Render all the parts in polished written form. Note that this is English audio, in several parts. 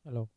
Hello.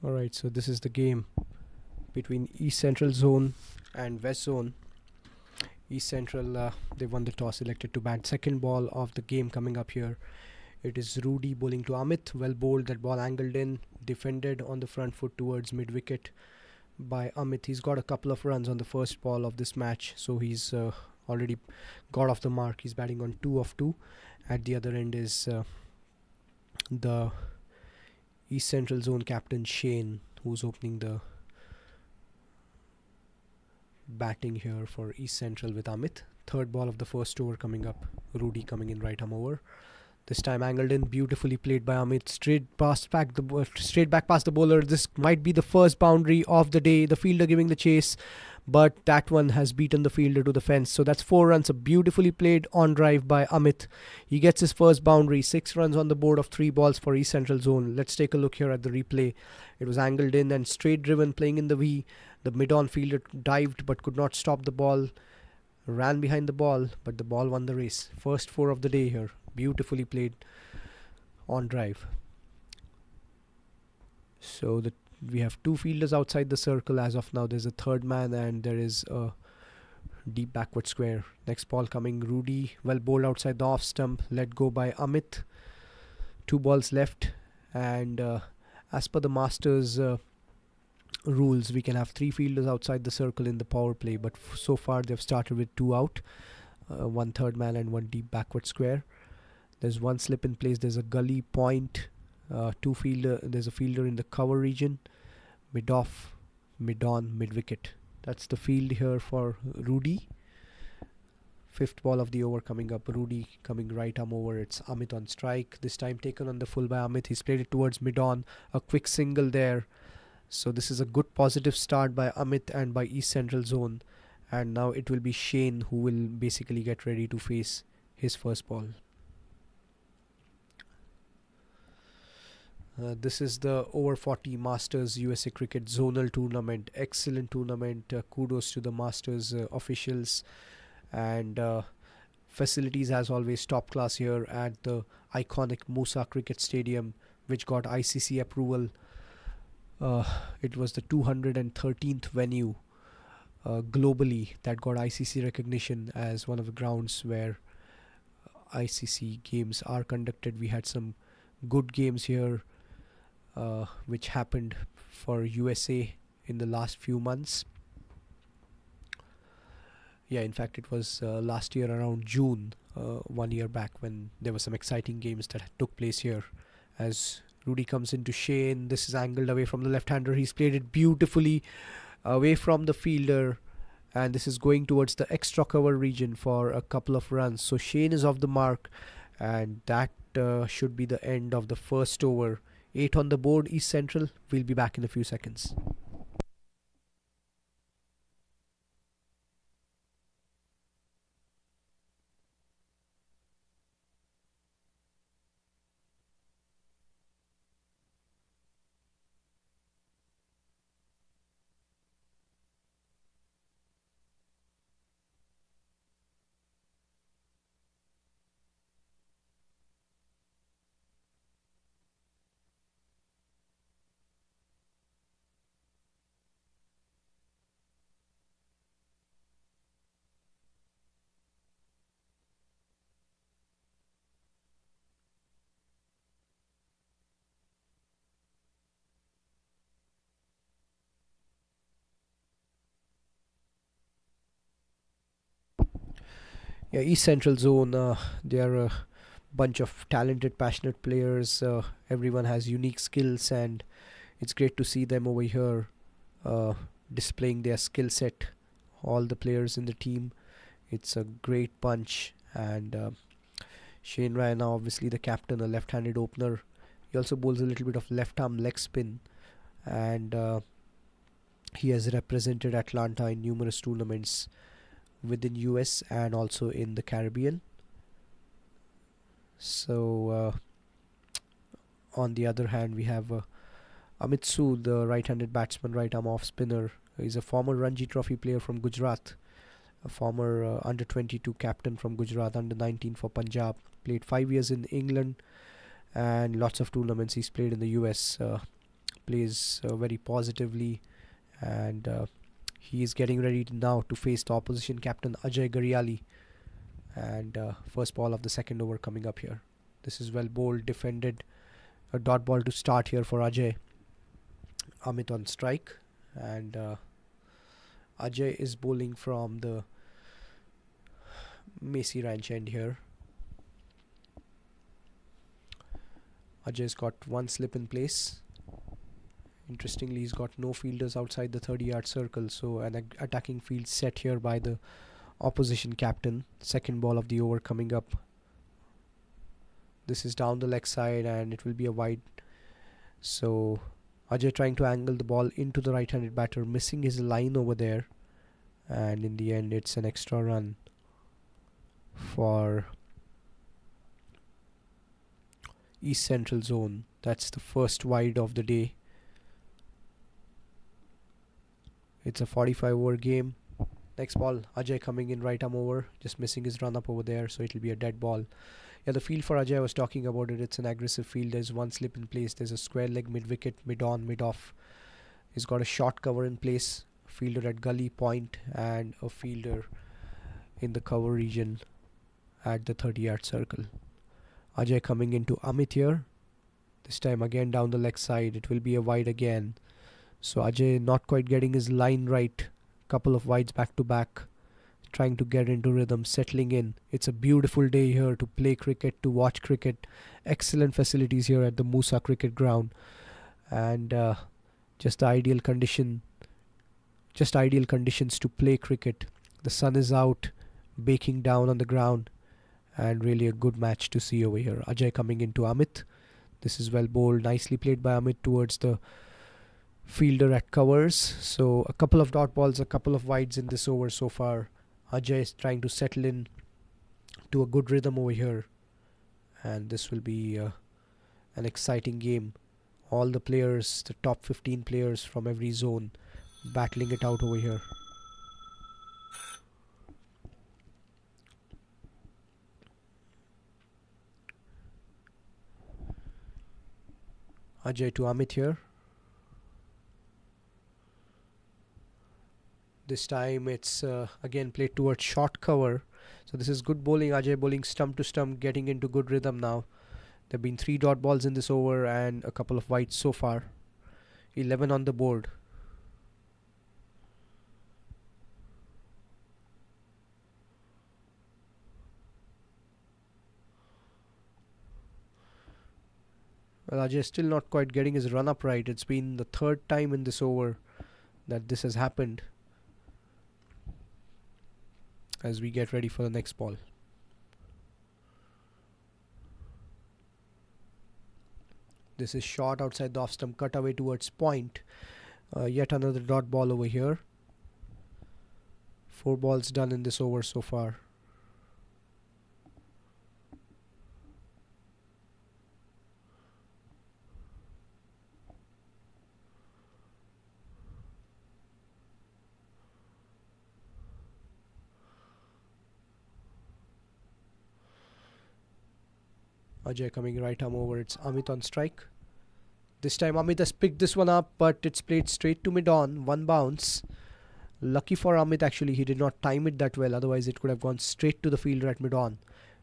Alright, so this is the game between East Central Zone and West Zone. East Central, they won the toss, elected to bat. Second ball of the game coming up here. It is Rudy bowling to Amit. Well bowled, that ball angled in, defended on the front foot towards mid wicket by Amit. He's got a couple of runs on the first ball of this match, so he's already got off the mark. He's batting on 2 of 2. At the other end is the East Central Zone captain Shane, who's opening the batting here for East Central with Amit. Third ball of the first over coming up. Rudy coming in right arm over. This time angled in, beautifully played by Amit. Straight back past the bowler. This might be the first boundary of the day. The fielder giving the chase, but that one has beaten the fielder to the fence. So that's 4 runs. A beautifully played on drive by Amit. He gets his first boundary. 6 runs on the board of 3 balls for East Central Zone. Let's take a look here at the replay. It was angled in and straight driven, playing in the V. The mid-on fielder dived but could not stop the ball. Ran behind the ball, but the ball won the race. First 4 of the day here. Beautifully played on drive. So we have 2 fielders outside the circle as of now. There's a third man and there is a deep backward square. Next ball coming. Rudy, well bowled outside the off stump. Let go by Amit. 2 balls left, and as per the Masters rules, we can have 3 fielders outside the circle in the power play, but so far they've started with 2 out, 1 third man and 1 deep backward square. There's 1 slip in place. There's a gully point. There's a fielder in the cover region. Mid off, mid on, mid wicket. That's the field here for Rudy. 5th ball of the over coming up. Rudy coming right arm over. It's Amit on strike. This time taken on the full by Amit. He's played it towards mid on. A quick single there. So this is a good positive start by Amit and by East Central Zone. And now it will be Shane who will basically get ready to face his first ball. This is the Over 40 Masters USA Cricket Zonal Tournament. Excellent tournament. Kudos to the Masters officials. And facilities as always top class here at the iconic Musa Cricket Stadium, which got ICC approval. It was the 213th venue globally that got ICC recognition as one of the grounds where ICC games are conducted. We had some good games here which happened for USA in the last few months. Yeah, in fact it was last year around June, 1 year back, when there were some exciting games that took place here. As Rudy comes into Shane, this is angled away from the left-hander. He's played it beautifully away from the fielder, and this is going towards the extra cover region for a couple of runs. So Shane is off the mark, and that should be the end of the first over. 8 on the board, East Central. We'll be back in a few seconds. Yeah, East Central Zone, they are a bunch of talented, passionate players. Everyone has unique skills, and it's great to see them over here uh, displaying their skill set. All the players in the team, it's a great bunch. And Shane Ryan, obviously the captain, a left-handed opener. He also bowls a little bit of left-arm leg spin, and he has represented Atlanta in numerous tournaments within US and also in the Caribbean. So on the other hand, we have Amit Sood, the right-handed batsman, right arm off spinner. He's a former Ranji Trophy player from Gujarat, a former under 22 captain from Gujarat, under 19 for Punjab. Played 5 years in England and lots of tournaments he's played in the US. plays very positively, and he is getting ready now to face the opposition captain Ajay Gariali. And first ball of the second over coming up here. This is well bowled, defended. A dot ball to start here for Ajay. Amit on strike, and Ajay is bowling from the Macy Ranch end here. Ajay's got one slip in place. Interestingly, he's got no fielders outside the 30-yard circle, so an attacking field set here by the opposition captain. Second ball of the over coming up. This is down the leg side and it will be a wide. So Ajay trying to angle the ball into the right-handed batter, missing his line over there, and in the end it's an extra run for East Central Zone. That's the first wide of the day. It's a 45 over game. Next ball, Ajay coming in right arm over, just missing his run up over there, so it'll be a dead ball. Yeah, the field for Ajay, I was talking about it. It's an aggressive field. There's one slip in place. There's a square leg mid wicket, mid on, mid off. He's got a short cover in place, fielder at gully point, and a fielder in the cover region at the 30-yard circle. Ajay coming into Amit here. This time again down the leg side. It will be a wide again. So Ajay not quite getting his line right. Couple of wides back to back. Trying to get into rhythm, settling in. It's a beautiful day here to play cricket, to watch cricket. Excellent facilities here at the Musa Cricket Ground. And just the ideal conditions to play cricket. The sun is out, baking down on the ground, and really a good match to see over here. Ajay coming into Amit. This is well bowled, nicely played by Amit towards the fielder at covers. So a couple of dot balls, a couple of wides in this over so far. Ajay is trying to settle in to a good rhythm over here, and this will be an exciting game. All the players, the top 15 players from every zone, battling it out over here. Ajay to Amit here. This time it's again played towards short cover. So this is good bowling. Ajay bowling stump to stump, getting into good rhythm now. There have been 3 dot balls in this over and a couple of wides so far. 11 on the board. Well, Ajay is still not quite getting his run up right. It's been the third time in this over that this has happened. As we get ready for the next ball. This is short outside the off stump, cut away towards point. Yet another dot ball over here. 4 balls done in this over so far. Ajay coming right arm over. It's Amit on strike. This time Amit has picked this one up, but it's played straight to mid on. One bounce. Lucky for Amit actually, he did not time it that well. Otherwise it could have gone straight to the fielder at mid on.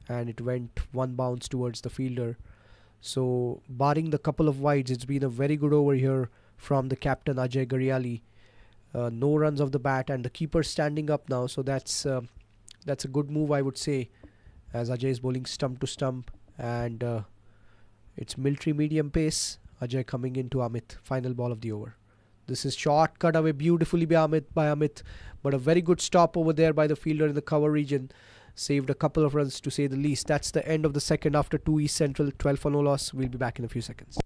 And it went one bounce towards the fielder. So barring the couple of wides, it's been a very good over here from the captain Ajay Gariali. No runs off the bat and the keeper standing up now. So that's a good move, I would say, as Ajay is bowling stump to stump. And it's military medium pace. Ajay coming into Amit. Final ball of the over. This is short, cut away beautifully by Amit. But a very good stop over there by the fielder in the cover region. Saved a couple of runs to say the least. That's the end of the second after 2 East Central. 12 for no loss. We'll be back in a few seconds.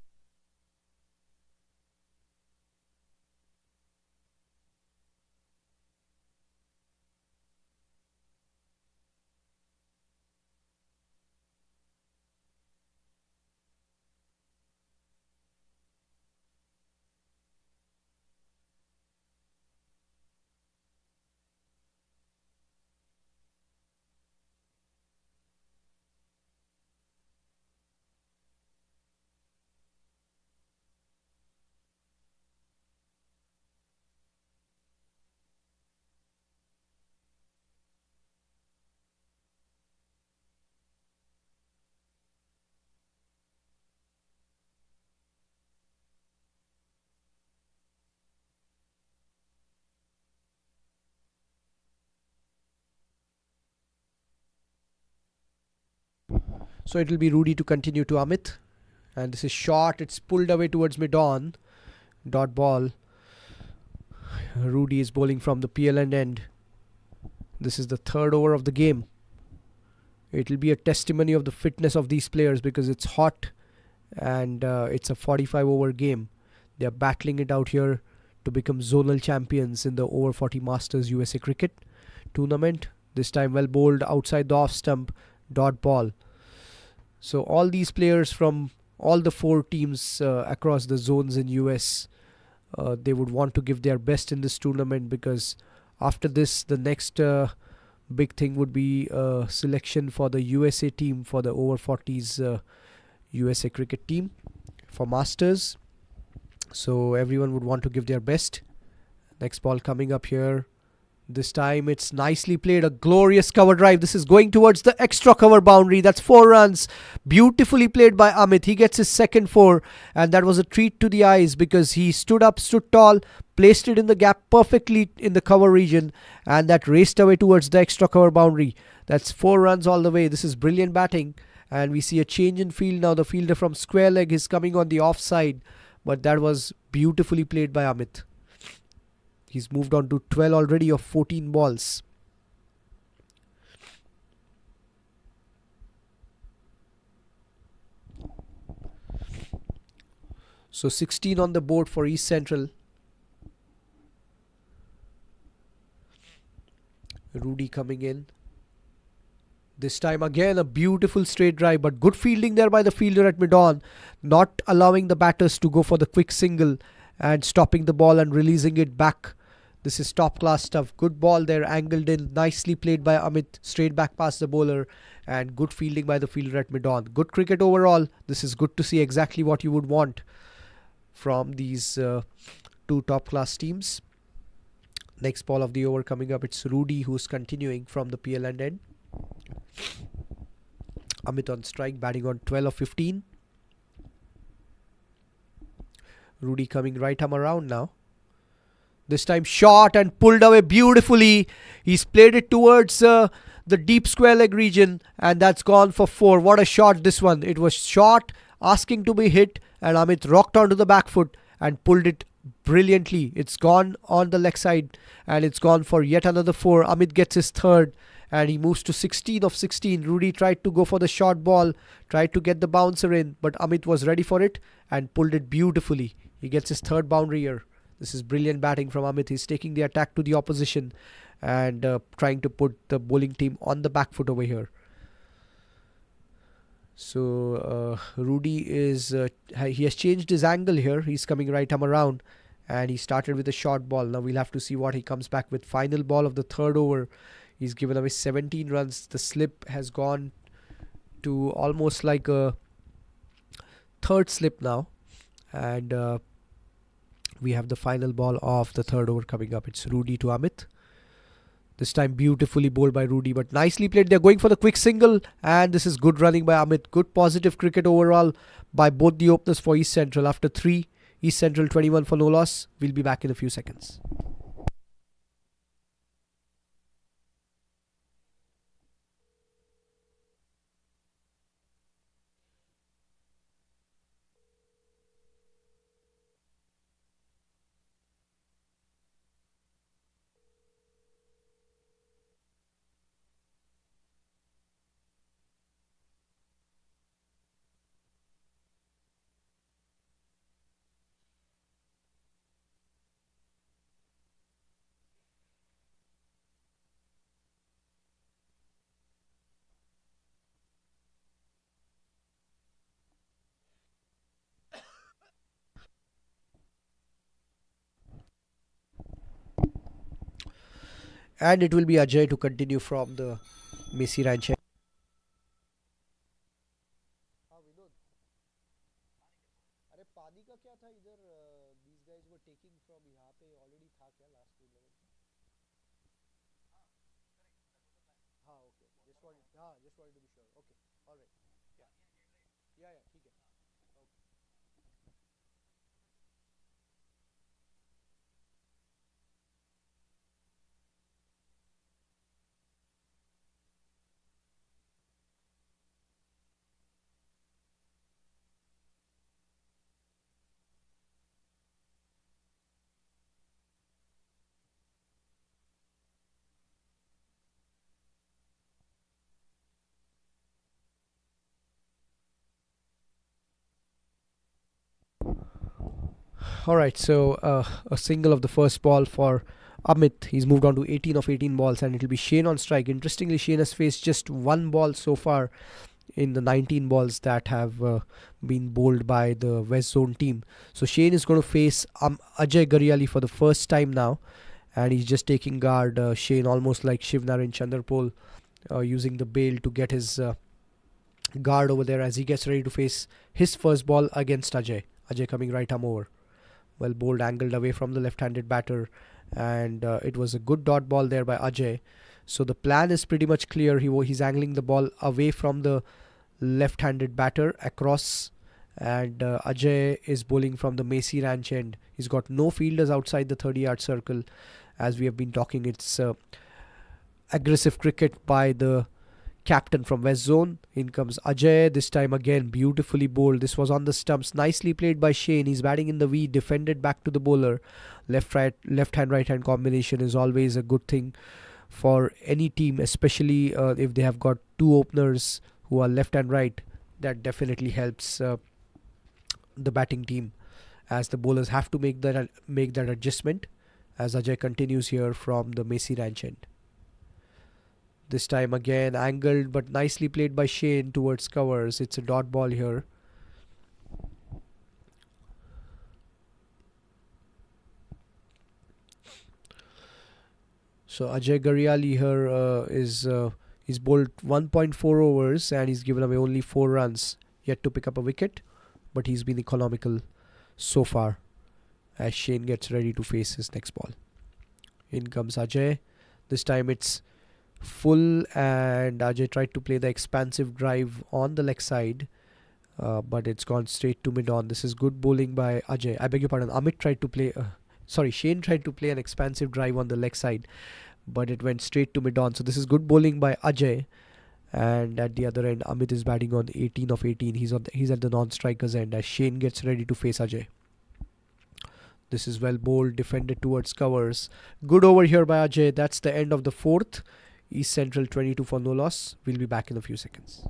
So it will be Rudy to continue to Amit. And this is short. It's pulled away towards mid-on. Dot ball. Rudy is bowling from the PLN end. This is the third over of the game. It will be a testimony of the fitness of these players because it's hot and it's a 45 over game. They are battling it out here to become zonal champions in the over 40 Masters USA Cricket tournament. This time well bowled outside the off stump. Dot ball. So all these players from all the four teams across the zones in US, they would want to give their best in this tournament because after this the next big thing would be selection for the USA team for the over 40s USA cricket team for Masters. So everyone would want to give their best. Next ball coming up here. This time it's nicely played, a glorious cover drive. This is going towards the extra cover boundary. That's 4 runs. Beautifully played by Amit. He gets his second 4 and that was a treat to the eyes because he stood up, stood tall, placed it in the gap perfectly in the cover region and that raced away towards the extra cover boundary. That's 4 runs all the way. This is brilliant batting and we see a change in field now. The fielder from square leg is coming on the offside, but that was beautifully played by Amit. He's moved on to 12 already of 14 balls. So 16 on the board for East Central. Rudy coming in. This time again a beautiful straight drive, but good fielding there by the fielder at mid-on, not allowing the batters to go for the quick single and stopping the ball and releasing it back. This is top class stuff. Good ball there, angled in, nicely played by Amit, straight back past the bowler and good fielding by the fielder at mid-on. Good cricket overall. This is good to see, exactly what you would want from these two top class teams. Next ball of the over coming up. It's Rudy who's continuing from the PLN end. Amit on strike, batting on 12 of 15. Rudy coming right arm around now. This time short and pulled away beautifully. He's played it towards the deep square leg region and that's gone for 4. What a shot this one. It was short, asking to be hit and Amit rocked onto the back foot and pulled it brilliantly. It's gone on the leg side and it's gone for yet another 4. Amit gets his third and he moves to 16 of 16. Rudy tried to go for the short ball, tried to get the bouncer in, but Amit was ready for it and pulled it beautifully. He gets his third boundary here. This is brilliant batting from Amit. He's taking the attack to the opposition and trying to put the bowling team on the back foot over here. So Rudy is he has changed his angle here. He's coming right arm around and he started with a short ball. Now we'll have to see what he comes back with. Final ball of the third over. He's given away 17 runs. The slip has gone to almost like a third slip now. And we have the final ball of the third over coming up. It's Rudy to Amit. This time beautifully bowled by Rudy, but nicely played. They're going for the quick single and this is good running by Amit. Good positive cricket overall by both the openers for East Central. After 3, East Central 21 for no loss. We'll be back in a few seconds. And it will be Ajay to continue from the Messi Ranch. Alright, so a single of the first ball for Amit. He's moved on to 18 of 18 balls, and it'll be Shane on strike. Interestingly, Shane has faced just one ball so far in the 19 balls that have been bowled by the West Zone team. So Shane is going to face Ajay Gariali for the first time now, and he's just taking guard. Shane almost like Shivnarayan Chandrapol, using the bail to get his guard over there as he gets ready to face his first ball against Ajay. Ajay coming right arm over. Well bowled, angled away from the left-handed batter, and it was a good dot ball there by Ajay. So the plan is pretty much clear. He's angling the ball away from the left-handed batter across, and Ajay is bowling from the Macy Ranch end. He's got no fielders outside the 30-yard circle. As we have been talking, it's aggressive cricket by the captain from West Zone. In comes Ajay, this time again beautifully bowled. This was on the stumps, nicely played by Shane. He's batting in the V, defended back to the bowler. Left hand right hand combination is always a good thing for any team, especially if they have got two openers who are left and right. That definitely helps the batting team, as the bowlers have to make that adjustment, as Ajay continues here from the Macy Ranch end. This time again angled but nicely played by Shane towards covers. It's a dot ball here. So Ajay Gariali here he's bowled 1.4 overs and he's given away only 4 runs, yet to pick up a wicket, but he's been economical so far as Shane gets ready to face his next ball. In comes Ajay. This time it's full, and Ajay tried to play the expansive drive on the leg side, but it's gone straight to mid-on. This is good bowling by Ajay. I beg your pardon. Shane tried to play an expansive drive on the leg side, but it went straight to mid-on. So this is good bowling by Ajay. And at the other end, Amit is batting on 18 of 18. He's at the non-strikers end as Shane gets ready to face Ajay. This is well bowled, defended towards covers. Good over here by Ajay. That's the end of the fourth. East Central 22 for no loss. We'll be back in a few seconds.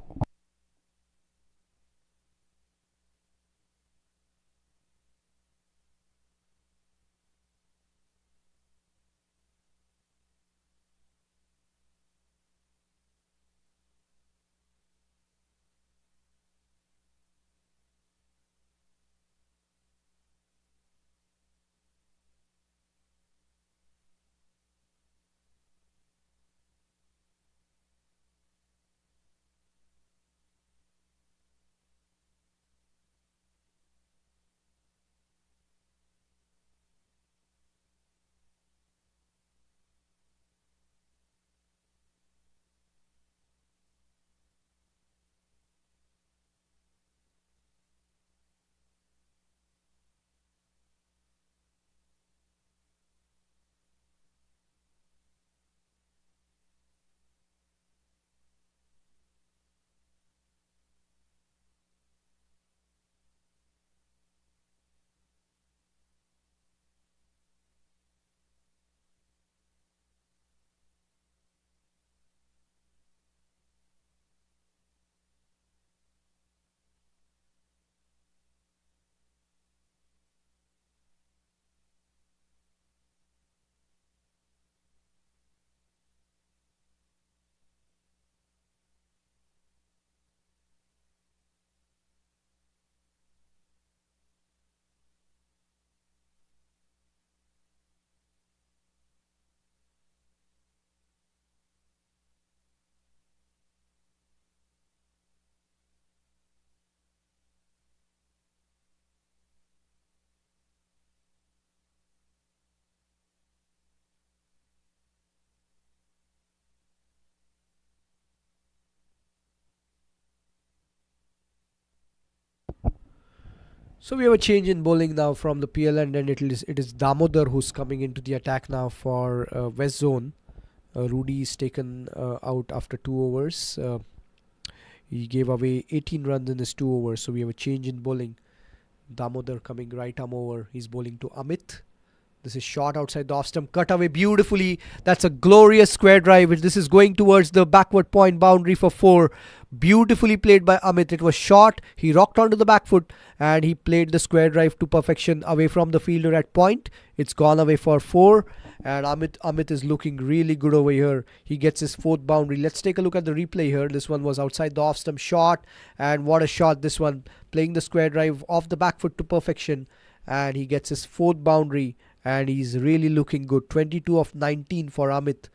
So we have a change in bowling now from the PL end, and it is Damodar who's coming into the attack now for West Zone. Rudy is taken out after 2 overs. He gave away 18 runs in his 2 overs. So we have a change in bowling. Damodar coming right arm over. He's bowling to Amit. This is shot outside the off stump, cut away beautifully. That's a glorious square drive. This is going towards the backward point boundary for 4. Beautifully played by Amit. It was short. He rocked onto the back foot and he played the square drive to perfection away from the fielder at point. It's gone away for 4. And Amit is looking really good over here. He gets his 4th boundary. Let's take a look at the replay here. This one was outside the off stump shot. And what a shot this one. Playing the square drive off the back foot to perfection. And he gets his 4th boundary. And he's really looking good. 22 of 19 for Amit.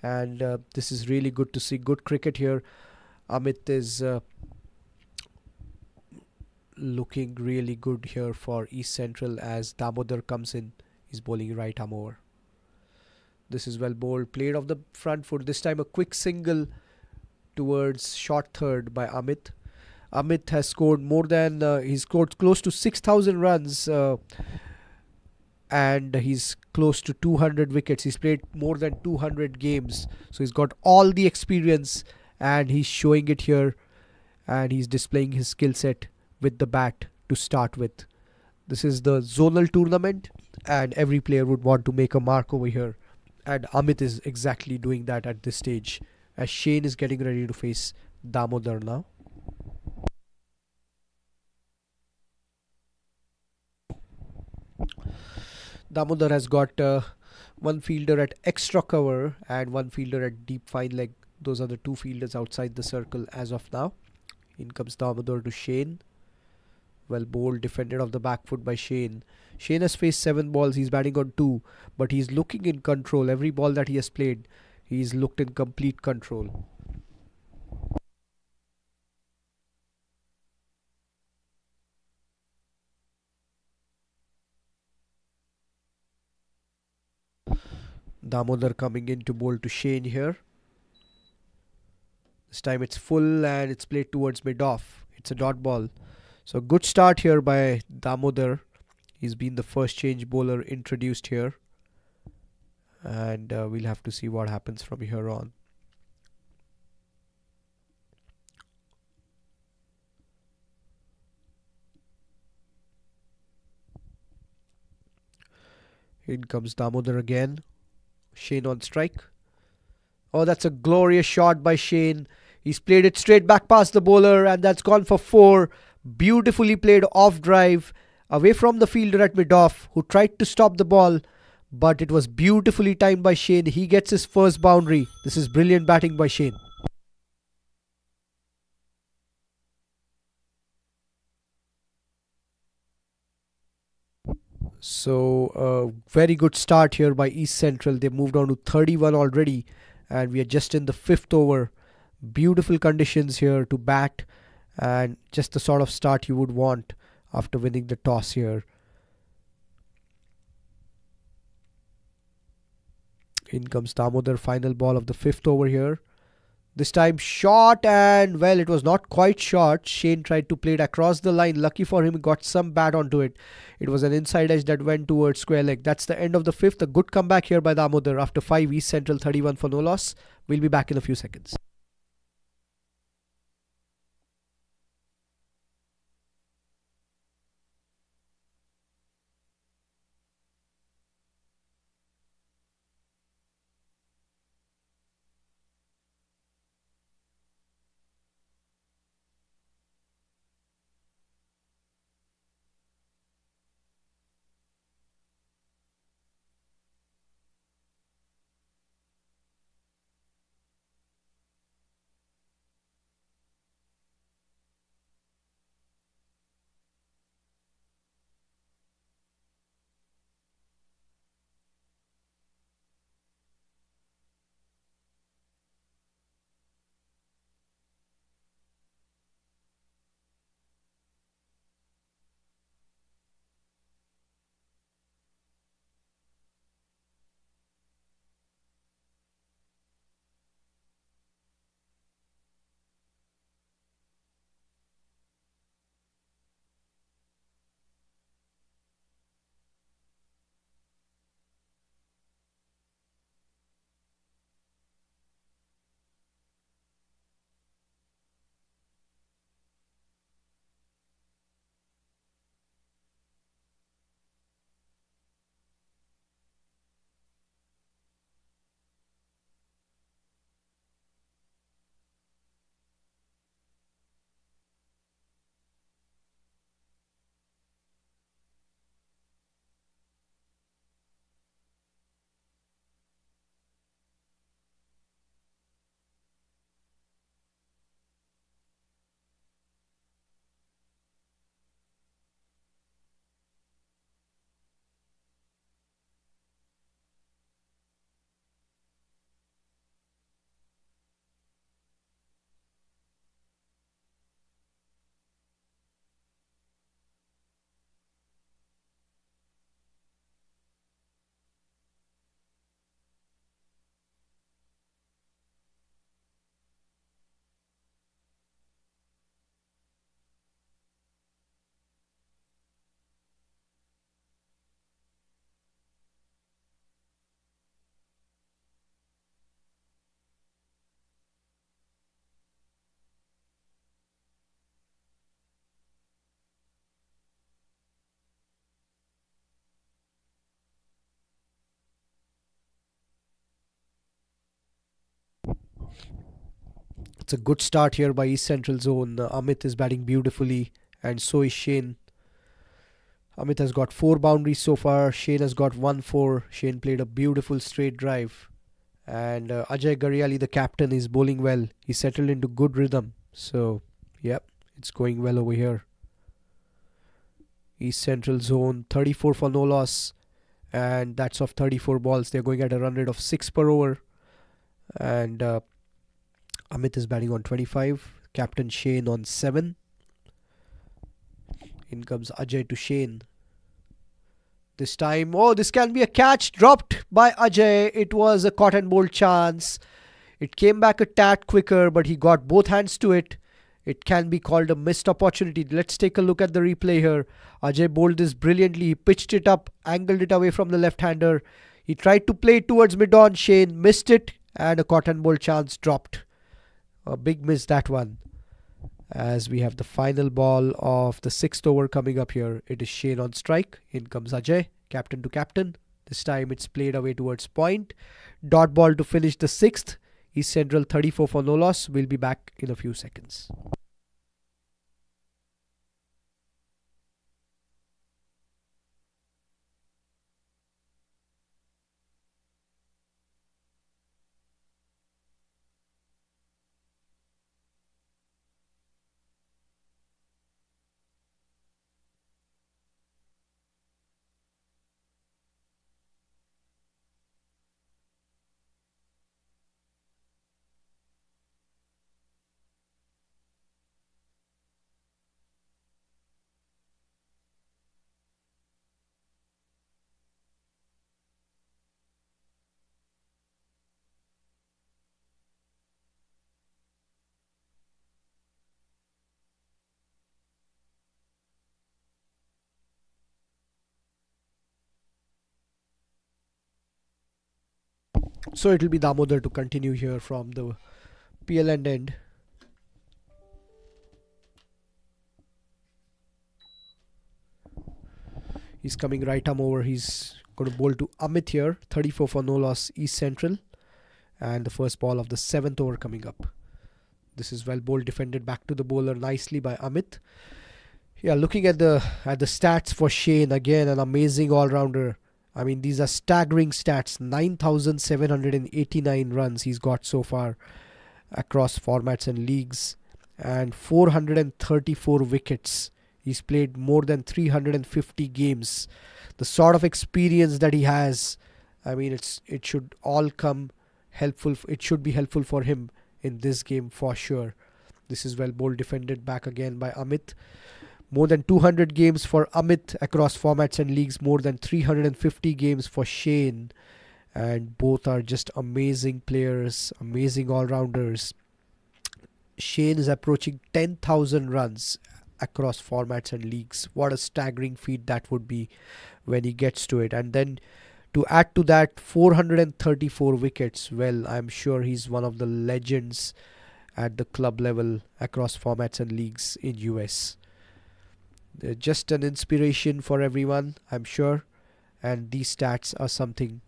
And this is really good to see. Good cricket here. Amit is looking really good here for East Central as Damodar comes in. He's bowling right arm over. This is well bowled. Played off the front foot. This time a quick single towards short third by Amit. Amit has scored more than... he's scored close to 6,000 runs. And he's close to 200 wickets. He's played more than 200 games. So he's got all the experience and he's showing it here. And he's displaying his skill set with the bat to start with. This is the zonal tournament and every player would want to make a mark over here. And Amit is exactly doing that at this stage as Shane is getting ready to face Damodar now. Damodar has got one fielder at extra cover and one fielder at deep fine leg. Those are the 2 fielders outside the circle as of now. In comes Damodar to Shane. Well bowled, defended off the back foot by Shane. Shane has faced 7 balls. He's batting on 2, but he's looking in control. Every ball that he has played, he's looked in complete control. Damodar coming in to bowl to Shane here. This time it's full and it's played towards mid-off. It's a dot ball. So good start here by Damodar. He's been the first change bowler introduced here. And we'll have to see what happens from here on. In comes Damodar again. Shane on strike. Oh, that's a glorious shot by Shane. He's played it straight back past the bowler and that's gone for 4. Beautifully played off drive away from the fielder at mid-off who tried to stop the ball, but it was beautifully timed by Shane. He gets his first boundary. This is brilliant batting by Shane. So very good start here by East Central. They moved on to 31 already and we are just in the 5th over. Beautiful conditions here to bat and just the sort of start you would want after winning the toss here. In comes Damodar, final ball of the 5th over here. This time shot and well, it was not quite short. Shane tried to play it across the line. Lucky for him, he got some bat onto it. It was an inside edge that went towards square leg. That's the end of the 5th. A good comeback here by Damodar after 5. East Central 31 for no loss. We'll be back in a few seconds. It's a good start here by East Central Zone. Amit is batting beautifully, and so is Shane. Amit has got 4 boundaries so far. Shane has got 1 4. Shane played a beautiful straight drive. And Ajay Gariali, the captain, is bowling well. He settled into good rhythm. So, yep, it's going well over here. East Central Zone, 34 for no loss. And that's of 34 balls. They're going at a run rate of 6 per over. And Amit is batting on 25. Captain Shane on 7. In comes Ajay to Shane. This time, oh, this can be a catch dropped by Ajay. It was a caught and bowled chance. It came back a tad quicker, but he got both hands to it. It can be called a missed opportunity. Let's take a look at the replay here. Ajay bowled this brilliantly. He pitched it up, angled it away from the left-hander. He tried to play it towards mid-on. Shane missed it, and a caught and bowled chance dropped. A big miss, that one. As we have the final ball of the 6th over coming up here. It is Shane on strike. In comes Ajay, captain to captain. This time it's played away towards point. Dot ball to finish the 6th. East Central 34 for no loss. We'll be back in a few seconds. So it will be Damodar to continue here from the PLN end. He's coming right arm over. He's going to bowl to Amit here. 34 for no loss, East Central. And the first ball of the 7th over coming up. This is well bowled, defended back to the bowler nicely by Amit. Yeah, looking at the stats for Shane, again an amazing all-rounder. I mean, these are staggering stats. 9,789 runs he's got so far across formats and leagues, and 434 wickets. He's played more than 350 games. The sort of experience that he has, I mean, it should all come helpful. It should be helpful for him in this game for sure. This is well bowled, defended back again by Amit. More than 200 games for Amit across formats and leagues. More than 350 games for Shane. And both are just amazing players, amazing all-rounders. Shane is approaching 10,000 runs across formats and leagues. What a staggering feat that would be when he gets to it. And then to add to that, 434 wickets. Well, I'm sure he's one of the legends at the club level across formats and leagues in US. They're just an inspiration for everyone, I'm sure. And these stats are something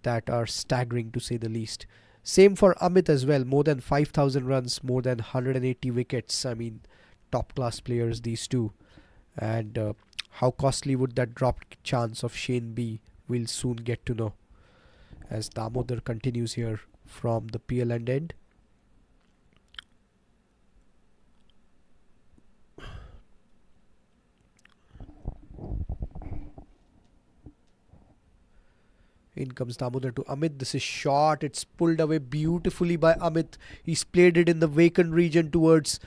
that are staggering, to say the least. Same for Amit as well. More than 5,000 runs, more than 180 wickets. I mean, top class players, these two. And how costly would that dropped chance of Shane be? We'll soon get to know. As Damodar continues here from the PLN end. In comes Damodar to Amit. This is short. It's pulled away beautifully by Amit. He's played it in the vacant region towards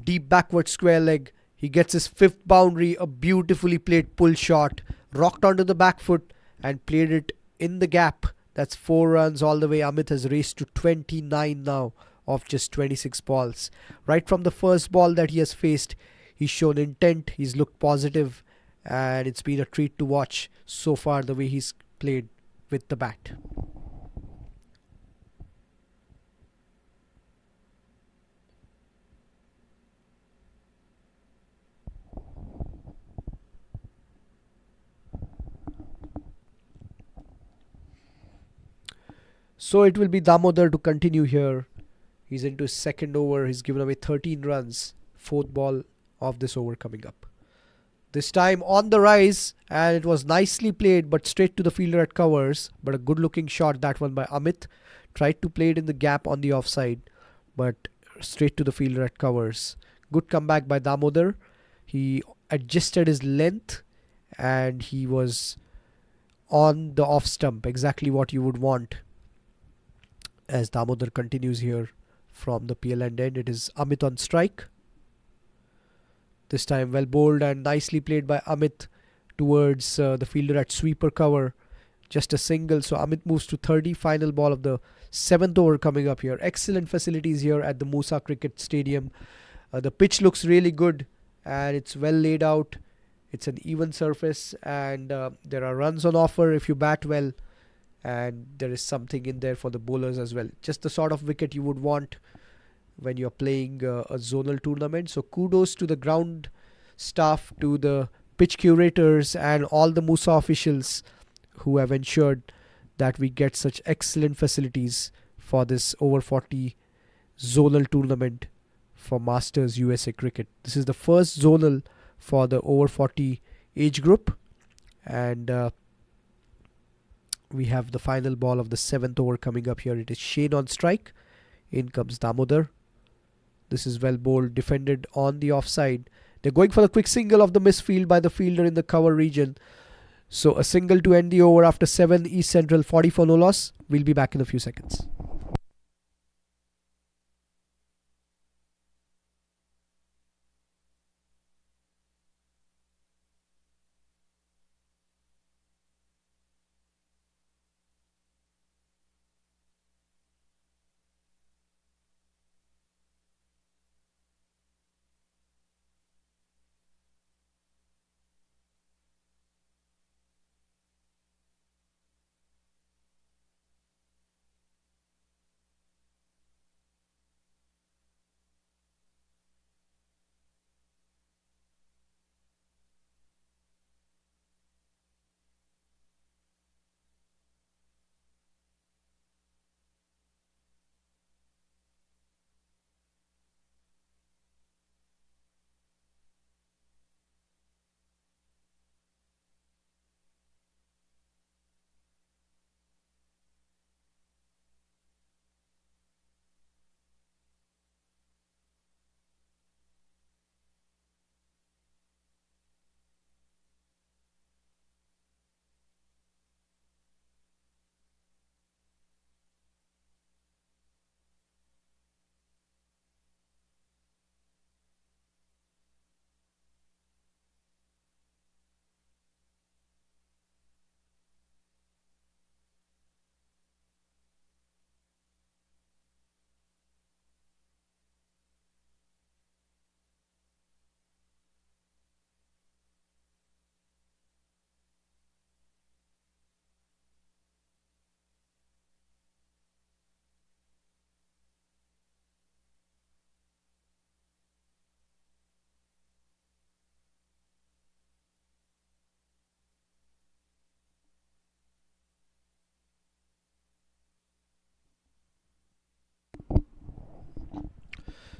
deep backward square leg. He gets his 5th boundary. A beautifully played pull shot. Rocked onto the back foot and played it in the gap. That's 4 runs all the way. Amit has raced to 29 now of just 26 balls. Right from the first ball that he has faced, he's shown intent. He's looked positive. And it's been a treat to watch so far the way he's played with the bat. So it will be Damodar to continue here. He's into his second over. He's given away 13 runs. Fourth ball of this over coming up. This time on the rise, and it was nicely played, but straight to the fielder at covers. But a good looking shot, that one by Amit. Tried to play it in the gap on the offside, but straight to the fielder at covers. Good comeback by Damodar. He adjusted his length and he was on the off stump, exactly what you would want. As Damodar continues here from the PL end, it is Amit on strike. This time well bowled and nicely played by Amit towards the fielder at sweeper cover. Just a single, so Amit moves to 30. Final ball of the 7th over coming up here. Excellent facilities here at the Musa Cricket Stadium. The pitch looks really good and it's well laid out. It's an even surface and there are runs on offer if you bat well, and there is something in there for the bowlers as well. Just the sort of wicket you would want when you're playing a zonal tournament. So kudos to the ground staff, to the pitch curators and all the Musa officials who have ensured that we get such excellent facilities for this over 40 zonal tournament for Masters USA Cricket. This is the first zonal for the over 40 age group, and we have the final ball of the 7th over coming up here. It is Shane on strike. In comes Damodar. This is well bowled, defended on the offside. They're going for the quick single of the misfield by the fielder in the cover region. So a single to end the over after 7. East Central 40 for no loss. We'll be back in a few seconds.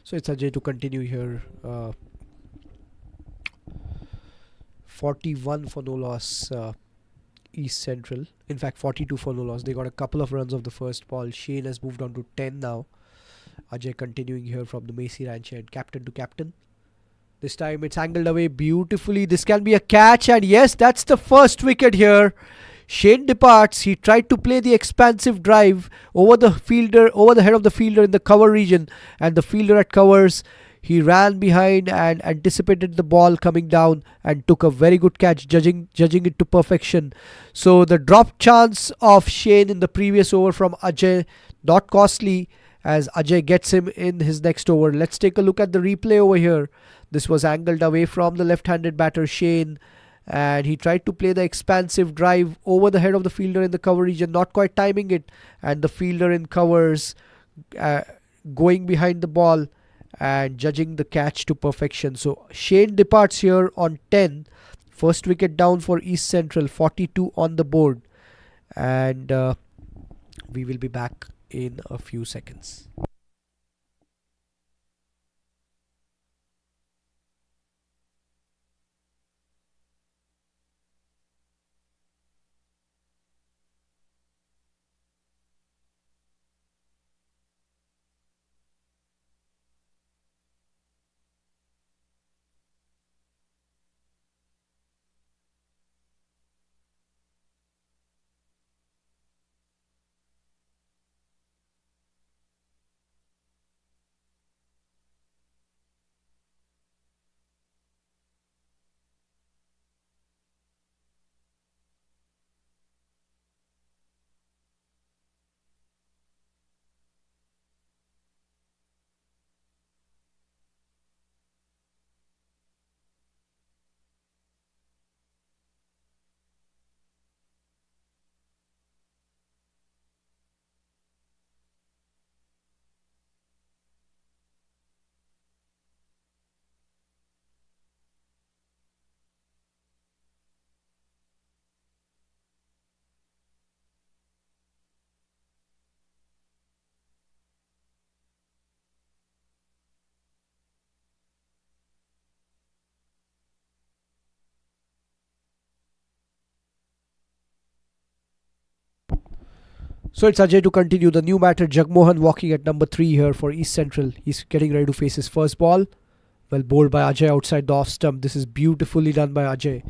So it's Ajay to continue here. 41 for no loss, East Central. In fact, 42 for no loss. They got a couple of runs of the first ball. Shane has moved on to 10 now. Ajay continuing here from the Macy Ranch and captain to captain. This time it's angled away beautifully. This can be a catch, and yes, that's the first wicket here. Shane departs. He tried to play the expansive drive over the fielder, over the head of the fielder in the cover region, and the fielder at covers. He ran behind and anticipated the ball coming down and took a very good catch, judging it to perfection. So the drop chance of Shane in the previous over from Ajay, not costly, as Ajay gets him in his next over. Let's take a look at the replay over here. This was angled away from the left-handed batter Shane, and he tried to play the expansive drive over the head of the fielder in the cover region, not quite timing it, and the fielder in covers going behind the ball and judging the catch to perfection. So Shane departs here on 10. First wicket down for East Central, 42 on the board, and we will be back in a few seconds. So it's Ajay to continue. The new batter Jagmohan walking at number 3 here for East Central. He's getting ready to face his first ball. Well bowled by Ajay outside the off stump. This is beautifully done by Ajay.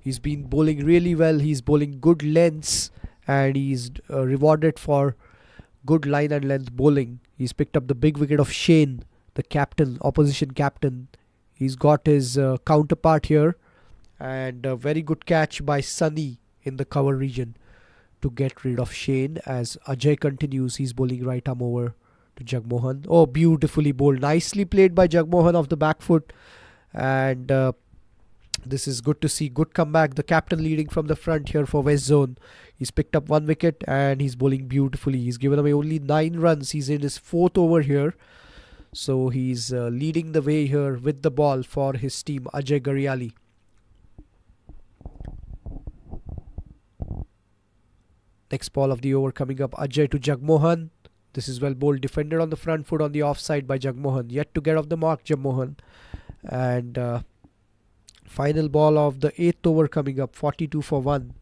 He's been bowling really well. He's bowling good lengths and he's rewarded for good line and length bowling. He's picked up the big wicket of Shane, the captain, opposition captain. He's got his counterpart here, and a very good catch by Sunny in the cover region to get rid of Shane. As Ajay continues, he's bowling right arm over to Jagmohan. Oh, beautifully bowled. Nicely played by Jagmohan off the back foot. And this is good to see. Good comeback. The captain leading from the front here for West Zone. He's picked up 1 wicket and he's bowling beautifully. He's given away only 9 runs. He's in his 4th over here. So he's leading the way here with the ball for his team, Ajay Gariali. Next ball of the over coming up. Ajay to Jagmohan. This is well bowled. Defended on the front foot on the offside by Jagmohan. Yet to get off the mark, Jagmohan. And final ball of the 8th over coming up. 42 for 1.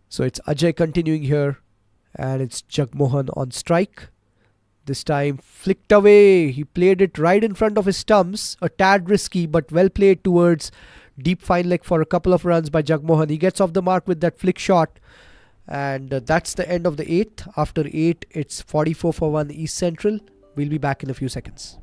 So it's Ajay continuing here. And it's Jagmohan on strike. This time flicked away. He played it right in front of his stumps. A tad risky, but well played towards deep fine leg for a couple of runs by Jagmohan. He gets off the mark with that flick shot. And that's the end of the 8th. After 8, it's 44 for 1 East Central. We'll be back in a few seconds.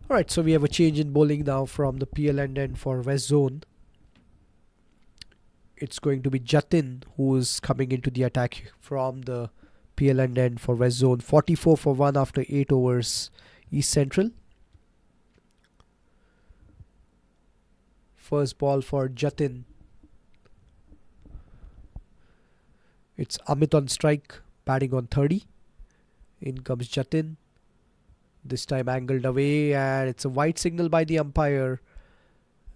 Alright, so we have a change in bowling now from the PL end for West Zone. It's going to be Jatin who is coming into the attack from the PL end for West Zone. 44 for 1 after 8 overs East Central. First ball for Jatin. It's Amit on strike, batting on 30. In comes Jatin. This time angled away, and it's a wide signal by the umpire.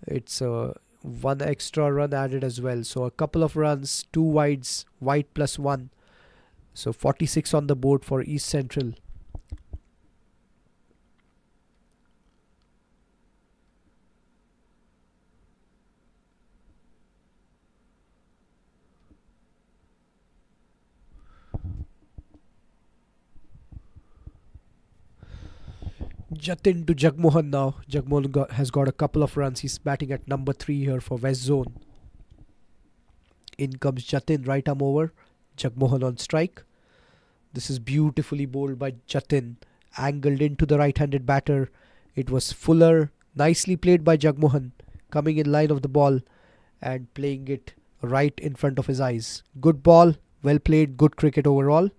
It's a 1 extra run added as well. So a couple of runs, 2 wides, wide plus 1. So 46 on the board for East Central. Jatin to Jagmohan now. Jagmohan has got a couple of runs. He's batting at number 3 here for West Zone. In comes Jatin, right arm over. Jagmohan on strike. This is beautifully bowled by Jatin. Angled into the right-handed batter. It was Fuller. Nicely played by Jagmohan. Coming in line of the ball and playing it right in front of his eyes. Good ball. Well played. Good cricket overall.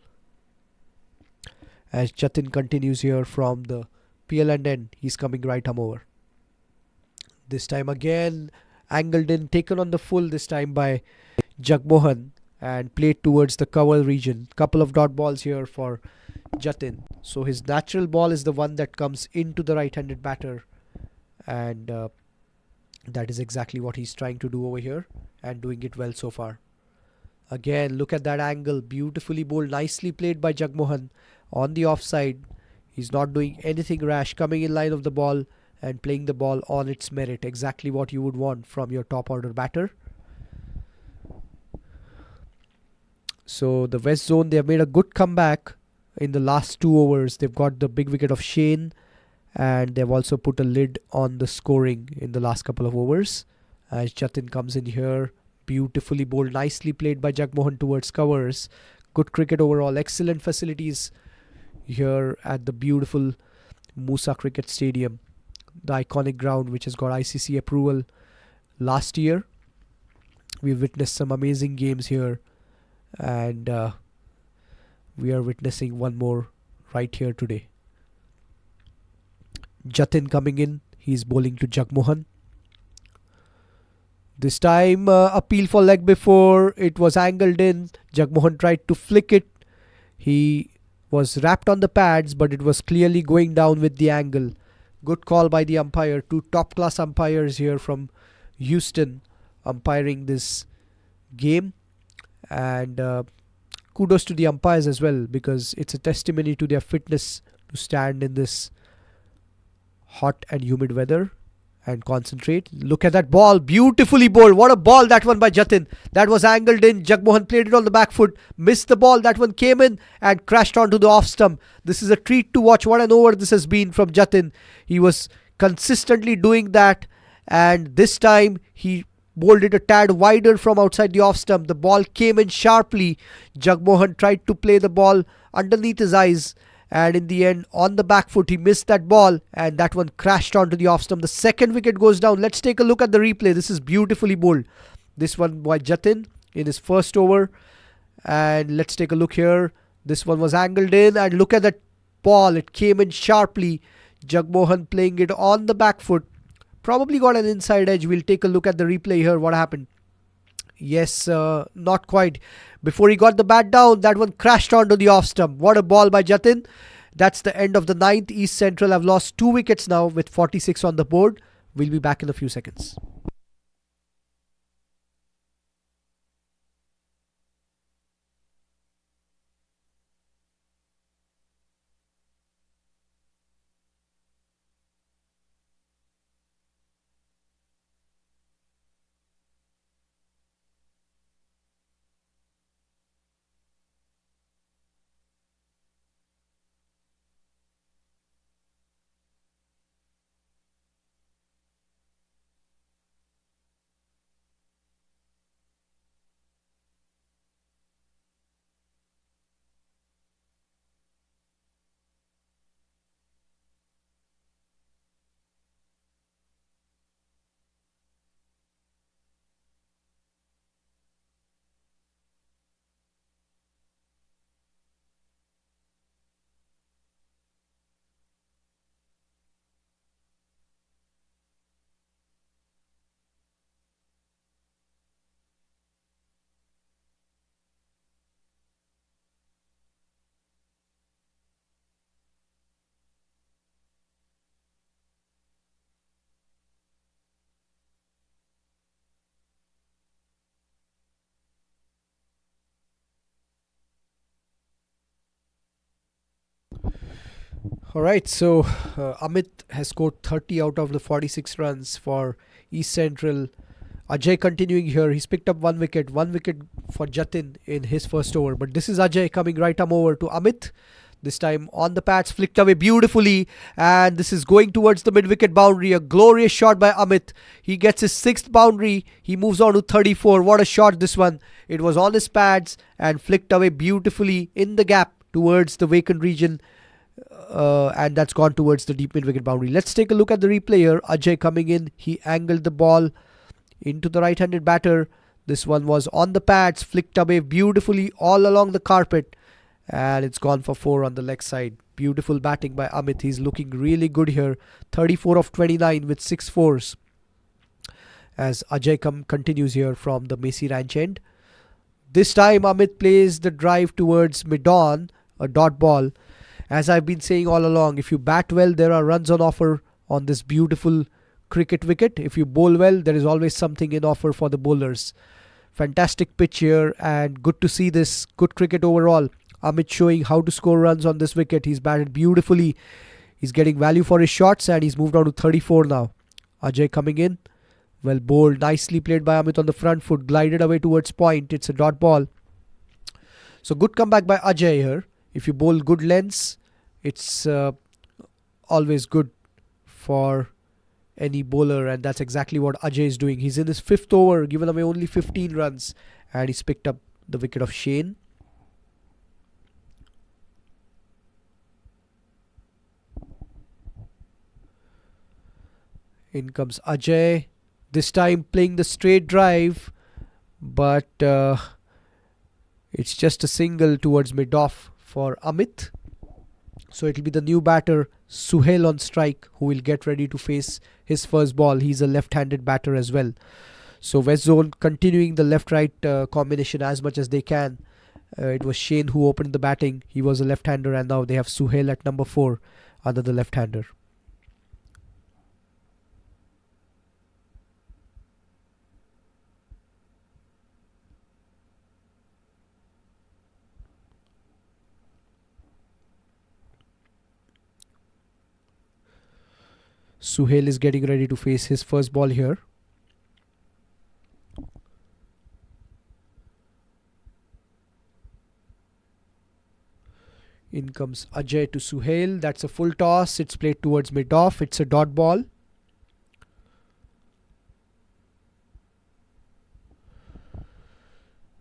As Jatin continues here from the PL end, he's coming right arm over. This time again angled in, taken on the full this time by Jagmohan and played towards the cover region. Couple of dot balls here for Jatin. So his natural ball is the one that comes into the right-handed batter, and That is exactly what he's trying to do over here and doing it well so far. Again, look at that angle. Beautifully bowled. Nicely played by Jagmohan on the offside. He's not doing anything rash. Coming in line of the ball and playing the ball on its merit. Exactly what you would want from your top order batter. So the West Zone, they have made a good comeback in the last 2 overs. They've got the big wicket of Shane, and they've also put a lid on the scoring in the last couple of overs. As Jatin comes in here, beautifully bowled, nicely played by Jagmohan towards covers. Good cricket overall, excellent facilities here at the beautiful Musa Cricket Stadium, the iconic ground which has got ICC approval last year. We've witnessed some amazing games here, and we are witnessing one more right here today. Jatin coming in, he's bowling to Jagmohan. This time appeal for leg before, it was angled in. Jagmohan tried to flick it. He was wrapped on the pads, but it was clearly going down with the angle. Good call by the umpire. Two top class umpires here from Houston umpiring this game, and kudos to the umpires as well, because it's a testimony to their fitness to stand in this hot and humid weather and concentrate. Look at that ball, beautifully bowled. What a ball that one by Jatin. That was angled in. Jagmohan played it on the back foot, missed the ball. That one came in and crashed onto the off stump. This is a treat to watch. What an over this has been from Jatin. He was consistently doing that, and this time he bowled it a tad wider from outside the off stump. The ball came in sharply. Jagmohan tried to play the ball underneath his eyes, and in the end, on the back foot, he missed that ball, and that one crashed onto the off stump. The second wicket goes down. Let's take a look at the replay. This is beautifully bowled. This one by Jatin in his first over, and let's take a look here. This one was angled in, and look at that ball. It came in sharply. Jagmohan playing it on the back foot. Probably got an inside edge. We'll take a look at the replay here. What happened? Yes, not quite. Before he got the bat down, that one crashed onto the off stump. What a ball by Jatin. That's the end of the 9th. East Central have lost 2 wickets now with 46 on the board. We'll be back in a few seconds. Alright, so Amit has scored 30 out of the 46 runs for East Central. Ajay continuing here. He's picked up 1 wicket. 1 wicket for Jatin in his first over. But this is Ajay coming right arm over to Amit. This time on the pads, flicked away beautifully. And this is going towards the mid-wicket boundary. A glorious shot by Amit. He gets his 6th boundary. He moves on to 34. What a shot this one. It was on his pads and flicked away beautifully in the gap towards the vacant region. And that's gone towards the deep mid-wicket boundary. Let's take a look at the replay here. Ajay coming in. He angled the ball into the right-handed batter. This one was on the pads, flicked away beautifully all along the carpet, and it's gone for 4 on the leg side. Beautiful batting by Amit. He's looking really good here. 34 of 29 with 6 fours. As Ajay continues here from the Macy Ranch end. This time Amit plays the drive towards mid-on, a dot ball. As I've been saying all along, if you bat well, there are runs on offer on this beautiful cricket wicket. If you bowl well, there is always something in offer for the bowlers. Fantastic pitch here, and good to see this. Good cricket overall. Amit showing how to score runs on this wicket. He's batted beautifully. He's getting value for his shots, and he's moved on to 34 now. Ajay coming in. Well bowled. Nicely played by Amit on the front foot. Glided away towards point. It's a dot ball. So good comeback by Ajay here. If you bowl good lengths, it's always good for any bowler, and that's exactly what Ajay is doing. He's in his 5th over, given away only 15 runs, and he's picked up the wicket of Shane. In comes Ajay, this time playing the straight drive, but it's just a single towards mid-off for Amit. So it'll be the new batter Suhail on strike, who will get ready to face his first ball. He's a left-handed batter as well. So West Zone continuing the left-right combination as much as they can. It was Shane who opened the batting. He was a left-hander, and now they have Suhail at number 4, another left-hander. Suhail is getting ready to face his first ball here. In comes Ajay to Suhail. That's a full toss. It's played towards mid-off. It's a dot ball.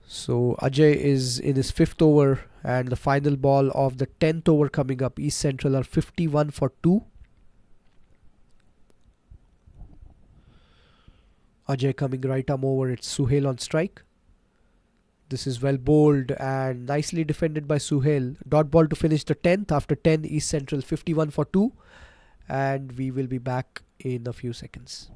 So Ajay is in his 5th over, and the final ball of the 10th over coming up. East Central are 51 for 2. Ajay coming right arm over. It's Suhail on strike. This is well bowled and nicely defended by Suhail. Dot ball to finish the 10th. After 10, East Central 51 for 2. And we will be back in a few seconds.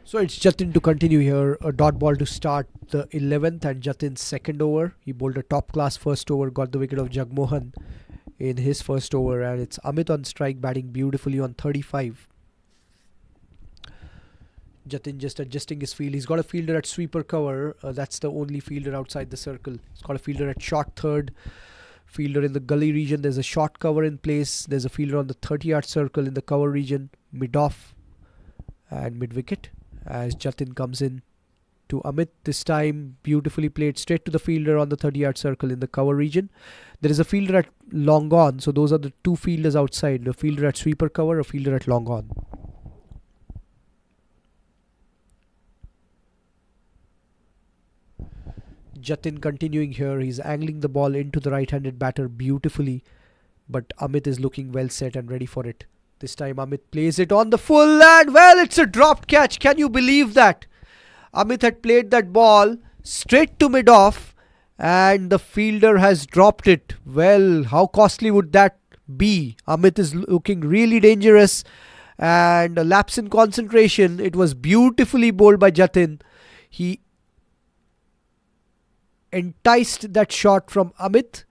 So it's Jatin to continue here. A dot ball to start the 11th and Jatin's 2nd over. He bowled a top class first over, got the wicket of Jagmohan in his first over, and it's Amit on strike, batting beautifully on 35. Jatin just adjusting his field. He's got a fielder at sweeper cover. That's the only fielder outside the circle. He's got a fielder at short third. Fielder in the gully region. There's a short cover in place. There's a fielder on the 30-yard circle in the cover region. Mid-off and mid-wicket. As Jatin comes in to Amit, this time beautifully played straight to the fielder on the 30-yard circle in the cover region. There is a fielder at long on, so those are the two fielders outside. A fielder at sweeper cover, a fielder at long on. Jatin continuing here. He's angling the ball into the right-handed batter beautifully, but Amit is looking well set and ready for it. This time Amit plays it on the full, and well, it's a dropped catch. Can you believe that? Amit had played that ball straight to mid-off and the fielder has dropped it. Well, how costly would that be? Amit is looking really dangerous, and a lapse in concentration. It was beautifully bowled by Jatin. He enticed that shot from Amit.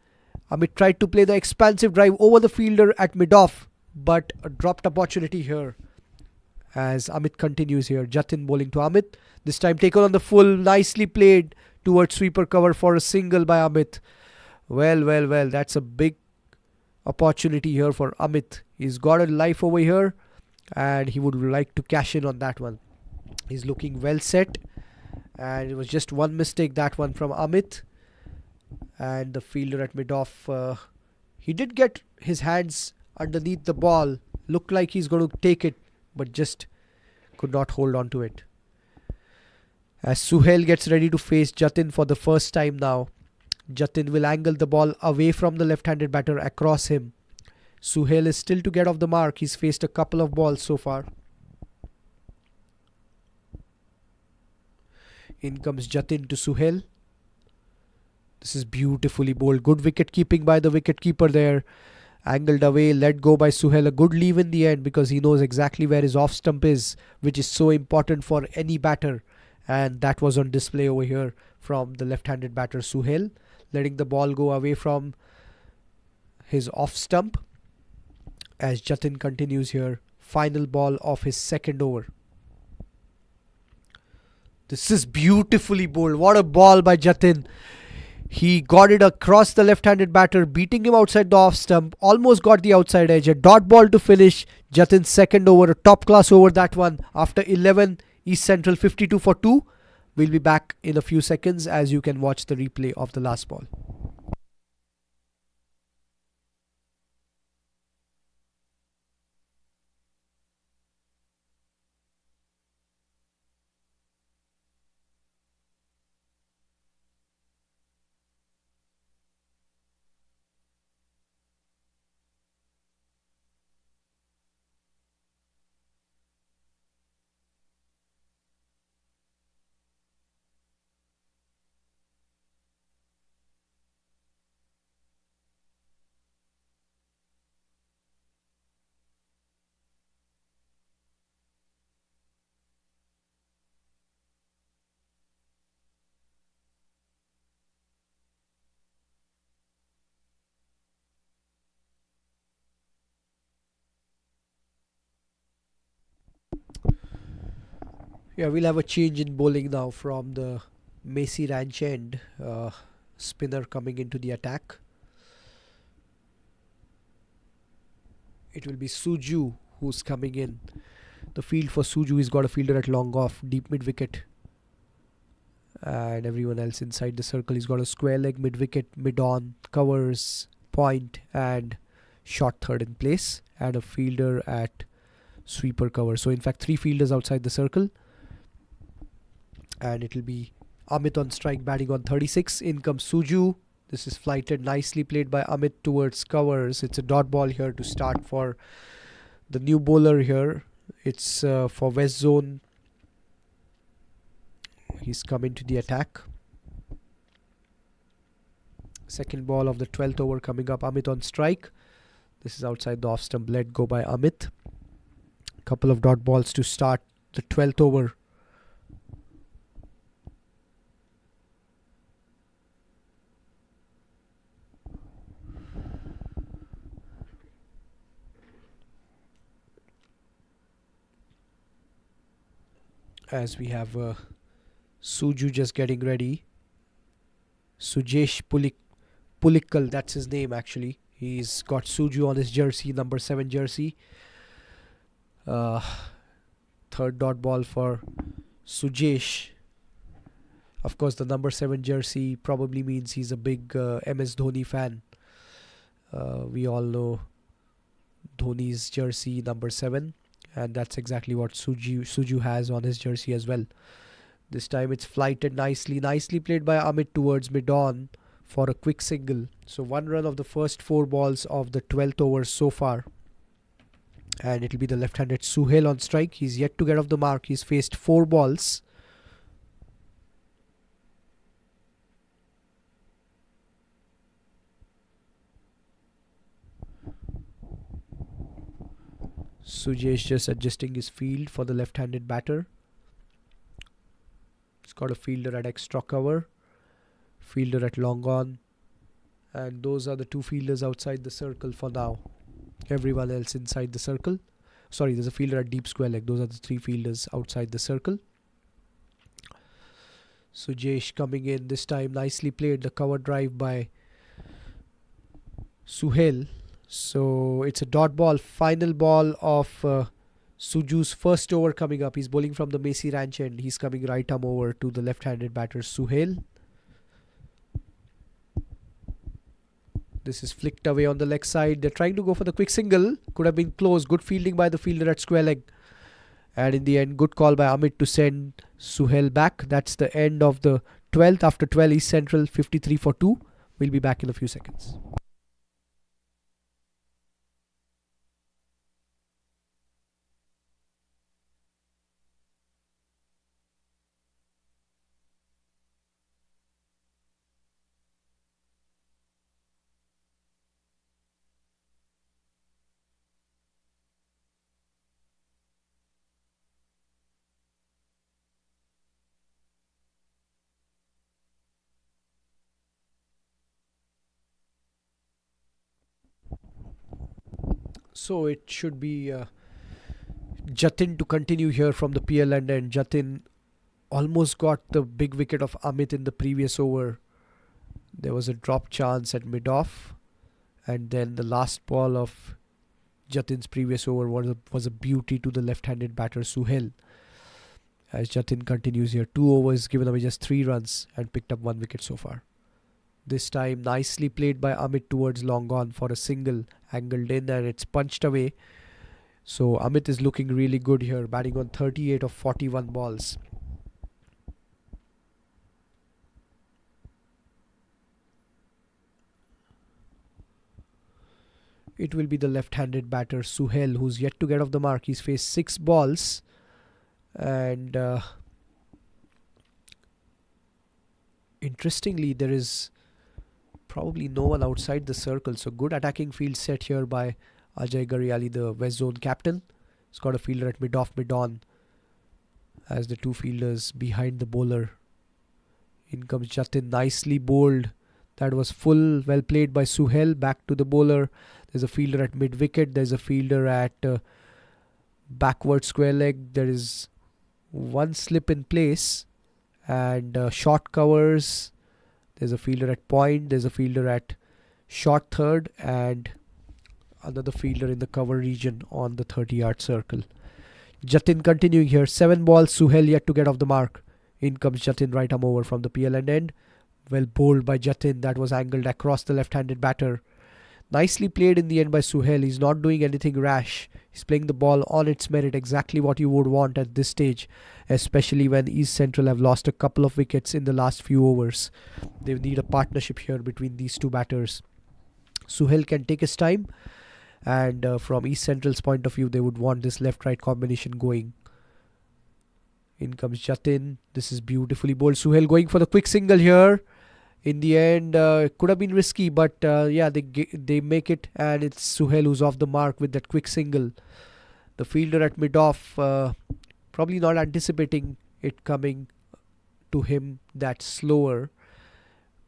Amit tried to play the expansive drive over the fielder at mid-off, but a dropped opportunity here. As Amit continues here, Jatin bowling to Amit. This time taken on the full, nicely played towards sweeper cover for a single by Amit. Well, that's a big opportunity here for Amit. He's got a life over here and he would like to cash in on that one. He's looking well set, and it was just one mistake, that one from Amit. And the fielder at mid-off, he did get his hands underneath the ball, looked like he's going to take it, but just could not hold on to it. As Suhail gets ready to face Jatin for the first time now, Jatin will angle the ball away from the left-handed batter across him. Suhail is still to get off the mark. He's faced a couple of balls so far. In comes Jatin to Suhail. This is beautifully bowled. Good wicket keeping by the wicket keeper there. Angled away, let go by Suhail. A good leave in the end because he knows exactly where his off stump is, which is so important for any batter. And that was on display over here from the left-handed batter Suhail, letting the ball go away from his off stump. As Jatin continues here, final ball of his second over. This is beautifully bowled. What a ball by Jatin. He got it across the left-handed batter, beating him outside the off stump. Almost got the outside edge. A dot ball to finish Jatin's second over. A top-class over that one. After 11, East Central 52 for 2. We'll be back in a few seconds as you can watch the replay of the last ball. Yeah, we'll have a change in bowling now from the Macy Ranch end. Spinner coming into the attack. It will be Suju who's coming in. The field for Suju, he's got a fielder at long off, deep mid wicket. And everyone else inside the circle. He's got a square leg, mid wicket, mid on, covers, point, and short third in place. And a fielder at sweeper cover. So in fact, 3 fielders outside the circle. And it will be Amit on strike, batting on 36. In comes Suju. This is flighted, nicely played by Amit towards covers. It's a dot ball here to start for the new bowler here. It's for West Zone. He's come into the attack. Second ball of the 12th over coming up. Amit on strike. This is outside the off stump. Let go by Amit. Couple of dot balls to start the 12th over. As we have Suju just getting ready. Sujesh Pulikal, that's his name actually. He's got Suju on his jersey, number 7 jersey. Third dot ball for Sujesh. Of course, the number 7 jersey probably means he's a big MS Dhoni fan. We all know Dhoni's jersey, number 7. And that's exactly what Suju has on his jersey as well. This time it's flighted nicely played by Amit towards mid-on for a quick single. So 1 run of the first 4 balls of the 12th over so far. And it'll be the left-handed Suhail on strike. He's yet to get off the mark. He's faced 4 balls. Sujesh just adjusting his field for the left-handed batter. He's got a fielder at extra cover, fielder at long on, and those are the 2 fielders outside the circle for now. Everyone else inside the circle. Sorry, there's a fielder at deep square leg. Those are the 3 fielders outside the circle. Sujesh coming in this time. Nicely played. The cover drive by Suhail. So it's a dot ball. Final ball of Suju's first over coming up. He's bowling from the Macy Ranch end. He's coming right arm over to the left-handed batter Suhail. This is flicked away on the leg side. They're trying to go for the quick single. Could have been close. Good fielding by the fielder at square leg. And in the end, good call by Amit to send Suhail back. That's the end of the 12th. After 12, East Central 53 for 2. We'll be back in a few seconds. So it should be Jatin to continue here from the PL end. And Jatin almost got the big wicket of Amit in the previous over. There was a drop chance at mid-off. And then the last ball of Jatin's previous over was a beauty to the left-handed batter Suhail. As Jatin continues here, 2 overs, given away just 3 runs and picked up 1 wicket so far. This time nicely played by Amit towards long on for a single, angled in, and it's punched away. So Amit is looking really good here, batting on 38 of 41 balls. It will be the left-handed batter Suhail, who's yet to get off the mark. He's faced 6 balls and interestingly there is probably no one outside the circle. So good attacking field set here by Ajay Gariali, the West Zone captain. He's got a fielder at mid-off, mid-on as the 2 fielders behind the bowler. In comes Jatin, nicely bowled. That was full, well played by Suhail. Back to the bowler. There's a fielder at mid-wicket. There's a fielder at backward square leg. There is one slip in place and short covers. There's a fielder at point. There's a fielder at short third and another fielder in the cover region on the 30-yard circle. Jatin continuing here. 7 balls. Suhail yet to get off the mark. In comes Jatin, right arm over from the PL end. Well bowled by Jatin. That was angled across the left-handed batter. Nicely played in the end by Suhail. He's not doing anything rash. He's playing the ball on its merit, exactly what you would want at this stage, especially when East Central have lost a couple of wickets in the last few overs. They need a partnership here between these 2 batters. Suhail can take his time, and from East Central's point of view, they would want this left-right combination going. In comes Jatin. This is beautifully bowled. Suhail going for the quick single here. In the end, it could have been risky, but yeah, they make it, and it's Suhail who's off the mark with that quick single. The fielder at mid-off probably not anticipating it coming to him that slower,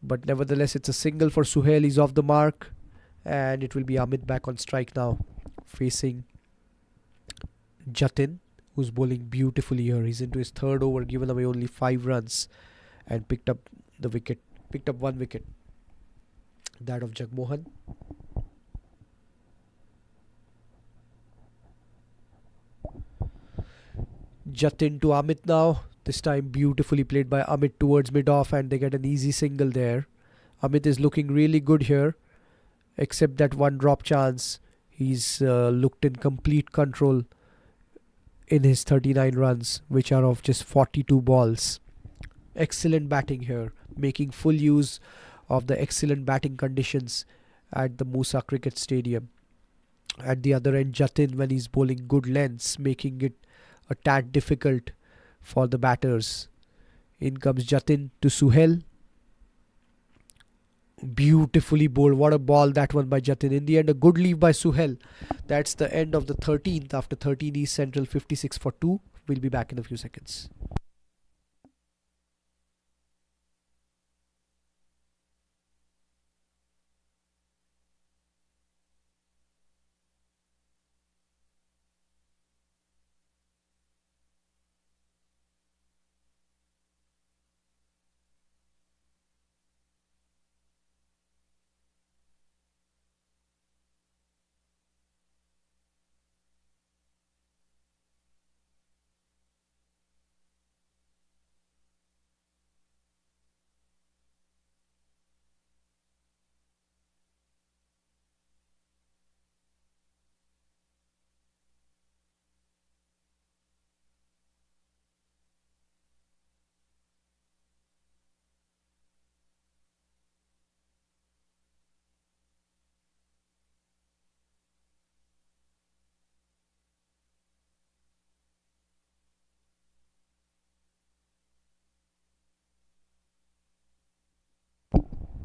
but nevertheless, it's a single for Suhail. He's off the mark, and it will be Amit back on strike now, facing Jatin, who's bowling beautifully here. He's into his 3rd over, given away only 5 runs, and picked up 1 wicket, that of Jagmohan. Jatin to Amit now. This time beautifully played by Amit towards mid-off, and they get an easy single there. Amit is looking really good here, except that one drop chance. He's looked in complete control in his 39 runs, which are of just 42 balls. Excellent batting here, making full use of the excellent batting conditions at the Musa Cricket Stadium. At the other end, Jatin, when he's bowling good lengths, making it a tad difficult for the batters. In comes Jatin to Suhail. Beautifully bowled. What a ball that one by Jatin. In the end, a good leave by Suhail. That's the end of the 13th. After 13, East Central 56 for 2. We'll be back in a few seconds.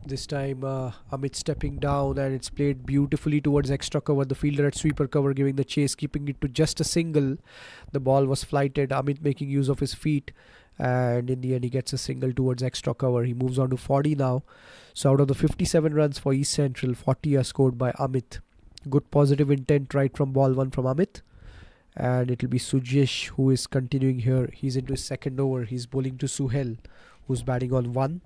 This time Amit stepping down, and it's played beautifully towards extra cover. The fielder at sweeper cover giving the chase, keeping it to just a single. The ball was flighted. Amit making use of his feet, and in the end he gets a single towards extra cover. He moves on to 40 now. So out of the 57 runs for East Central, 40 are scored by Amit. Good positive intent right from ball one from Amit. And it'll be Sujesh who is continuing here. He's into his second over. He's bowling to Suhel, who's batting on one.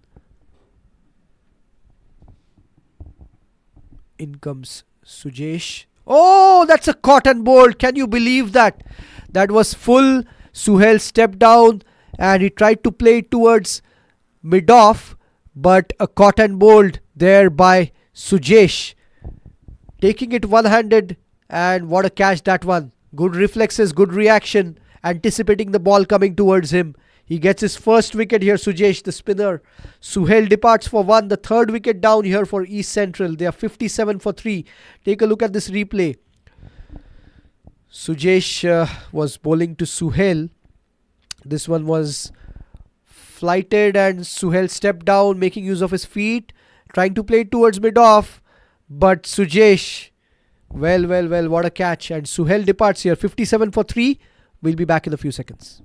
In comes Sujesh. Oh, that's a cotton ball. Can you believe that? That was full. Suhel stepped down and he tried to play it towards mid-off, but a cotton bowled there by Sujesh, taking it one-handed, and what a catch that one. Good reflexes, good reaction, anticipating the ball coming towards him. He gets his first wicket here, Sujesh, the spinner. Suhel departs for one, the third wicket down here for East Central. They are 57 for 3. Take a look at this replay. Sujesh was bowling to Suhel. This one was flighted and Suhel stepped down, making use of his feet, trying to play it towards mid-off. But Sujesh, well, what a catch. And Suhel departs here, 57 for 3. We'll be back in a few seconds.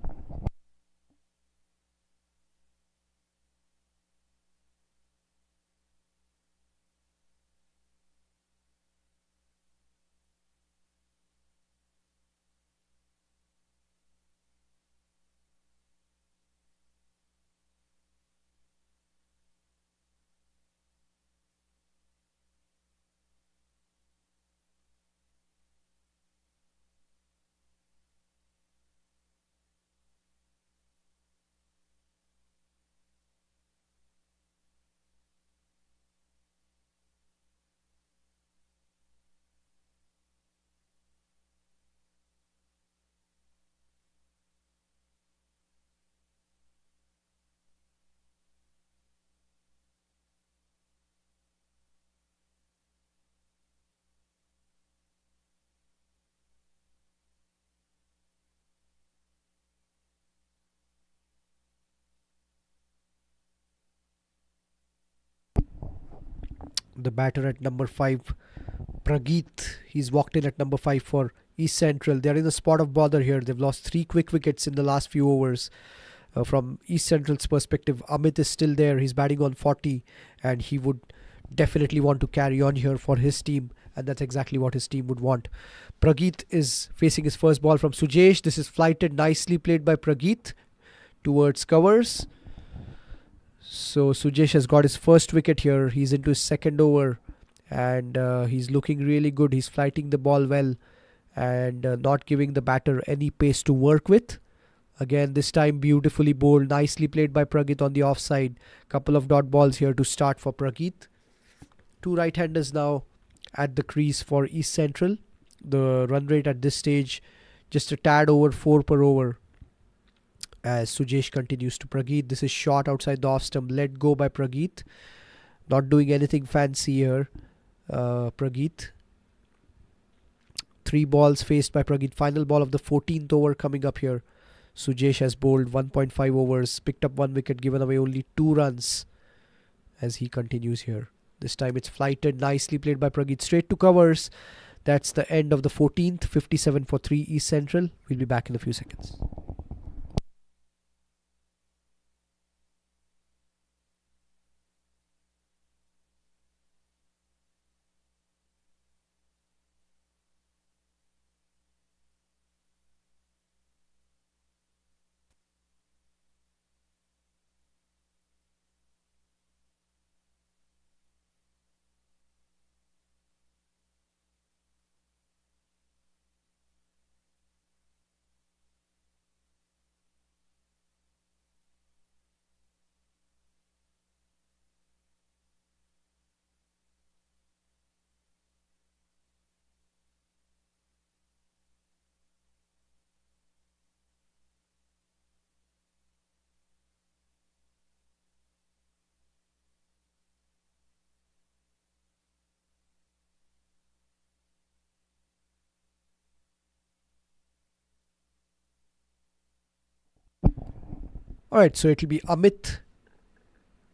The batter at number 5, Pragith. He's walked in at number 5 for East Central. They're in a spot of bother here. They've lost 3 quick wickets in the last few overs. From East Central's perspective, Amit is still there. He's batting on 40, and he would definitely want to carry on here for his team, and that's exactly what his team would want. Pragith is facing his first ball from Sujesh. This is flighted, nicely played by Pragith towards covers. So Sujesh has got his first wicket here. He's into his second over, and he's looking really good. He's flighting the ball well and not giving the batter any pace to work with. Again, this time beautifully bowled, nicely played by Pragith on the offside. Couple of dot balls here to start for Pragith. 2 right-handers now at the crease for East Central. The run rate at this stage just a tad over 4 per over. As Sujesh continues to Pragith, this is shot outside the off stump, let go by Pragith. Not doing anything fancy here, Pragith. 3 balls faced by Pragith. Final ball of the 14th over coming up here. Sujesh has bowled 1.5 overs, picked up 1 wicket, given away only 2 runs as he continues here. This time it's flighted, nicely played by Pragith, straight to covers. That's the end of the 14th, 57 for 3 East Central. We'll be back in a few seconds. Alright, so it'll be Amit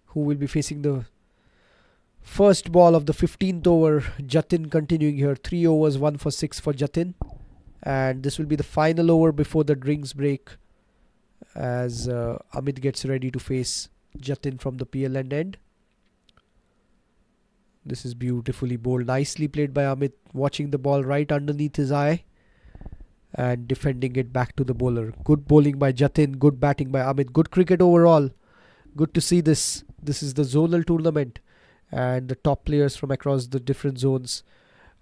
who will be facing the First ball of the 15th over. Jatin continuing here. 3 overs, 1 for 6 for Jatin. And this will be the final over before the drinks break, as Amit gets ready to face Jatin from the PL end. This is beautifully bowled. Nicely played by Amit, watching the ball right underneath his eye and defending it back to the bowler. Good bowling by Jatin, good batting by Amit, good cricket overall. Good to see this. This is the zonal tournament, and the top players from across the different zones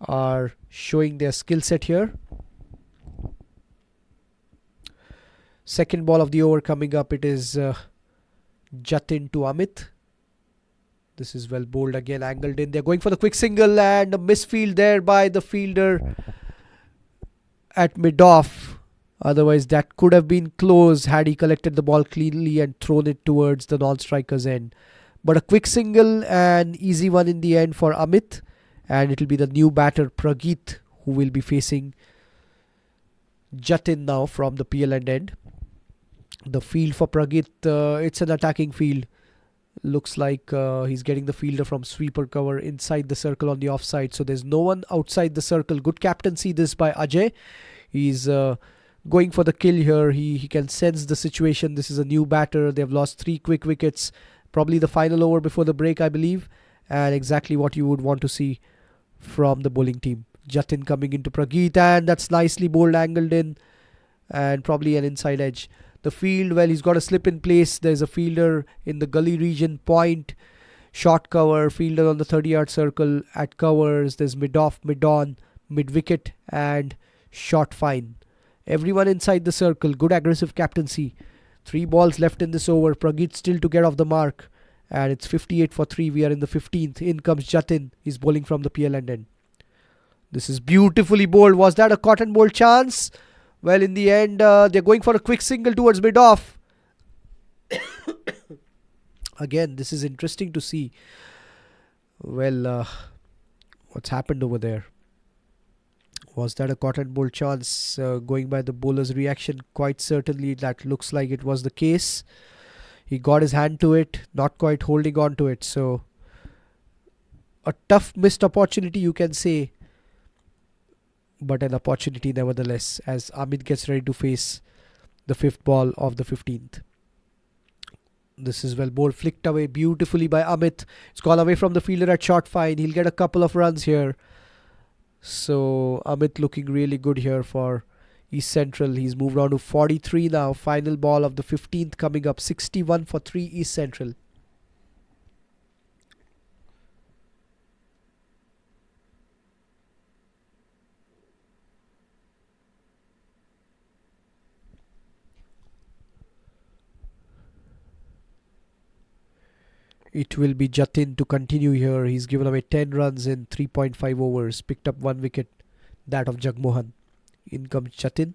are showing their skill set here. Second ball of the over coming up. It is Jatin to Amit. This is well bowled again, angled in. They're going for the quick single, and a misfield there by the fielder at mid-off. Otherwise, that could have been close had he collected the ball cleanly and thrown it towards the non-striker's end. But a quick single, and easy one in the end for Amit. And it will be the new batter, Pragith, who will be facing Jatin now from the PL end. The field for Pragith, it's an attacking field. Looks like he's getting the fielder from sweeper cover inside the circle on the offside. So there's no one outside the circle. Good captaincy this by Ajay. He's going for the kill here. He can sense the situation. This is a new batter. They've lost 3 quick wickets. Probably the final over before the break, I believe. And exactly what you would want to see from the bowling team. Jatin coming into Pragith, and that's nicely bowled, angled in, and probably an inside edge. The field, well, he's got a slip in place. There's a fielder in the gully region, point, short cover, fielder on the 30-yard circle at covers. There's mid-off, mid-on, mid-wicket, and short fine. Everyone inside the circle. Good aggressive captaincy. 3 balls left in this over. Pragith still to get off the mark. And it's 58 for 3. We are in the 15th. In comes Jatin. He's bowling from the PL end. This is beautifully bowled. Was that a cotton ball chance? Well, in the end, they're going for a quick single towards mid-off. Again, this is interesting to see. Well, what's happened over there? Was that a cotton ball chance? Going by the bowler's reaction, quite certainly that looks like it was the case. He got his hand to it, not quite holding on to it. So, a tough missed opportunity, you can say. But an opportunity nevertheless, as Amit gets ready to face the 5th ball of the 15th. This is well bowled, flicked away beautifully by Amit. It's gone away from the fielder at short fine. He'll get a couple of runs here. So Amit looking really good here for East Central. He's moved on to 43 now. Final ball of the 15th coming up. 61 for 3 East Central. It will be Jatin to continue here. He's given away 10 runs in 3.5 overs. Picked up 1 wicket, that of Jagmohan. In comes Jatin.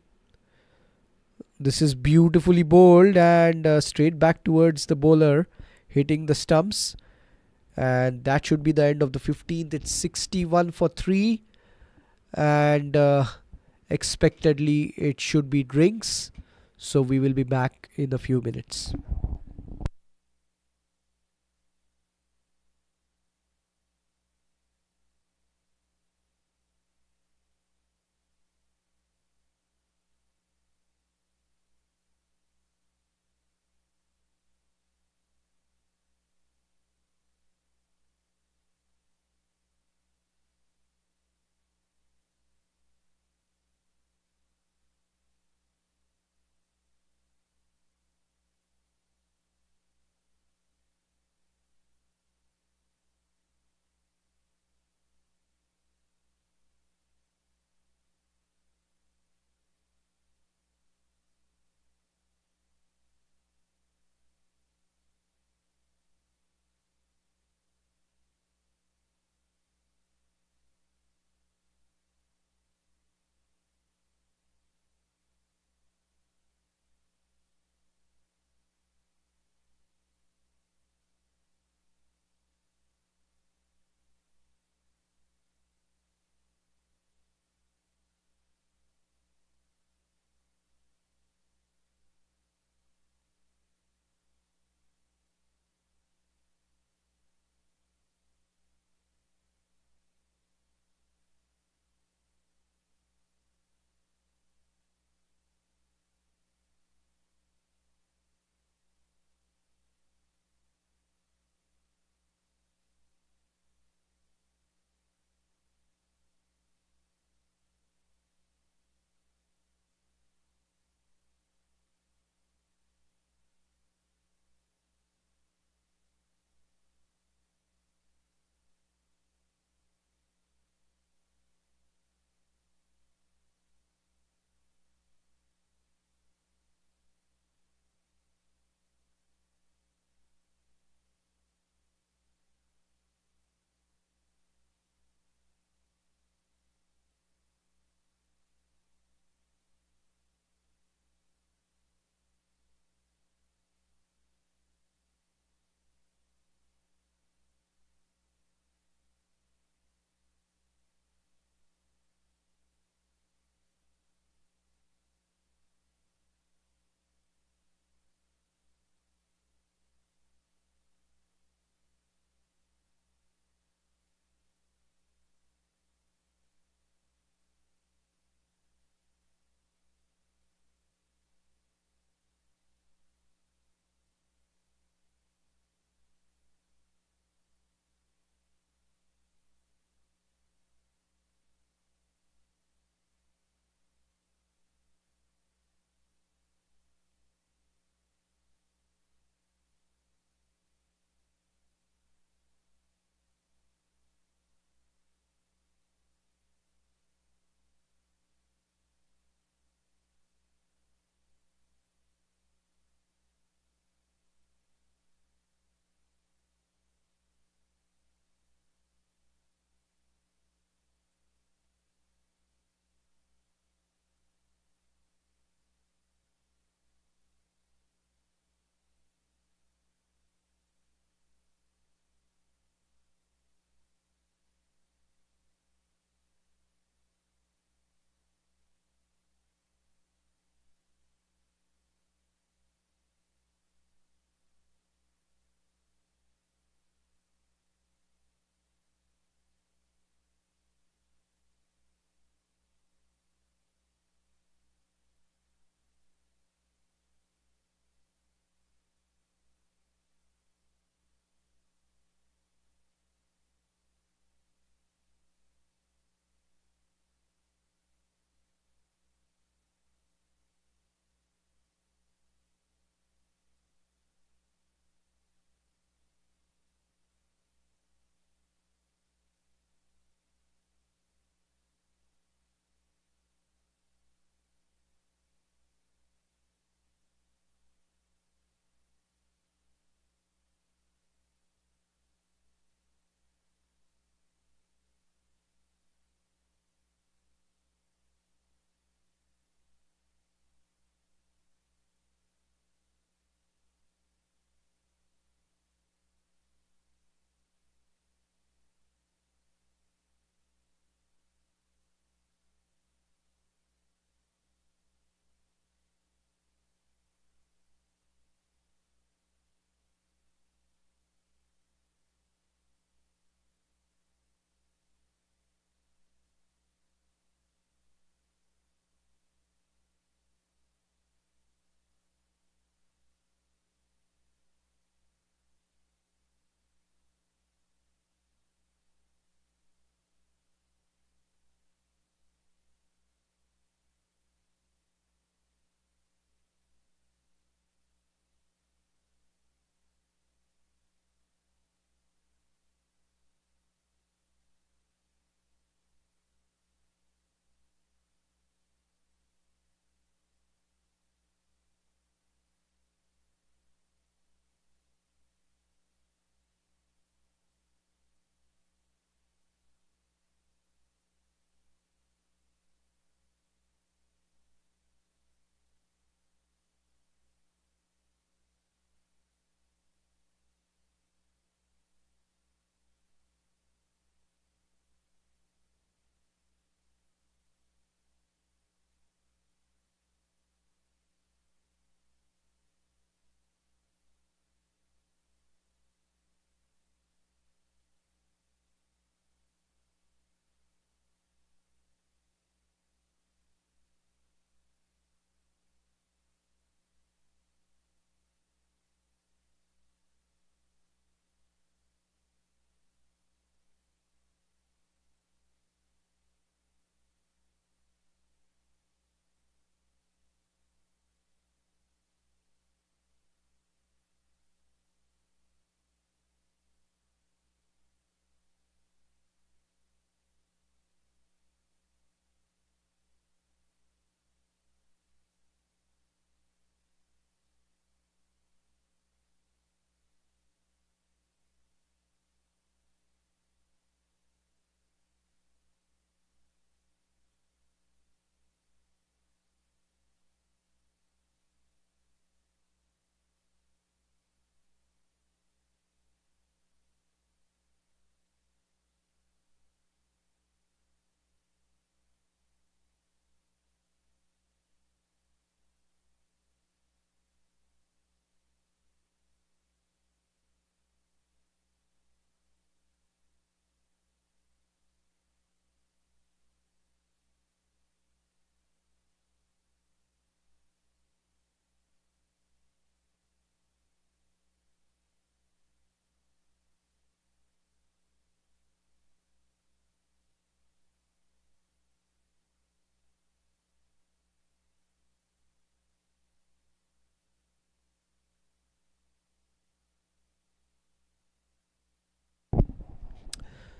This is beautifully bowled, and straight back towards the bowler, hitting the stumps. And that should be the end of the 15th. It's 61 for 3. And expectedly, it should be drinks. So we will be back in a few minutes.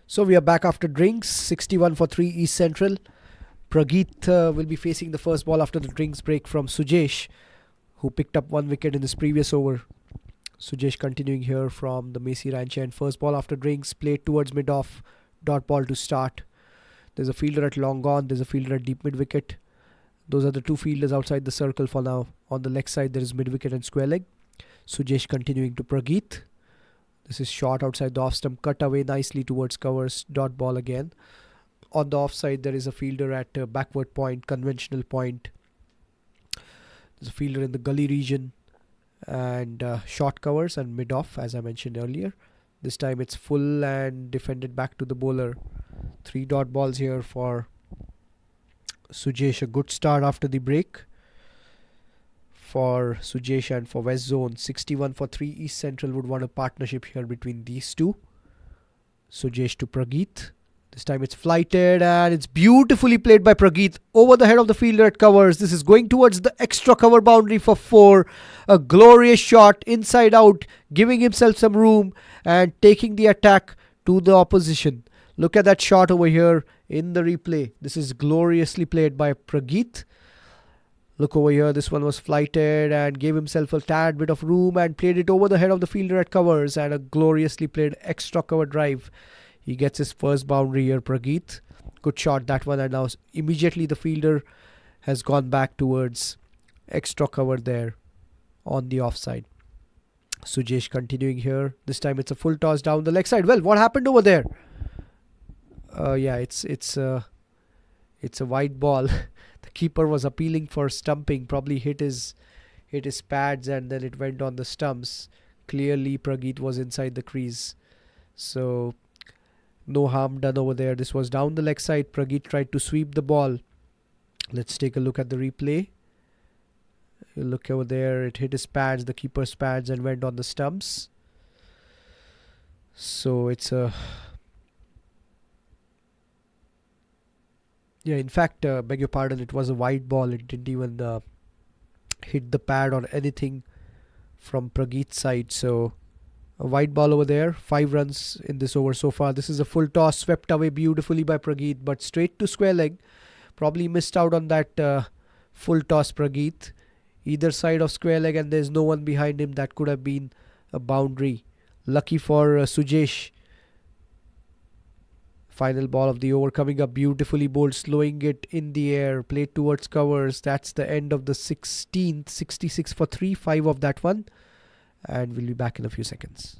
So we are back after drinks. 61 for 3 East Central. Pragith will be facing the first ball after the drinks break from Sujesh, who picked up 1 wicket in his previous over. Sujesh continuing here from the Macy Ranch end. First ball after drinks, played towards mid-off. Dot ball to start. There's a fielder at long on. There's a fielder at deep mid-wicket. Those are the two fielders outside the circle for now. On the leg side, there is mid-wicket and square leg. Sujesh continuing to Pragith. This is short outside the off stump, cut away nicely towards covers. Dot ball again. On the offside, there is a fielder at backward point, conventional point. There's a fielder in the gully region and short covers and mid off, as I mentioned earlier. This time it's full and defended back to the bowler. 3 dot balls here for Sujesh. A good start after the break for Sujesh and for West Zone. 61 for 3 East Central would want a partnership here between these two. Sujesh to Pragith. This time it's flighted and it's beautifully played by Pragith over the head of the fielder at covers. This is going towards the extra cover boundary for 4. A glorious shot inside out, giving himself some room and taking the attack to the opposition. Look at that shot over here in the replay. This is gloriously played by Pragith. Look over here, this one was flighted and gave himself a tad bit of room and played it over the head of the fielder at covers, and a gloriously played extra cover drive. He gets his first boundary here, Pragith. Good shot, that one, and now immediately the fielder has gone back towards extra cover there on the offside. Sujesh continuing here. This time it's a full toss down the leg side. Well, what happened over there? Yeah, it's a wide ball. The keeper was appealing for stumping. Probably hit his pads and then it went on the stumps. Clearly, Pragith was inside the crease, so no harm done over there. This was down the leg side. Pragith tried to sweep the ball. Let's take a look at the replay. Look over there. It hit his pads, the keeper's pads, and went on the stumps. So it's a... Yeah, in fact, beg your pardon, it was a wide ball. It didn't even hit the pad or anything from Pragith's side. So a wide ball over there. 5 runs in this over so far. This is a full toss, swept away beautifully by Pragith, but straight to square leg. Probably missed out on that full toss, Pragith. Either side of square leg, and there's no one behind him. That could have been a boundary. Lucky for Sujesh. Final ball of the over coming up, beautifully bowled, slowing it in the air, played towards covers. That's the end of the 16th. 66 for 3, 5 of that one. And we'll be back in a few seconds.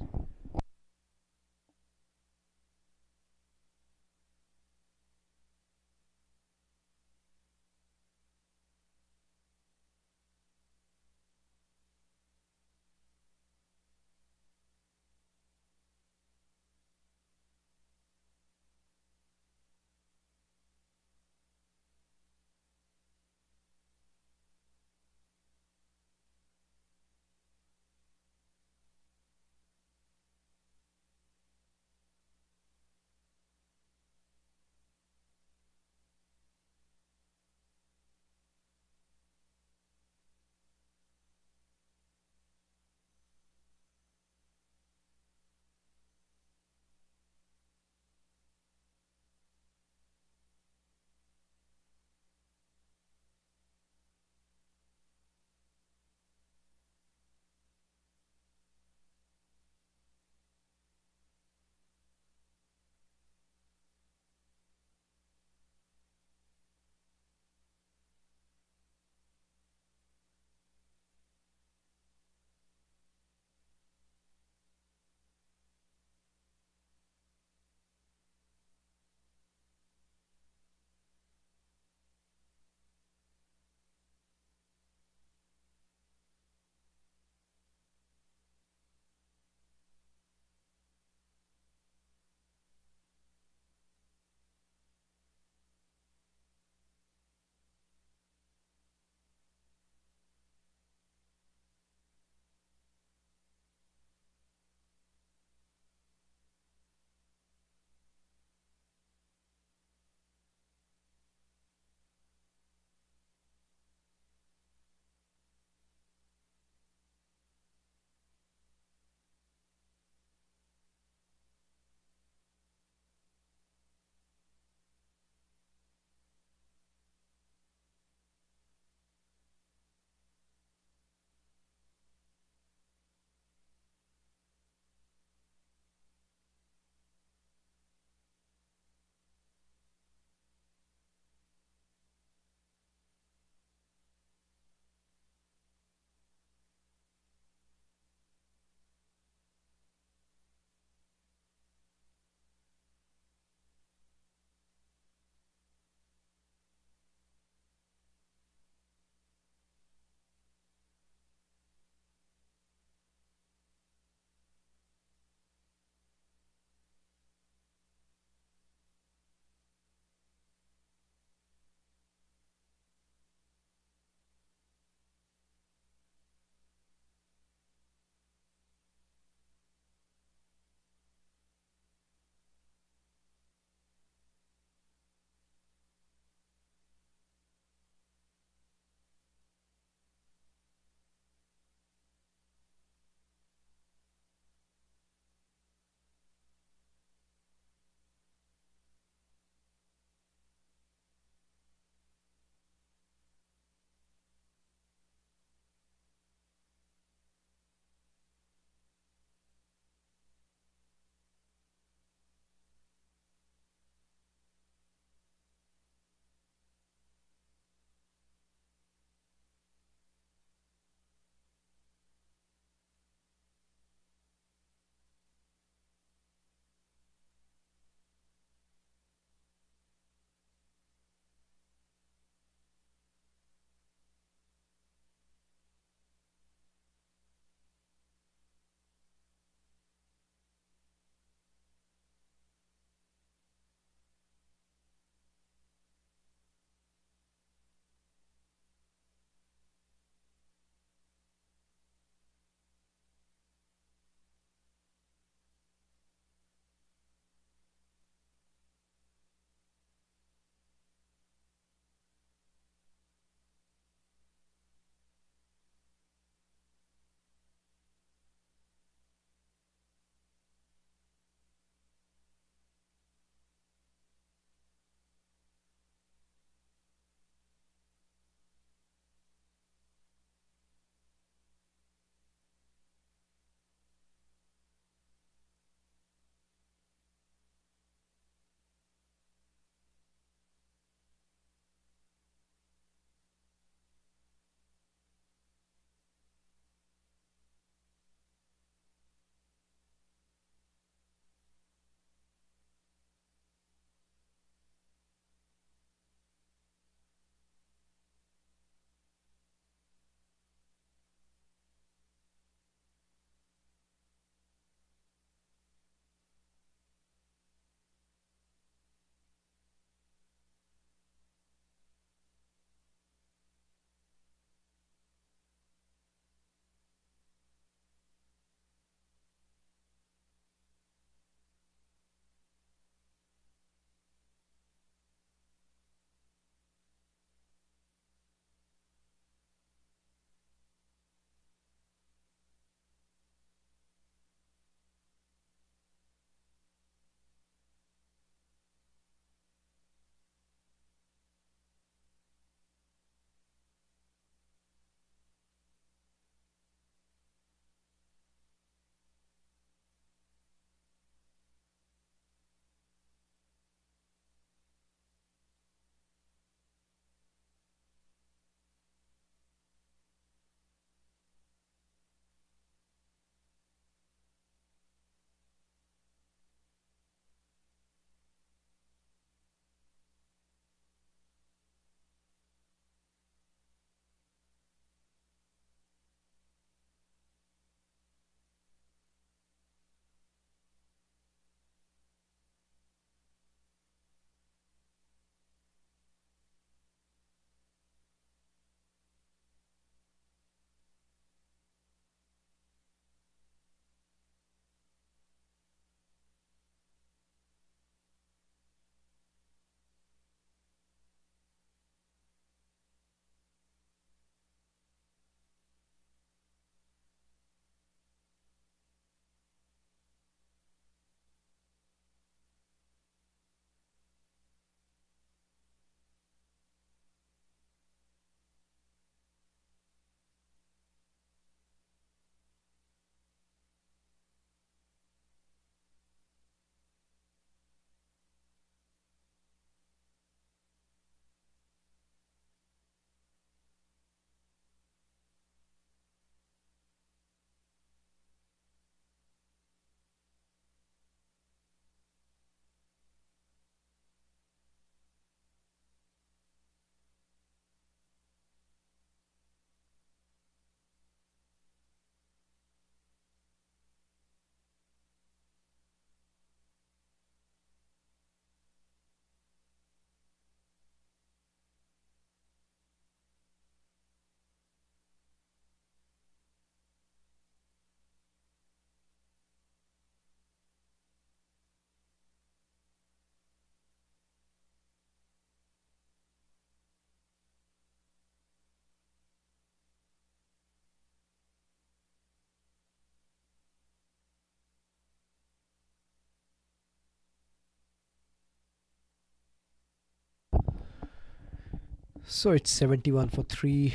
So it's 71 for 3.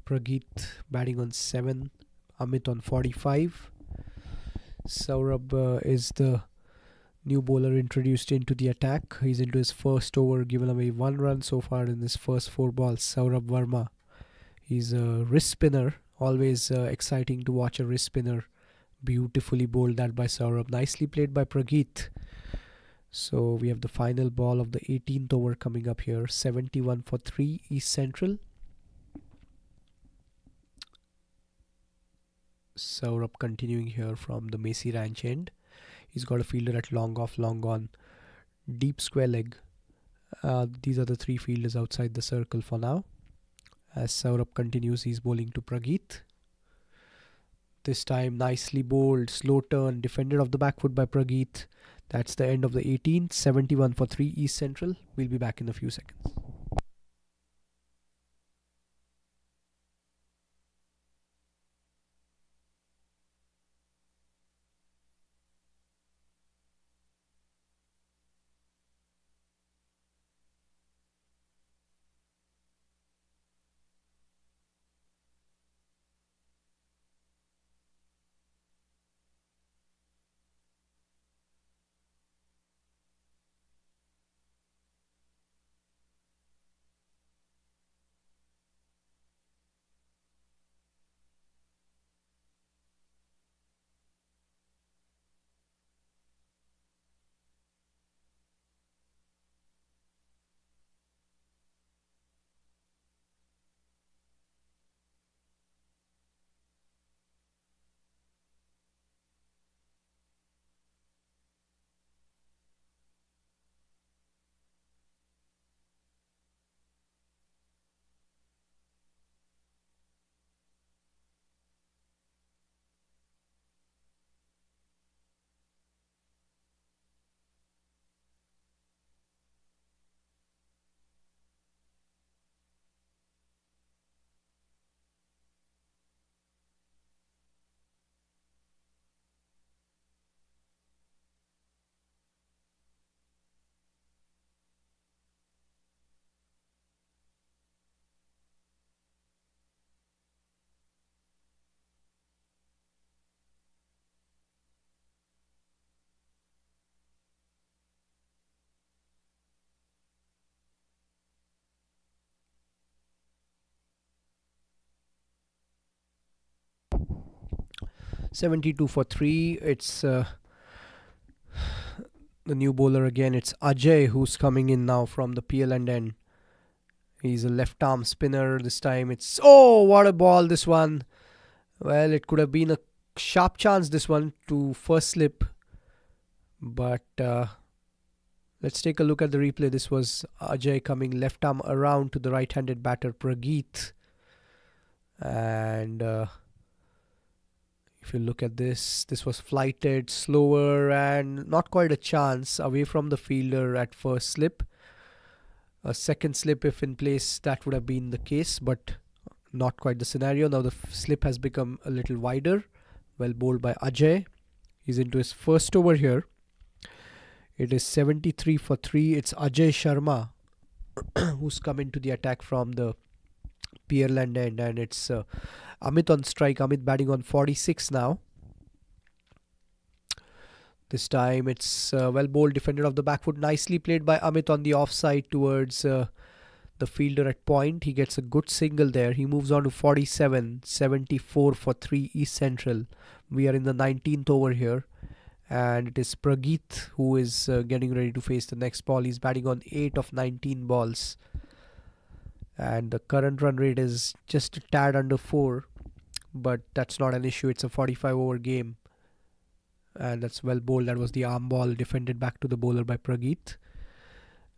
Pragith batting on 7. Amit on 45. Saurabh is the new bowler introduced into the attack. He's into his first over, given away 1 run so far in his first 4 balls. Saurabh Verma. He's a wrist spinner. Always exciting to watch a wrist spinner. Beautifully bowled that by Saurabh. Nicely played by Pragith. So we have the final ball of the 18th over coming up here. 71 for 3 East Central. Saurabh continuing here from the Macy Ranch end. He's got a fielder at long off, long on. Deep square leg. These are the 3 fielders outside the circle for now. As Saurabh continues, he's bowling to Pragith. This time nicely bowled, slow turn, defended off the back foot by Pragith. That's the end of the 18th. 71 for 3 East Central. We'll be back in a few seconds. .72 for 3. It's the new bowler again. It's Ajay who's coming in now from the PL end. He's a left arm spinner. This time it's... Oh, what a ball this one. Well, it could have been a sharp chance this one to first slip. But let's take a look at the replay. This was Ajay coming left arm around to the right-handed batter Pragith. And if you look at this was flighted, slower, and not quite a chance away from the fielder at first slip. A second slip, if in place, that would have been the case, but not quite the scenario. Now the slip has become a little wider. Well bowled by Ajay. He's into his first over here. It is 73 for 3. It's Ajay Sharma who's come into the attack from the Pearland end, and it's Amit on strike. Amit batting on 46 now. This time it's well bowled, defended off the back foot. Nicely played by Amit on the offside towards the fielder at point. He gets a good single there. He moves on to 47. 74 for 3 East Central. We are in the 19th over here. And it is Pragith who is getting ready to face the next ball. He's batting on 8 of 19 balls. And the current run rate is just a tad under 4. But that's not an issue. It's a 45 over game. And that's well bowled. That was the arm ball defended back to the bowler by Pragith.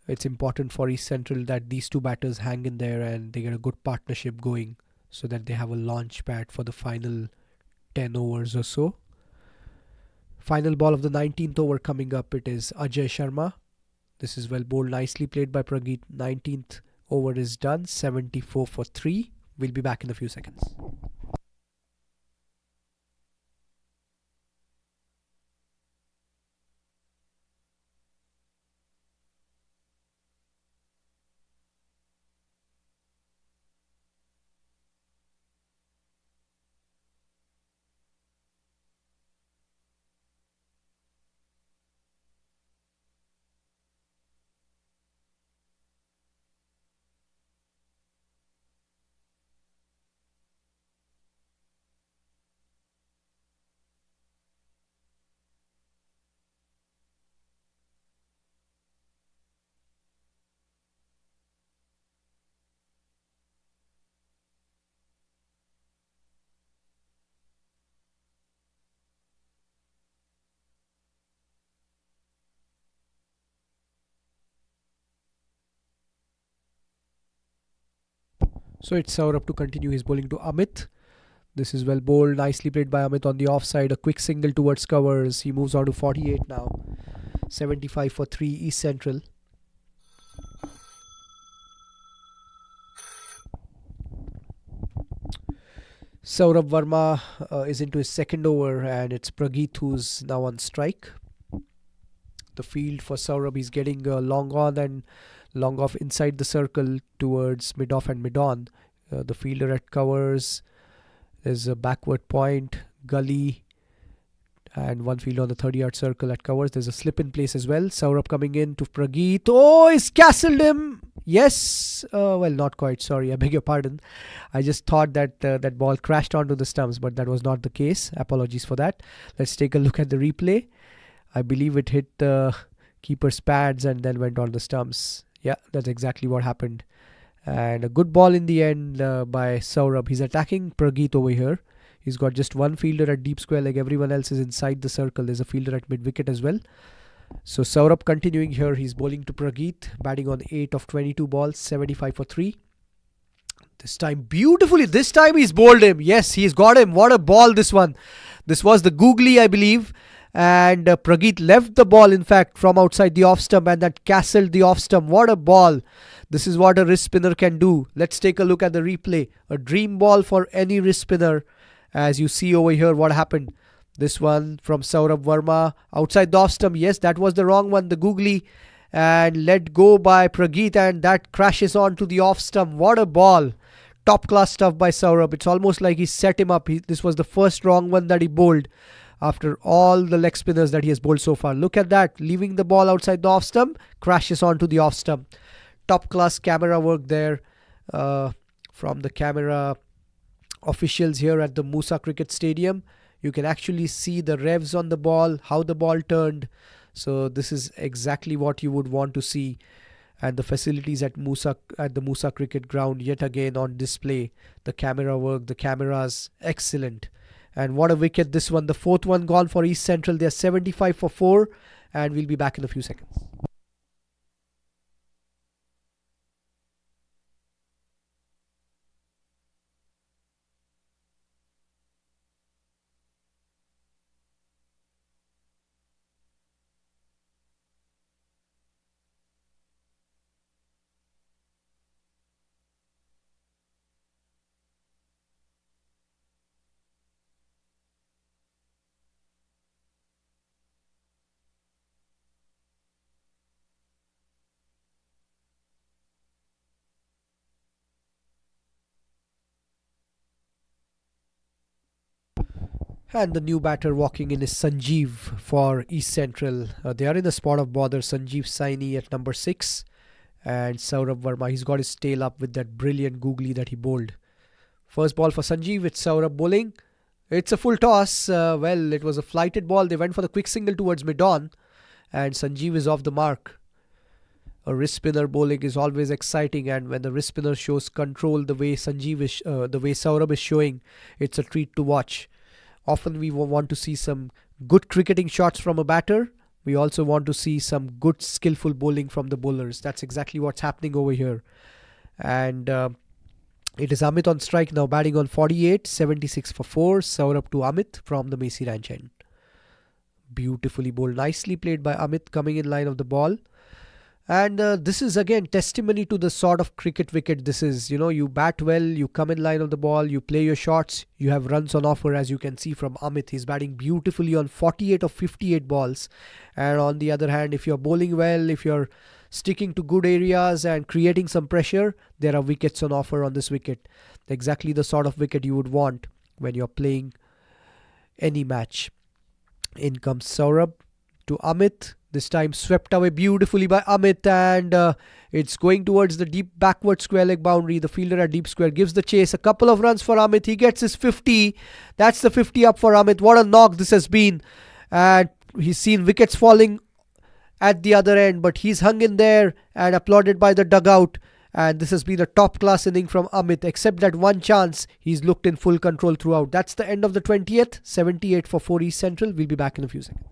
It's important for East Central that these two batters hang in there and they get a good partnership going so that they have a launch pad for the final 10 overs or so. Final ball of the 19th over coming up. It is Ajay Sharma. This is well bowled, nicely played by Pragith. 19th over is done. 74 for 3. We'll be back in a few seconds. So it's Saurabh to continue his bowling to Amit. This is well bowled, nicely played by Amit on the offside. A quick single towards covers. He moves on to 48 now. 75 for 3 East Central. Saurabh Verma is into his second over, and it's Pragith who's now on strike. The field for Saurabh, he's getting long on and long off inside the circle towards mid off and mid on. The fielder at covers. There's a backward point, gully, and one field on the 30-yard circle at covers. There's a slip in place as well. Saurabh coming in to Pragith. Oh, he's castled him. Yes. Well, not quite. Sorry, I beg your pardon. I just thought that that ball crashed onto the stumps, but that was not the case. Apologies for that. Let's take a look at the replay. I believe it hit the keeper's pads and then went on the stumps. Yeah, that's exactly what happened. And a good ball in the end by Saurabh. He's attacking Pragith over here. He's got just one fielder at deep square leg. Everyone else is inside the circle. There's a fielder at mid wicket as well. So Saurabh continuing here. He's bowling to Pragith, batting on 8 of 22 balls, 75 for 3. This time beautifully. This time he's bowled him. Yes, he's got him. What a ball this one. This was the googly, I believe. And Pragith left the ball, in fact, from outside the off stump, and that castled the off stump. What a ball. This is what a wrist spinner can do. Let's take a look at the replay. A dream ball for any wrist spinner. As you see over here, what happened. This one from Saurabh Verma outside the off stump. Yes, that was the wrong one, the googly. And let go by Pragith, and that crashes onto the off stump. What a ball. Top class stuff by Saurabh. It's almost like he set him up. This was the first wrong one that he bowled after all the leg spinners that he has bowled so far. Look at that. Leaving the ball outside the off stump, crashes onto the off stump. Top class camera work there from the camera officials here at the Musa Cricket Stadium. You can actually see the revs on the ball, how the ball turned. So this is exactly what you would want to see. And the facilities at the Musa Cricket Ground yet again on display. The camera work, the cameras, excellent. And what a wicket this one. The fourth one gone for East Central. They're 75 for 4. And we'll be back in a few seconds. And the new batter walking in is Sanjeev for East Central. They are in the spot of bother. Sanjeev Saini at number 6. And Saurabh Verma, he's got his tail up with that brilliant googly that he bowled. First ball for Sanjeev. It's Saurabh bowling. It's a full toss. Well, it was a flighted ball. They went for the quick single towards mid-on. And Sanjeev is off the mark. A wrist spinner bowling is always exciting, and when the wrist spinner shows control the way Saurabh is showing, it's a treat to watch. Often we want to see some good cricketing shots from a batter. We also want to see some good skillful bowling from the bowlers. That's exactly what's happening over here. And it is Amit on strike now, batting on 48, 76 for 4. Saurabh to Amit from the Macy Ranch end. Beautifully bowled. Nicely played by Amit, coming in line of the ball. And this is again testimony to the sort of cricket wicket this is. You know, you bat well, you come in line of the ball, you play your shots, you have runs on offer, as you can see from Amit. He's batting beautifully on 48 of 58 balls. And on the other hand, if you're bowling well, if you're sticking to good areas and creating some pressure, there are wickets on offer on this wicket. Exactly the sort of wicket you would want when you're playing any match. In comes Saurabh to Amit. This time swept away beautifully by Amit, and it's going towards the deep backward square leg boundary. The fielder at deep square gives the chase. A couple of runs for Amit. He gets his 50. That's the 50 up for Amit. What a knock this has been. And he's seen wickets falling at the other end, but he's hung in there and applauded by the dugout. And this has been a top class inning from Amit. Except that one chance, he's looked in full control throughout. That's the end of the 20th. 78 for 4 East Central. We'll be back in a few seconds.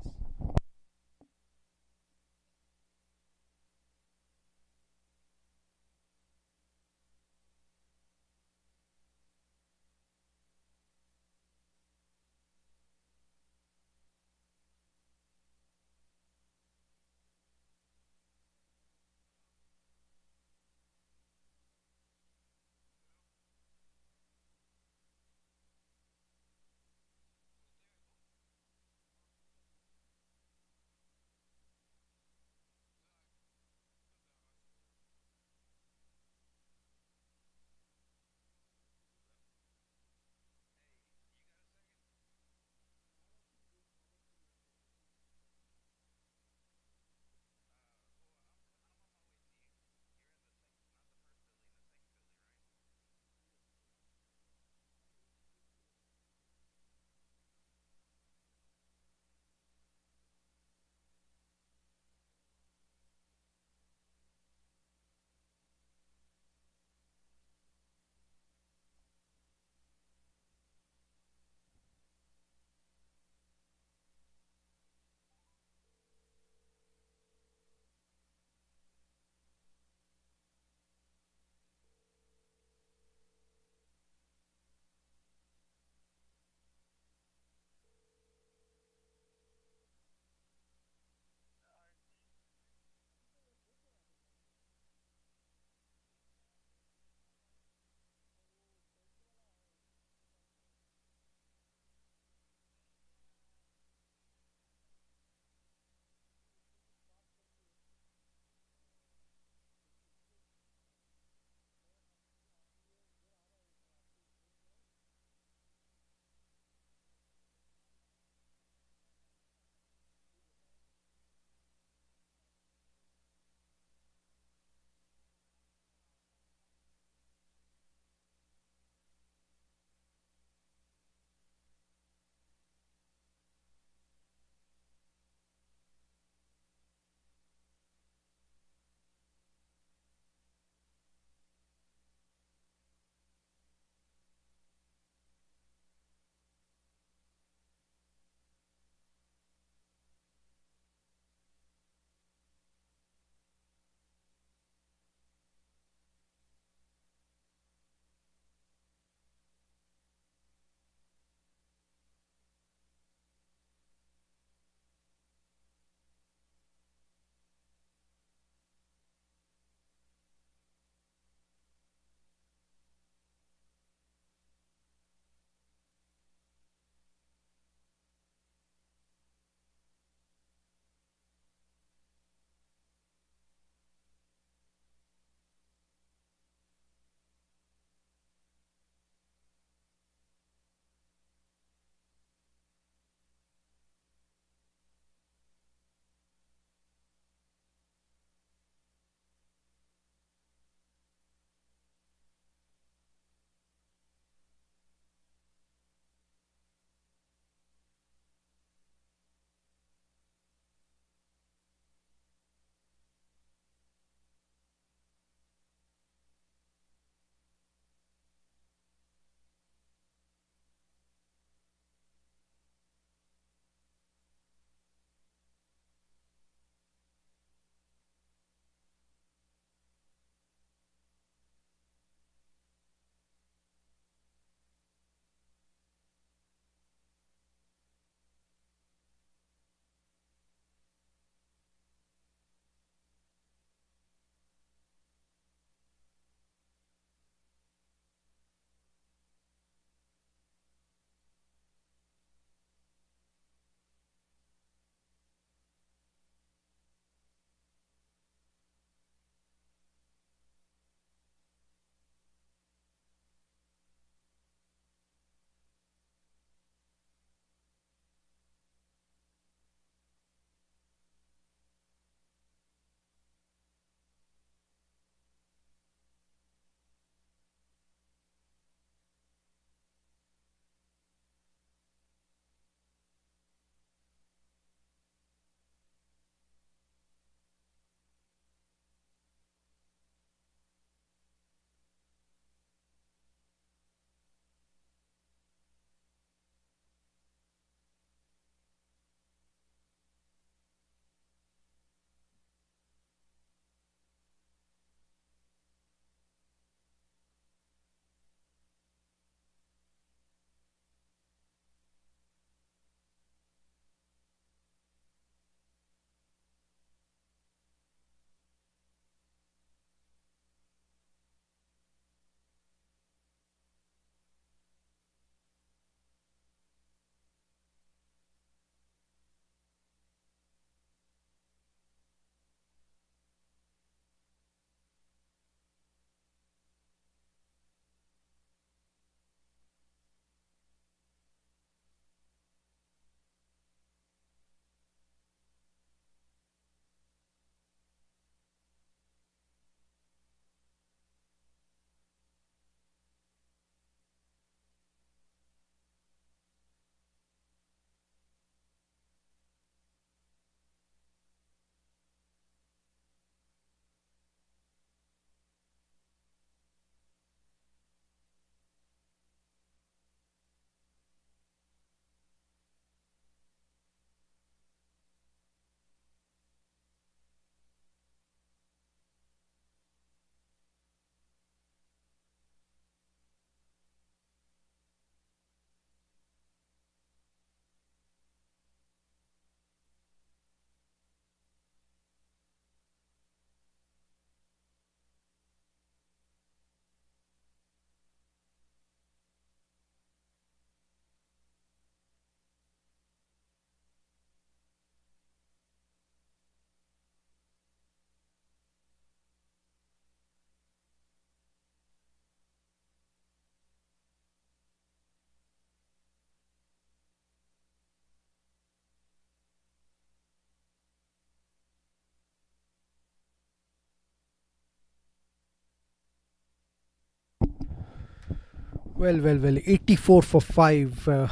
Well. 84 for 5.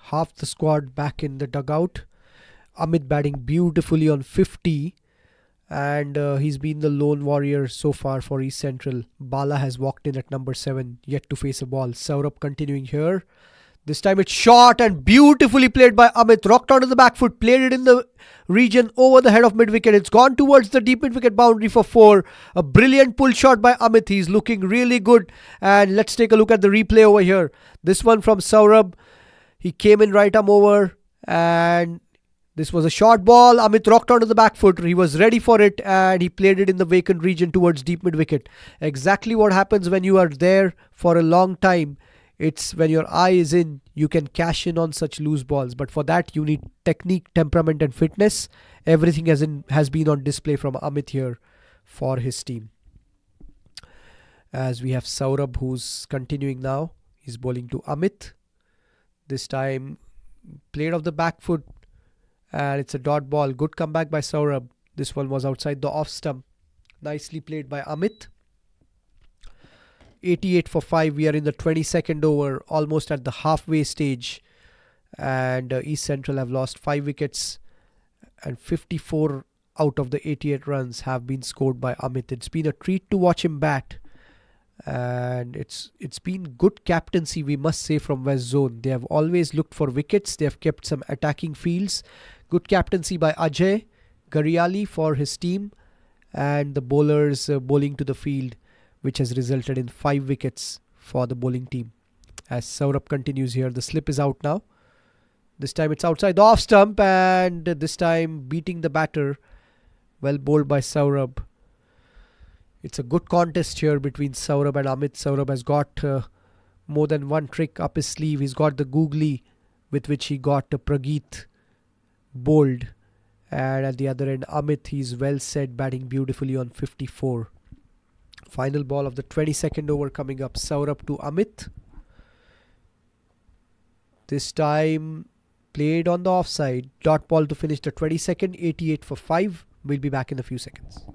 Half the squad back in the dugout. Amit batting beautifully on 50. And he's been the lone warrior so far for East Central. Bala has walked in at number 7, yet to face a ball. Saurabh continuing here. This time it's short and beautifully played by Amit. Rocked onto the back foot, played it in the region over the head of mid wicket. It's gone towards the deep mid wicket boundary for 4. A brilliant pull shot by Amit. He's looking really good. And let's take a look at the replay over here. This one from Saurabh. He came in right arm over, and this was a short ball. Amit rocked onto the back foot. He was ready for it, and he played it in the vacant region towards deep mid wicket. Exactly what happens when you are there for a long time. It's when your eye is in, you can cash in on such loose balls. But for that, you need technique, temperament, and fitness. Everything has been on display from Amit here for his team. As we have Saurabh, who's continuing now. He's bowling to Amit. This time, played off the back foot, and it's a dot ball. Good comeback by Saurabh. This one was outside the off stump. Nicely played by Amit. 88 for 5. We are in the 22nd over, almost at the halfway stage. And East Central have lost 5 wickets. And 54 out of the 88 runs have been scored by Amit. It's been a treat to watch him bat. And it's been good captaincy, we must say, from West Zone. They have always looked for wickets. They have kept some attacking fields. Good captaincy by Ajay Gariali for his team. And the bowlers bowling to the field, which has resulted in 5 wickets for the bowling team. As Saurabh continues here, the slip is out now. This time it's outside the off stump, and this time beating the batter. Well bowled by Saurabh. It's a good contest here between Saurabh and Amit. Saurabh has got more than one trick up his sleeve. He's got the googly with which he got Pragith bowled. And at the other end, Amit, he's well set, batting beautifully on 54. Final ball of the 22nd over coming up. Saurabh to Amit. This time played on the offside. Dot ball to finish the 22nd. 88 for 5. We'll be back in a few seconds.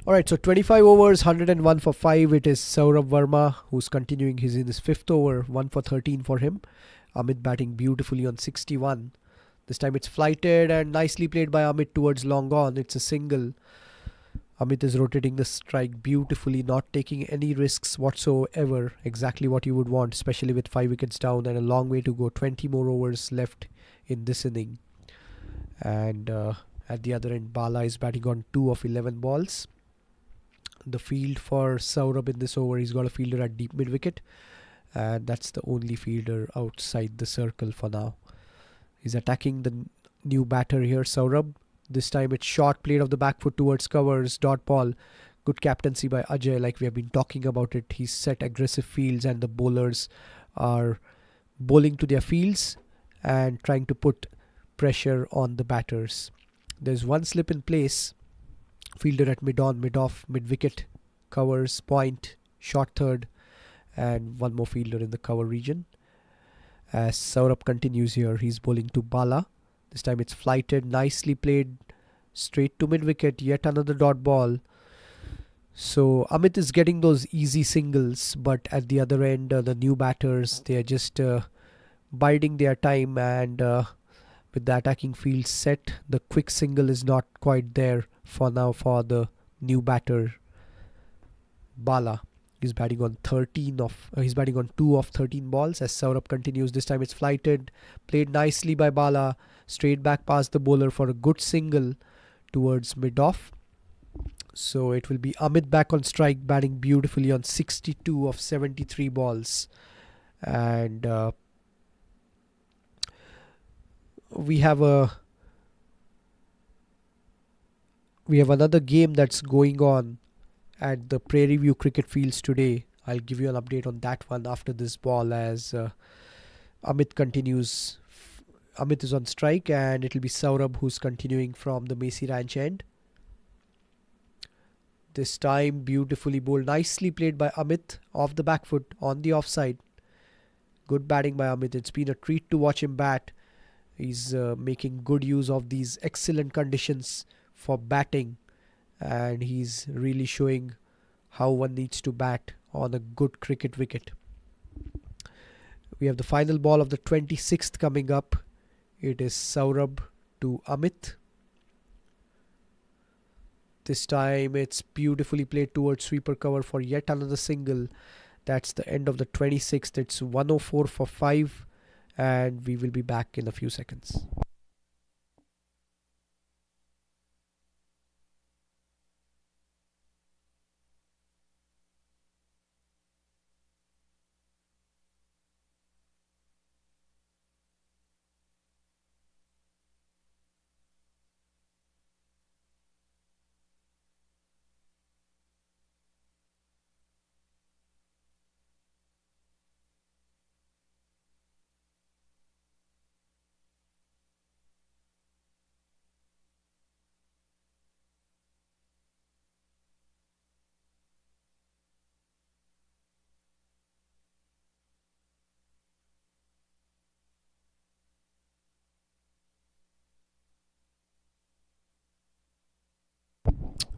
Alright, so 25 overs, 101 for 5. It is Saurabh Verma who's continuing. He's in his 5th over, 1 for 13 for him. Amit batting beautifully on 61. This time it's flighted and nicely played by Amit towards long on. It's a single. Amit is rotating the strike beautifully, not taking any risks whatsoever. Exactly what you would want, especially with 5 wickets down and a long way to go. 20 more overs left in this inning. And at the other end, Bala is batting on 2 of 11 balls. The field for Saurabh in this over, he's got a fielder at deep mid wicket, and that's the only fielder outside the circle for now. He's attacking the new batter here, Saurabh. This time it's short, played off the back foot towards covers, dot ball. Good captaincy by Ajay, like we have been talking about it. He's set aggressive fields and the bowlers are bowling to their fields and trying to put pressure on the batters. There's one slip in place. Fielder at mid-on, mid-off, mid-wicket, covers, point, short third, and one more fielder in the cover region. As Saurabh continues here, he's bowling to Bala. This time it's flighted, nicely played, straight to mid-wicket, yet another dot ball. So Amit is getting those easy singles, but at the other end, the new batters, they are just biding their time, and with the attacking field set, the quick single is not quite there for now for the new batter Bala. He's batting on 2 of 13 balls as Saurabh continues. This time it's flighted, played nicely by Bala, straight back past the bowler for a good single towards mid-off. So it will be Amit back on strike, batting beautifully on 62 of 73 balls. And we have another game that's going on at the Prairie View cricket fields today. I'll give you an update on that one after this ball as Amit continues. Amit is on strike and it'll be Saurabh who's continuing from the Macy Ranch end. This time beautifully bowled, nicely played by Amit off the back foot on the offside. Good batting by Amit. It's been a treat to watch him bat. He's making good use of these excellent conditions for batting, and he's really showing how one needs to bat on a good cricket wicket. We have the final ball of the 26th coming up. It is Saurabh to Amit. This time it's beautifully played towards sweeper cover for yet another single. That's the end of the 26th. It's 104 for 5, and we will be back in a few seconds.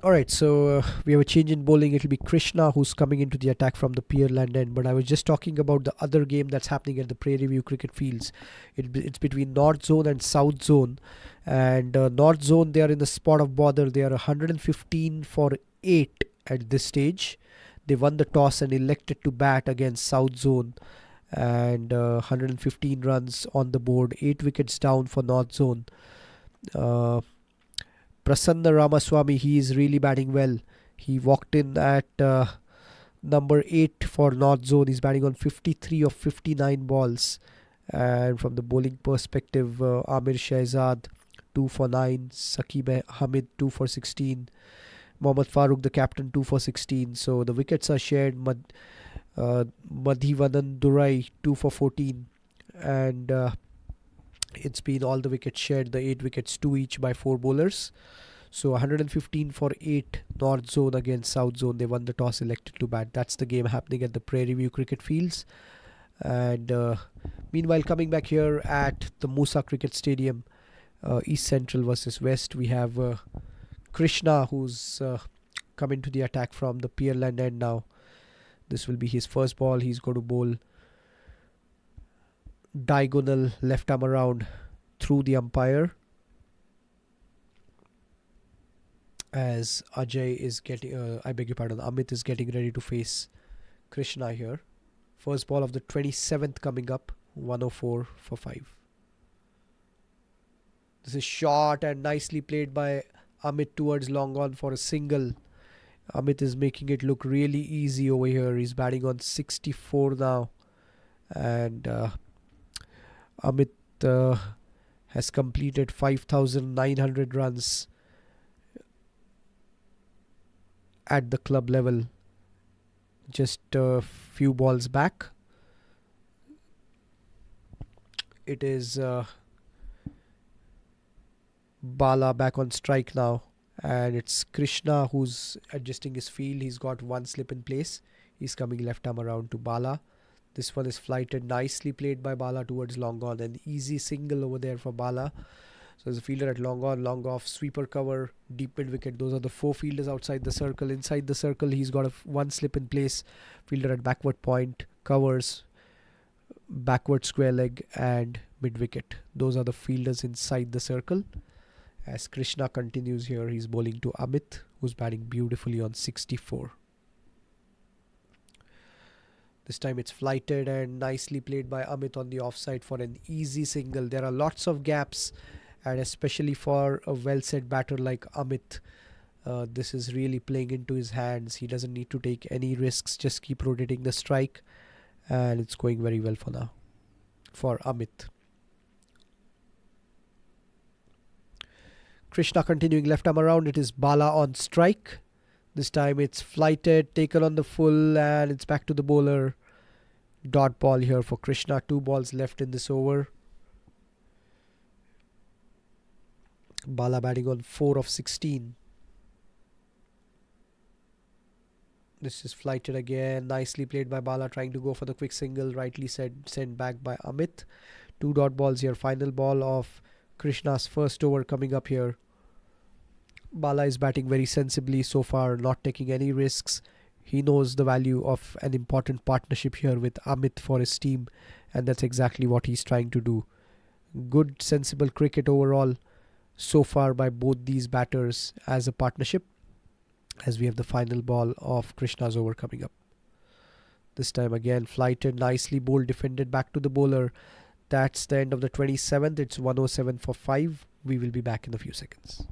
Alright, so we have a change in bowling. It will be Krishna who's coming into the attack from the Pearland end. But I was just talking about the other game that's happening at the Prairie View cricket fields. It's between North Zone and South Zone. And North Zone, they are in the spot of bother. They are 115 for 8 at this stage. They won the toss and elected to bat against South Zone. And 115 runs on the board. 8 wickets down for North Zone. Prasanna Ramaswamy, he is really batting well. He walked in at number 8 for North Zone. He's batting on 53 of 59 balls. And from the bowling perspective, Amir Shahzad 2 for 9, Saqib Hamid 2 for 16, Mohammad Farooq the captain 2 for 16. So the wickets are shared. Madhivanan Durai 2 for 14, and it's been all the wickets shared, the 8 wickets, 2 each by 4 bowlers. So 115 for 8 North Zone against South Zone. They won the toss, elected to bat. That's the game happening at the Prairie View cricket fields. And meanwhile, coming back here at the Musa Cricket Stadium, East Central versus West, we have Krishna, who's come into the attack from the Pearland end now. This will be his first ball. He's going to bowl diagonal left arm around through the umpire, as Ajay is getting, I beg your pardon, Amit is getting ready to face Krishna here. First ball of the 27th coming up, 104 for 5. This is short and nicely played by Amit towards long on for a single. Amit is making it look really easy over here. He's batting on 64 now. And Amit has completed 5,900 runs at the club level just a few balls back. It is Bala back on strike now, and it's Krishna who's adjusting his field. He's got one slip in place. He's coming left arm around to Bala. This one is flighted, nicely played by Bala towards long on. An easy single over there for Bala. So there's a fielder at long on, long off, sweeper cover, deep mid wicket. Those are the 4 fielders outside the circle. Inside the circle, he's got one slip in place. Fielder at backward point, covers, backward square leg and mid wicket. Those are the fielders inside the circle. As Krishna continues here, he's bowling to Amit, who's batting beautifully on 64. This time it's flighted and nicely played by Amit on the offside for an easy single. There are lots of gaps, and especially for a well-set batter like Amit, this is really playing into his hands. He doesn't need to take any risks, just keep rotating the strike, and it's going very well for now for Amit. Krishna continuing left arm around. It is Bala on strike. This time it's flighted, taken on the full, and it's back to the bowler. Dot ball here for Krishna. 2 balls left in this over. Bala batting on 4 of 16. This is flighted again. Nicely played by Bala, trying to go for the quick single. Rightly sent back by Amit. 2 dot balls here. Final ball of Krishna's first over coming up here. Bala is batting very sensibly so far, not taking any risks. He knows the value of an important partnership here with Amit for his team, and that's exactly what he's trying to do. Good, sensible cricket overall so far by both these batters as a partnership, as we have the final ball of Krishna's over coming up. This time again flighted, nicely bowled, defended back to the bowler. That's the end of the 27th. It's 107 for 5. We will be back in a few seconds.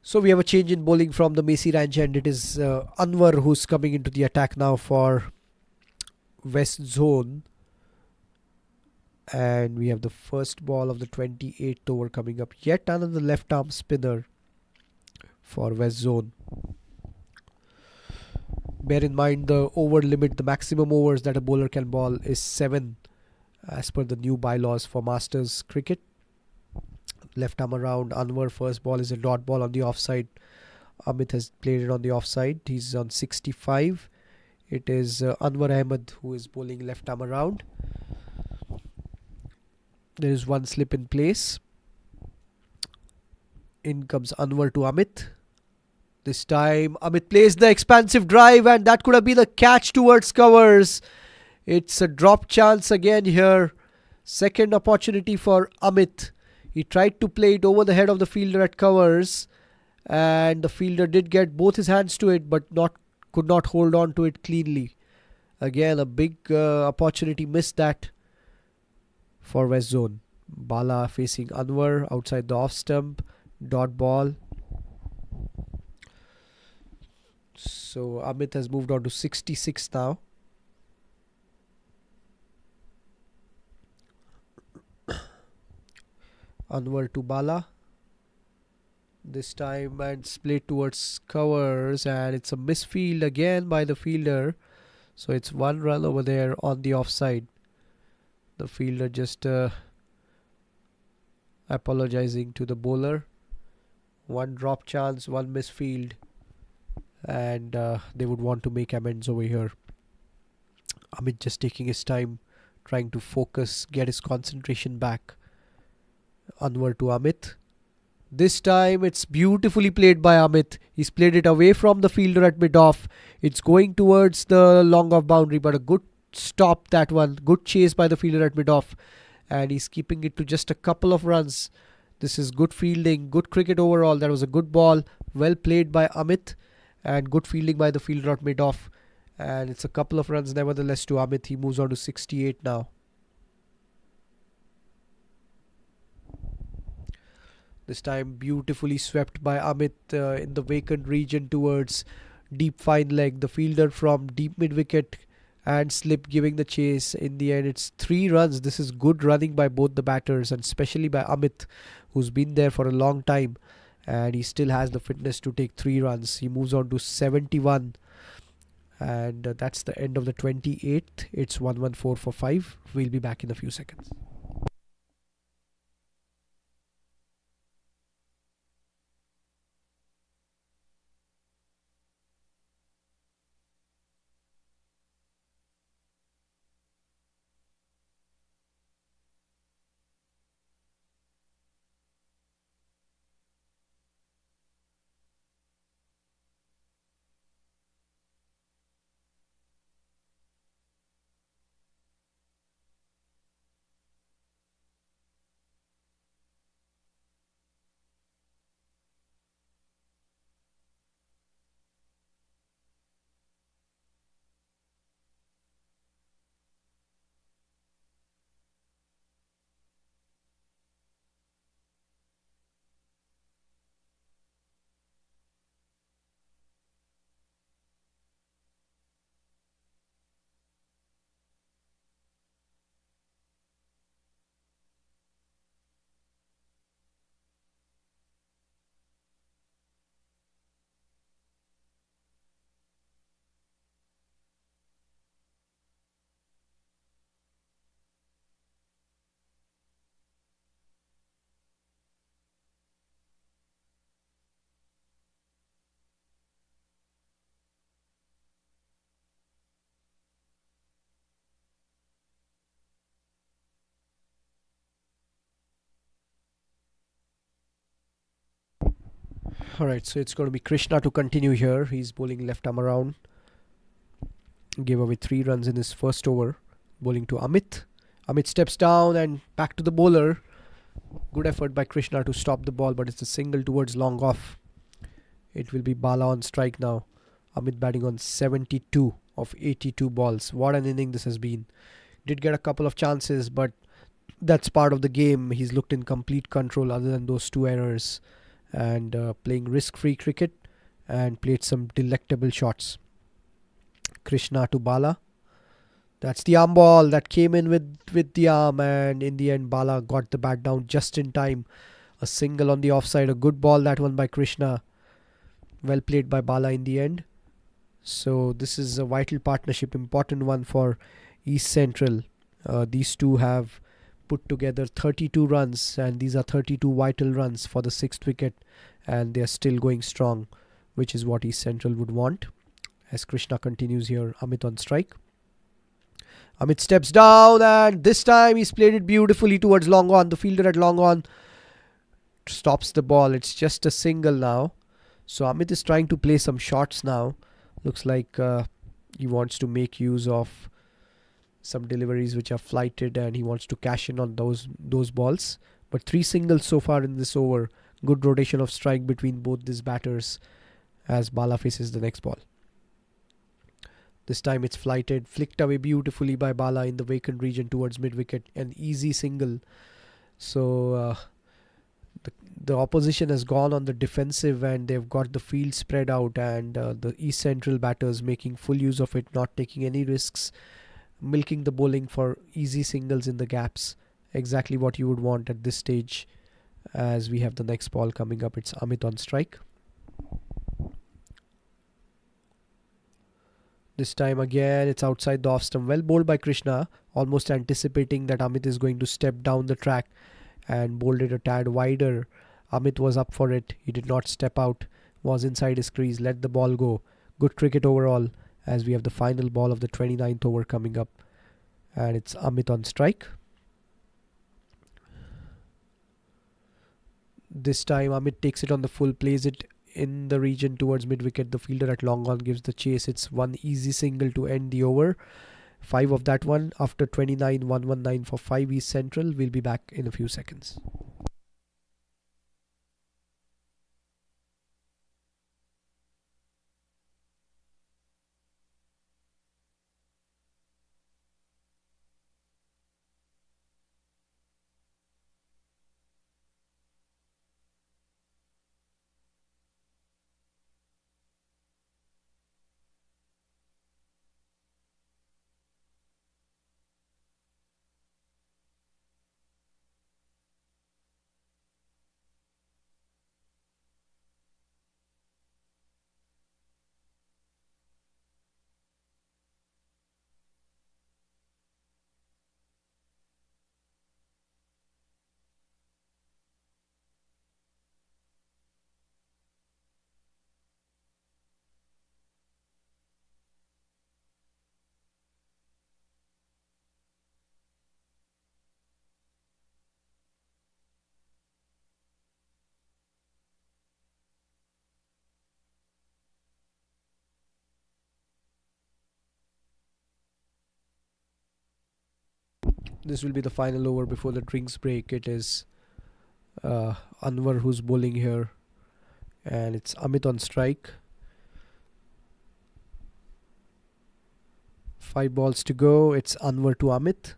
So we have a change in bowling from the Macy Ranch end. It is Anwar who's coming into the attack now for West Zone. And we have the first ball of the 28th over coming up. Yet another left arm spinner for West Zone. Bear in mind the over limit, the maximum overs that a bowler can bowl is 7 as per the new bylaws for Masters cricket. Left arm around. Anwar, first ball is a dot ball on the offside. Amit has played it on the offside. He's on 65. It is Anwar Ahmed who is bowling left arm around. There is one slip in place. In comes Anwar to Amit. This time Amit plays the expansive drive, and that could have been a catch towards covers. It's a drop chance again here. Second opportunity for Amit. He tried to play it over the head of the fielder at covers, and the fielder did get both his hands to it, but could not hold on to it cleanly. Again, a big opportunity missed that for West Zone. Bala facing Anwar outside the off stump. Dot ball. So Amit has moved on to 66 now. Anwar to Bala. This time and split towards covers, and it's a misfield again by the fielder. So it's one run over there on the offside. The fielder just apologizing to the bowler. One drop chance, one misfield, and they would want to make amends over here. Amit just taking his time, trying to focus, get his concentration back. Anwar to Amit. This time it's beautifully played by Amit. He's played it away from the fielder at mid-off. It's going towards the long-off boundary, but a good stop, that one. Good chase by the fielder at mid-off. And he's keeping it to just a couple of runs. This is good fielding, good cricket overall. That was a good ball. Well played by Amit. And good fielding by the fielder at mid-off. And it's a couple of runs nevertheless to Amit. He moves on to 68 now. This time beautifully swept by Amit in the vacant region towards deep fine leg. The fielder from deep mid wicket and slip giving the chase. In the end, it's 3 runs. This is good running by both the batters, and especially by Amit, who's been there for a long time, and he still has the fitness to take 3 runs. He moves on to 71, and that's the end of the 28th. It's 114 for 5. We'll be back in a few seconds. Alright, so it's going to be Krishna to continue here. He's bowling left arm around. Gave away 3 runs in his first over. Bowling to Amit. Amit steps down and back to the bowler. Good effort by Krishna to stop the ball, but it's a single towards long off. It will be Bala on strike now. Amit batting on 72 of 82 balls. What an inning this has been. Did get a couple of chances, but that's part of the game. He's looked in complete control other than those 2 errors. And playing risk-free cricket and played some delectable shots. Krishna to Bala. That's the arm ball that came in with the arm, and in the end Bala got the bat down just in time. A single on the offside. A good ball, that one by Krishna. Well played by Bala in the end. So this is a vital partnership, important one for East Central. These two have put together 32 runs, and these are 32 vital runs for the 6th wicket, and they are still going strong, which is what East Central would want. As Krishna continues here, Amit on strike. Amit steps down, and this time he's played it beautifully towards long on. The fielder at long on stops the ball. It's just a single now. So Amit is trying to play some shots now. Looks like he wants to make use of some deliveries which are flighted, and he wants to cash in on those balls. But 3 singles so far in this over. Good rotation of strike between both these batters as Bala faces the next ball. This time it's flighted, flicked away beautifully by Bala in the vacant region towards mid-wicket. An easy single. So the opposition has gone on the defensive, and they've got the field spread out, and the East Central batters making full use of it, not taking any risks, milking the bowling for easy singles in the gaps. Exactly what you would want at this stage, as we have the next ball coming up. It's Amit on strike. This time again it's outside the off stump. Well bowled by Krishna, almost anticipating that Amit is going to step down the track, and bowled it a tad wider. Amit was up for it. He did not step out, was inside his crease, let the ball go. Good cricket overall, as we have the final ball of the 29th over coming up, and it's Amit on strike. This time Amit takes it on the full, plays it in the region towards mid-wicket. The fielder at long on gives the chase. It's one easy single to end the over. 5 of that one after 29, 119 for 5 East Central. We'll be back in a few seconds. This will be the final over before the drinks break. It is Anwar who's bowling here, and it's Amit on strike. 5 balls to go. It's Anwar to Amit.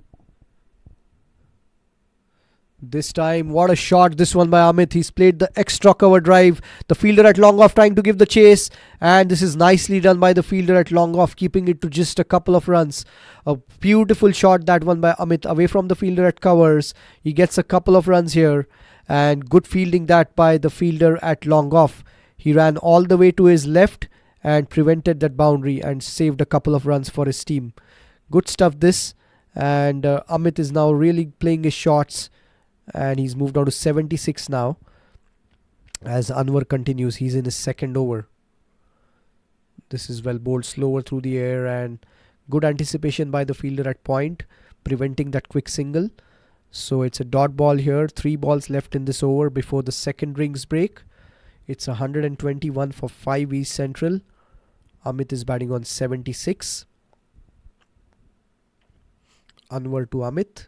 This time, what a shot this one by Amit. He's played the extra cover drive. The fielder at long off trying to give the chase, and this is nicely done by the fielder at long off, keeping it to just a couple of runs. A beautiful shot, that one by Amit, away from the fielder at covers. He gets a couple of runs here, and good fielding that by the fielder at long off. He ran all the way to his left and prevented that boundary and saved a couple of runs for his team. Good stuff this, and Amit is now really playing his shots, and he's moved on to 76 now as Anwar continues. He's in his second over. This is well bowled, slower through the air, and good anticipation by the fielder at point, preventing that quick single. So it's a dot ball here. 3 balls left in this over before the second rings break. It's 121 for 5 East Central. Amit is batting on 76. Anwar to Amit.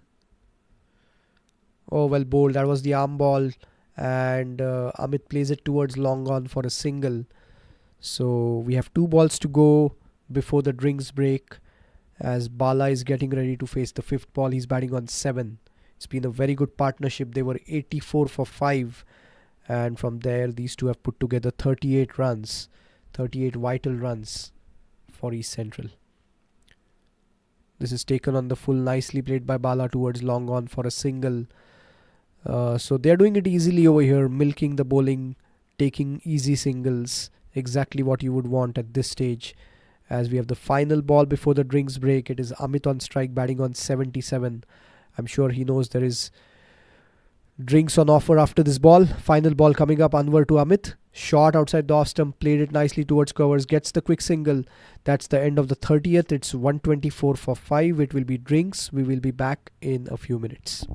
Oh, well bowled. That was the arm ball, and Amit plays it towards long on for a single. So we have 2 balls to go before the drinks break, as Bala is getting ready to face the 5th ball. He's batting on 7. It's been a very good partnership. They were 84 for 5, and from there these two have put together 38 runs, 38 vital runs for East Central. This is taken on the full, nicely played by Bala towards long on for a single. So they're doing it easily over here, milking the bowling, taking easy singles, exactly what you would want at this stage. As we have the final ball before the drinks break, it is Amit on strike, batting on 77. I'm sure he knows there is drinks on offer after this ball. Final ball coming up, Anwar to Amit. Shot outside the off stump, played it nicely towards covers, gets the quick single. That's the end of the 30th. It's 124 for 5. It will be drinks. We will be back in a few minutes.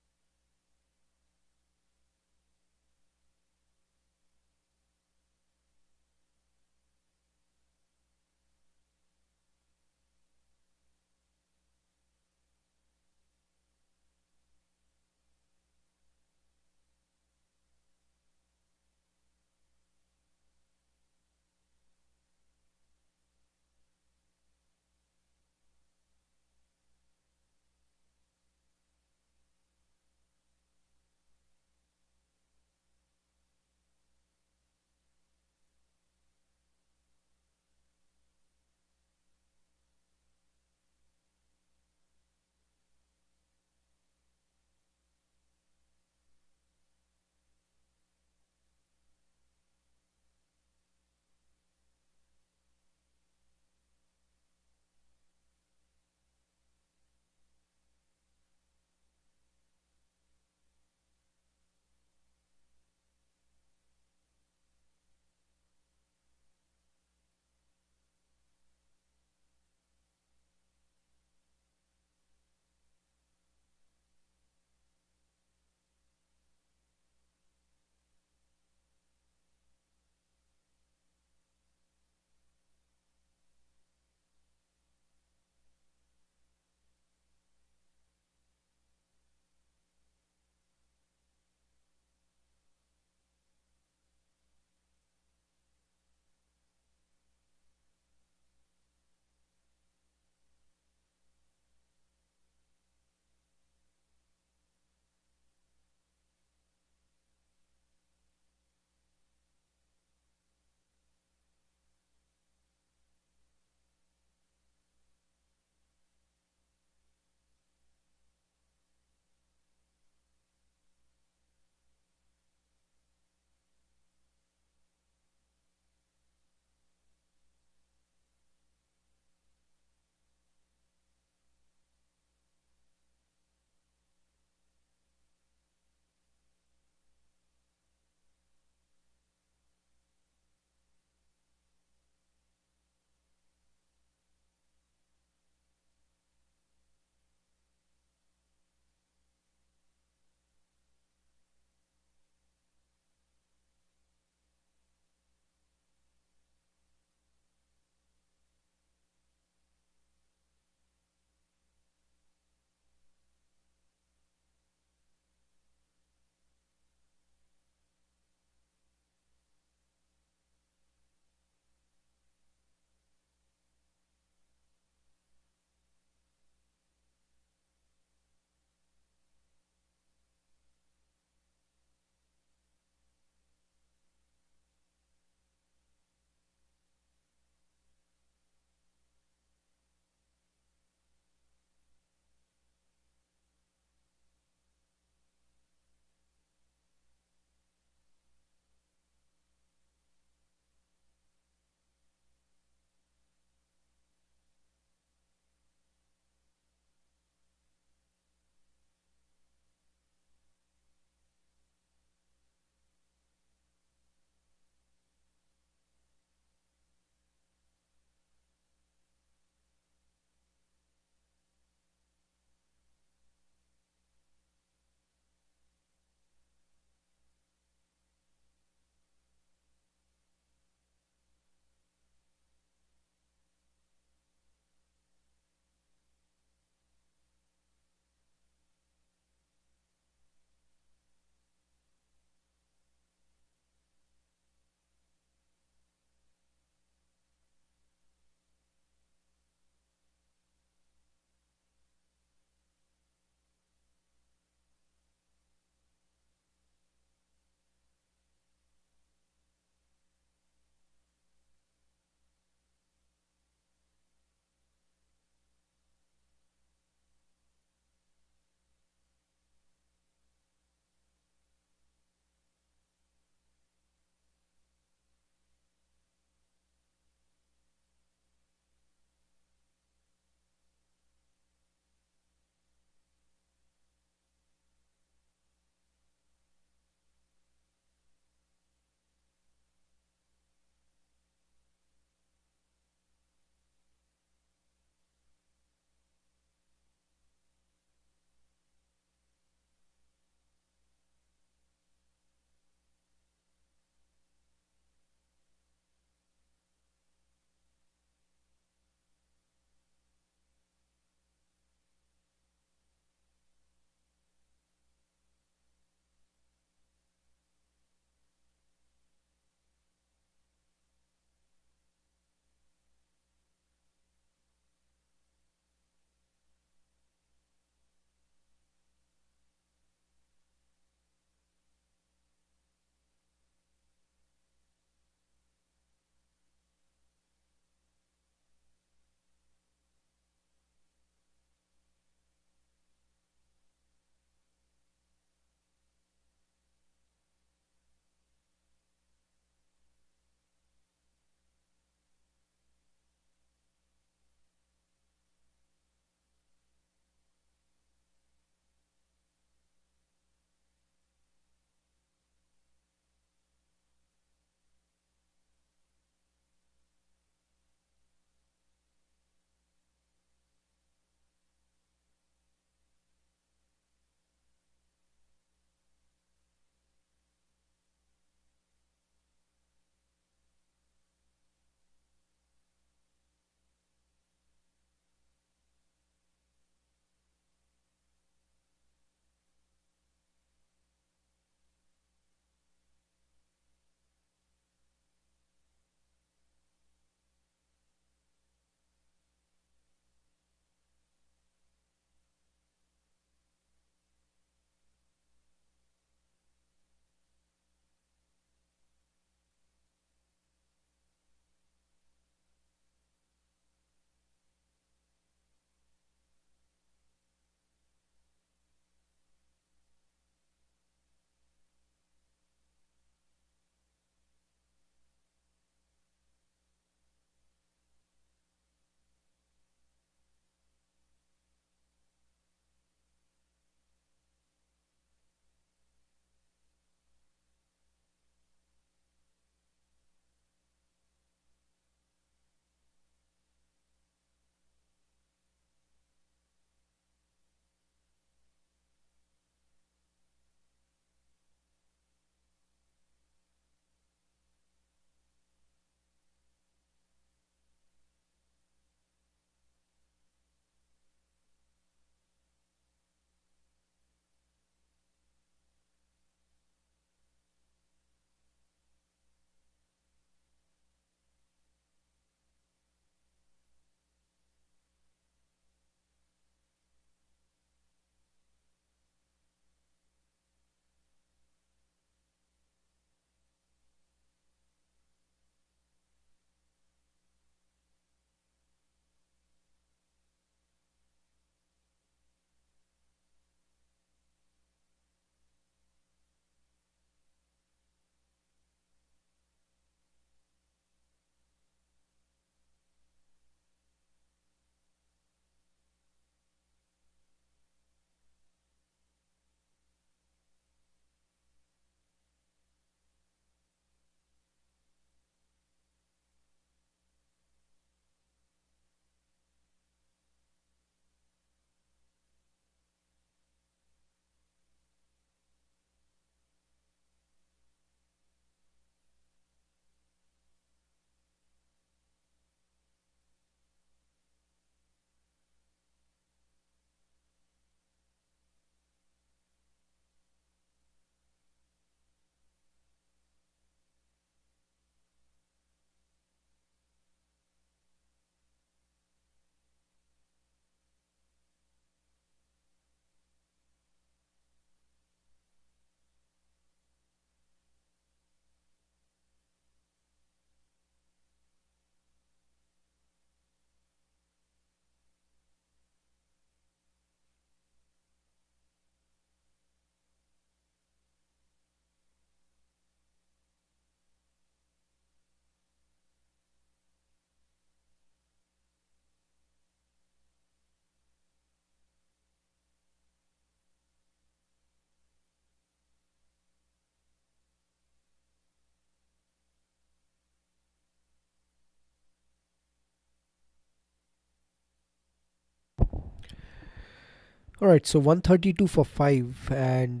All right, so 132 for 5, and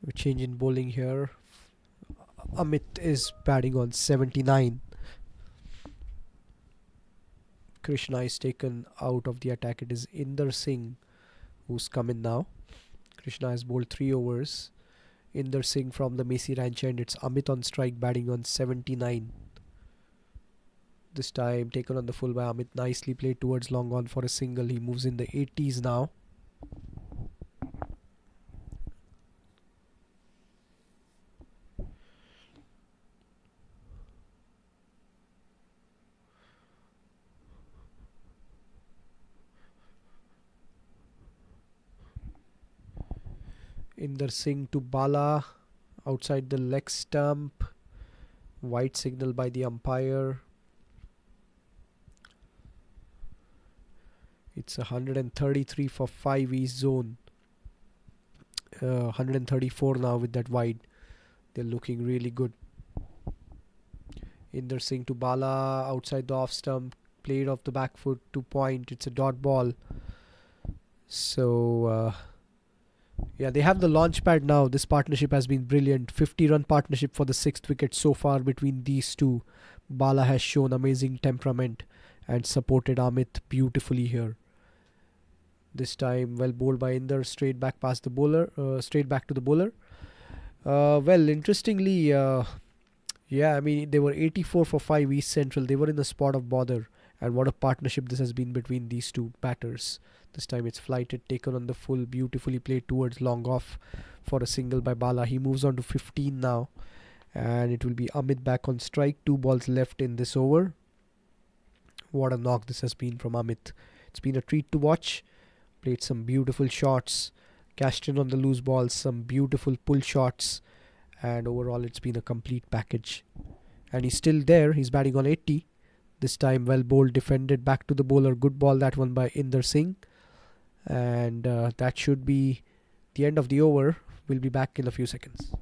we change in bowling here. Amit is batting on 79. Krishna is taken out of the attack. It is Inder Singh who's come in now. Krishna has bowled 3 overs. Inder Singh from the Messi Ranch end. It's Amit on strike, batting on 79. This time taken on the full by Amit. Nicely played towards long on for a single. He moves in the 80s now. Inder Singh to Bala outside the leg stump. White signal by the umpire. It's 133 for 5 East Zone. 134 now with that wide. They're looking really good. Inder Singh to Bala outside the off stump. Played off the back foot to point. It's a dot ball. So, yeah, they have the launch pad now. This partnership has been brilliant. 50-run partnership for the 6th wicket so far between these two. Bala has shown amazing temperament and supported Amit beautifully here. This time well bowled by Inder, straight back past the bowler, straight back to the bowler. Well, interestingly, yeah, I mean, they were 84 for 5 East Central. They were in the spot of bother. And what a partnership this has been between these two batters. This time it's flighted, taken on the full, beautifully played towards long off for a single by Bala. He moves on to 15 now. And it will be Amit back on strike. 2 balls left in this over. What a knock this has been from Amit. It's been a treat to watch. Played some beautiful shots. Cashed in on the loose balls. Some beautiful pull shots. And overall it's been a complete package. And he's still there. He's batting on 80. This time well bowled, defended, back to the bowler. Good ball that one by Inder Singh. And that should be the end of the over. We'll be back in a few seconds.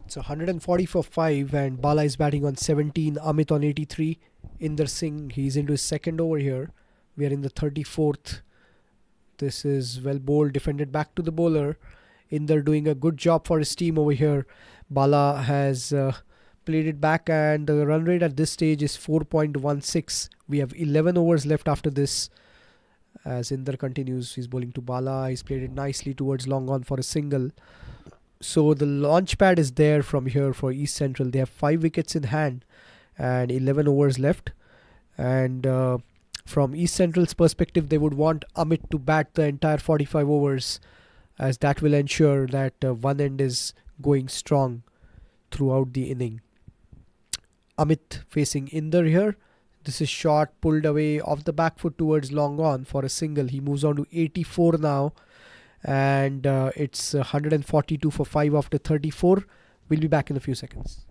It's 140 for 5 and Bala is batting on 17, Amit on 83. Inder Singh, he's into his second over here. We are in the 34th. This is well bowled, defended back to the bowler. Inder doing a good job for his team over here. Bala has played it back and the run rate at this stage is 4.16. We have 11 overs left after this. As Inder continues, he's bowling to Bala. He's played it nicely towards long on for a single. So the launch pad is there from here for East Central. They have 5 wickets in hand and 11 overs left. And from East Central's perspective, they would want Amit to bat the entire 45 overs, as that will ensure that one end is going strong throughout the inning. Amit facing Inder here. This is shot pulled away off the back foot towards long on for a single. He moves on to 84 now. And it's 142 for 5 after 34. We'll be back in a few seconds.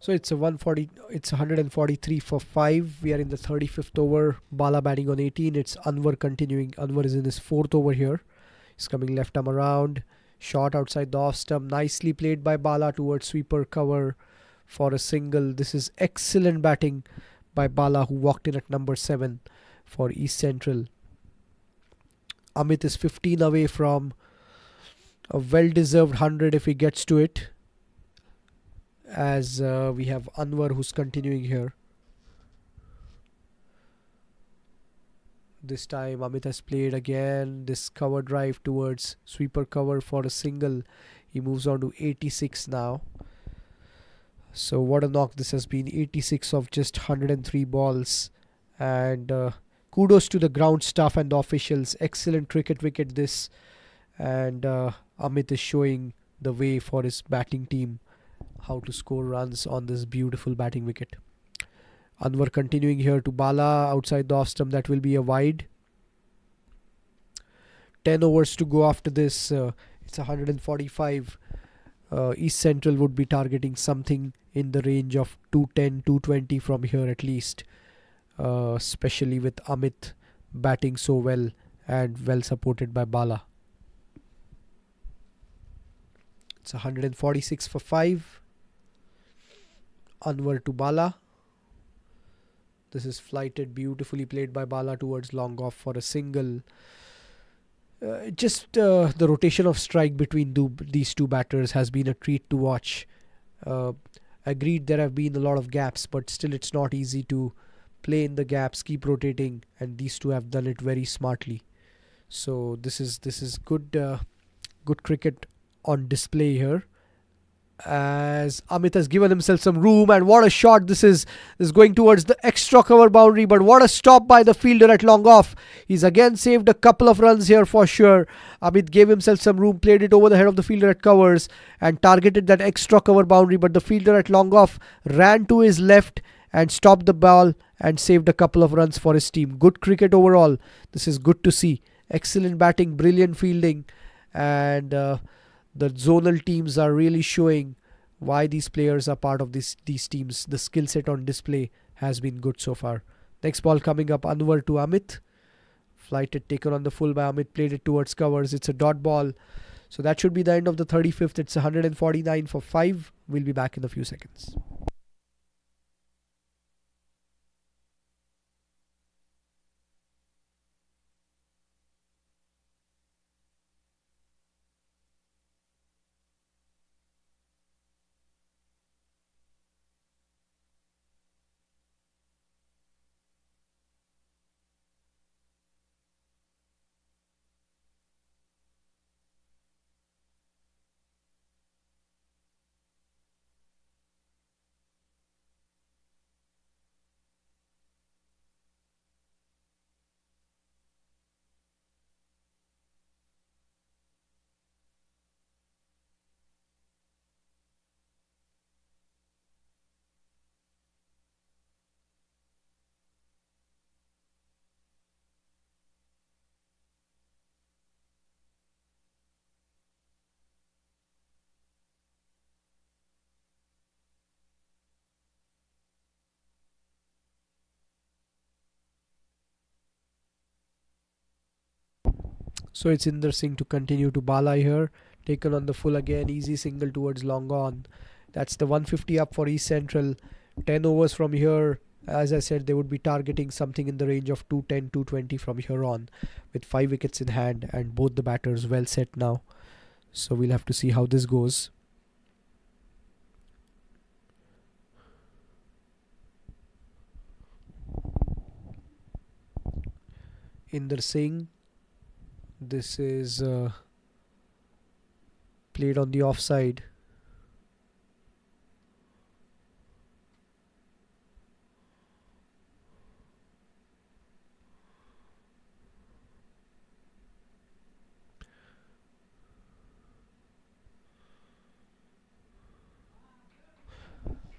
So it's a 140. It's 143 for 5. We are in the 35th over. Bala batting on 18. It's Anwar continuing. Anwar is in his 4th over here. He's coming left arm around. Shot outside the off stump. Nicely played by Bala towards sweeper cover for a single. This is excellent batting by Bala, who walked in at number 7 for East Central. Amit is 15 away from a well-deserved 100 if he gets to it, as we have Anwar who's continuing here. This time Amit has played again this cover drive towards sweeper cover for a single. He moves on to 86 now. So what a knock this has been. 86 of just 103 balls. And kudos to the ground staff and the officials. Excellent cricket wicket this. And Amit is showing the way for his batting team how to score runs on this beautiful batting wicket. Anwar continuing here to Bala outside the off stump. That will be a wide. 10 overs to go after this. It's 145. East Central would be targeting something in the range of 210, 220 from here at least. Especially with Amit batting so well and well supported by Bala. It's 146 for 5. Anwar to Bala. This is flighted, beautifully played by Bala towards long off for a single. Just the rotation of strike between these two batters has been a treat to watch. Agreed, there have been a lot of gaps, but still it's not easy to play in the gaps, keep rotating, and these two have done it very smartly. So this is good good cricket on display here, as Amit has given himself some room, and what a shot this is going towards the extra cover boundary, but what a stop by the fielder at long off. He's again saved a couple of runs here for sure. Amit gave himself some room, played it over the head of the fielder at covers and targeted that extra cover boundary, but the fielder at long off ran to his left and stopped the ball and saved a couple of runs for his team. Good cricket overall. This is good to see. Excellent batting, brilliant fielding, and the zonal teams are really showing why these players are part of these teams. The skill set on display has been good so far. Next ball coming up, Anwar to Amit. Flighted, taken on the full by Amit, played it towards covers. It's a dot ball. So that should be the end of the 35th. It's 149 for 5. We'll be back in a few seconds. So it's Inder Singh to continue to Bala here. Taken on the full again. Easy single towards long on. That's the 150 up for East Central. 10 overs from here. As I said, they would be targeting something in the range of 210, 220 from here on, with 5 wickets in hand and both the batters well set now. So we'll have to see how this goes. Inder Singh. This is played on the offside.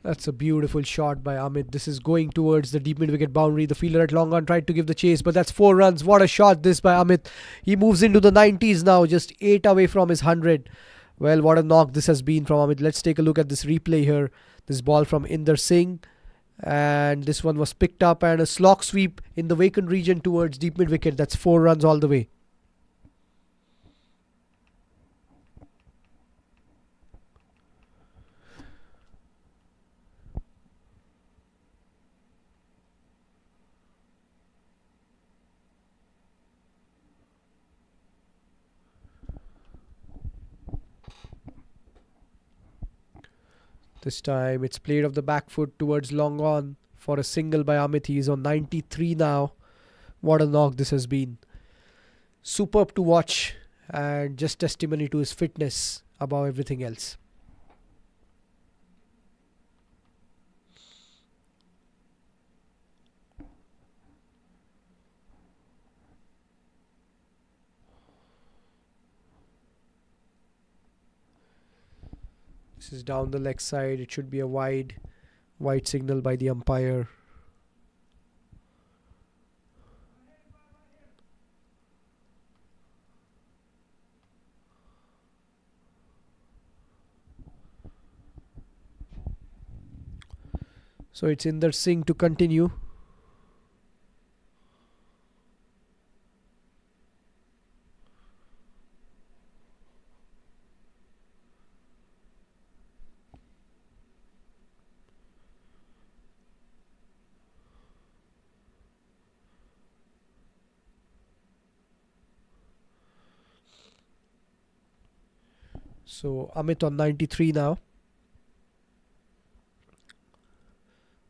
That's a beautiful shot by Amit. This is going towards the deep mid-wicket boundary. The fielder at long on tried to give the chase, but that's 4 runs. What a shot this by Amit. He moves into the 90s now, just 8 away from his 100. Well, what a knock this has been from Amit. Let's take a look at this replay here. This ball from Inder Singh. And this one was picked up and a slog sweep in the vacant region towards deep mid-wicket. That's 4 runs all the way. This time it's played off the back foot towards long on for a single by Amit. He is on 93 now. What a knock this has been. Superb to watch and just testimony to his fitness above everything else. This is down the leg side. It should be a wide signal by the umpire. So it's Inder Singh to continue. So Amit on 93 now.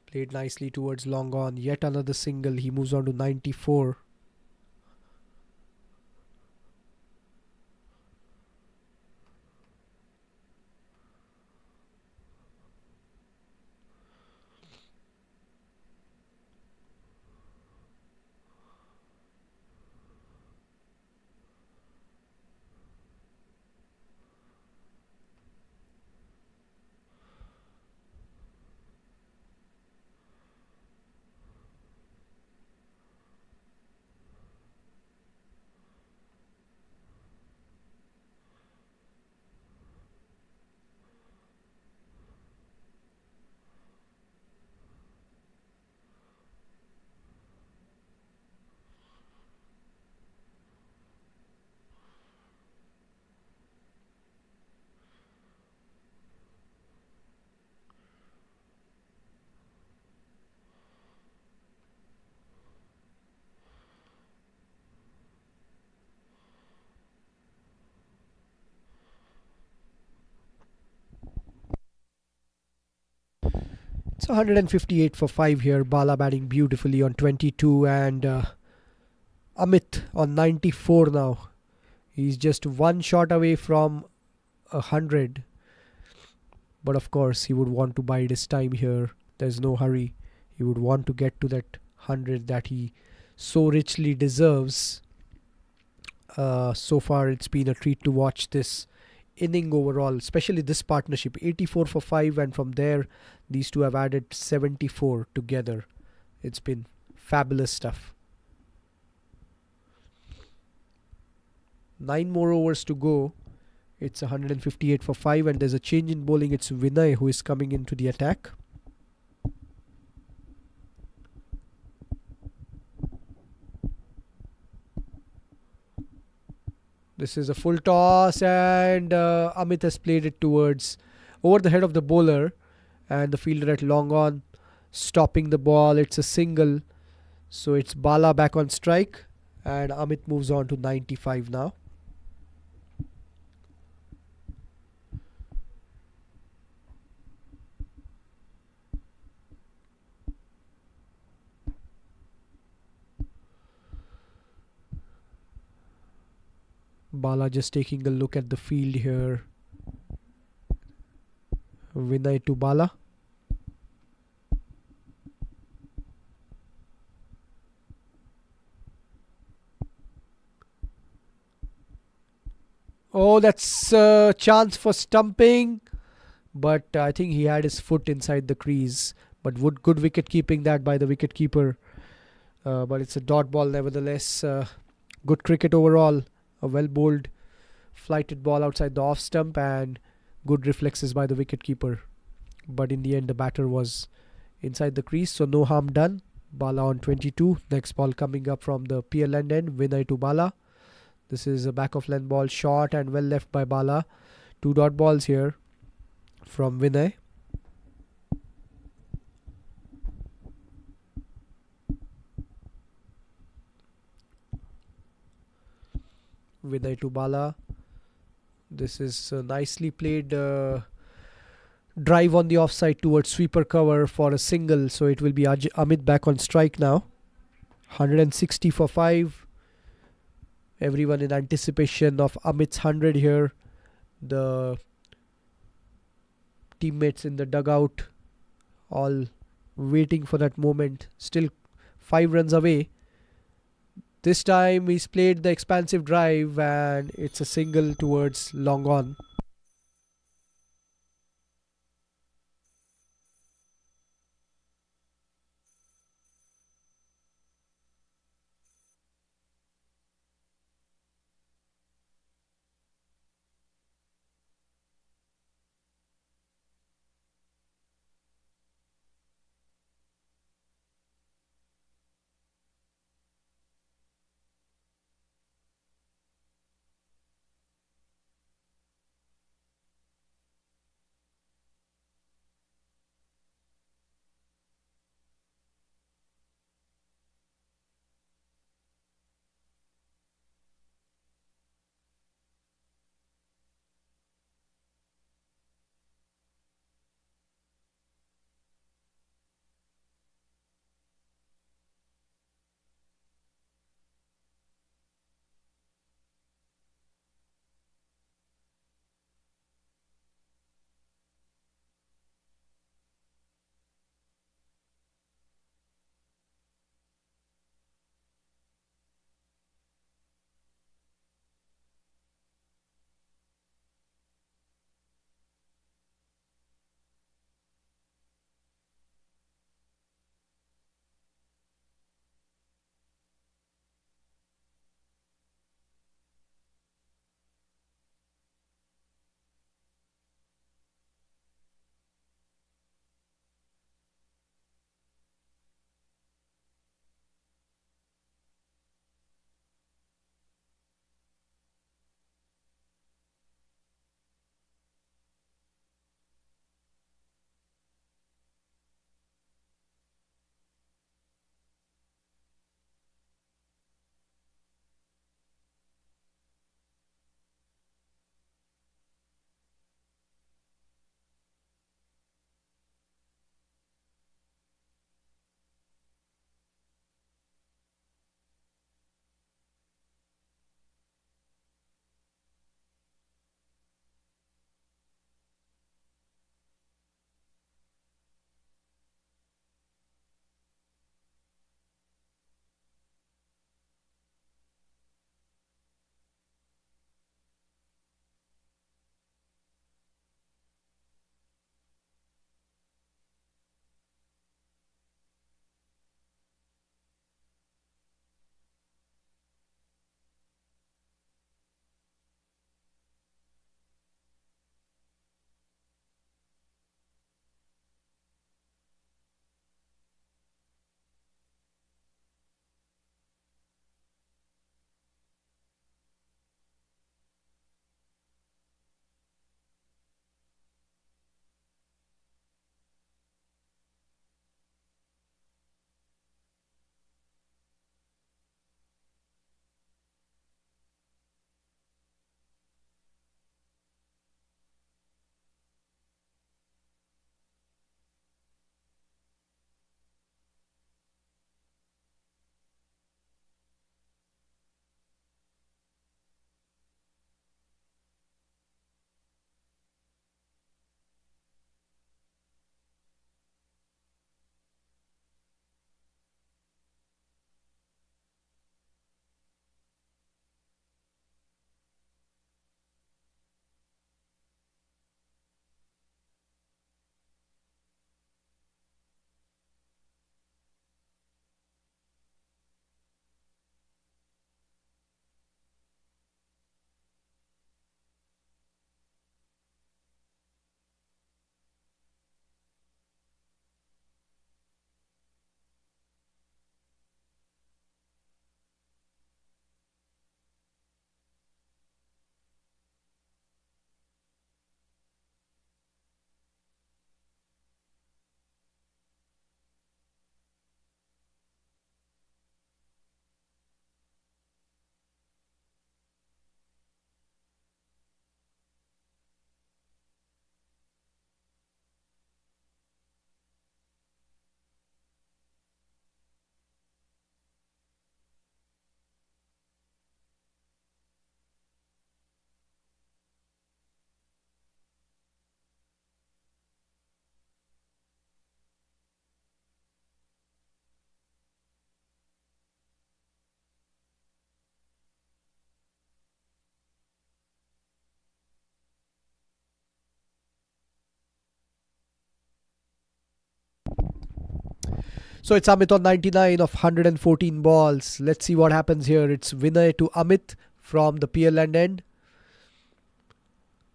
Played nicely towards long on. Yet another single. He moves on to 94. It's 158 for 5 here. Bala batting beautifully on 22 and Amit on 94 now. He's just one shot away from 100. But of course, he would want to bide his time here. There's no hurry. He would want to get to that 100 that he so richly deserves. So far, it's been a treat to watch this inning overall, especially this partnership. 84 for 5, and from there, these two have added 74 together. It's been fabulous stuff. 9 more overs to go. It's 158 for 5, and there's a change in bowling. It's Vinay who is coming into the attack. This is a full toss, and Amit has played it towards over the head of the bowler, and the fielder at long on, stopping the ball. It's a single, so it's Bala back on strike, and Amit moves on to 95 now. Bala just taking a look at the field here. Vinay to Bala. Oh, that's a chance for stumping. But I think he had his foot inside the crease. But good wicket keeping that by the wicket keeper. But it's a dot ball nevertheless. Good cricket overall. A well bowled, flighted ball outside the off stump, and good reflexes by the wicket keeper. But in the end, the batter was inside the crease, so no harm done. Bala on 22. Next ball coming up from the PL end. Vinay to Bala. This is a back of length ball, short and well left by Bala. 2 dot balls here from Vinay. Vinay to Bala. This is a nicely played drive on the offside towards sweeper cover for a single. So it will be Amit back on strike now. 160 for 5. Everyone in anticipation of Amit's 100 here. The teammates in the dugout all waiting for that moment. Still 5 runs away. This time he's played the expansive drive, and it's a single towards long on. So it's Amit on 99 of 114 balls. Let's see what happens here. It's winner to Amit from the Peerland end.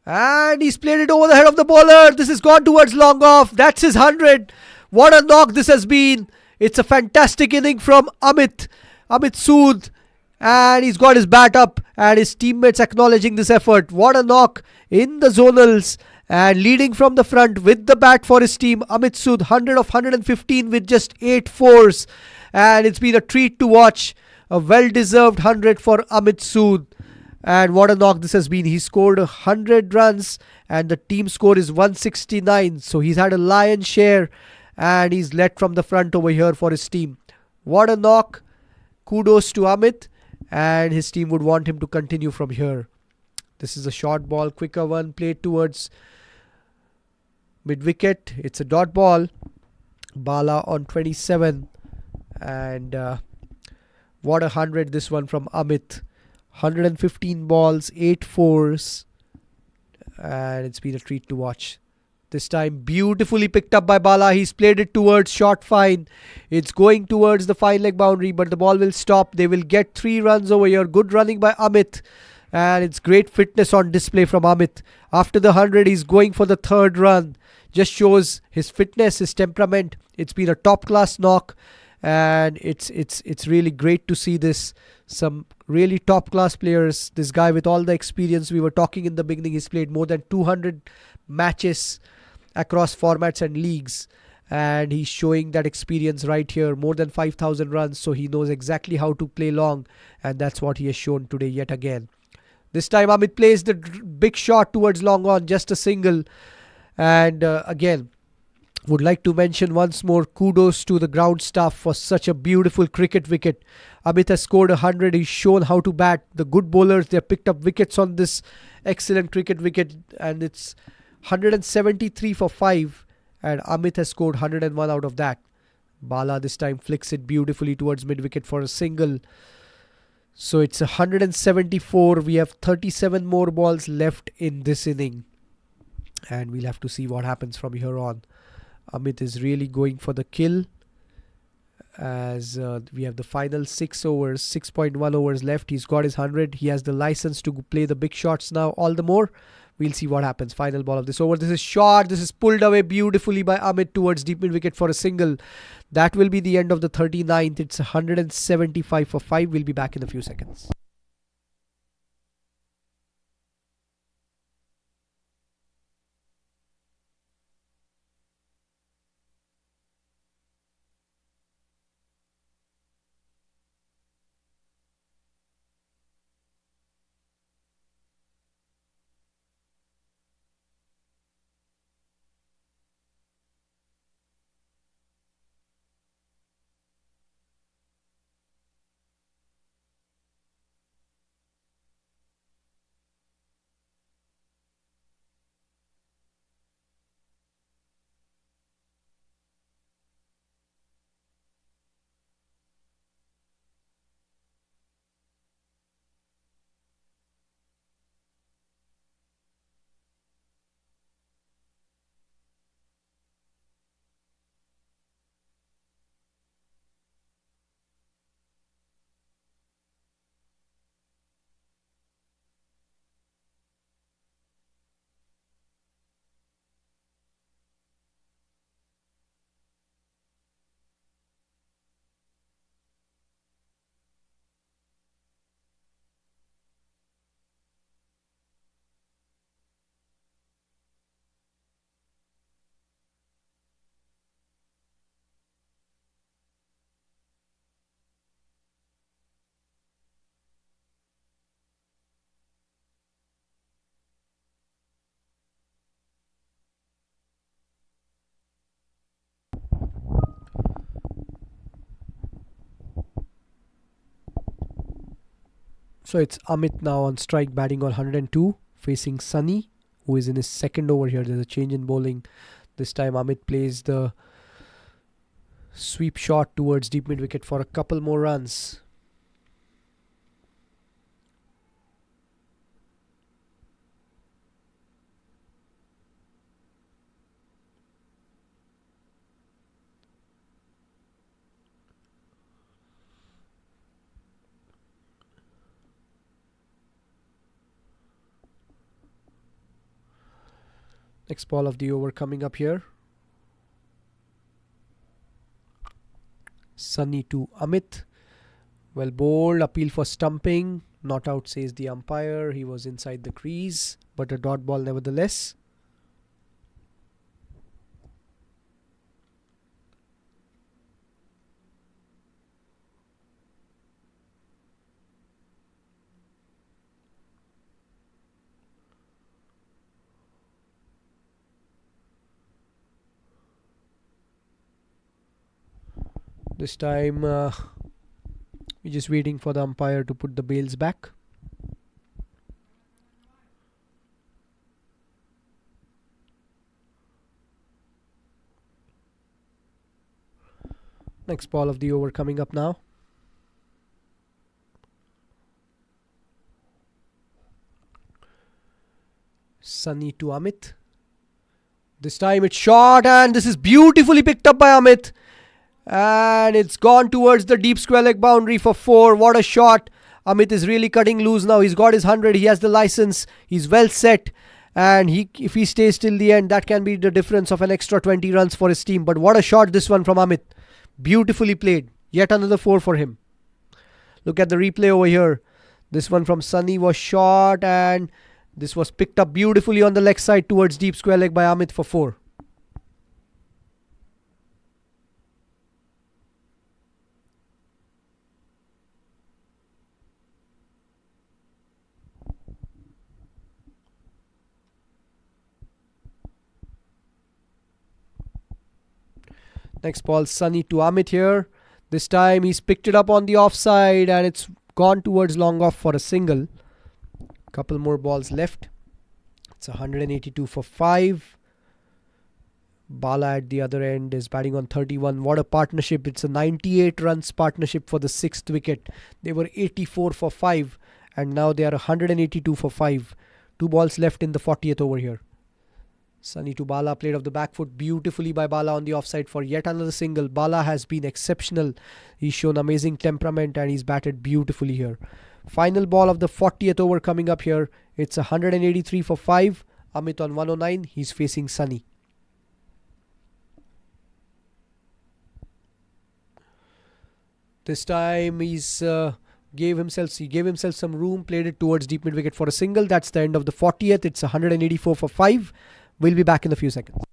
And he's played it over the head of the bowler. This has gone towards long off. That's his 100. What a knock this has been. It's a fantastic inning from Amit Sood. And he's got his bat up and his teammates acknowledging this effort. What a knock in the zonals. And leading from the front with the bat for his team, Amit Sood, 100 of 115 with just 8 fours. And it's been a treat to watch. A well-deserved 100 for Amit Sood. And what a knock this has been. He scored 100 runs and the team score is 169. So he's had a lion's share and he's led from the front over here for his team. What a knock. Kudos to Amit, and his team would want him to continue from here. This is a short ball, quicker one, played towards mid-wicket. It's a dot ball. Bala on 27. And what a 100 this one from Amit. 115 balls, 8 fours. And it's been a treat to watch. This time beautifully picked up by Bala. He's played it towards short fine. It's going towards the fine leg boundary, but the ball will stop. They will get 3 runs over here. Good running by Amit. And it's great fitness on display from Amit. After the 100, he's going for the 3rd run. Just shows his fitness, his temperament. It's been a top-class knock. And it's really great to see this. Some really top-class players. This guy with all the experience we were talking in the beginning. He's played more than 200 matches across formats and leagues, and he's showing that experience right here. More than 5,000 runs, so he knows exactly how to play long, and that's what he has shown today yet again. This time Amit plays the big shot towards long on, just a single. And again, would like to mention once more, kudos to the ground staff for such a beautiful cricket wicket. Amit has scored 100. He's shown how to bat. The good bowlers, they have picked up wickets on this excellent cricket wicket, and it's 173 for 5, and Amit has scored 101 out of that. Bala this time flicks it beautifully towards mid-wicket for a single. So it's 174. We have 37 more balls left in this inning, and we'll have to see what happens from here on. Amit is really going for the kill, as we have the final 6 overs, 6.1 overs left. He's got his 100. He has the license to play the big shots now all the more. We'll see what happens. Final ball of this over. This is short. This is pulled away beautifully by Amit towards deep mid wicket for a single. That will be the end of the 39th. It's 175 for 5. We'll be back in a few seconds. So it's Amit now on strike, batting on 102, facing Sunny, who is in his 2nd over here. There's a change in bowling. This time Amit plays the sweep shot towards deep mid wicket for a couple more runs. Next ball of the over coming up here. Sunny to Amit. Well bowled, appeal for stumping. Not out, says the umpire. He was inside the crease, but a dot ball nevertheless. This time, we're just waiting for the umpire to put the bails back. Next ball of the over coming up now. Sunny to Amit. This time it's short, and this is beautifully picked up by Amit. And it's gone towards the deep square leg boundary for 4. What a shot. Amit is really cutting loose now. He's got his 100. He has the license. He's well set. And if he stays till the end, that can be the difference of an extra 20 runs for his team. But what a shot this one from Amit. Beautifully played. Yet another 4 for him. Look at the replay over here. This one from Sunny was short, and this was picked up beautifully on the leg side towards deep square leg by Amit for 4. Next ball, Sunny to Amit here. This time he's picked it up on the offside, and it's gone towards long off for a single. Couple more balls left. It's 182 for 5. Bala at the other end is batting on 31. What a partnership. It's a 98 runs partnership for the 6th wicket. They were 84 for 5, and now they are 182 for 5. 2 balls left in the 40th over here. Sunny to Bala, played off the back foot beautifully by Bala on the offside for yet another single. Bala has been exceptional. He's shown amazing temperament, and he's batted beautifully here. Final ball of the 40th over coming up here. It's 183 for 5. Amit on 109. He's facing Sunny. This time he gave himself some room, played it towards deep mid wicket for a single. That's the end of the 40th. It's 184 for 5. We'll be back in a few seconds.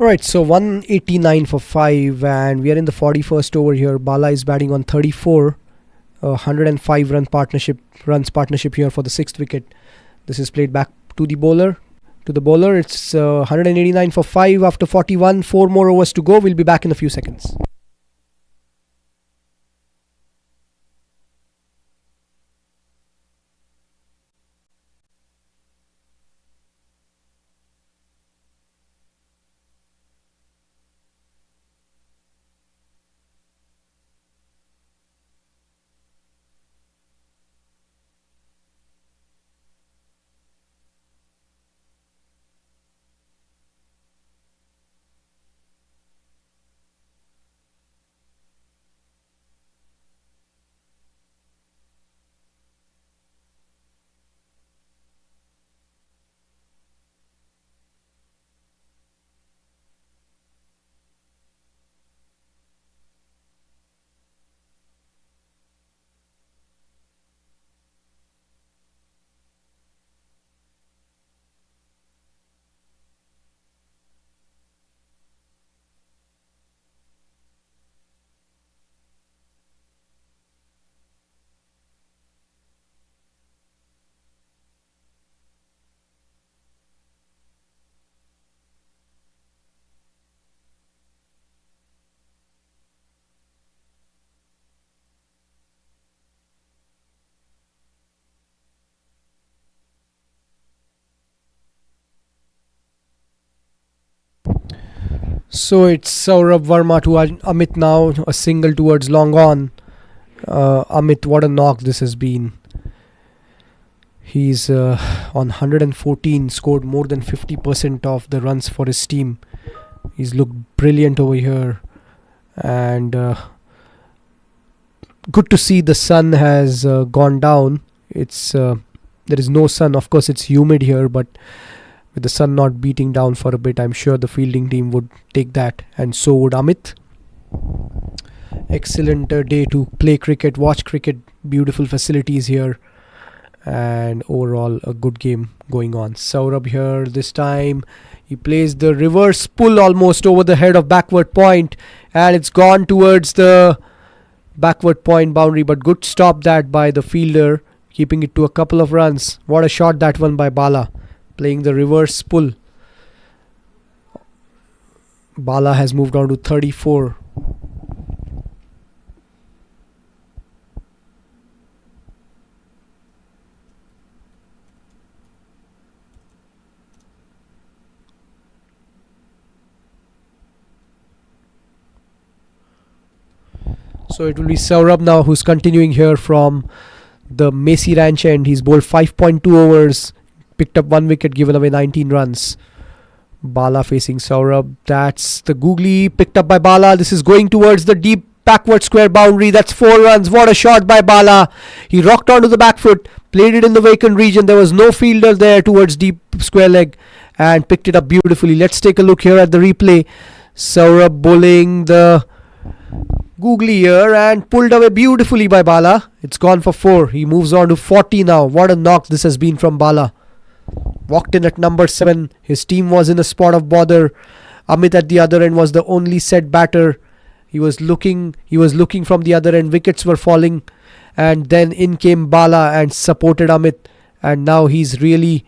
Alright, so 189 for 5, and we are in the 41st over here. Bala is batting on 34. 105 runs partnership here for the 6th wicket. This is played back to the bowler. It's 189 for 5 after 41. 4 more overs to go. We'll be back in a few seconds. So it's Saurabh Verma to Amit now, a single towards long on. Amit, what a knock this has been. He's on 114, scored more than 50% of the runs for his team. He's looked brilliant over here. And good to see the sun has gone down. There is no sun. Of course, it's humid here, but with the sun not beating down for a bit, I'm sure the fielding team would take that, and so would Amit. Excellent day to play cricket, watch cricket, beautiful facilities here, and overall a good game going on. Saurabh here this time. He plays the reverse pull almost over the head of backward point, and it's gone towards the backward point boundary, but good stop that by the fielder, keeping it to a couple of runs. What a shot that one by Bala, playing the reverse pull. Bala has moved on to 34. So it will be Saurabh now, who's continuing here from the Macy Ranch end. He's bowled 5.2 overs, picked up 1 wicket, given away 19 runs. Bala facing Saurabh. That's the googly picked up by Bala. This is going towards the deep backward square boundary. That's 4 runs. What a shot by Bala. He rocked onto the back foot, played it in the vacant region. There was no fielder there towards deep square leg, and picked it up beautifully. Let's take a look here at the replay. Saurabh bowling the googly here and pulled away beautifully by Bala. It's gone for 4. He moves on to 40 now. What a knock this has been from Bala. Walked in at number 7. His team was in a spot of bother. Amit at the other end was the only set batter. He was looking from the other end. Wickets were falling, and then in came Bala and supported Amit, and now he's really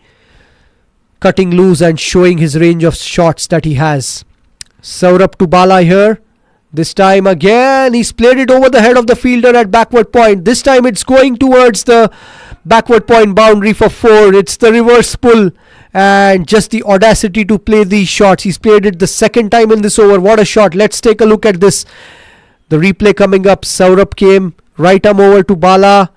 cutting loose and showing his range of shots that he has. Saurabh to Bala here. This time again, he's played it over the head of the fielder at backward point. This time it's going towards the backward point boundary for 4. It's the reverse pull, and just the audacity to play these shots. He's played it the second time in this over. What a shot. Let's take a look at this. The replay coming up. Saurabh came right arm over to Bala.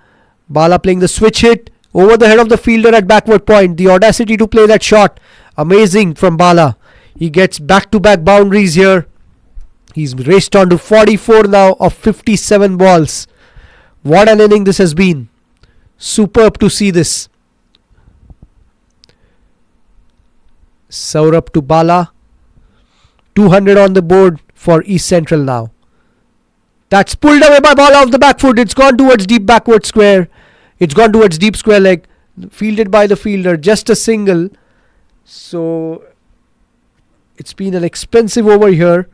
Bala playing the switch hit over the head of the fielder at backward point. The audacity to play that shot. Amazing from Bala. He gets back-to-back boundaries here. He's raced on to 44 now of 57 balls. What an inning this has been. Superb to see this. Saurabh to Bala. 200 on the board for East Central now. That's pulled away by Bala off the back foot. It's gone towards deep backward square. It's gone towards deep square leg. Fielded by the fielder. Just a single. So It's been an expensive over here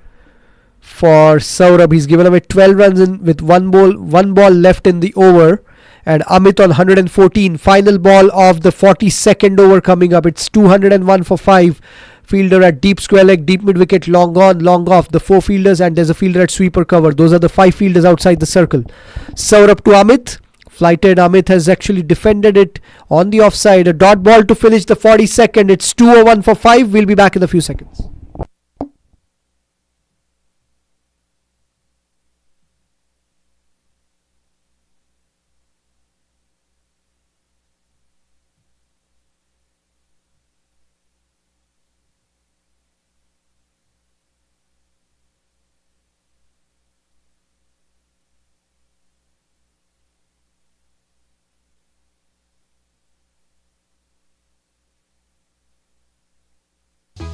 for Saurabh. He's given away 12 runs in with one ball left in the over. And Amit on 114. Final ball of the 42nd over coming up. It's 201 for 5. Fielder at deep square leg, deep mid wicket, long on, long off. The 4 fielders, and there's a fielder at sweeper cover. Those are the 5 fielders outside the circle. Saurabh to Amit. Flighted. Amit has actually defended it on the offside. A dot ball to finish the 42nd. It's 201 for 5. We'll be back in a few seconds.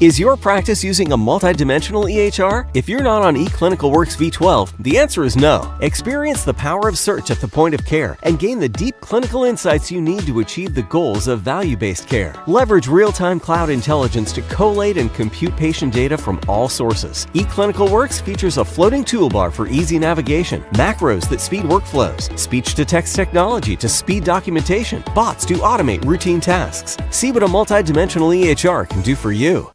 Is your practice using a multidimensional EHR? If you're not on eClinicalWorks V12, the answer is no. Experience the power of search at the point of care and gain the deep clinical insights you need to achieve the goals of value-based care. Leverage real-time cloud intelligence to collate and compute patient data from all sources. eClinicalWorks features a floating toolbar for easy navigation, macros that speed workflows, speech-to-text technology to speed documentation, bots to automate routine tasks. See what a multidimensional EHR can do for you.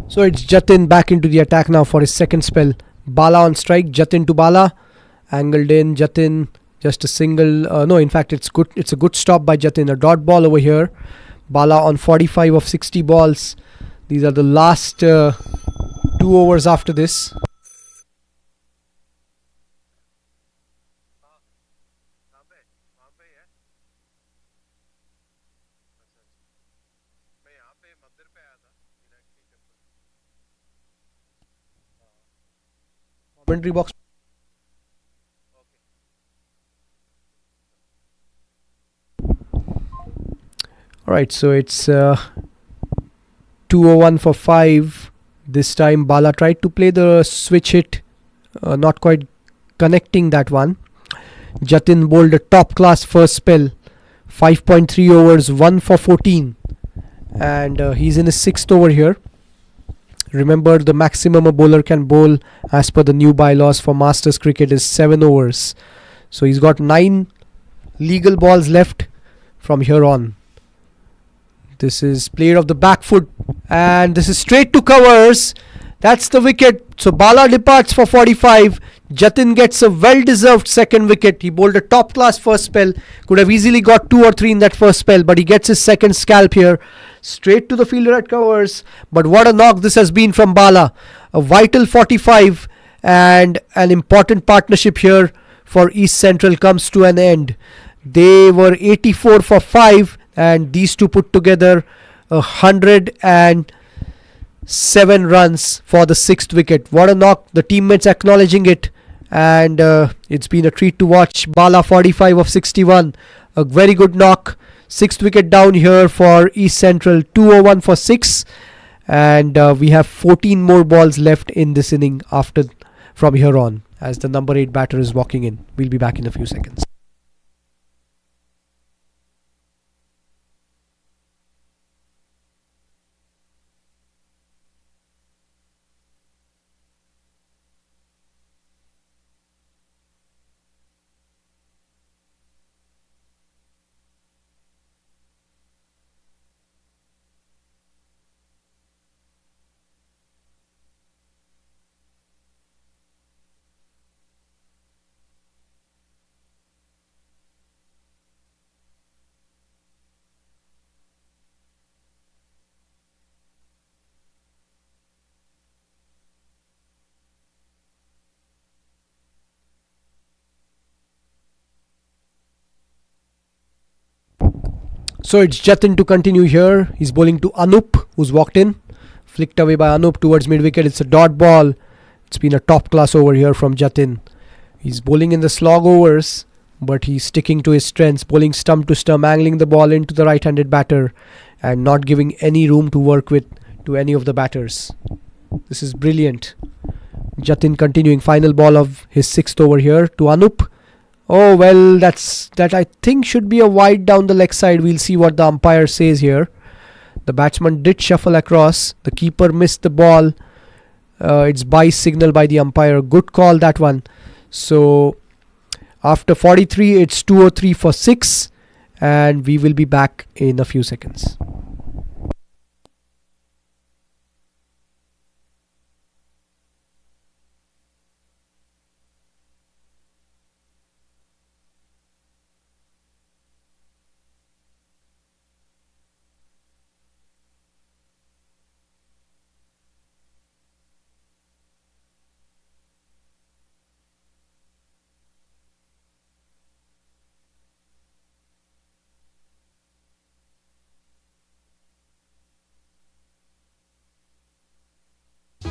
So it's Jatin back into the attack now for his second spell. Bala on strike. Jatin to Bala. Angled in. Jatin just a single. No, in fact, it's good. It's a good stop by Jatin. A dot ball over here. Bala on 45 of 60 balls. These are the last 2 overs after this. Commentary box. Alright, so it's 201 for 5. This time Bala tried to play the switch hit, not quite connecting that one. Jatin bowled a top class first spell, 5.3 overs, 1 for 14, and he's in his 6th over here. Remember, the maximum a bowler can bowl as per the new bylaws for Masters cricket is 7 overs. So he's got 9 legal balls left from here on. This is player of the back foot, and this is straight to covers. That's the wicket. So Bala departs for 45. Jatin gets a well-deserved second wicket. He bowled a top-class first spell. Could have easily got 2 or 3 in that first spell, but he gets his second scalp here. Straight to the fielder at covers. But what a knock this has been from Bala. A vital 45, and an important partnership here for East Central comes to an end. They were 84 for 5, and these two put together 107 runs for the 6th wicket. What a knock. The teammates acknowledging it, and it's been a treat to watch. Bala 45 of 61. A very good knock. 6th wicket down here for East Central. 201 for 6, and we have 14 more balls left in this inning from here on, as the number 8 batter is walking in. We'll be back in a few seconds. So it's Jatin to continue here. He's bowling to Anup, who's walked in. Flicked away by Anup towards mid-wicket. It's a dot ball. It's been a top-class over here from Jatin. He's bowling in the slog overs, but he's sticking to his strengths, bowling stump to stump, angling the ball into the right-handed batter and not giving any room to work with to any of the batters. This is brilliant. Jatin continuing. Final ball of his 6th over here to Anup. Oh, well, that I think should be a wide down the leg side. We'll see what the umpire says here. The batsman did shuffle across. The keeper missed the ball. It's bye signal by the umpire. Good call, that one. So after 43, it's 203 for 6. And we will be back in a few seconds.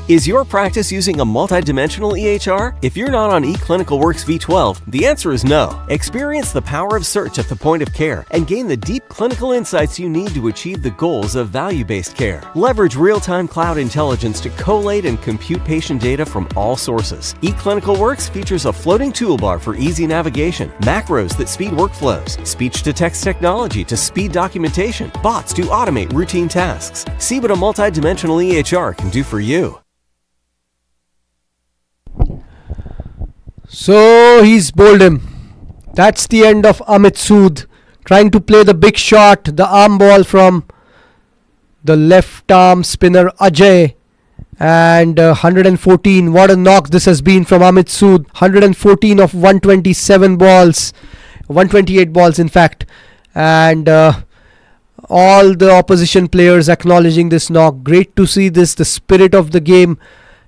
Is your practice using a multidimensional EHR? If you're not on eClinicalWorks V12, the answer is no. Experience the power of search at the point of care and gain the deep clinical insights you need to achieve the goals of value-based care. Leverage real-time cloud intelligence to collate and compute patient data from all sources. eClinicalWorks features a floating toolbar for easy navigation, macros that speed workflows, speech-to-text technology to speed documentation, bots to automate routine tasks. See what a multidimensional EHR can do for you. So he's bowled him. That's the end of Amit Sood trying to play the big shot, the arm ball from the left arm spinner Ajay, and 114. What a knock this has been from Amit Sood. 114 of 127 balls, 128 balls in fact, and all the opposition players acknowledging this knock. Great to see this, the spirit of the game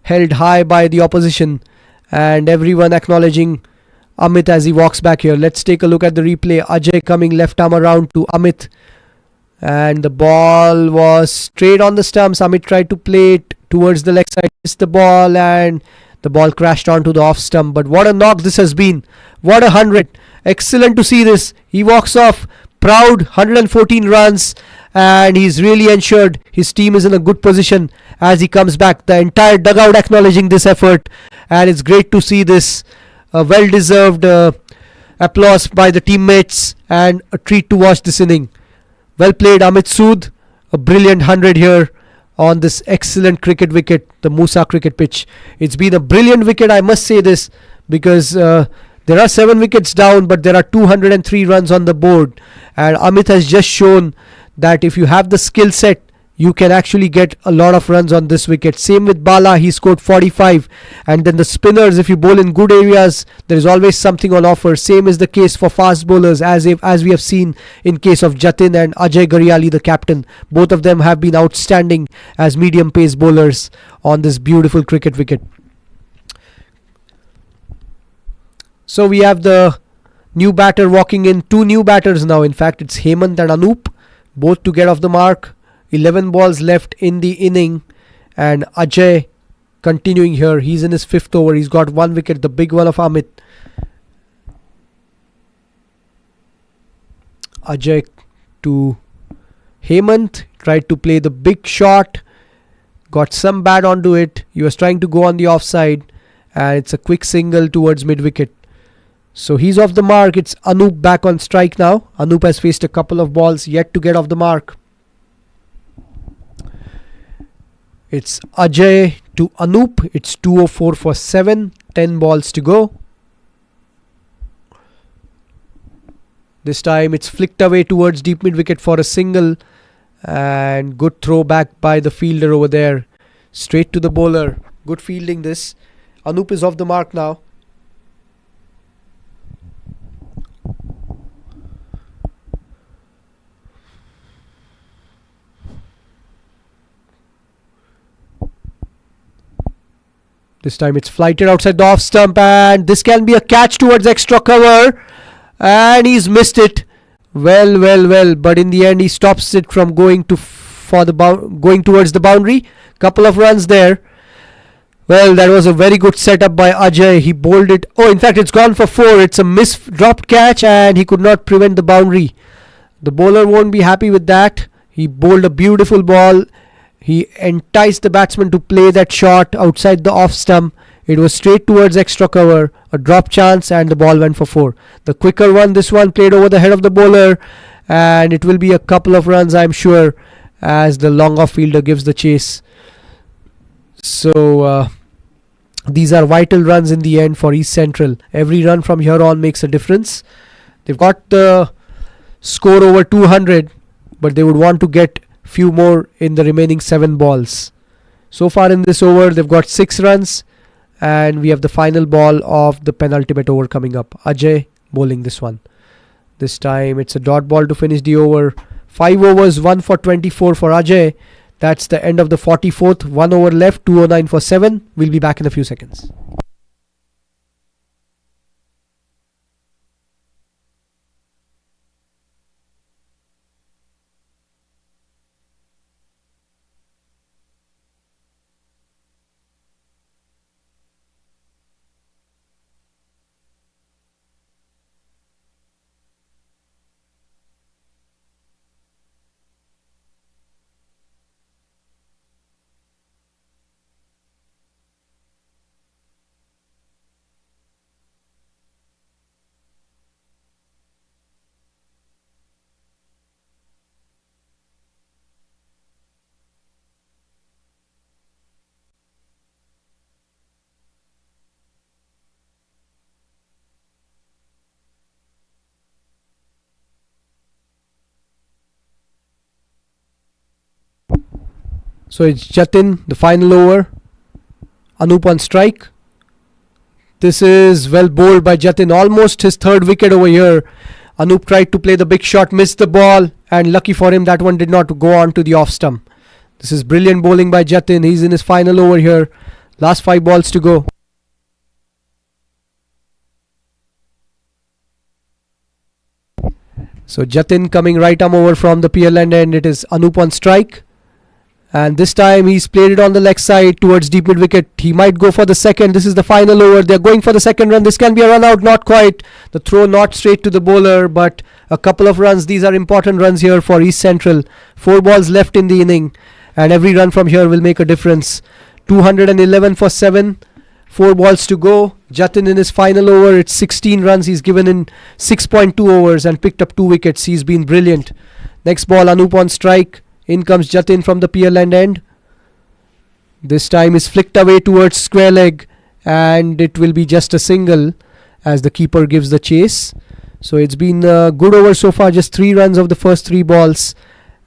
held high by the opposition. And everyone acknowledging Amit as he walks back here. Let's take a look at the replay. Ajay coming left arm around to Amit. And the ball was straight on the stumps. Amit tried to play it towards the leg side. Missed the ball and the ball crashed onto the off stump. But what a knock this has been. What a 100. Excellent to see this. He walks off proud, 114 runs. And he's really ensured his team is in a good position as he comes back. The entire dugout acknowledging this effort. And it's great to see this well-deserved applause by the teammates and a treat to watch this inning. Well played, Amit Sood. A brilliant 100 here on this excellent cricket wicket, the Musa cricket pitch. It's been a brilliant wicket, I must say this, because there are 7 wickets down, but there are 203 runs on the board. And Amit has just shown that if you have the skill set, you can actually get a lot of runs on this wicket. Same with Bala, he scored 45. And then the spinners, if you bowl in good areas, there is always something on offer. Same is the case for fast bowlers, as we have seen in case of Jatin and Ajay Garyali, the captain. Both of them have been outstanding as medium pace bowlers on this beautiful cricket wicket. So we have the new batter walking in. 2 new batters now. In fact, it's Hemant and Anup, both to get off the mark. 11 balls left in the inning, and Ajay continuing here. He's in his 5th over. He's got 1 wicket, the big one of Amit. Ajay to Hemant, tried to play the big shot, got some bat onto it. He was trying to go on the offside, and it's a quick single towards mid-wicket. So he's off the mark. It's Anup back on strike now. Anup has faced a couple of balls yet to get off the mark. It's Ajay to Anup. It's 204 for 7. 10 balls to go. This time it's flicked away towards deep mid wicket for a single. And good throw back by the fielder over there. Straight to the bowler. Good fielding this. Anup is off the mark now. This time it's flighted outside the off stump, and this can be a catch towards extra cover, and he's missed it. Well. But in the end, he stops it from going going towards the boundary. Couple of runs there. Well, that was a very good setup by Ajay. He bowled it. Oh, in fact, it's gone for 4. It's a dropped catch and he could not prevent the boundary. The bowler won't be happy with that. He bowled a beautiful ball. He enticed the batsman to play that shot outside the off stump. It was straight towards extra cover. A drop chance and the ball went for 4. The quicker one, this one played over the head of the bowler. And it will be a couple of runs, I'm sure, as the long off fielder gives the chase. So these are vital runs in the end for East Central. Every run from here on makes a difference. They've got the score over 200, but they would want to get few more in the remaining 7 balls. So far in this over, they've got 6 runs, and we have the final ball of the penultimate over coming up. Ajay bowling this one. This time it's a dot ball to finish the over. 5 overs, 1 for 24 for Ajay. That's the end of the 44th. 1 over left, 209 for 7. We'll be back in a few seconds. So it's Jatin, the final over. Anup on strike. This is well bowled by Jatin. Almost his 3rd wicket over here. Anup tried to play the big shot, missed the ball, and lucky for him that one did not go on to the off stump. This is brilliant bowling by Jatin. He's in his final over here. Last 5 balls to go. So Jatin coming right arm over from the PL end. It is Anup on strike. And this time he's played it on the leg side towards deep mid wicket. He might go for the second. This is the final over. They're going for the second run. This can be a run out. Not quite. The throw not straight to the bowler, but a couple of runs. These are important runs here for East Central. 4 balls left in the inning. And every run from here will make a difference. 211 for 7. 4 balls to go. Jatin in his final over. It's 16 runs. He's given in 6.2 overs and picked up 2 wickets. He's been brilliant. Next ball, Anup on strike. In comes Jatin from the PL end. This time is flicked away towards square leg, and it will be just a single as the keeper gives the chase. So it's been a good over so far, just 3 runs of the first 3 balls,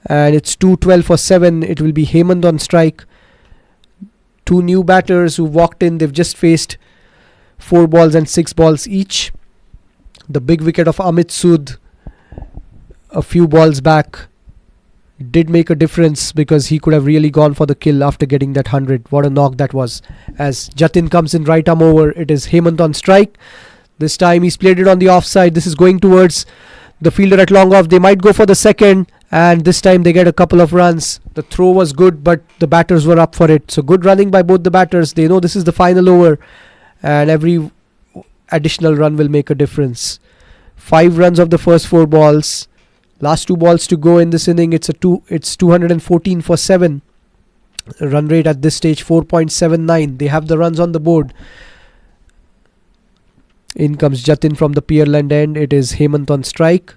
and it's 212 for 7. It will be Hemant on strike. 2 new batters who walked in. They've just faced 4 balls and 6 balls each. The big wicket of Amit Sood a few balls back did make a difference, because he could have really gone for the kill after getting that 100. What a knock that was. As Jatin comes in right arm over, it is Hemant on strike. This time he's played it on the offside. This is going towards the fielder at long off. They might go for the second, and this time they get a couple of runs. The throw was good, but the batters were up for it. So good running by both the batters. They know this is the final over, and every additional run will make a difference. 5 runs of the first 4 balls. Last 2 balls to go in this inning. It's 214 for 7. Run rate at this stage 4.79. They have the runs on the board. In comes Jatin from the PL end. It is Hemant on strike.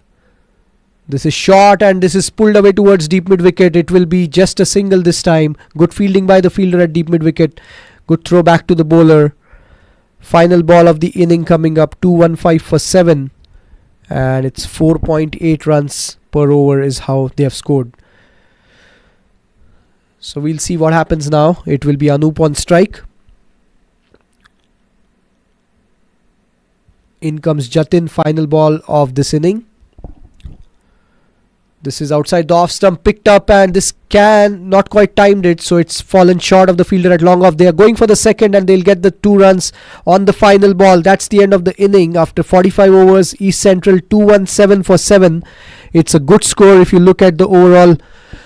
This is short, and this is pulled away towards deep mid wicket. It will be just a single this time. Good fielding by the fielder at deep mid wicket. Good throw back to the bowler. Final ball of the inning coming up. 215 for 7. And it's 4.8 runs per over is how they have scored. So we'll see what happens now. It will be Anup on strike. In comes Jatin, final ball of this inning. This is outside the off stump, picked up, and this can not quite timed it, so it's fallen short of the fielder at long off. They are going for the second, and they'll get the 2 runs on the final ball. That's the end of the inning after 45 overs. East Central 217 for 7. It's a good score if you look at the overall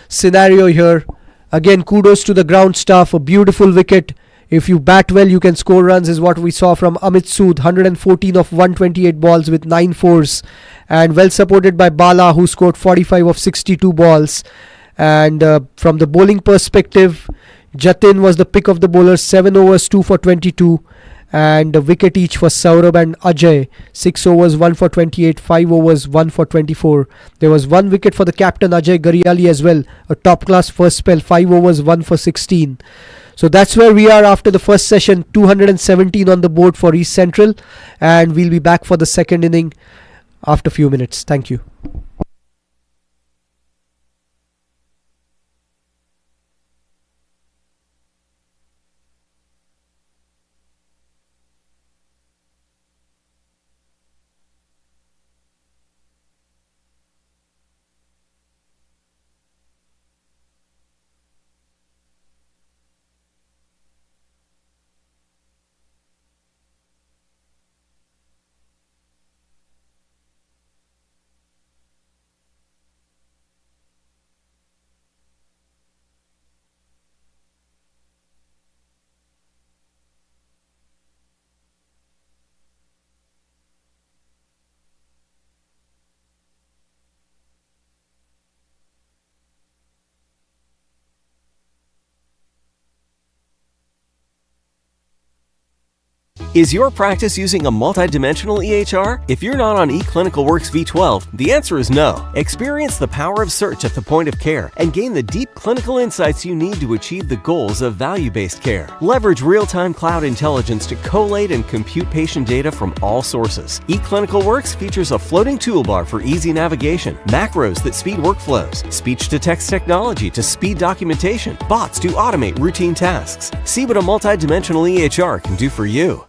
scenario here. Again, kudos to the ground staff. A beautiful wicket. If you bat well, you can score runs, is what we saw from Amit Sood. 114 of 128 balls with 9 fours. And well supported by Bala, who scored 45 of 62 balls. And from the bowling perspective, Jatin was the pick of the bowlers. 7 overs, 2 for 22. And a wicket each for Saurabh and Ajay. 6 overs, 1 for 28, 5 overs, 1 for 24. There was 1 wicket for the captain Ajay Gariali as well. A top class first spell, 5 overs, 1 for 16. So that's where we are after the first session. 217 on the board for East Central. And we'll be back for the second inning after a few minutes. Thank you. Is your practice using a multidimensional EHR? If you're not on eClinicalWorks V12, the answer is no. Experience the power of search at the point of care and gain the deep clinical insights you need to achieve the goals of value-based care. Leverage real-time cloud intelligence to collate and compute patient data from all sources. eClinicalWorks features a floating toolbar for easy navigation, macros that speed workflows, speech-to-text technology to speed documentation, bots to automate routine tasks. See what a multidimensional EHR can do for you.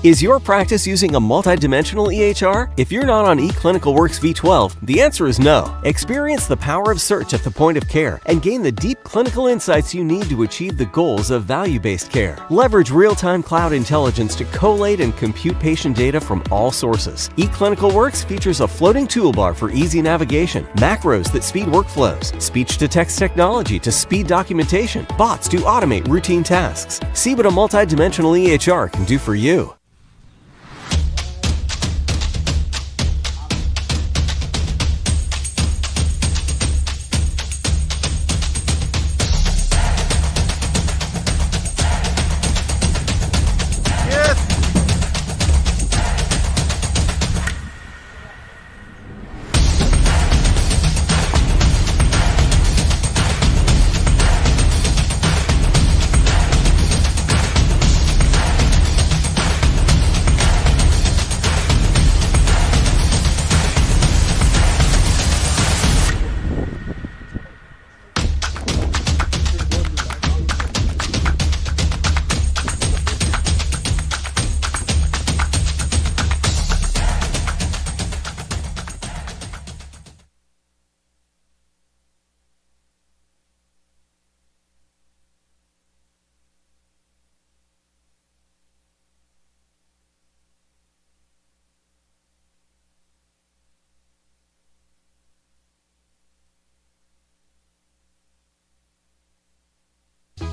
Is your practice using a multidimensional EHR? If you're not on eClinicalWorks V12, the answer is no. Experience the power of search at the point of care and gain the deep clinical insights you need to achieve the goals of value-based care. Leverage real-time cloud intelligence to collate and compute patient data from all sources. eClinicalWorks features a floating toolbar for easy navigation, macros that speed workflows, speech-to-text technology to speed documentation, bots to automate routine tasks. See what a multidimensional EHR can do for you.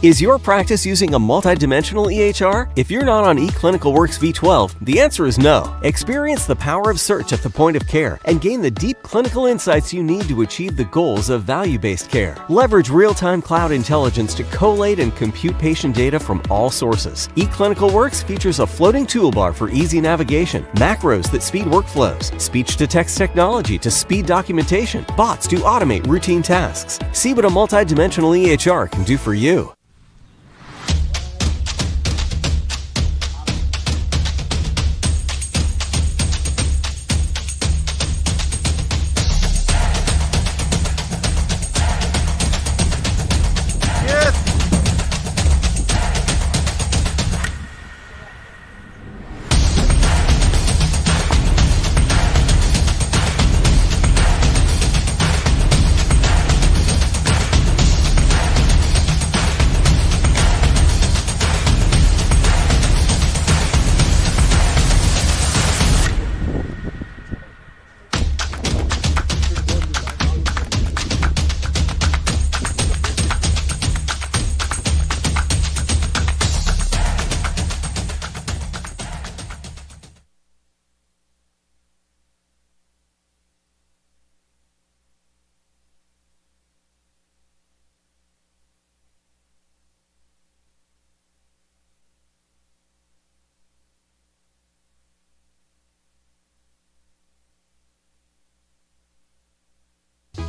Is your practice using a multidimensional EHR? If you're not on eClinicalWorks V12, the answer is no. Experience the power of search at the point of care and gain the deep clinical insights you need to achieve the goals of value-based care. Leverage real-time cloud intelligence to collate and compute patient data from all sources. eClinicalWorks features a floating toolbar for easy navigation, macros that speed workflows, speech-to-text technology to speed documentation, bots to automate routine tasks. See what a multidimensional EHR can do for you.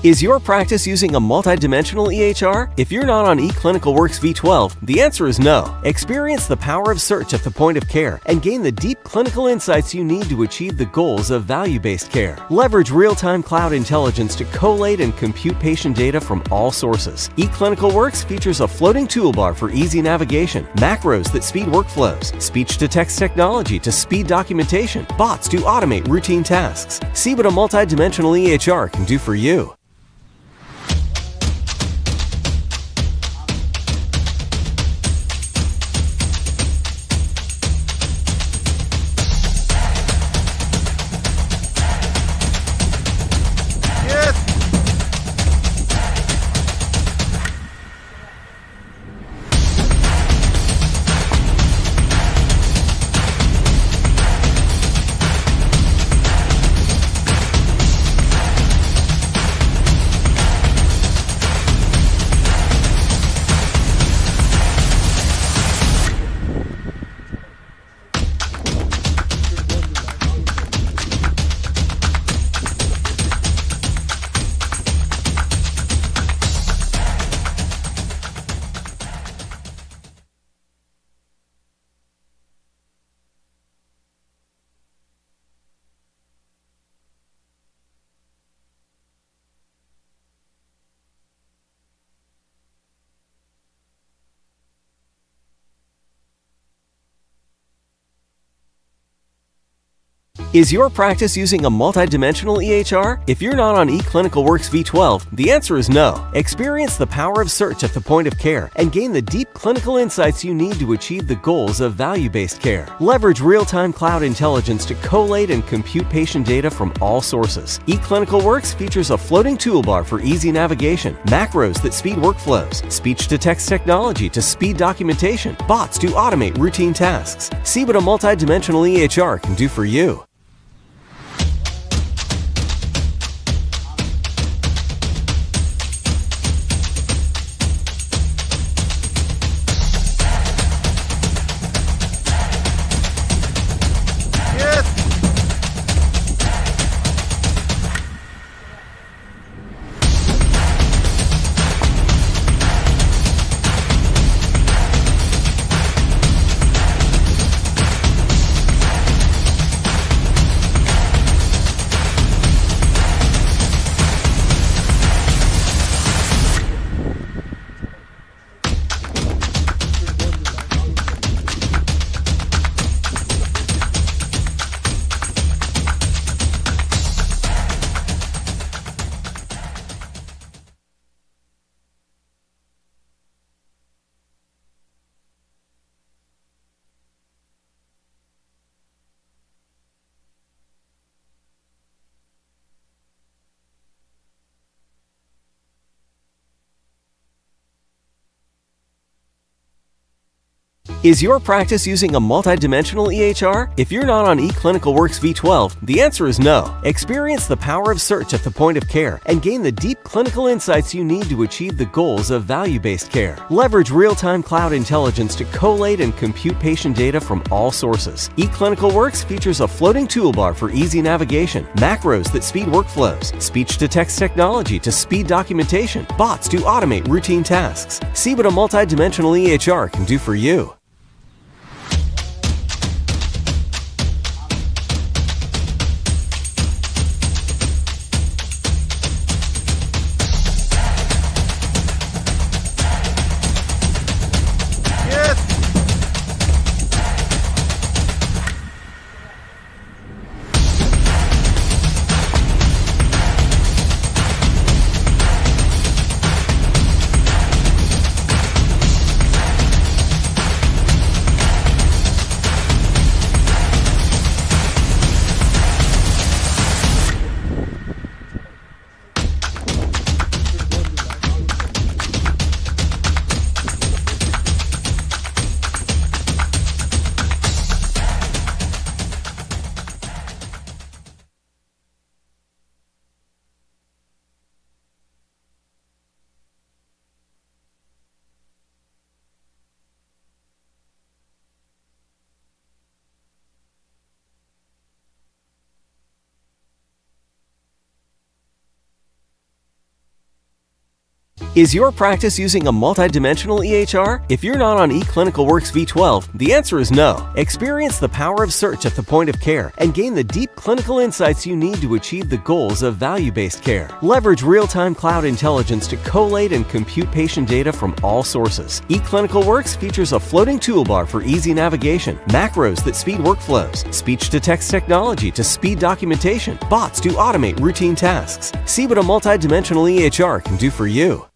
Is your practice using a multidimensional EHR? If you're not on eClinicalWorks V12, the answer is no. Experience the power of search at the point of care and gain the deep clinical insights you need to achieve the goals of value-based care. Leverage real-time cloud intelligence to collate and compute patient data from all sources. eClinicalWorks features a floating toolbar for easy navigation, macros that speed workflows, speech-to-text technology to speed documentation, bots to automate routine tasks. See what a multidimensional EHR can do for you. Is your practice using a multidimensional EHR? If you're not on eClinicalWorks V12, the answer is no. Experience the power of search at the point of care and gain the deep clinical insights you need to achieve the goals of value-based care. Leverage real-time cloud intelligence to collate and compute patient data from all sources. eClinicalWorks features a floating toolbar for easy navigation, macros that speed workflows, speech-to-text technology to speed documentation, bots to automate routine tasks. See what a multidimensional EHR can do for you. Is your practice using a multidimensional EHR? If you're not on eClinicalWorks V12, the answer is no. Experience the power of search at the point of care and gain the deep clinical insights you need to achieve the goals of value-based care. Leverage real-time cloud intelligence to collate and compute patient data from all sources. eClinicalWorks features a floating toolbar for easy navigation, macros that speed workflows, speech-to-text technology to speed documentation, bots to automate routine tasks. See what a multidimensional EHR can do for you. Is your practice using a multidimensional EHR? If you're not on eClinicalWorks V12, the answer is no. Experience the power of search at the point of care and gain the deep clinical insights you need to achieve the goals of value-based care. Leverage real-time cloud intelligence to collate and compute patient data from all sources. eClinicalWorks features a floating toolbar for easy navigation, macros that speed workflows, speech-to-text technology to speed documentation, bots to automate routine tasks. See what a multidimensional EHR can do for you.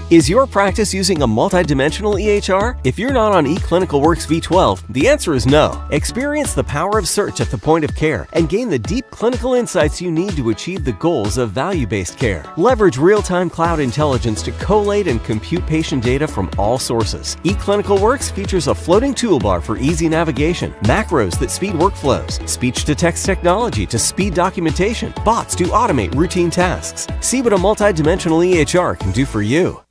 Is your practice using a multidimensional EHR? If you're not on eClinicalWorks V12, the answer is no. Experience the power of search at the point of care and gain the deep clinical insights you need to achieve the goals of value-based care. Leverage real-time cloud intelligence to collate and compute patient data from all sources. eClinicalWorks features a floating toolbar for easy navigation, macros that speed workflows, speech-to-text technology to speed documentation, bots to automate routine tasks. See what a multidimensional EHR can do for you.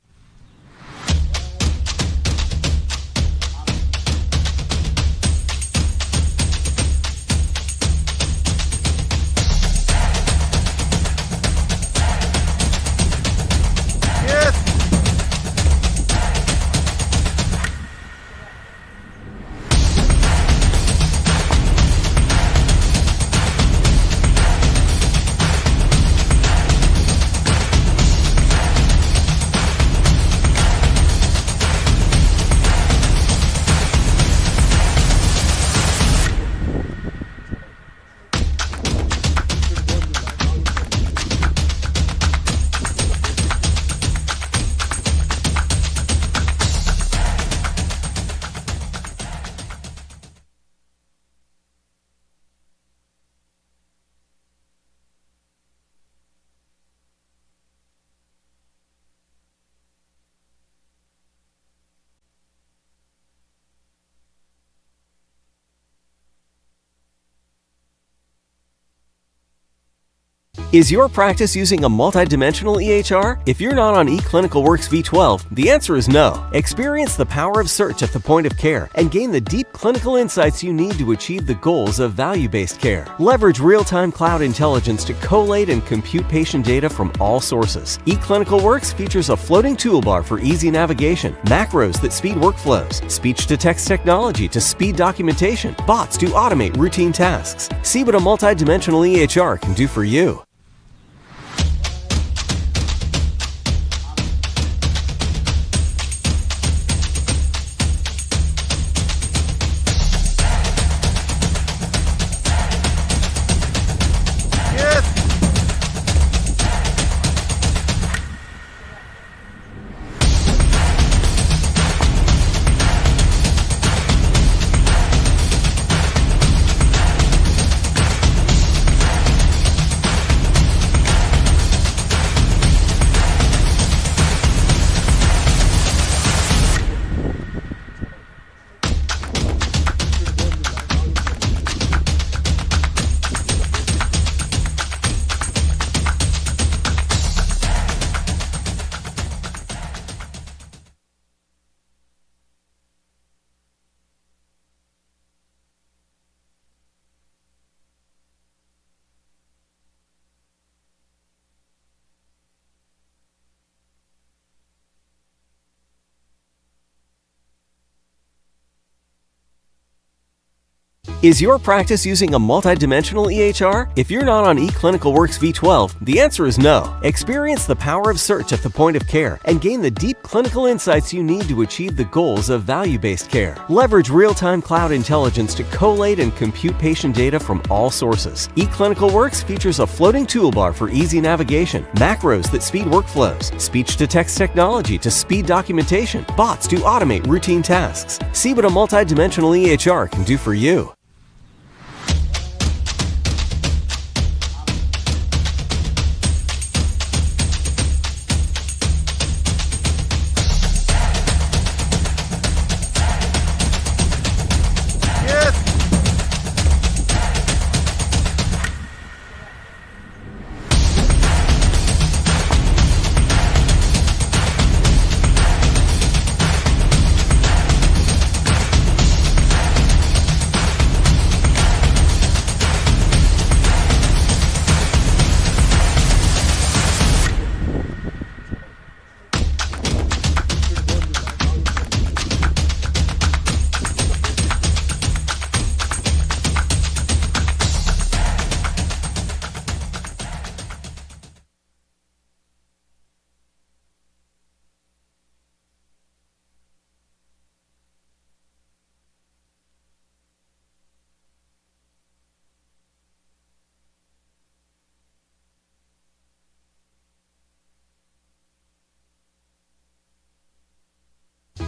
Is your practice using a multidimensional EHR? If you're not on eClinicalWorks V12, the answer is no. Experience the power of search at the point of care and gain the deep clinical insights you need to achieve the goals of value-based care. Leverage real-time cloud intelligence to collate and compute patient data from all sources. eClinicalWorks features a floating toolbar for easy navigation, macros that speed workflows, speech-to-text technology to speed documentation, bots to automate routine tasks. See what a multidimensional EHR can do for you. Is your practice using a multidimensional EHR? If you're not on eClinicalWorks V12, the answer is no. Experience the power of search at the point of care and gain the deep clinical insights you need to achieve the goals of value-based care. Leverage real-time cloud intelligence to collate and compute patient data from all sources. eClinicalWorks features a floating toolbar for easy navigation, macros that speed workflows, speech-to-text technology to speed documentation, bots to automate routine tasks. See what a multidimensional EHR can do for you.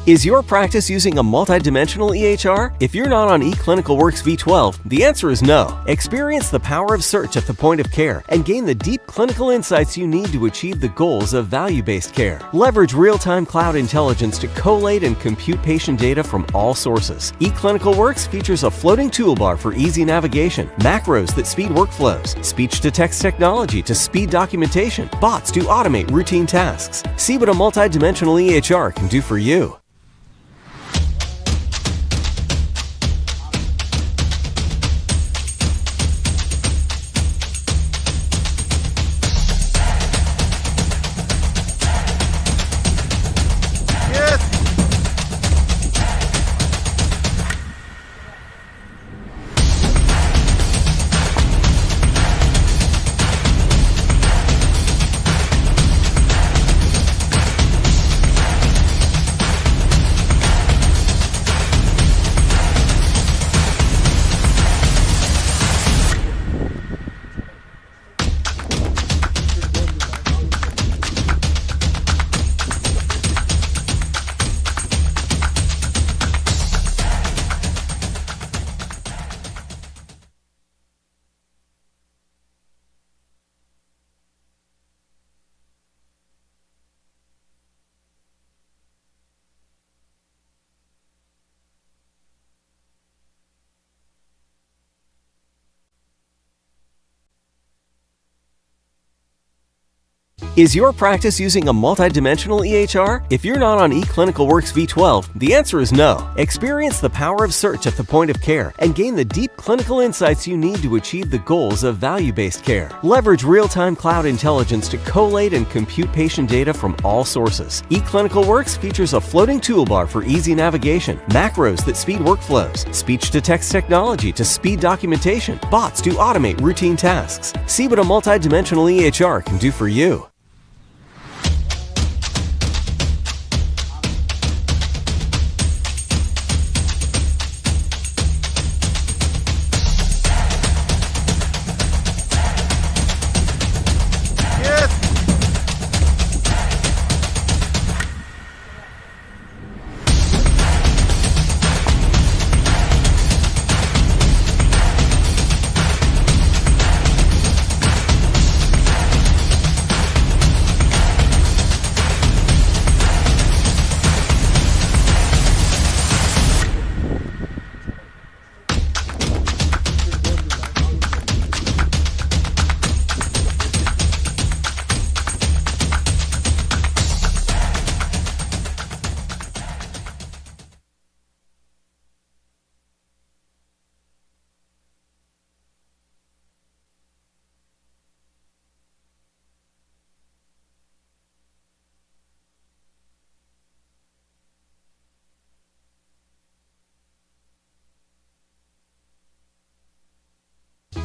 Is your practice using a multidimensional EHR? If you're not on eClinicalWorks V12, the answer is no. Experience the power of search at the point of care and gain the deep clinical insights you need to achieve the goals of value-based care. Leverage real-time cloud intelligence to collate and compute patient data from all sources. eClinicalWorks features a floating toolbar for easy navigation, macros that speed workflows, speech-to-text technology to speed documentation, bots to automate routine tasks. See what a multidimensional EHR can do for you. Is your practice using a multidimensional EHR? If you're not on eClinicalWorks V12, the answer is no. Experience the power of search at the point of care and gain the deep clinical insights you need to achieve the goals of value-based care. Leverage real-time cloud intelligence to collate and compute patient data from all sources. eClinicalWorks features a floating toolbar for easy navigation, macros that speed workflows, speech-to-text technology to speed documentation, bots to automate routine tasks. See what a multidimensional EHR can do for you.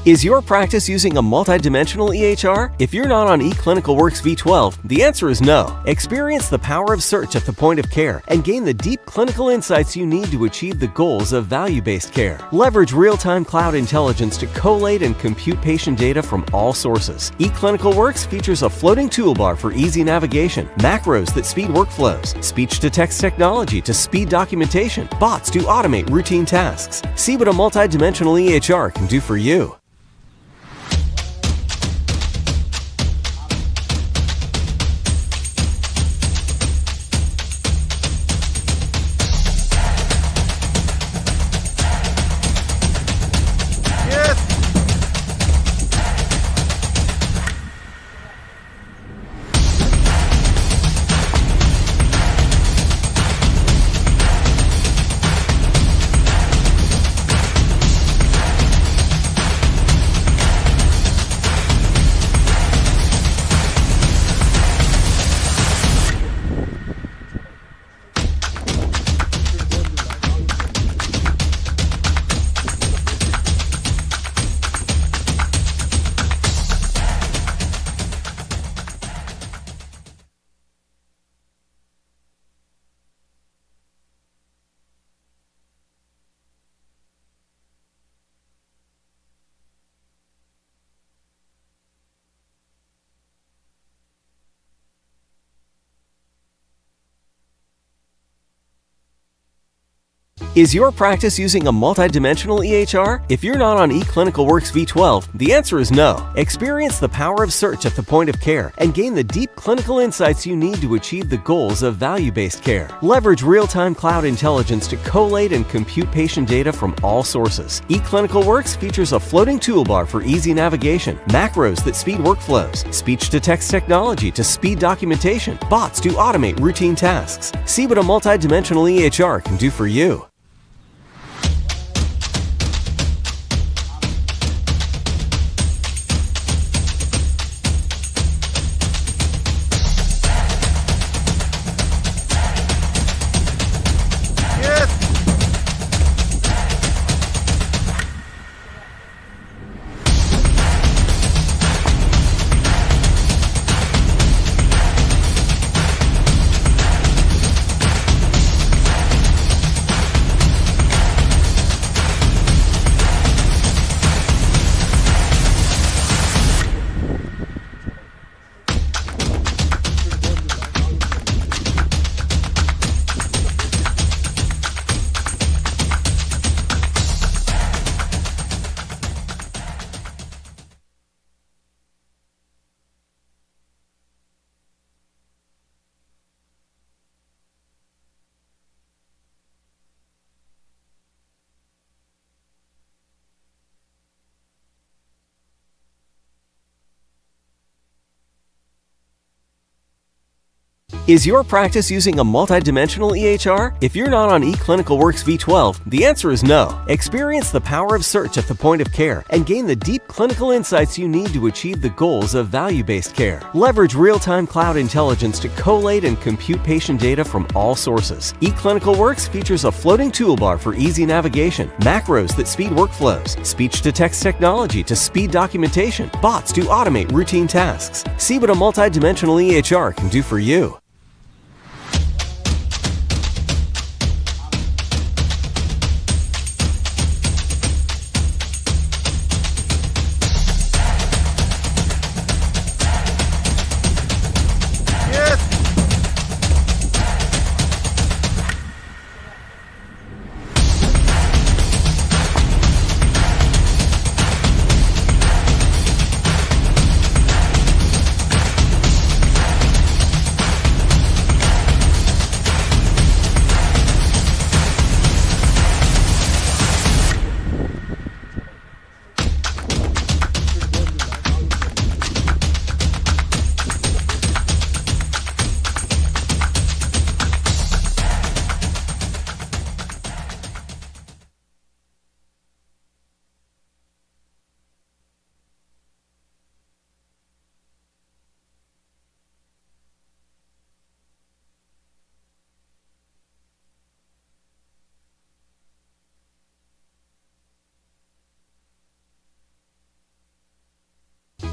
Is your practice using a multidimensional EHR? If you're not on eClinicalWorks V12, the answer is no. Experience the power of search at the point of care and gain the deep clinical insights you need to achieve the goals of value-based care. Leverage real-time cloud intelligence to collate and compute patient data from all sources. eClinicalWorks features a floating toolbar for easy navigation, macros that speed workflows, speech-to-text technology to speed documentation, bots to automate routine tasks. See what a multidimensional EHR can do for you. Is your practice using a multidimensional EHR? If you're not on eClinicalWorks V12, the answer is no. Experience the power of search at the point of care and gain the deep clinical insights you need to achieve the goals of value-based care. Leverage real-time cloud intelligence to collate and compute patient data from all sources. eClinicalWorks features a floating toolbar for easy navigation, macros that speed workflows, speech-to-text technology to speed documentation, bots to automate routine tasks. See what a multidimensional EHR can do for you. Is your practice using a multidimensional EHR? If you're not on eClinicalWorks V12, the answer is no. Experience the power of search at the point of care and gain the deep clinical insights you need to achieve the goals of value-based care. Leverage real-time cloud intelligence to collate and compute patient data from all sources. eClinicalWorks features a floating toolbar for easy navigation, macros that speed workflows, speech-to-text technology to speed documentation, bots to automate routine tasks. See what a multidimensional EHR can do for you.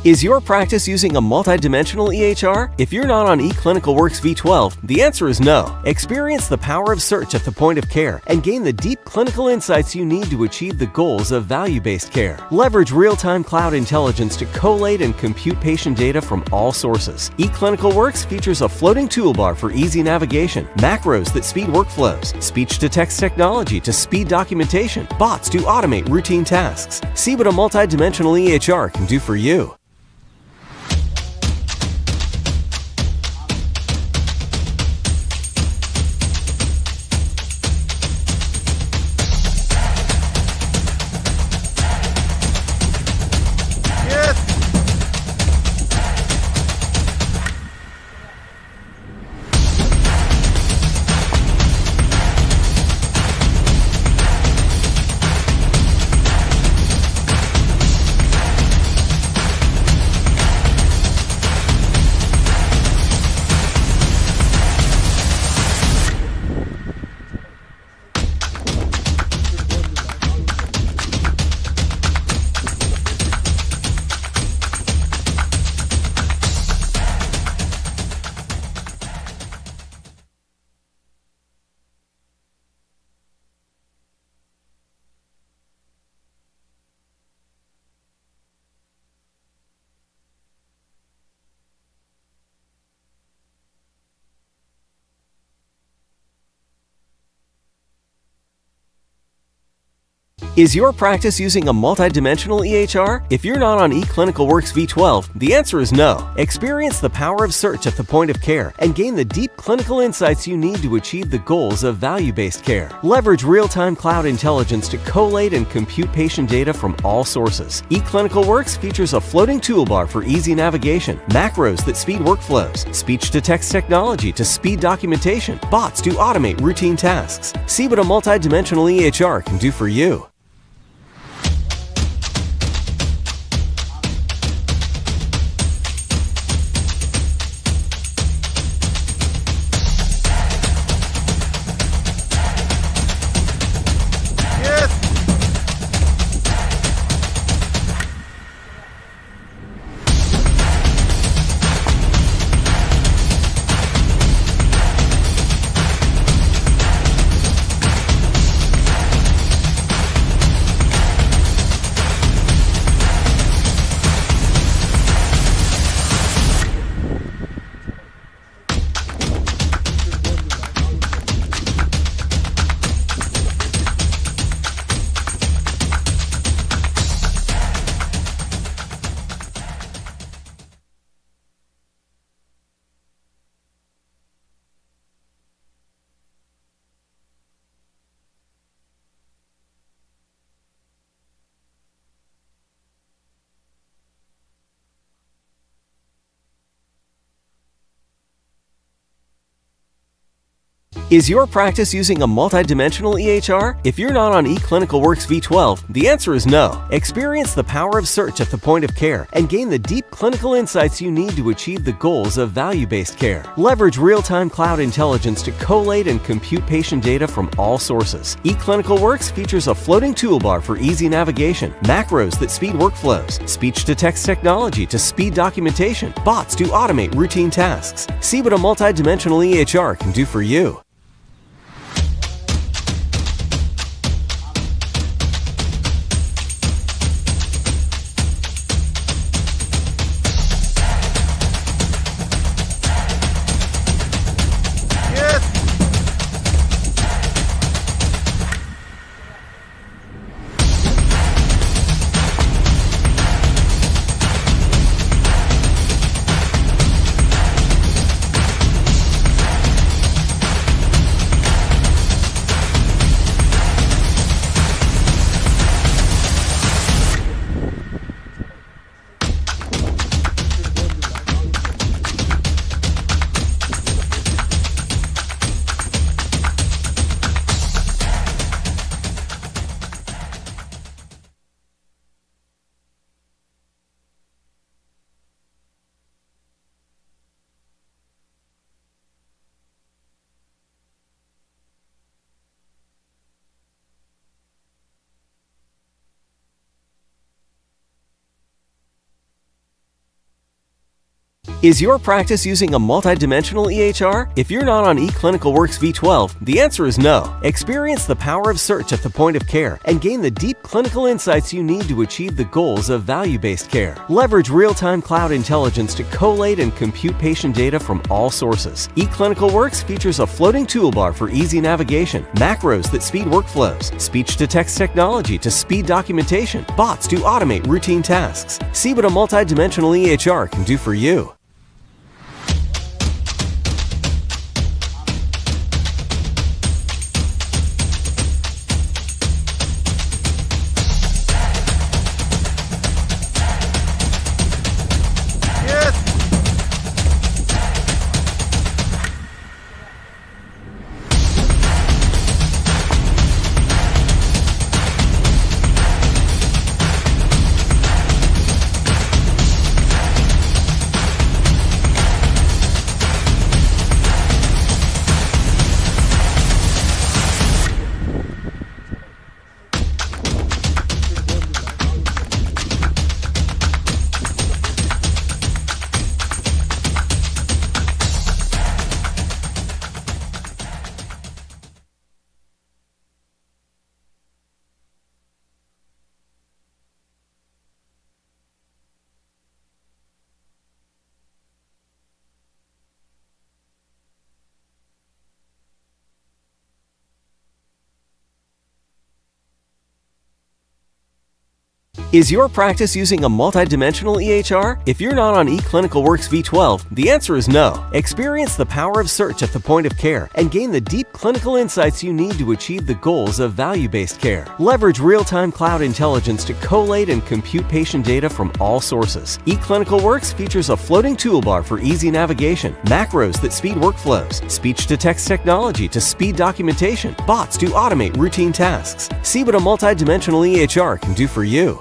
Is your practice using a multidimensional EHR? If you're not on eClinicalWorks V12, the answer is no. Experience the power of search at the point of care and gain the deep clinical insights you need to achieve the goals of value-based care. Leverage real-time cloud intelligence to collate and compute patient data from all sources. eClinicalWorks features a floating toolbar for easy navigation, macros that speed workflows, speech-to-text technology to speed documentation, bots to automate routine tasks. See what a multidimensional EHR can do for you. Is your practice using a multidimensional EHR? If you're not on eClinicalWorks V12, the answer is no. Experience the power of search at the point of care and gain the deep clinical insights you need to achieve the goals of value-based care. Leverage real-time cloud intelligence to collate and compute patient data from all sources. eClinicalWorks features a floating toolbar for easy navigation, macros that speed workflows, speech-to-text technology to speed documentation, bots to automate routine tasks. See what a multidimensional EHR can do for you. Is your practice using a multidimensional EHR? If you're not on eClinicalWorks V12, the answer is no. Experience the power of search at the point of care and gain the deep clinical insights you need to achieve the goals of value-based care. Leverage real-time cloud intelligence to collate and compute patient data from all sources. eClinicalWorks features a floating toolbar for easy navigation, macros that speed workflows, speech-to-text technology to speed documentation, bots to automate routine tasks. See what a multidimensional EHR can do for you. Is your practice using a multidimensional EHR? If you're not on eClinicalWorks V12, the answer is no. Experience the power of search at the point of care and gain the deep clinical insights you need to achieve the goals of value-based care. Leverage real-time cloud intelligence to collate and compute patient data from all sources. eClinicalWorks features a floating toolbar for easy navigation, macros that speed workflows, speech-to-text technology to speed documentation, bots to automate routine tasks. See what a multidimensional EHR can do for you. Is your practice using a multidimensional EHR? If you're not on eClinicalWorks V12, the answer is no. Experience the power of search at the point of care and gain the deep clinical insights you need to achieve the goals of value-based care. Leverage real-time cloud intelligence to collate and compute patient data from all sources. eClinicalWorks features a floating toolbar for easy navigation, macros that speed workflows, speech-to-text technology to speed documentation, bots to automate routine tasks. See what a multidimensional EHR can do for you.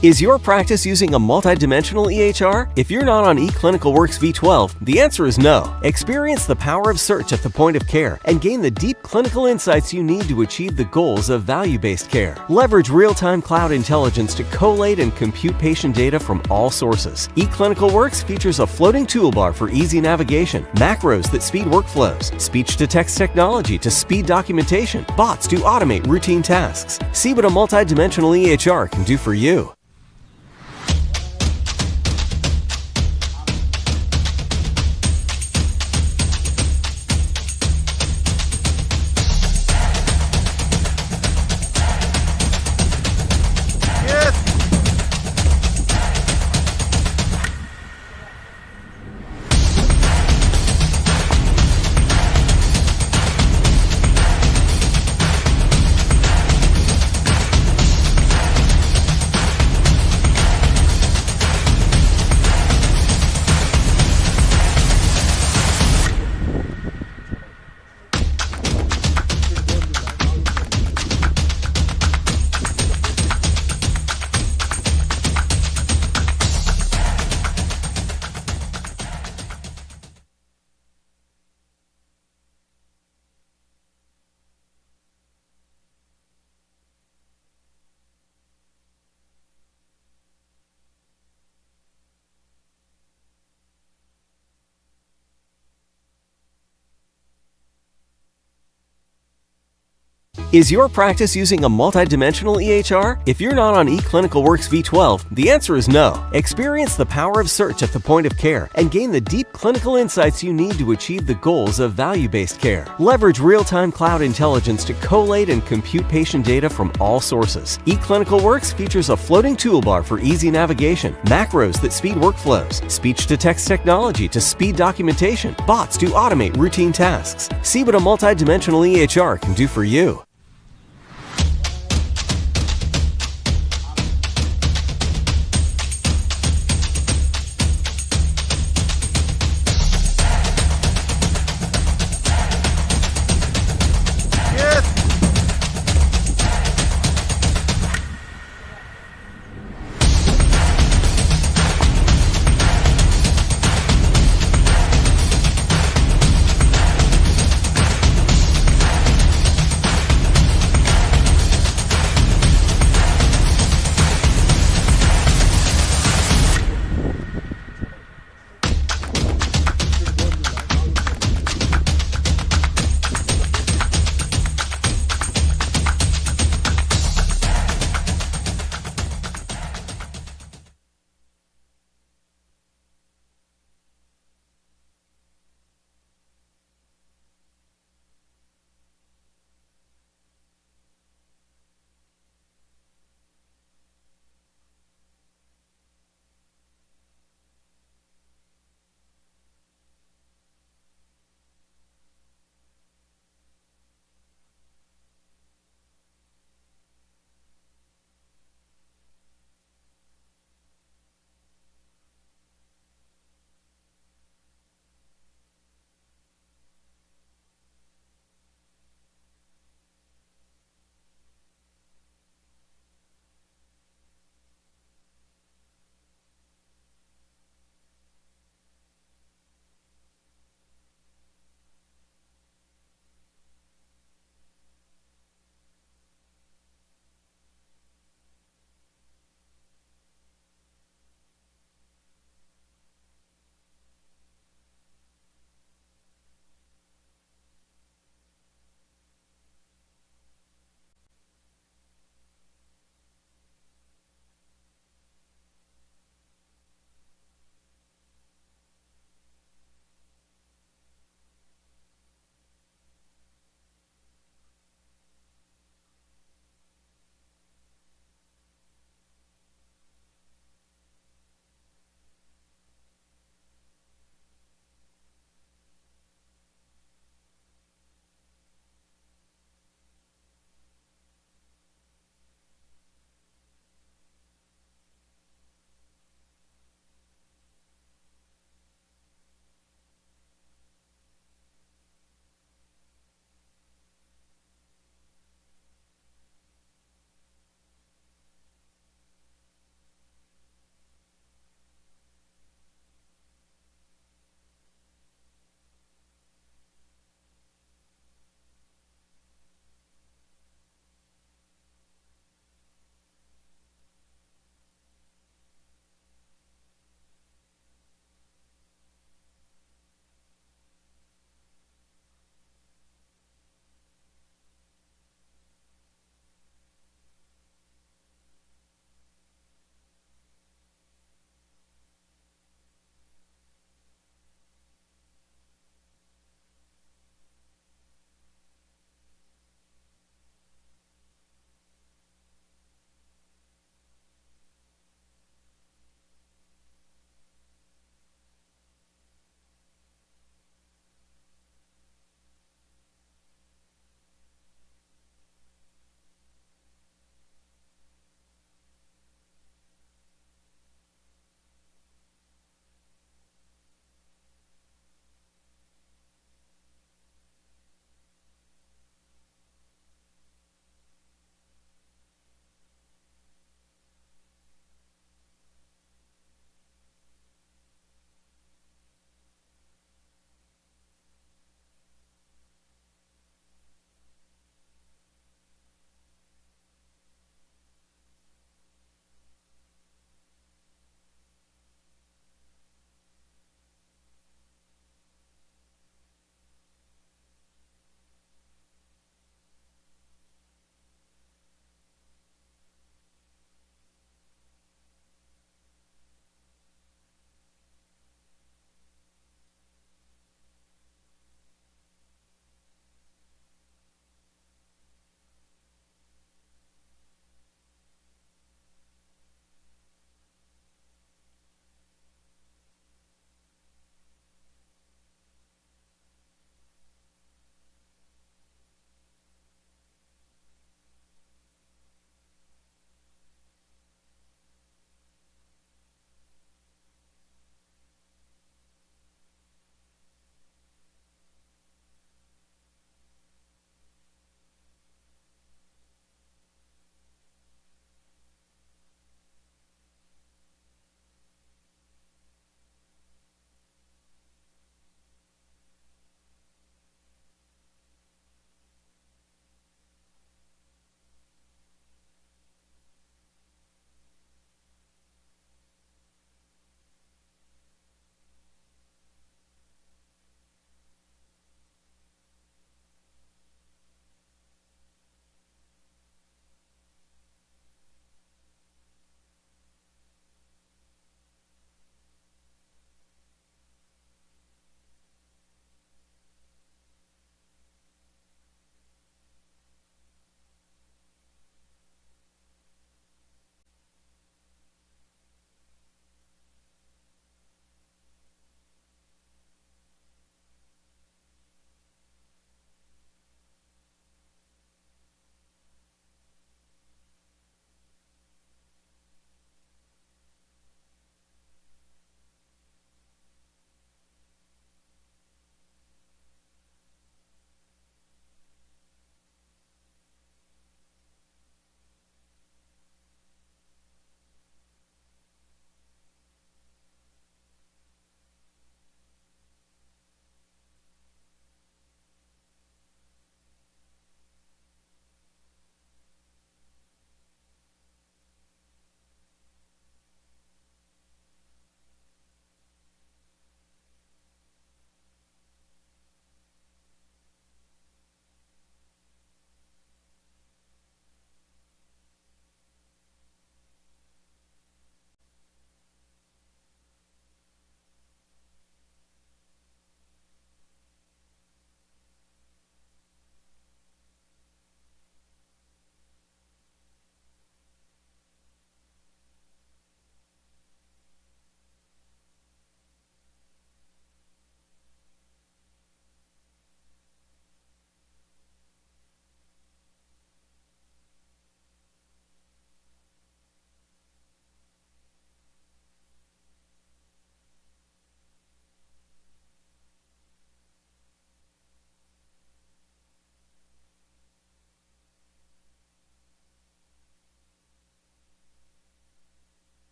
Is your practice using a multidimensional EHR? If you're not on eClinicalWorks V12, the answer is no. Experience the power of search at the point of care and gain the deep clinical insights you need to achieve the goals of value-based care. Leverage real-time cloud intelligence to collate and compute patient data from all sources. eClinicalWorks features a floating toolbar for easy navigation, macros that speed workflows, speech-to-text technology to speed documentation, bots to automate routine tasks. See what a multidimensional EHR can do for you. Is your practice using a multidimensional EHR? If you're not on eClinicalWorks V12, the answer is no. Experience the power of search at the point of care and gain the deep clinical insights you need to achieve the goals of value-based care. Leverage real-time cloud intelligence to collate and compute patient data from all sources. eClinicalWorks features a floating toolbar for easy navigation, macros that speed workflows, speech-to-text technology to speed documentation, bots to automate routine tasks. See what a multidimensional EHR can do for you.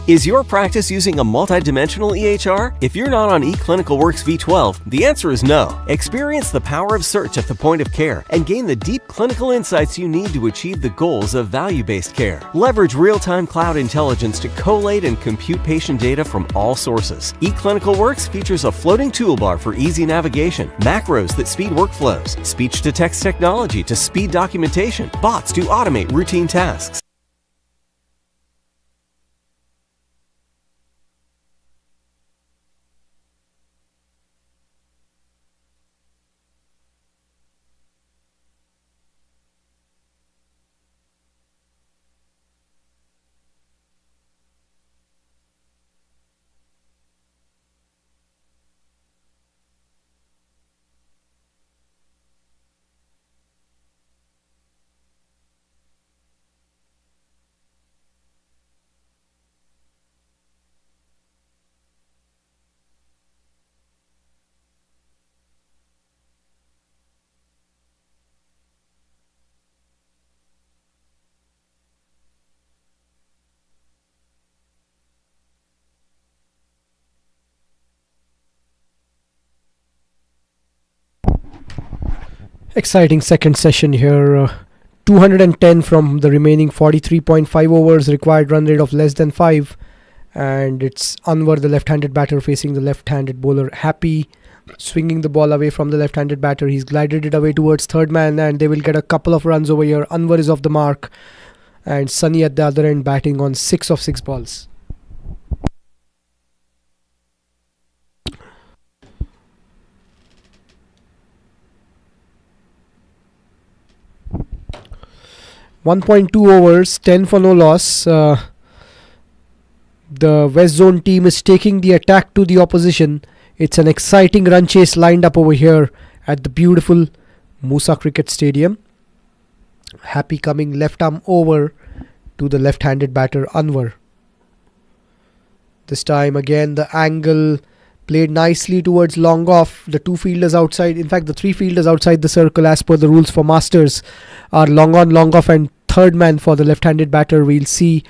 Is your practice using a multi-dimensional EHR? If you're not on eClinicalWorks V12, the answer is no. Experience the power of search at the point of care and gain the deep clinical insights you need to achieve the goals of value-based care. Leverage real-time cloud intelligence to collate and compute patient data from all sources. eClinicalWorks features a floating toolbar for easy navigation, macros that speed workflows, speech-to-text technology to speed documentation, bots to automate routine tasks. Exciting second session here. 210 from the remaining 43.5 overs, required run rate of less than 5. And it's Anwar, the left-handed batter, facing the left-handed bowler Happy, swinging the ball away from the left-handed batter. He's glided it away towards third man, and they will get a couple of runs over here. Anwar is off the mark, and Sunny at the other end batting on 6 of 6 balls. .2 overs, 10 for no loss. The West Zone team is taking the attack to the opposition. It's an exciting run chase lined up over here at the beautiful Musa Cricket Stadium. Happy coming left arm over to the left-handed batter Anwar. This time again the angle played nicely towards long off. The two fielders outside, in fact the three fielders outside the circle as per the rules for Masters, are long on, long off, and third man for the left-handed batter. We'll see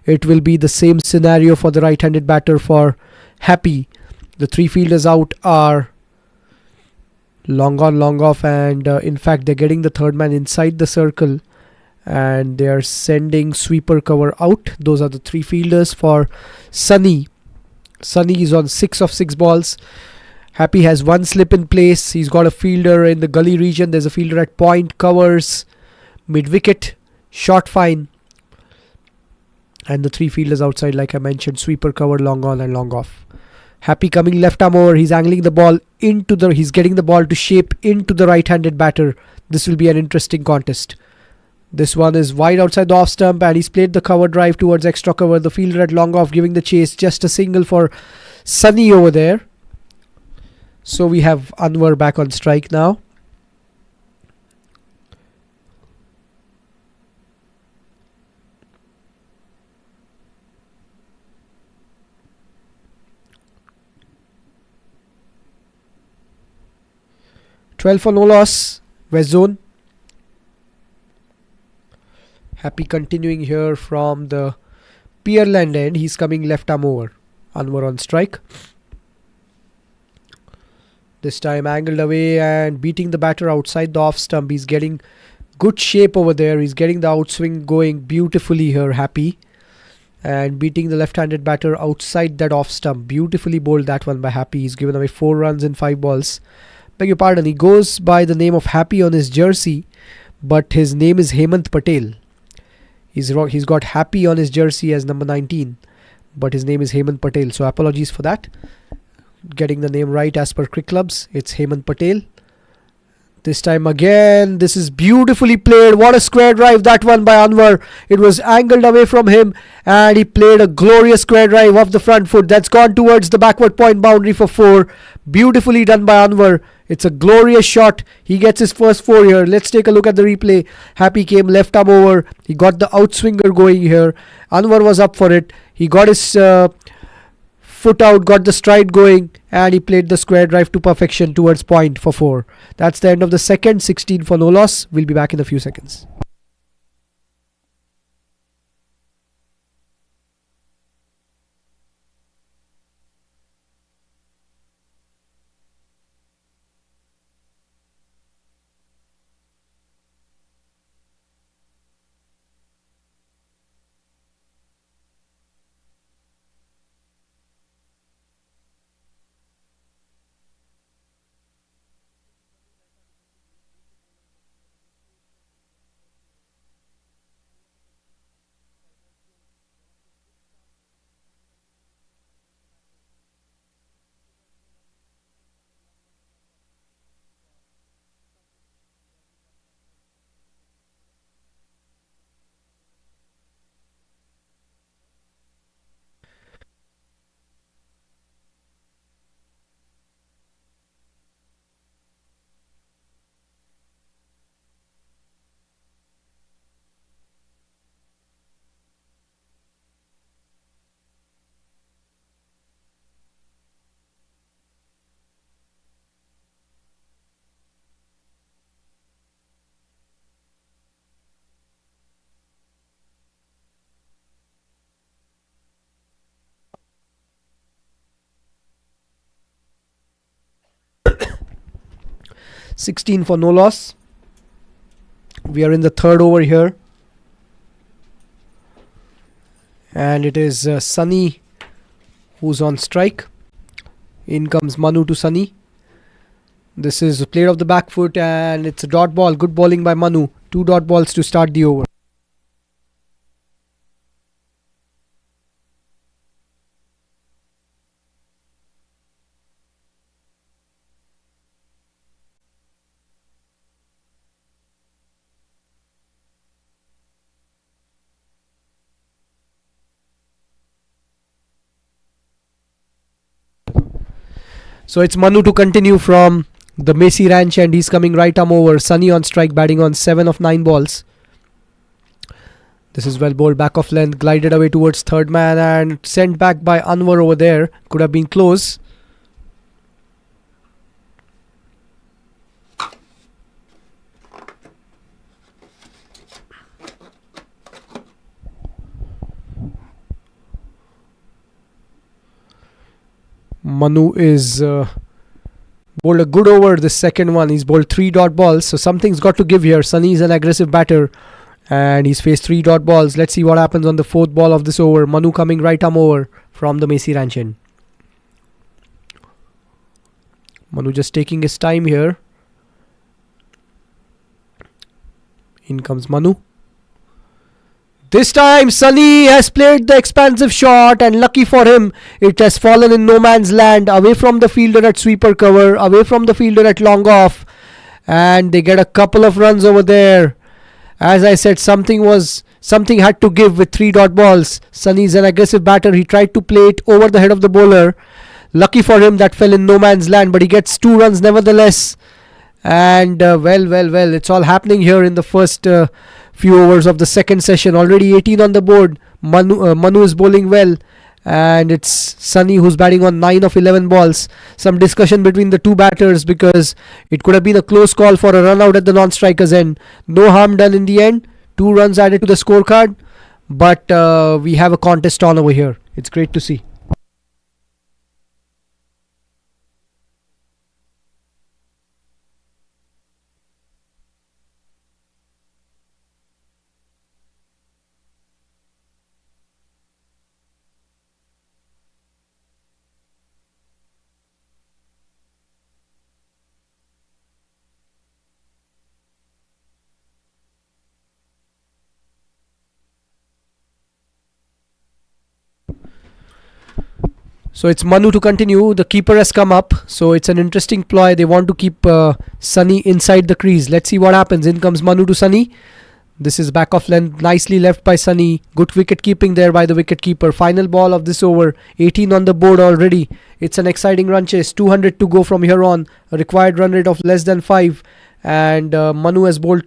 it will be the same scenario for the right-handed batter for Happy. The three fielders out are long on, long off, and in fact they're getting the third man inside the circle and they are sending sweeper cover out. Those are the three fielders for Sunny. Sunny is on 6 of 6 balls. Happy has one slip in place. He's got a fielder in the gully region. There's a fielder at point, covers mid-wicket, short fine, and the three fielders outside, like I mentioned, sweeper cover, long on and long off. Happy coming left arm over. He's angling the ball into the, he's getting the ball to shape into the right-handed batter. This will be an interesting contest. This one is wide outside the off stump, and he's played the cover drive towards extra cover. The fielder at long off giving the chase. Just a single for Sunny over there. So we have Anwar back on strike now. .12 for no loss, West Zone. Happy continuing here from the Pierland end. He's coming left arm over. Anwar on strike. This time angled away and beating the batter outside the off stump. He's getting good shape over there. He's getting the outswing going beautifully here, Happy. And beating the left-handed batter outside that off stump. Beautifully bowled that one by Happy. He's given away 4 runs in 5 balls. Beg your pardon, he goes by the name of Happy on his jersey, but his name is Hemant Patel. He's got Happy on his jersey as number 19, but his name is Hemant Patel. So apologies for that. Getting the name right as per Cricket Clubs. It's Hemant Patel. This time again, this is beautifully played. What a square drive that one by Anwar. It was angled away from him and he played a glorious square drive off the front foot. That's gone towards the backward point boundary for 4. Beautifully done by Anwar. It's a glorious shot. He gets his first 4 here. Let's take a look at the replay. Happy came left arm over. He got the outswinger going here. Anwar was up for it. He got his foot out, got the stride going, and he played the square drive to perfection towards point for 4. That's the end of the second. 16 for no loss. We'll be back in a few seconds. 16 for no loss. We are in the third over here. And it is Sunny who's on strike. In comes Manu to Sunny. This is a player of the back foot and it's a dot ball. Good bowling by Manu. 2 dot balls to start the over. So it's Manu to continue from the Messi Ranch and he's coming right arm over. Sunny on strike, batting on 7 of 9 balls. This is well bowled, back of length, glided away towards third man and sent back by Anwar over there. Could have been close. Manu is bowled a good over the second one. He's bowled 3 dot balls, so something's got to give here. Sunny is an aggressive batter and he's faced 3 dot balls. Let's see what happens on the 4th ball of this over. Manu coming right arm over from the Messi Ranch end. Manu just taking his time here. In comes Manu. This time Sunny has played the expansive shot and lucky for him it has fallen in no man's land, away from the fielder at sweeper cover, away from the fielder at long off, and they get a couple of runs over there. As I said, something had to give with 3 dot balls. Sunny is an aggressive batter. He tried to play it over the head of the bowler. Lucky for him that fell in no man's land, but he gets 2 runs nevertheless. And well, it's all happening here in the first few overs of the second session. Already 18 on the board. Manu is bowling well and it's Sunny who's batting on 9 of 11 balls. Some discussion between the two batters because it could have been a close call for a run out at the non-striker's end. No harm done in the end. 2 runs added to the scorecard, but we have a contest on over here. It's great to see. So it's Manu to continue. The keeper has come up. So it's an interesting ploy. They want to keep Sunny inside the crease. Let's see what happens. In comes Manu to Sunny. This is back of length. Nicely left by Sunny. Good wicket keeping there by the wicket keeper. Final ball of this over. 18 on the board already. It's an exciting run chase. 200 to go from here on. A required run rate of less than 5. And Manu has bowled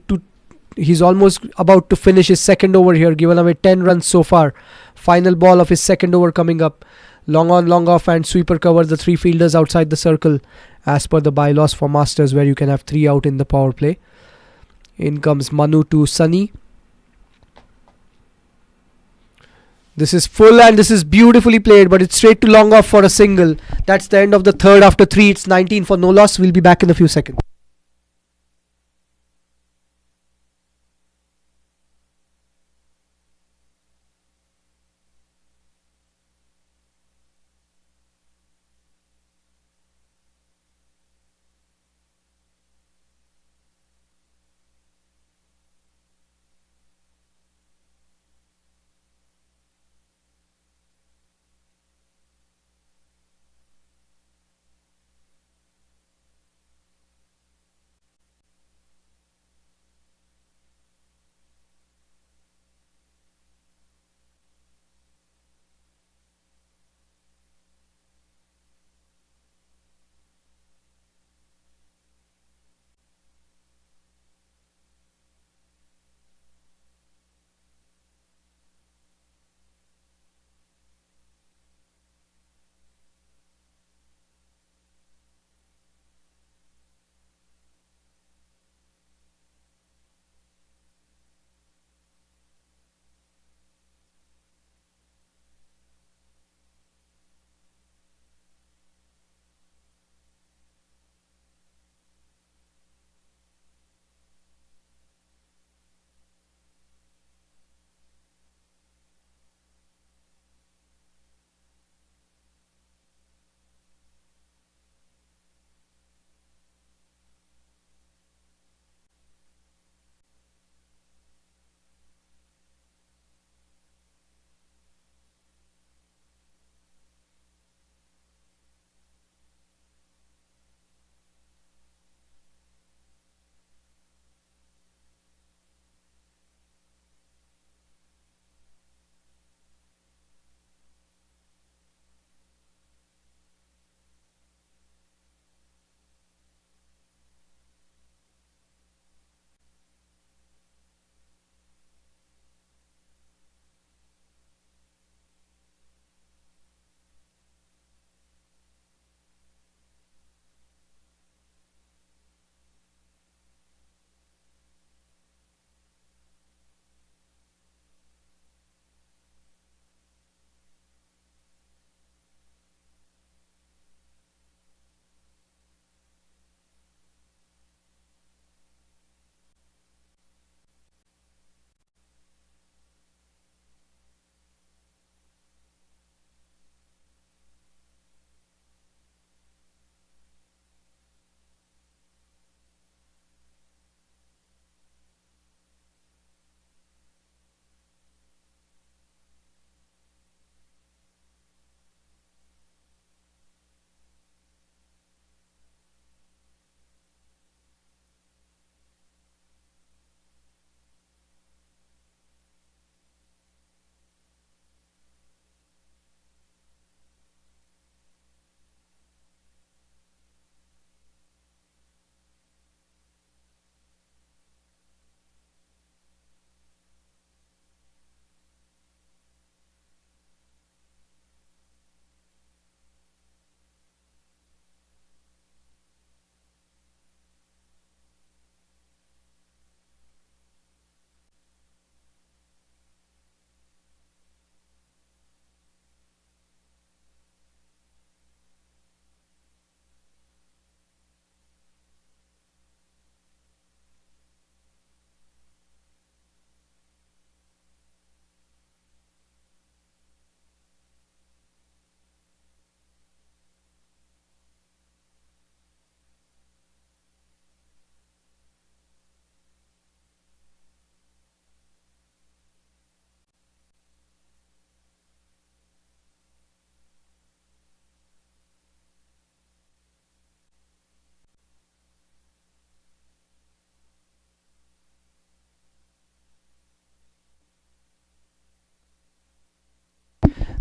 he's almost about to finish his second over here. Given away 10 runs so far. Final ball of his second over coming up. Long on, long off and sweeper cover the 3 fielders outside the circle as per the bylaws for Masters, where you can have 3 out in the power play. In comes Manu to Sunny. This is full and this is beautifully played, but it's straight to long off for a single. That's the end of the third. After 3 it's 19 for no loss. We'll be back in a few seconds.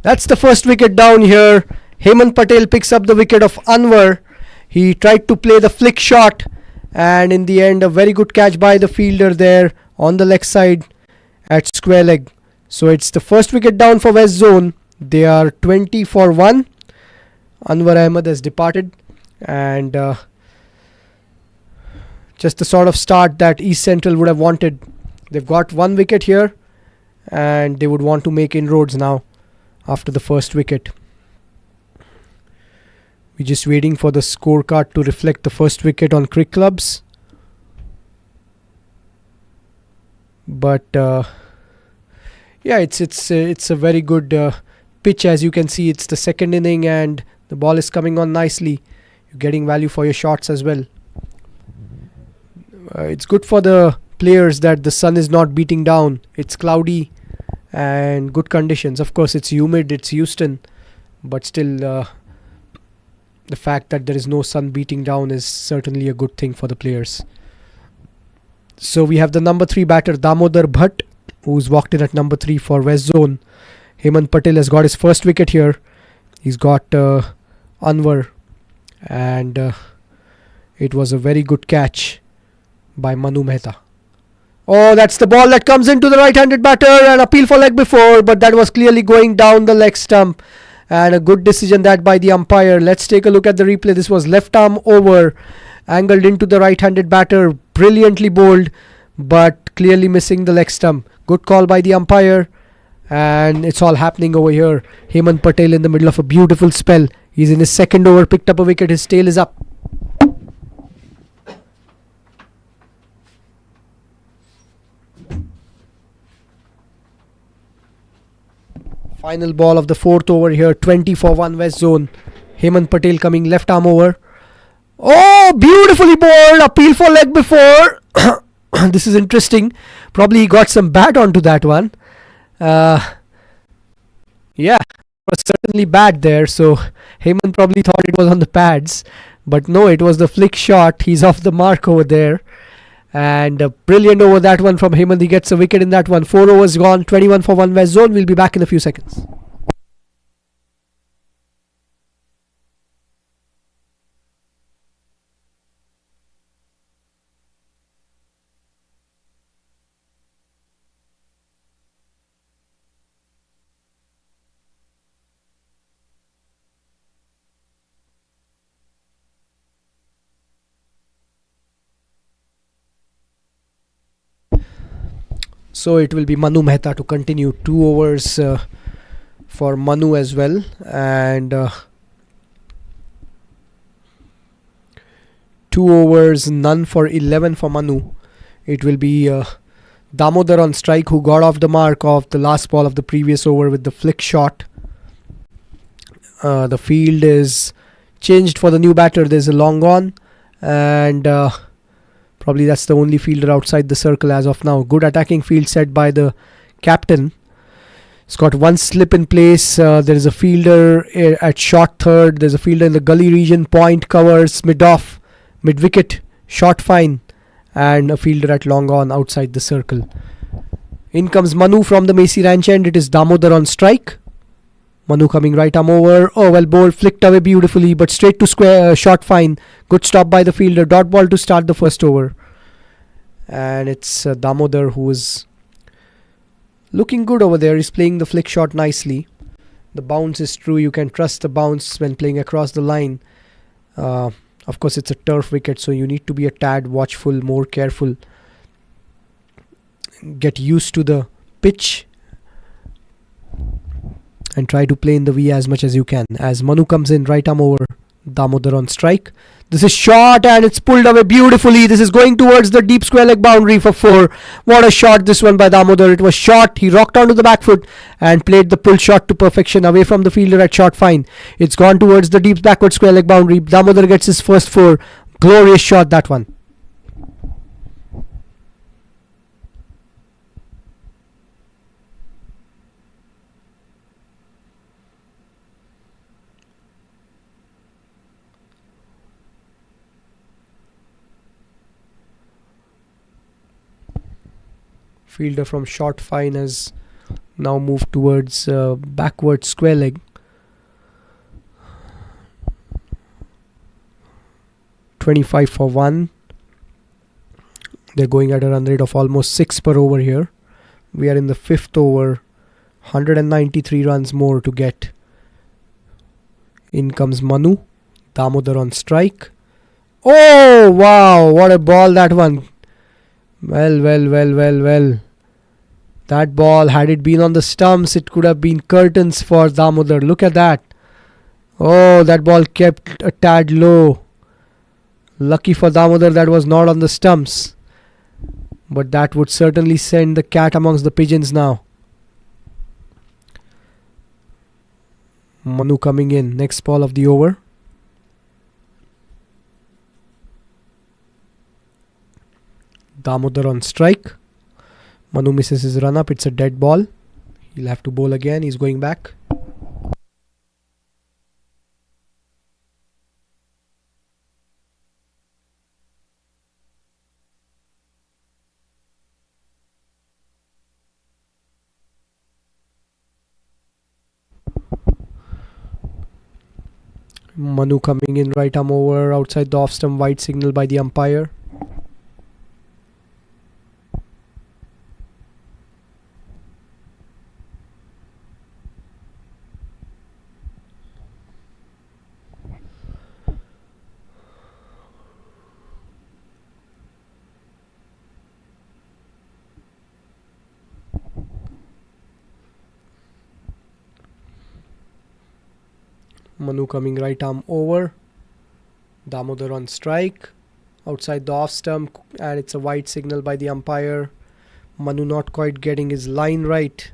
That's the first wicket down here. Hemant Patel picks up the wicket of Anwar. He tried to play the flick shot, and in the end a very good catch by the fielder there on the leg side at square leg. So it's the first wicket down for West Zone. They are 20 for 1. Anwar Ahmed has departed, and just the sort of start that East Central would have wanted. They've got 1 wicket here, and they would want to make inroads now after the first wicket. We're just waiting for the scorecard to reflect the first wicket on Crick Clubs. But yeah, it's a very good pitch. As you can see, it's the second inning and the ball is coming on nicely. You're getting value for your shots as well. It's good for the players that the sun is not beating down. It's cloudy and good conditions. Of course, it's humid, it's Houston, but still the fact that there is no sun beating down is certainly a good thing for the players. So we have the number 3 batter Damodar Bhatt, who's walked in at number 3 for West Zone. Hemant Patel has got his first wicket here. He's got Anwar, and it was a very good catch by Manu Mehta. Oh, that's the ball that comes into the right-handed batter, and appeal for leg before, but that was clearly going down the leg stump, and a good decision that by the umpire. Let's take a look at the replay. This was left arm over, angled into the right-handed batter, brilliantly bowled, but clearly missing the leg stump. Good call by the umpire, and it's all happening over here. Hemant Patel in the middle of a beautiful spell. He's in his second over, picked up a wicket, his tail is up. Final ball of the 4th over here, 20 for 1 West Zone. Hemant Patel coming left arm over. Oh, beautifully bowled. Appeal for leg before. This is interesting. Probably he got some bat onto that one. Yeah, it was certainly bad there. So Hemant probably thought it was on the pads. But no, it was the flick shot. He's off the mark over there. And brilliant over that one from Hemant. He gets a wicket in that one. 4 overs gone, 21 for 1 West Zone. We'll be back in a few seconds. So it will be Manu Mehta to continue. 2 overs for Manu as well. And 2 overs, none for 11 for Manu. It will be Damodar on strike, who got off the mark of the last ball of the previous over with the flick shot. The field is changed for the new batter. There's a long on, and probably that's the only fielder outside the circle as of now. Good attacking field set by the captain. It's got one slip in place. There is a fielder at short third. There's a fielder in the gully region. Point covers mid-off, mid-wicket, short fine, and a fielder at long on outside the circle. In comes Manu from the Macy Ranch end. It is Damodar on strike. Manu coming right arm over. Oh, well bowled, flicked away beautifully, but straight to square, short fine. Good stop by the fielder. Dot ball to start the first over. And it's Damodar who is looking good over there. He's playing the flick shot nicely. The bounce is true. You can trust the bounce when playing across the line. Of course, it's a turf wicket, so you need to be a tad watchful, more careful. Get used to the pitch and try to play in the V as much as you can. As Manu comes in, right arm over, Damodar on strike. This is short and it's pulled away beautifully. This is going towards the deep square leg boundary for 4. What a shot this one by Damodar. It was short. He rocked onto the back foot and played the pull shot to perfection away from the fielder at short fine. It's gone towards the deep backward square leg boundary. Damodar gets his first 4. Glorious shot, that one. Fielder from short fine has Now move towards backward square leg. 25 for 1. They're going at a run rate of almost 6 per over here. We are in the 5th over. 193 runs more to get. In comes Manu. Damodar on strike. Oh, wow. What a ball that one. Well. That ball, had it been on the stumps, it could have been curtains for Damodar. Look at that. Oh, that ball kept a tad low. Lucky for Damodar that was not on the stumps. But that would certainly send the cat amongst the pigeons now. Manu coming in. Next ball of the over. Damodar on strike. Manu misses his run up. It's a dead ball. He'll have to bowl again. He's going back. Manu coming in, right arm over, outside the off stump, wide signal by the umpire. Manu coming right arm over. Damodar on strike. Outside the off stump, and it's a wide signal by the umpire. Manu not quite getting his line right.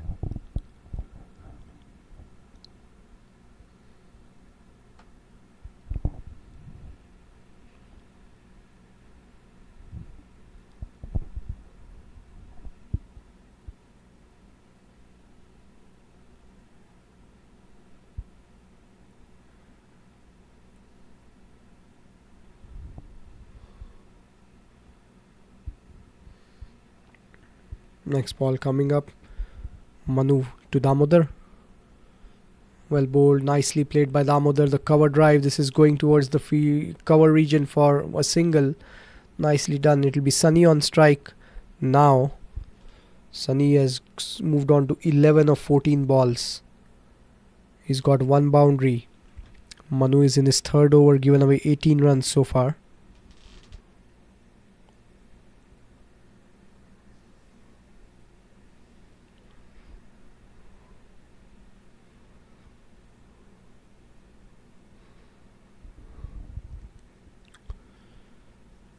Next ball coming up. Manu to Damodar. Well bowled, nicely played by Damodar. The cover drive. This is going towards the cover region for a single. Nicely done. It will be Sunny on strike. Now, Sunny has moved on to 11 of 14 balls. He's got one boundary. Manu is in his third over, given away 18 runs so far.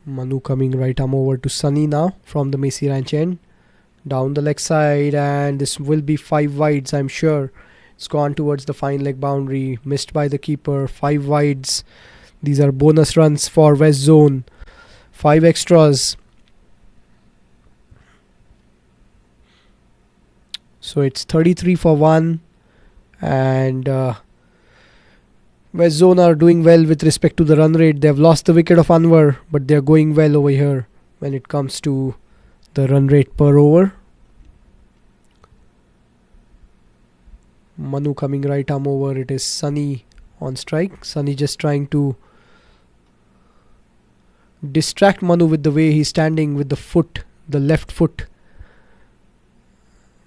Manu coming right arm over to Sunny now from the Macy Ranch end. Down the leg side, and this will be 5 wides, I'm sure. It's gone towards the fine leg boundary. Missed by the keeper. 5 wides. These are bonus runs for West Zone. 5 extras. So it's 33 for 1. And West Zone are doing well with respect to the run rate. They've lost the wicket of Anwar, but they're going well over here when it comes to the run rate per over. Manu coming right arm over. It is Sunny on strike. Sunny just trying to distract Manu with the way he's standing with the foot, the left foot.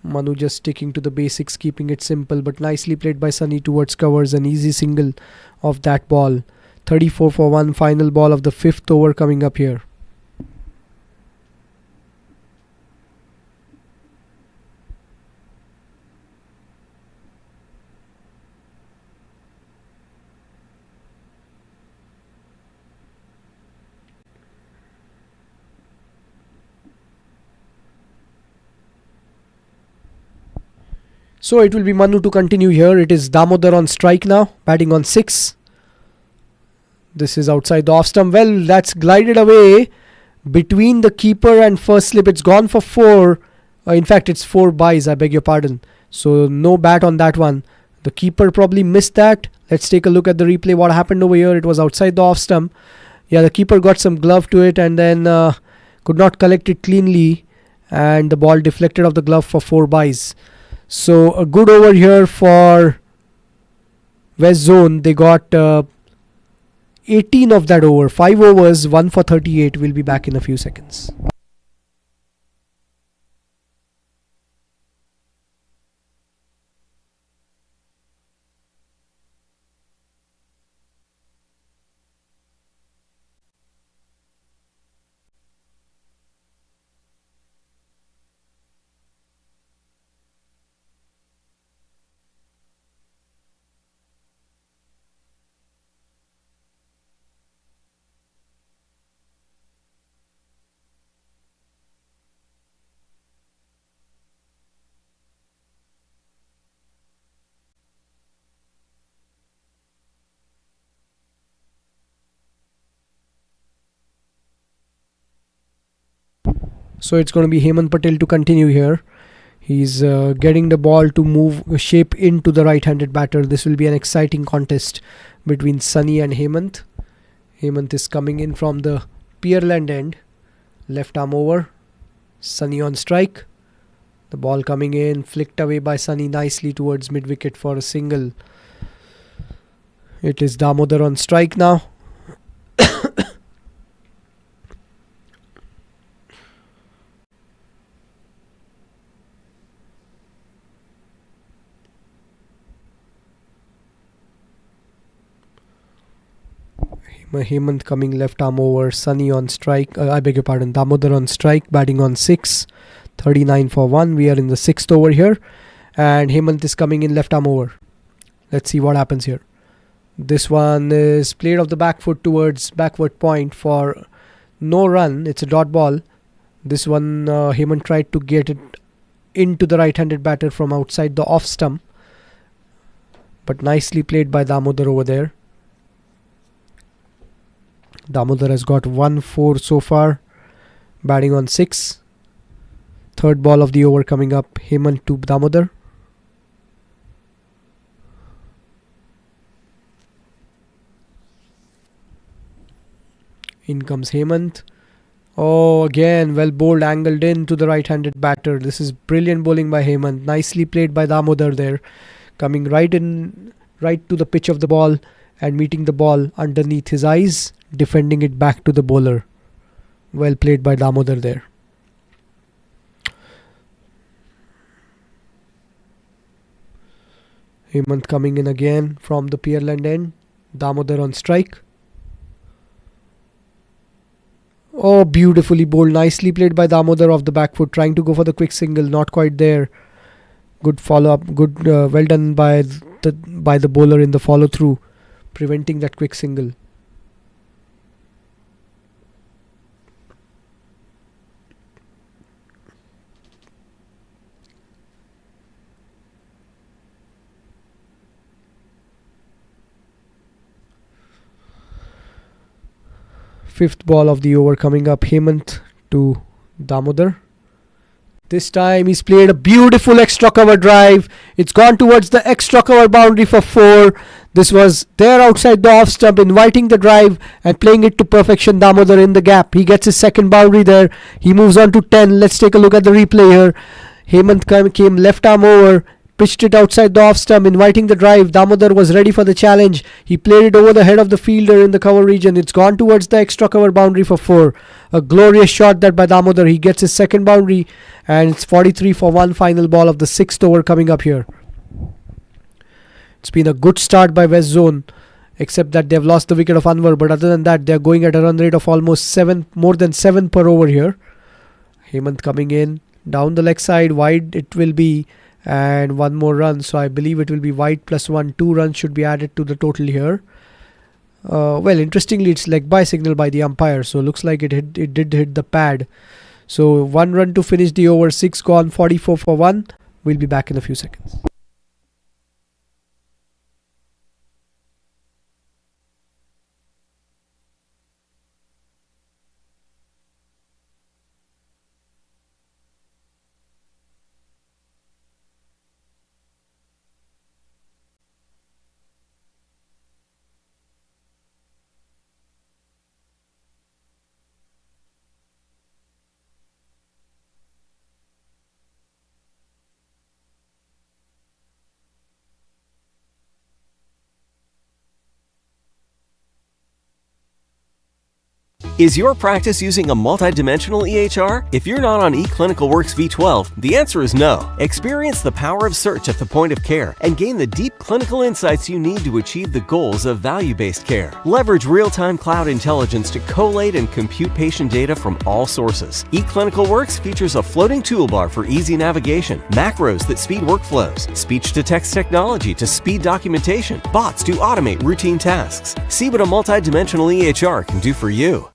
Manu just sticking to the basics, keeping it simple, but nicely played by Sunny towards covers. An easy single of that ball. 34 for 1, final ball of the 5th over coming up here. So it will be Manu to continue here. It is Damodar on strike now, batting on 6. This is outside the off stump. Well, that's glided away between the keeper and first slip. It's gone for 4. In fact, it's 4 byes, I beg your pardon. So no bat on that one. The keeper probably missed that. Let's take a look at the replay. What happened over here? It was outside the off stump. Yeah, the keeper got some glove to it and then could not collect it cleanly. And the ball deflected off the glove for 4 byes. So a good over here for West Zone. They got 18 of that over. 5 overs, 1 for 38. We'll be back in a few seconds. So it's going to be Hemant Patel to continue here. He's getting the ball to move shape into the right-handed batter. This will be an exciting contest between Sunny and Hemant. Hemant is coming in from the Pearland end. Left arm over. Sunny on strike. The ball coming in, flicked away by Sunny nicely towards mid-wicket for a single. It is Damodar on strike now. Hemant coming left arm over. Sunny on strike. I beg your pardon. Damodar on strike. Batting on 6. 39 for 1. We are in the 6th over here. And Hemant is coming in left arm over. Let's see what happens here. This one is played off the back foot towards backward point for no run. It's a dot ball. This one Hemant tried to get it into the right-handed batter from outside the off stump. But nicely played by Damodar over there. Damodar has got 1-4 so far. Batting on 6. Third ball of the over coming up. Hemant to Damodar. In comes Hemant. Oh, again, well bowled, angled in to the right-handed batter. This is brilliant bowling by Hemant. Nicely played by Damodar there. Coming right to the pitch of the ball and meeting the ball underneath his eyes, defending it back to the bowler. Well played by Damodar there. Hemant coming in again from the Pearland end. Damodar on strike. Oh, beautifully bowled. Nicely played by Damodar off the back foot. Trying to go for the quick single. Not quite there. Good follow-up. Good, well done by the bowler in the follow-through, preventing that quick single. Fifth ball of the over coming up. Hemant to Damodar. This time he's played a beautiful extra cover drive. It's gone towards the extra cover boundary for 4. This was there outside the off stump, inviting the drive and playing it to perfection. Damodar in the gap. He gets his second boundary there. He moves on to 10. Let's take a look at the replay here. Hemant came left arm over, pitched it outside the off stump, inviting the drive. Damodar was ready for the challenge. He played it over the head of the fielder in the cover region. It's gone towards the extra cover boundary for 4. A glorious shot that by Damodar. He gets his second boundary and it's 43 for 1. Final ball of the 6th over coming up here. It's been a good start by West Zone, except that they've lost the wicket of Anwar. But other than that, they're going at a run rate of almost 7, more than 7 per over here. Hemant coming in down the leg side, wide it will be, and 1 more run. So I believe it will be wide plus 1. 2 runs should be added to the total here. Well, interestingly, it's leg by signal by the umpire, so looks like it did hit the pad. So 1 run to finish the over. 6 gone, 44 for 1. We'll be back in a few seconds. Is your practice using a multi-dimensional EHR? If you're not on eClinicalWorks V12, the answer is no. Experience the power of search at the point of care and gain the deep clinical insights you need to achieve the goals of value-based care. Leverage real-time cloud intelligence to collate and compute patient data from all sources. eClinicalWorks features a floating toolbar for easy navigation, macros that speed workflows, speech-to-text technology to speed documentation, bots to automate routine tasks. See what a multi-dimensional EHR can do for you.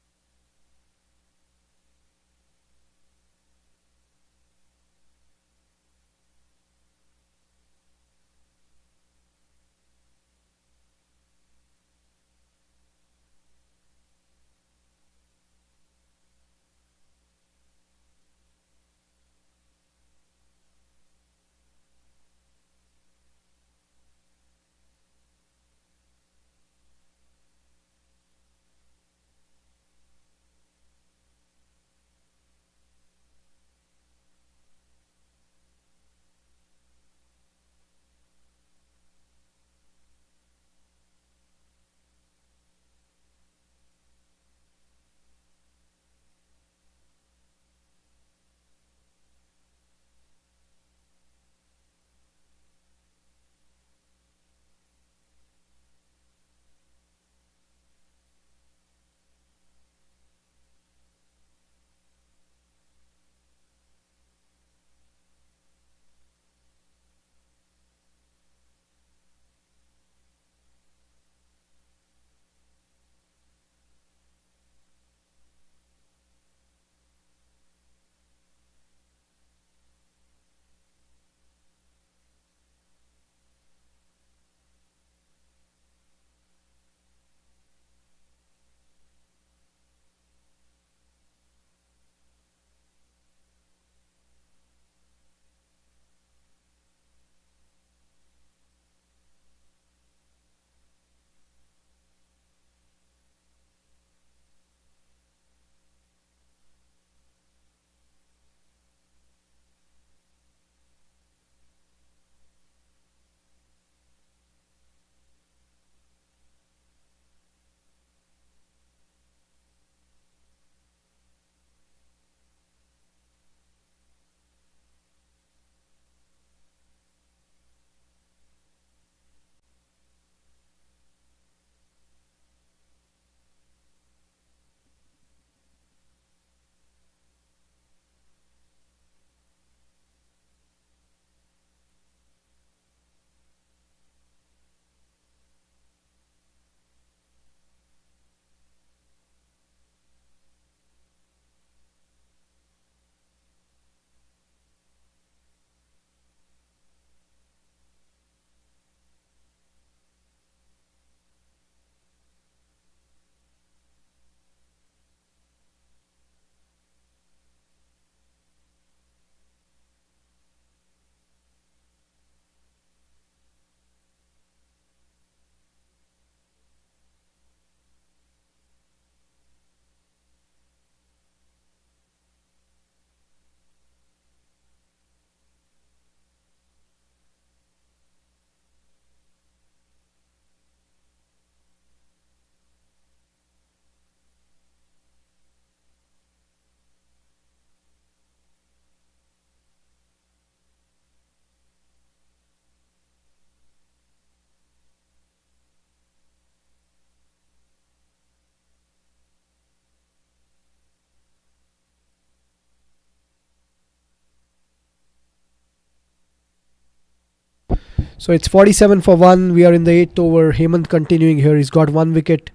So it's 47 for 1. We are in the 8th over. Hemant continuing here. He's got 1 wicket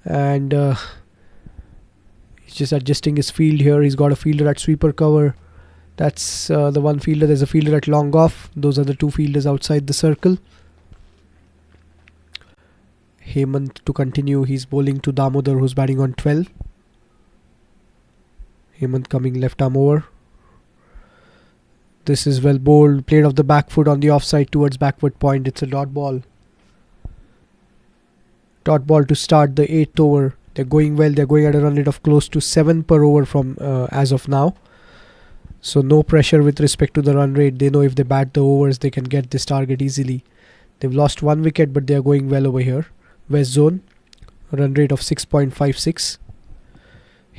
and he's just adjusting his field here. He's got a fielder at sweeper cover. That's the one fielder. There's a fielder at long off. Those are the two fielders outside the circle. Hemant to continue. He's bowling to Damodar, who's batting on 12. Hemant coming left arm over. This is well bowled, played off the back foot on the offside towards backward point. It's a dot ball. Dot ball to start the 8th over. They're going well. They're going at a run rate of close to 7 per over from as of now. So no pressure with respect to the run rate. They know if they bat the overs, they can get this target easily. They've lost 1 wicket, but they are going well over here. West zone, run rate of 6.56.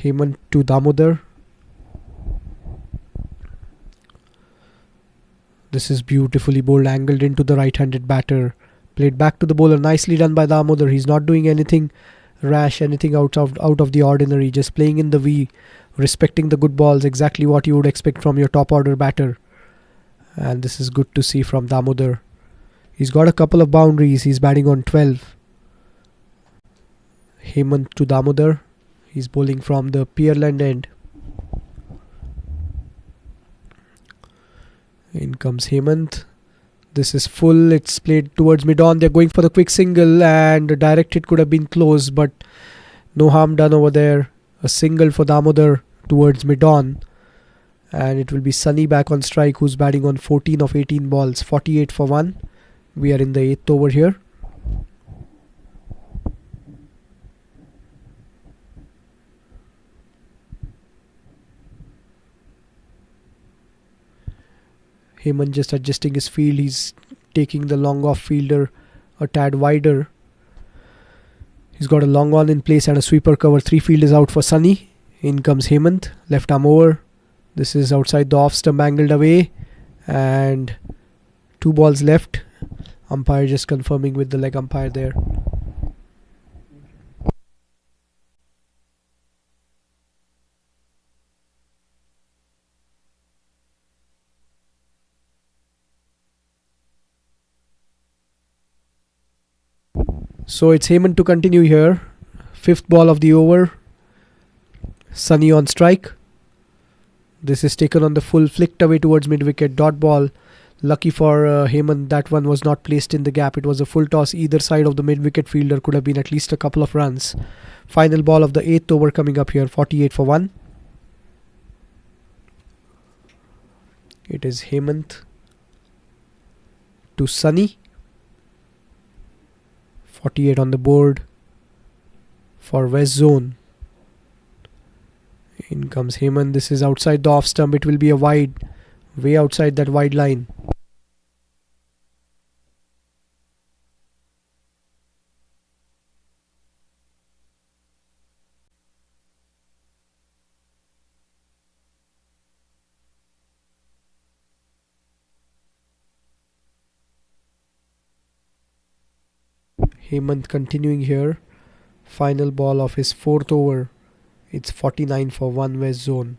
Hemant to Damodar. This is beautifully bowled, angled into the right-handed batter. Played back to the bowler. Nicely done by Damodar. He's not doing anything rash, anything out of the ordinary. Just playing in the V, respecting the good balls. Exactly what you would expect from your top order batter. And this is good to see from Damodar. He's got a couple of boundaries. He's batting on 12. Hemant to Damodar. He's bowling from the Pearland end. In comes Hemant. This is full. It's played towards mid-on. They're going for the quick single, and the direct hit could have been close, but no harm done over there. A single for Damodar towards mid-on. And it will be Sunny back on strike, who's batting on 14 of 18 balls. 48 for 1. We are in the 8th over here. Hemant just adjusting his field. He's taking the long off fielder a tad wider. He's got a long on in place and a sweeper cover. 3 fielders out for Sunny. In comes Hemant. Left arm over. This is outside the off stump, angled away. And 2 balls left. Umpire just confirming with the leg umpire there. So it's Hemant to continue here. 5th ball of the over. Sunny on strike. This is taken on the full, flicked away towards mid-wicket. Dot ball. Lucky for Hemant, that one was not placed in the gap. It was a full toss either side of the mid-wicket fielder. Could have been at least a couple of runs. Final ball of the 8th over coming up here. 48 for 1. It is Hemant to Sunny. 48 on the board for West Zone. In comes Hemant. This is outside the off stump. It will be a wide. Way outside that wide line. Hemant continuing here. Final ball of his 4th over. It's 49 for 1 West Zone.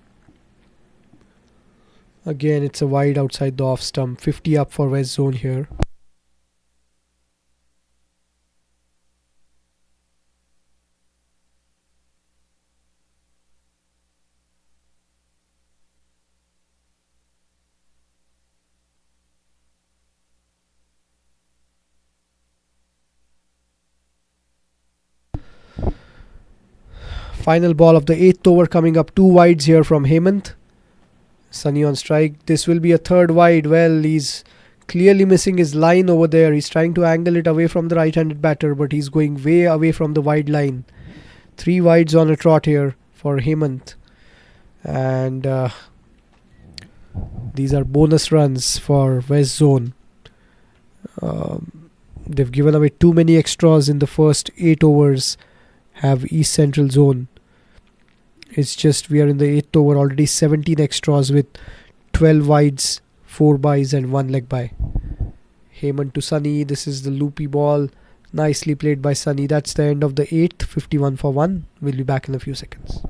Again, it's a wide outside the off stump. 50 up for West Zone here. Final ball of the 8th over coming up. 2 wides here from Hemant. Sunny on strike. This will be a 3rd wide. Well, he's clearly missing his line over there. He's trying to angle it away from the right-handed batter, but he's going way away from the wide line. 3 wides on a trot here for Hemant. And these are bonus runs for West Zone. They've given away too many extras in the first 8 overs. Have East Central Zone. It's just we are in the 8th over, already 17 extras with 12 wides, 4 byes and 1 leg bye. Hemant to Sunny. This is the loopy ball. Nicely played by Sunny. That's the end of the 8th. 51 for 1. We'll be back in a few seconds.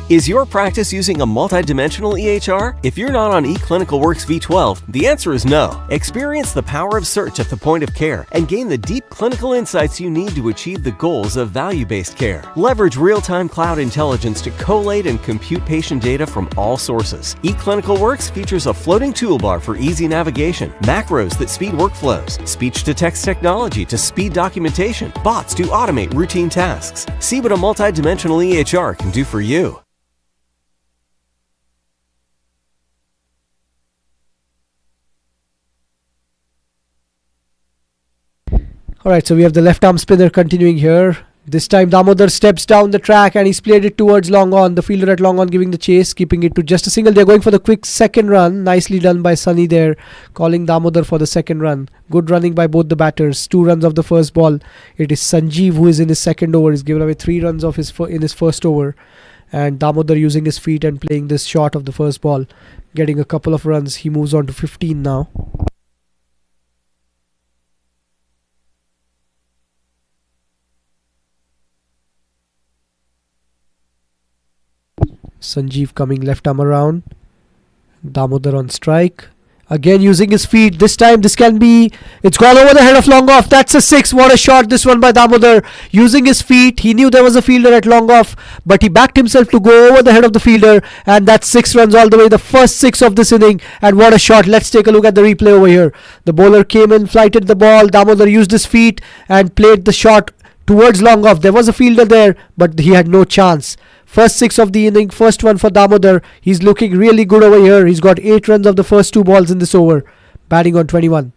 Is your practice using a multidimensional EHR? If you're not on eClinicalWorks V12, the answer is no. Experience the power of search at the point of care and gain the deep clinical insights you need to achieve the goals of value-based care. Leverage real-time cloud intelligence to collate and compute patient data from all sources. eClinicalWorks features a floating toolbar for easy navigation, macros that speed workflows, speech-to-text technology to speed documentation, bots to automate routine tasks. See what a multidimensional EHR can do for you. Alright, so we have the left arm spinner continuing here. This time Damodar steps down the track and he's played it towards long on. The fielder at long on giving the chase, keeping it to just a single. They're going for the quick second run. Nicely done by Sunny there, calling Damodar for the second run. Good running by both the batters. 2 runs of the first ball. It is Sanjeev who is in his second over. He's given away 3 runs of in his first over. And Damodar using his feet and playing this shot of the first ball, getting a couple of runs. He moves on to 15 now. Sanjeev coming left arm around. Damodar on strike. Again using his feet. This time this can be... It's gone over the head of long off. That's a 6. What a shot this one by Damodar. Using his feet. He knew there was a fielder at long off, but he backed himself to go over the head of the fielder. And that's 6 runs all the way. The first 6 of this inning. And what a shot. Let's take a look at the replay over here. The bowler came in, flighted the ball. Damodar used his feet and played the shot towards long off. There was a fielder there, but he had no chance. First 6 of the inning, first one for Damodar. He's looking really good over here. He's got 8 runs of the first 2 balls in this over, batting on 21.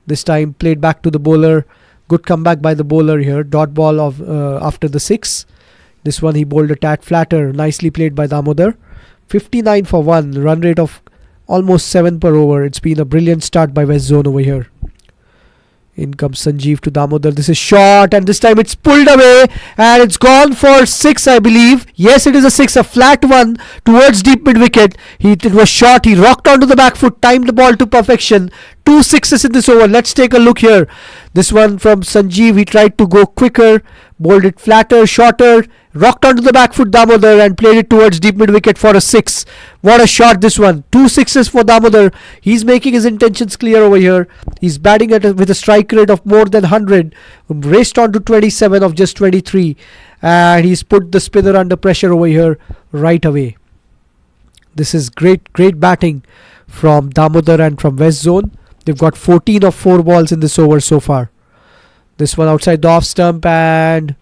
This time played back to the bowler. Good comeback by the bowler here. Dot ball of after the 6. This one he bowled a tad flatter. Nicely played by Damodar. 59 for 1. Run rate of almost 7 per over. It's been a brilliant start by West Zone over here. In comes Sanjeev to Damodar. This is short and this time it's pulled away and it's gone for 6, I believe. Yes, it is a 6, a flat one towards deep mid wicket. It was short. He rocked onto the back foot, timed the ball to perfection. 2 sixes in this over. Let's take a look here. This one from Sanjeev. He tried to go quicker, bowled it flatter, shorter, rocked onto the back foot Damodar and played it towards deep mid wicket for a 6. What a shot this one. 2 sixes for Damodar. He's making his intentions clear over here. He's batting with a strike rate of more than 100. Raced on to 27 of just 23. And he's put the spinner under pressure over here right away. This is great batting from Damodar and from West Zone. They've got 14 of 4 balls in this over so far. This one outside the off stump and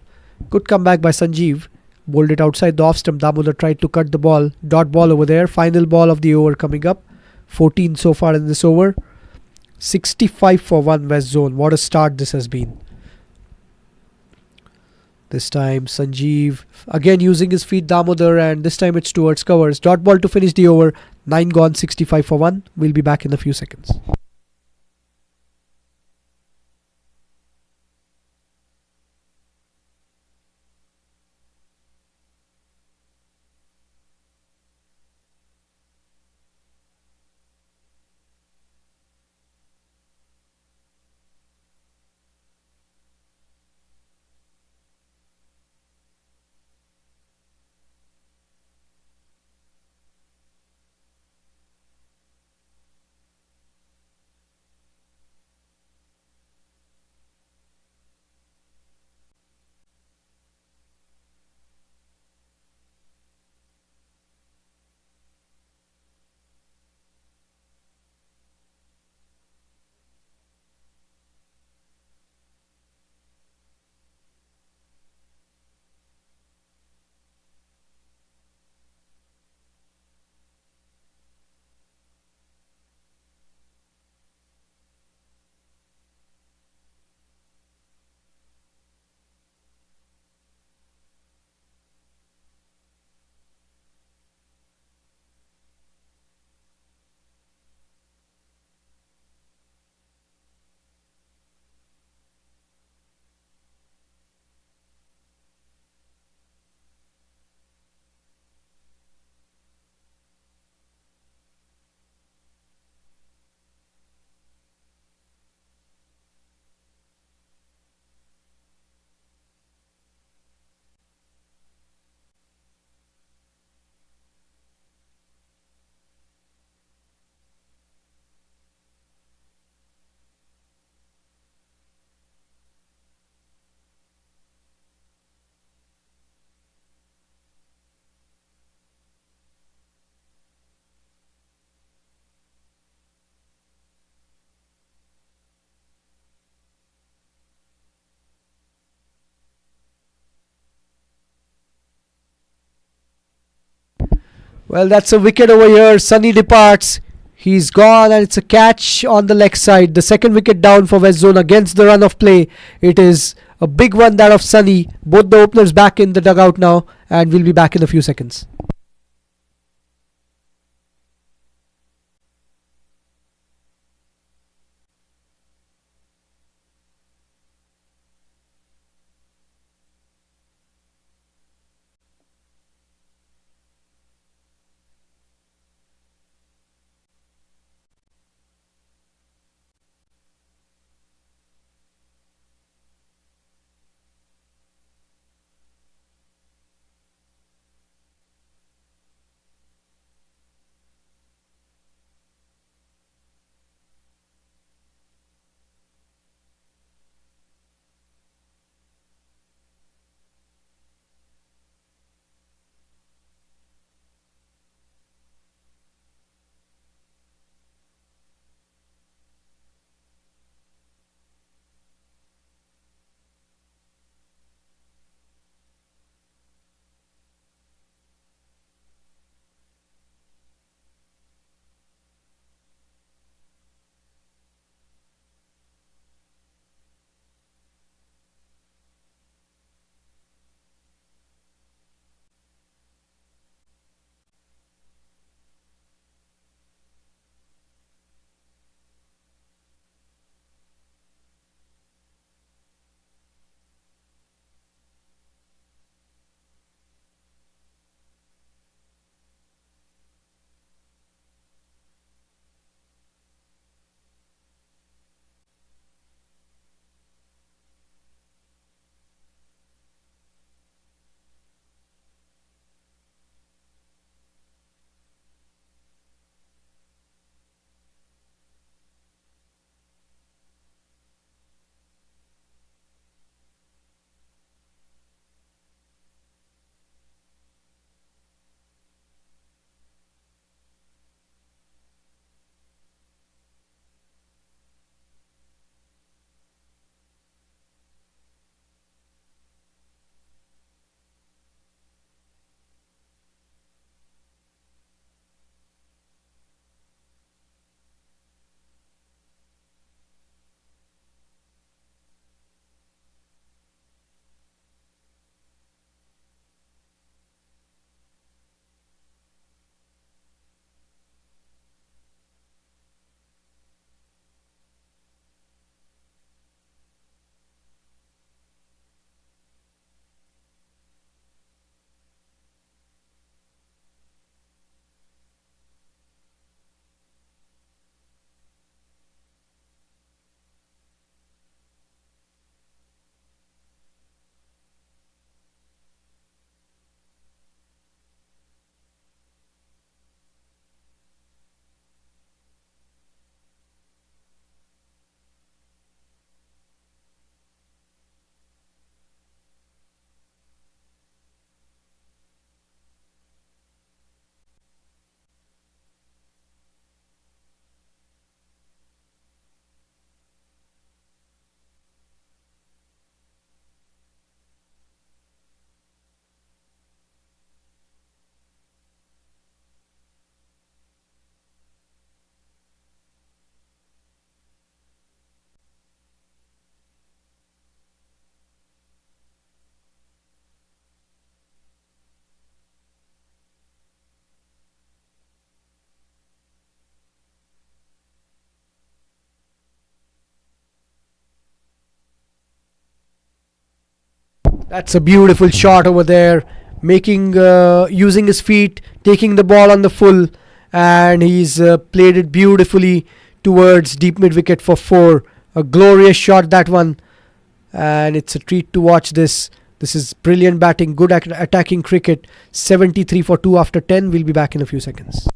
good comeback by Sanjeev. Bowled it outside the off stump. Damodar tried to cut the ball. Dot ball over there. Final ball of the over coming up. 14 so far in this over. 65 for 1 West Zone. What a start this has been. This time Sanjeev again using his feet Damodar and this time it's towards covers. Dot ball to finish the over. 9 gone, 65 for 1. We'll be back in a few seconds. Well, that's a wicket over here. Sunny departs. He's gone, and it's a catch on the leg side. The second wicket down for West Zone against the run of play. It is a big one, that of Sunny. Both the openers back in the dugout now, and we'll be back in a few seconds. That's a beautiful shot over there, making using his feet, taking the ball on the full, and he's played it beautifully towards deep mid wicket for four. A glorious shot, that one, and it's a treat to watch this. This is brilliant batting, good attacking cricket. 73 for 2 after 10. We'll be back in a few seconds.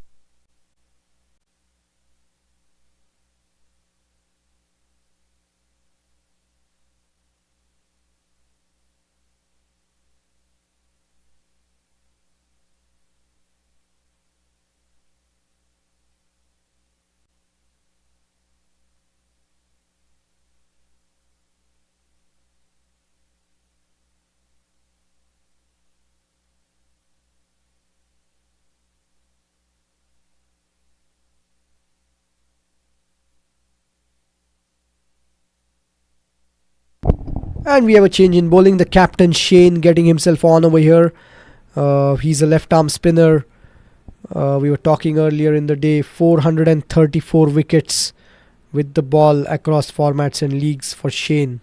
And we have a change in bowling. The captain Shane getting himself on over here. He's a left arm spinner. We were talking earlier in the day, 434 wickets with the ball across formats and leagues for Shane.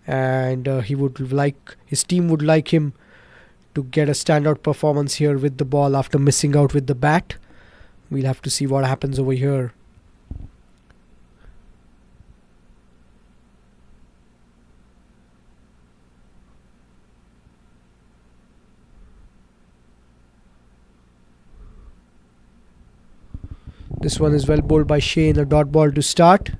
And his team would like him to get a standout performance here with the ball after missing out with the bat. We'll have to see what happens over here. This one is well bowled by Shane, a dot ball to start.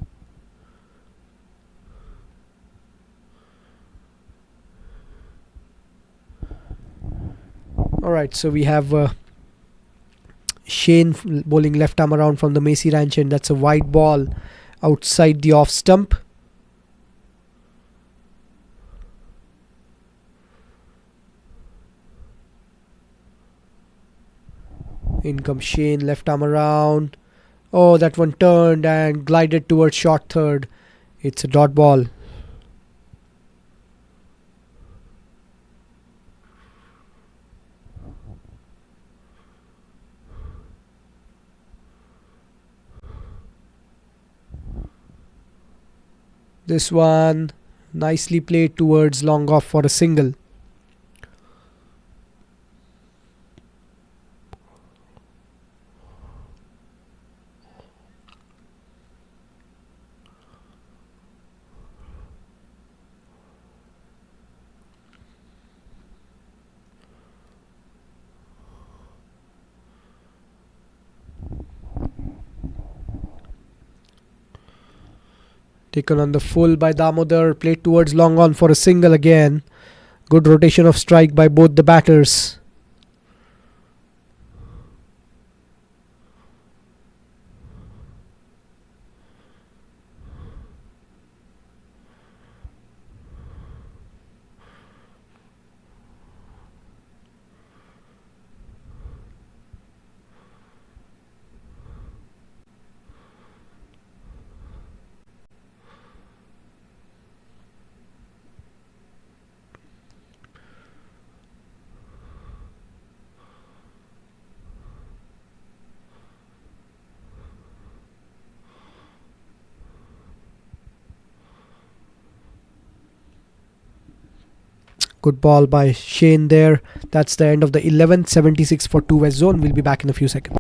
Alright, so we have Shane bowling left arm around from the Macy Ranch, and that's a wide ball outside the off stump. In comes Shane, left arm around. Oh, that one turned and glided towards short third. It's a dot ball. This one nicely played towards long off for a single. Taken on the full by Damodar, played towards long on for a single again. Good rotation of strike by both the batters. Good ball by Shane there. That's the end of the 11th. 76 for 2 West Zone. We'll be back in a few seconds.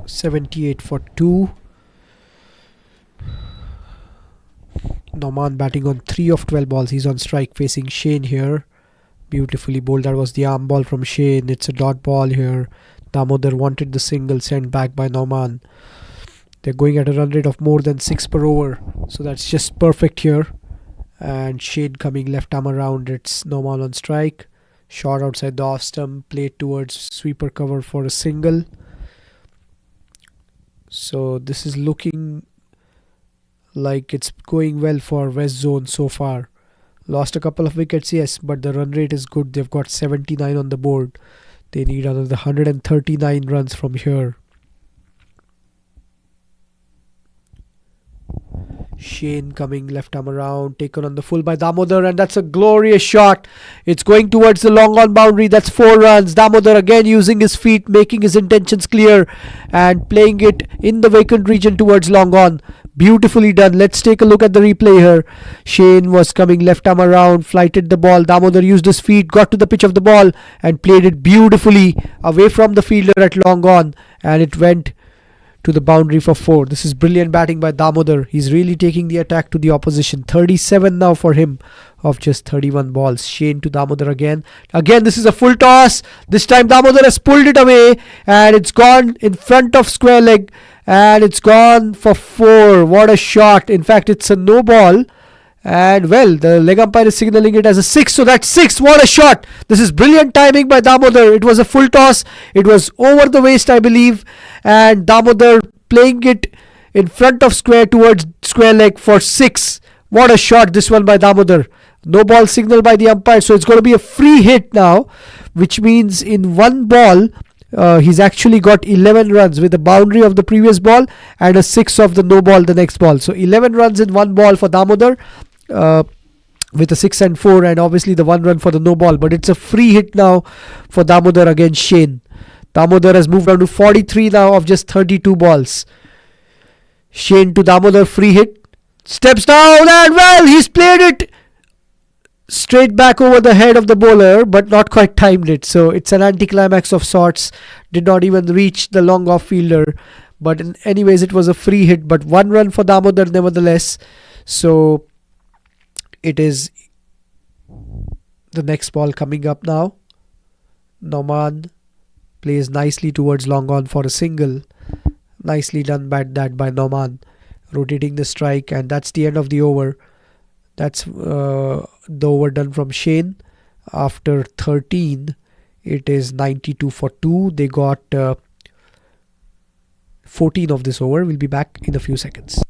78 for 2. Noman batting on 3 of 12 balls. He's on strike facing Shane here. Beautifully bowled. That was the arm ball from Shane. It's a dot ball here. Damodar wanted the single, sent back by Noman. They're going at a run rate of more than 6 per over. So that's just perfect here. And Shane coming left arm around. It's Noman on strike. Shot outside the off stump. Played towards sweeper cover for a single. So this is looking like it's going well for West Zone so far. Lost a couple of wickets, yes, but the run rate is good. They've got 79 on the board. They need another 139 runs from here. Shane coming left arm around, taken on the full by Damodar, and that's a glorious shot. It's going towards the long on boundary. That's 4 runs. Damodar again using his feet, making his intentions clear and playing it in the vacant region towards long on. Beautifully done. Let's take a look at the replay here. Shane was coming left arm around, flighted the ball. Damodar used his feet, got to the pitch of the ball and played it beautifully away from the fielder at long on, and it went to the boundary for 4. This is brilliant batting by Damodar. He's really taking the attack to the opposition. 37 now for him of just 31 balls. Shane to Damodar again. Again, this is a full toss. This time Damodar has pulled it away and it's gone in front of square leg and it's gone for 4. What a shot. In fact, it's a no ball. And well, the leg umpire is signalling it as a 6. So that's 6. What a shot. This is brilliant timing by Damodar. It was a full toss. It was over the waist, I believe. And Damodar playing it in front of square towards square leg for 6. What a shot this one by Damodar. No ball signal by the umpire. So it's going to be a free hit now, which means in one ball, he's actually got 11 runs with the boundary of the previous ball and a 6 of the no ball the next ball. So 11 runs in one ball for Damodar. With a 6 and 4 and obviously the 1 run for the no ball, but it's a free hit now for Damodar against Shane. Damodar has moved down to 43 now of just 32 balls. Shane to Damodar, free hit, steps down and well, he's played it straight back over the head of the bowler but not quite timed it, so it's an anticlimax of sorts. Did not even reach the long off fielder, but anyways it was a free hit, but 1 run for Damodar nevertheless. So it is the next ball coming up now. Noman plays nicely towards long on for a single. Nicely done that by Noman, rotating the strike, and that's the end of the over. That's the over done from Shane. After 13, it is 92 for 2. They got 14 of this over. We'll be back in a few seconds.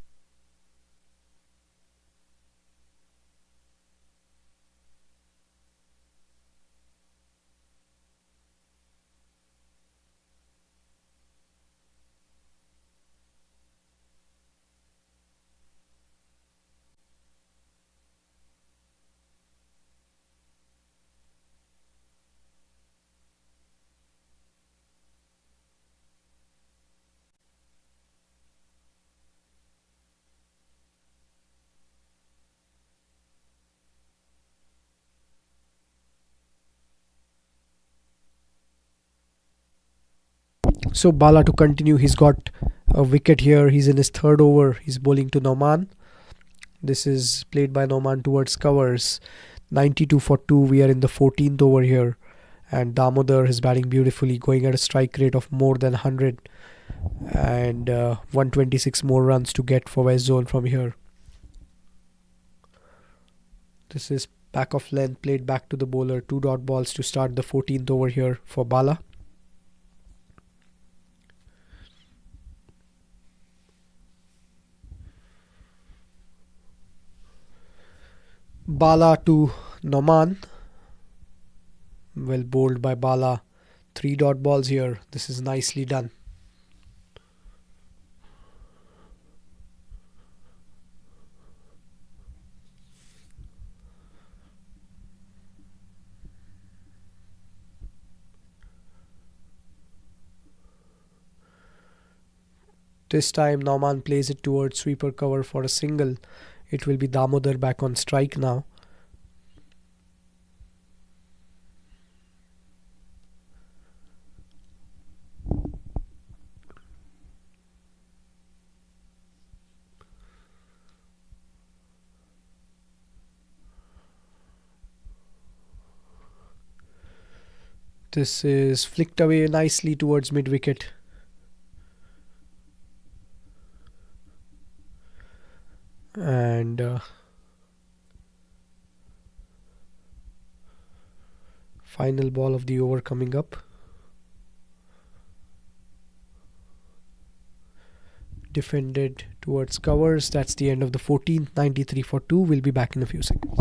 So Bala to continue. He's got a wicket here. He's in his 3rd over. He's bowling to Noman. This is played by Noman towards covers. 92 for 2. We are in the 14th over here. And Damodar is batting beautifully, going at a strike rate of more than 100. And 126 more runs to get for West Zone from here. This is back of length, played back to the bowler. 2 dot balls to start the 14th over here for Bala. Bala to Noman. Well bowled by Bala. 3 dot balls here. This is nicely done. This time Noman plays it towards sweeper cover for a single. It will be Damodar back on strike now. This is flicked away nicely towards mid wicket. And final ball of the over coming up. Defended towards covers. That's the end of the 14th. 93 for 2. We'll be back in a few seconds.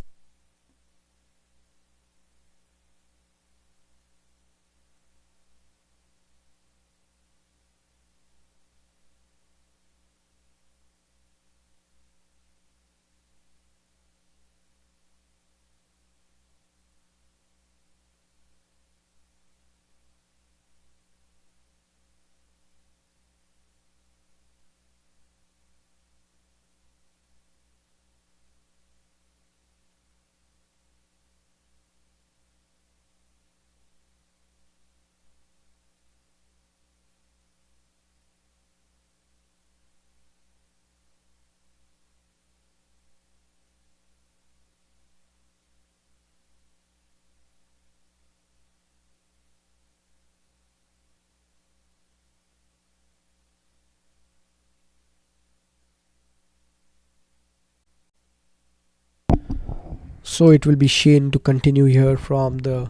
So it will be Shane to continue here from the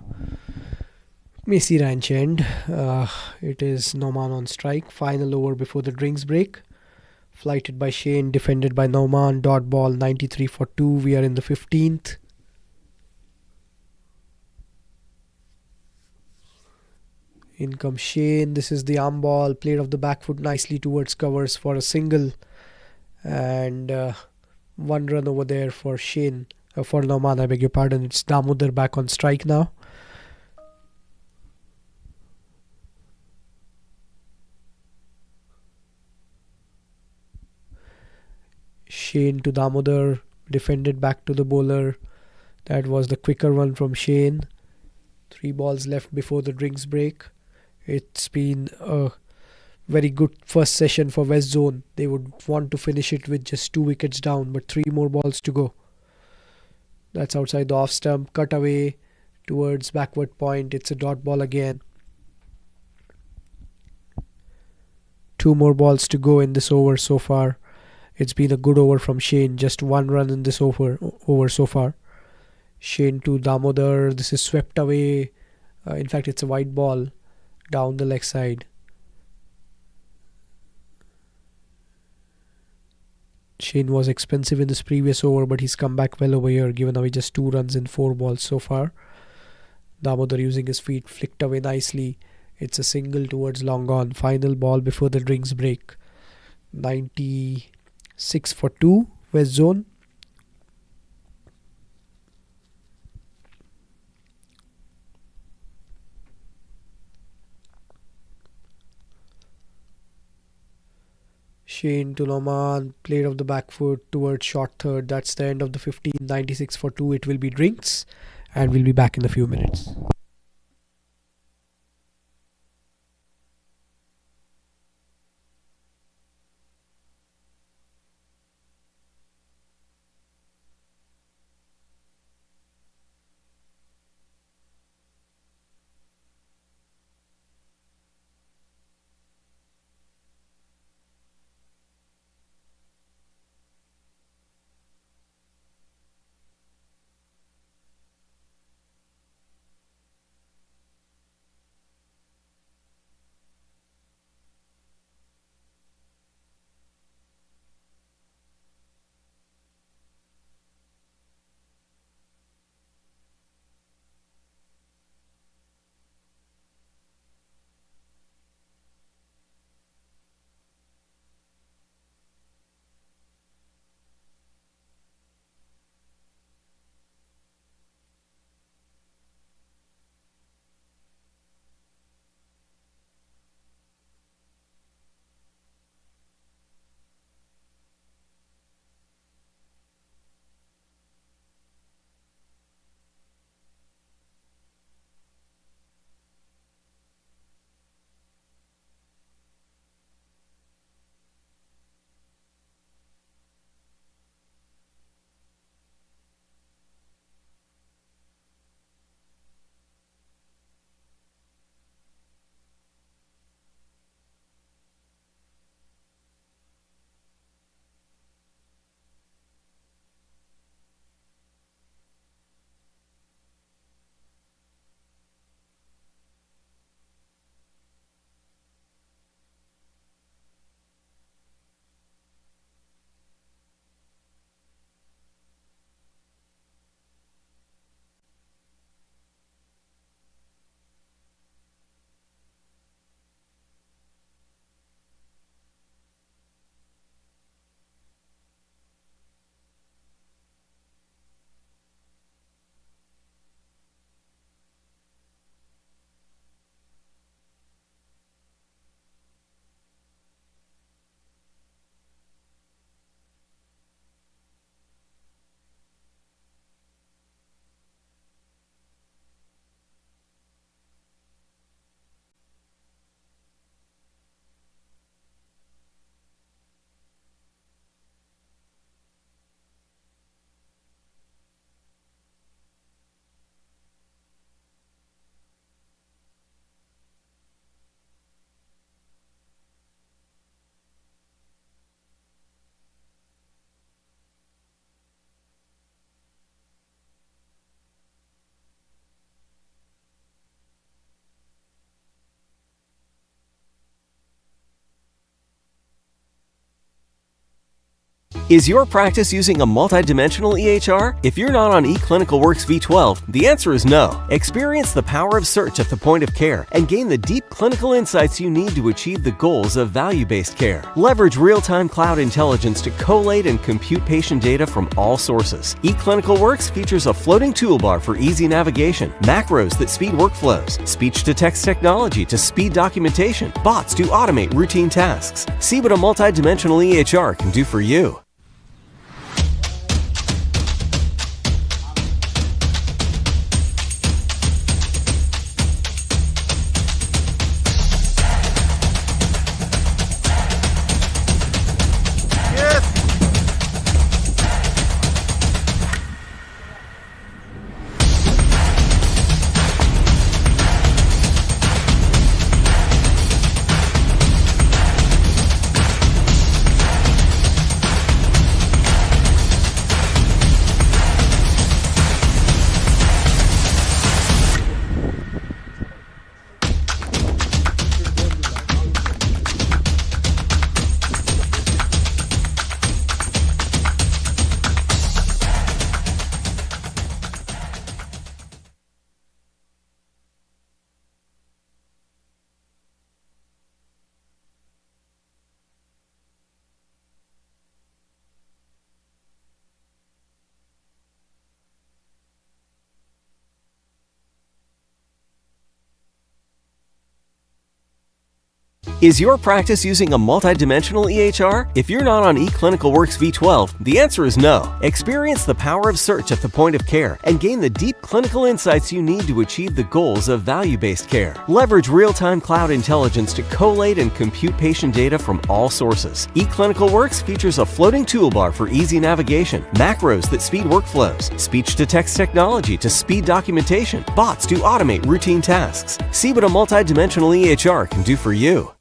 Macy Ranch end. It is Noman on strike. Final over before the drinks break. Flighted by Shane, defended by Noman. Dot ball 93 for 2. We are in the 15th. In comes Shane. This is the arm ball. Played off the back foot nicely towards covers for a single. And one run over there for Shane. For Noman, I beg your pardon. It's Damodar back on strike now. Shane to Damodar, defended back to the bowler. That was the quicker one from Shane. 3 balls left before the drinks break. It's been a very good first session for West Zone. They would want to finish it with just 2 wickets down, but 3 more balls to go. That's outside the off stump, cut away towards backward point. It's a dot ball again. 2 more balls to go in this over so far. It's been a good over from Shane. Just 1 run in this over so far. Shane to Damodar. This is swept away. In fact, it's a wide ball down the leg side. Shane was expensive in this previous over, but he's come back well over here, given away just 2 runs in 4 balls so far. Damodar using his feet, flicked away nicely. It's a single towards long on. Final ball before the drinks break. 96 for 2, West Zone. Shane to Noman, played off the back foot towards short third. That's the end of the 15. 96 for 2. It will be drinks, and we'll be back in a few minutes. Is your practice using a multidimensional EHR? If you're not on eClinicalWorks V12, the answer is no. Experience the power of search at the point of care and gain the deep clinical insights you need to achieve the goals of value-based care. Leverage real-time cloud intelligence to collate and compute patient data from all sources. eClinicalWorks features a floating toolbar for easy navigation, macros that speed workflows, speech-to-text technology to speed documentation, bots to automate routine tasks. See what a multidimensional EHR can do for you. Is your practice using a multidimensional EHR? If you're not on eClinicalWorks V12, the answer is no. Experience the power of search at the point of care and gain the deep clinical insights you need to achieve the goals of value-based care. Leverage real-time cloud intelligence to collate and compute patient data from all sources. eClinicalWorks features a floating toolbar for easy navigation, macros that speed workflows, speech-to-text technology to speed documentation, bots to automate routine tasks. See what a multidimensional EHR can do for you.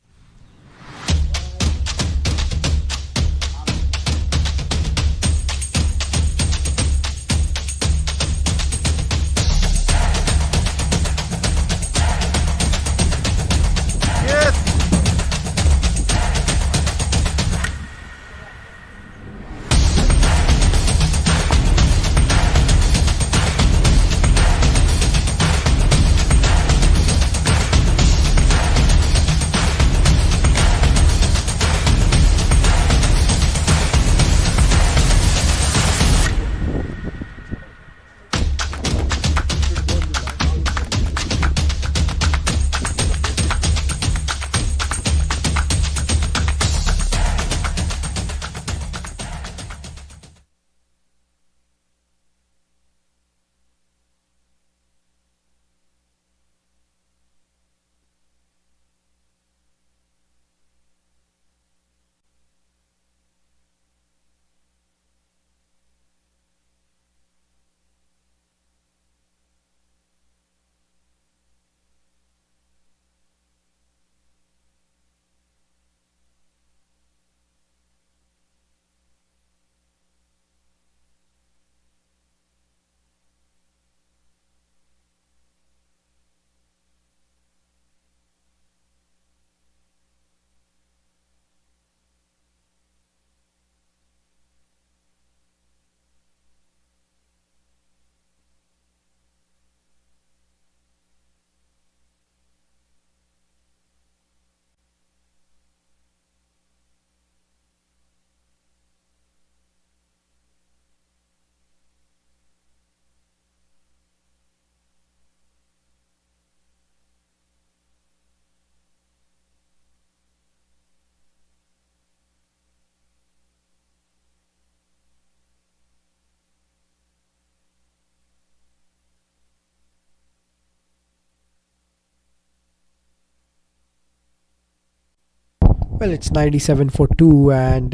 Well, it's 97 for 2 and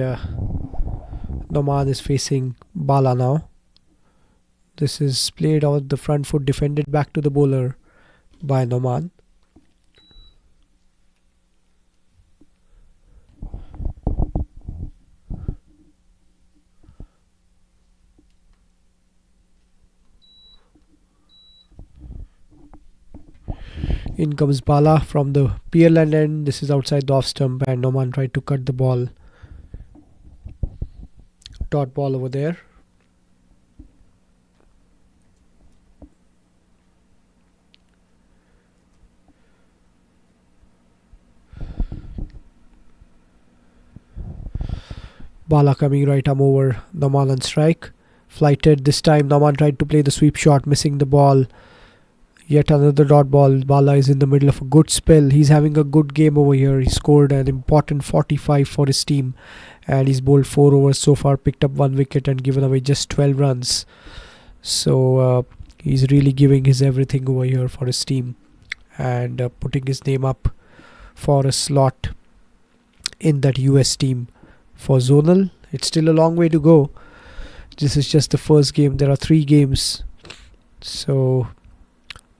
Noman is facing Bala now. This is played out the front foot, defended back to the bowler by Noman. In comes Bala from the Pearland end. This is outside the off stump and Noman tried to cut the ball dot ball over there. Bala coming right arm over, Nauman on strike. Flighted this time, Nauman tried to play the sweep shot, missing the ball. Yet another dot ball. Bala is in the middle of a good spell. He's having a good game over here. He scored an important 45 for his team. And he's bowled 4 overs so far, picked up 1 wicket and given away just 12 runs. So he's really giving his everything over here for his team. And putting his name up for a slot in that US team. For Zonal, it's still a long way to go. This is just the first game. There are 3 games. So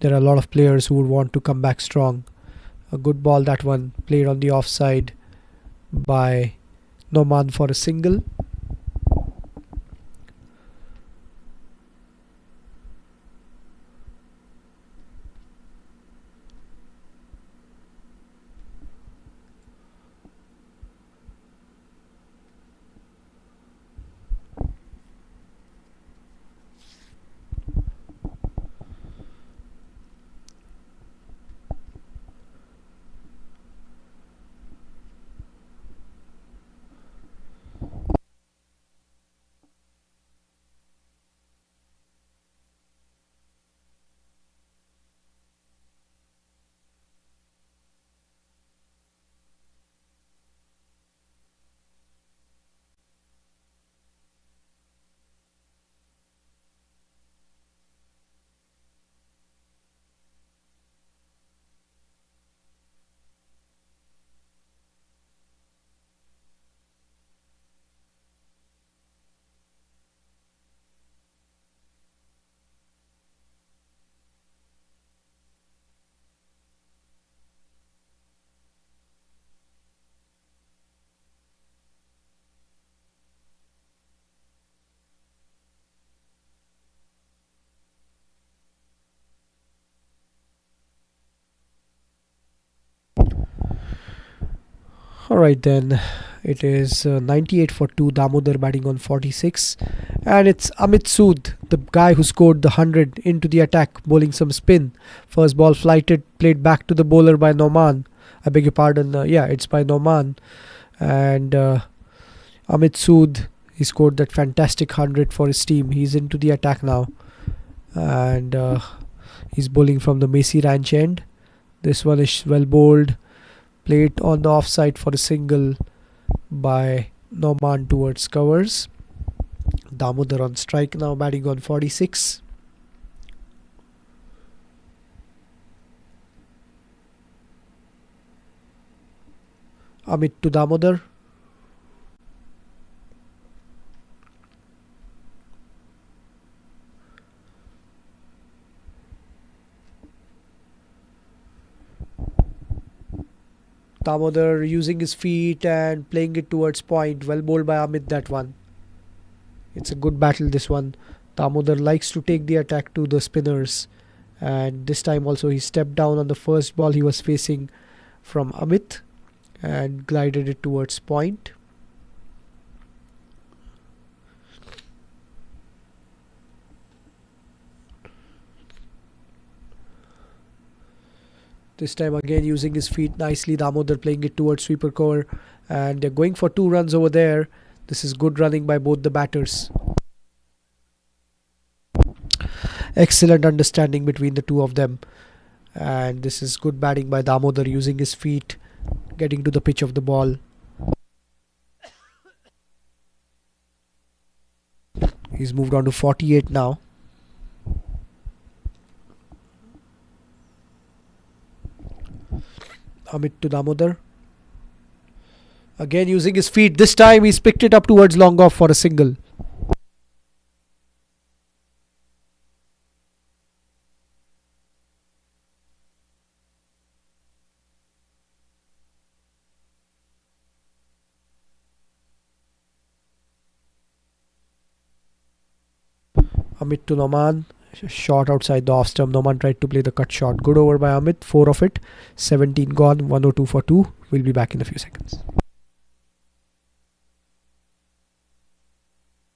there are a lot of players who would want to come back strong. A good ball, that one, played on the offside by Nauman for a single. Alright then, it is 98 for 2, Damodar batting on 46. And it's Amit Sood, the guy who scored the 100 into the attack, bowling some spin. First ball flighted, played back to the bowler by Nauman. I beg your pardon, it's by Nauman. And Amit Sood, he scored that fantastic 100 for his team. He's into the attack now. And he's bowling from the Macy Ranch end. This one is well bowled. Played on the offside for a single by Nauman towards covers. Damodar on strike now, batting on 46. Amit to Damodar. Damodar using his feet and playing it towards point. Well bowled by Amit, that one. It's a good battle, this one. Damodar likes to take the attack to the spinners. And this time also he stepped down on the first ball he was facing from Amit and glided it towards point. This time again using his feet nicely, Damodar playing it towards sweeper cover, and they're going for 2 runs over there. This is good running by both the batters. Excellent understanding between the two of them, and this is good batting by Damodar using his feet, getting to the pitch of the ball. He's moved on to 48 now. Amit to Damodar. Again using his feet. This time he's picked it up towards long off for a single. Amit to Nauman. Shot outside the off stump. Nauman tried to play the cut shot. Good over by Amit. 4 of it. 17 gone. 102 for 2. We'll be back in a few seconds. Is your practice using a multi-dimensional EHR? If you're not on E-clinical Works V12, the answer is no. Experience the power of search at the point of care and gain the deep clinical insights of the point of care and gain the deep clinical insights of the point of care.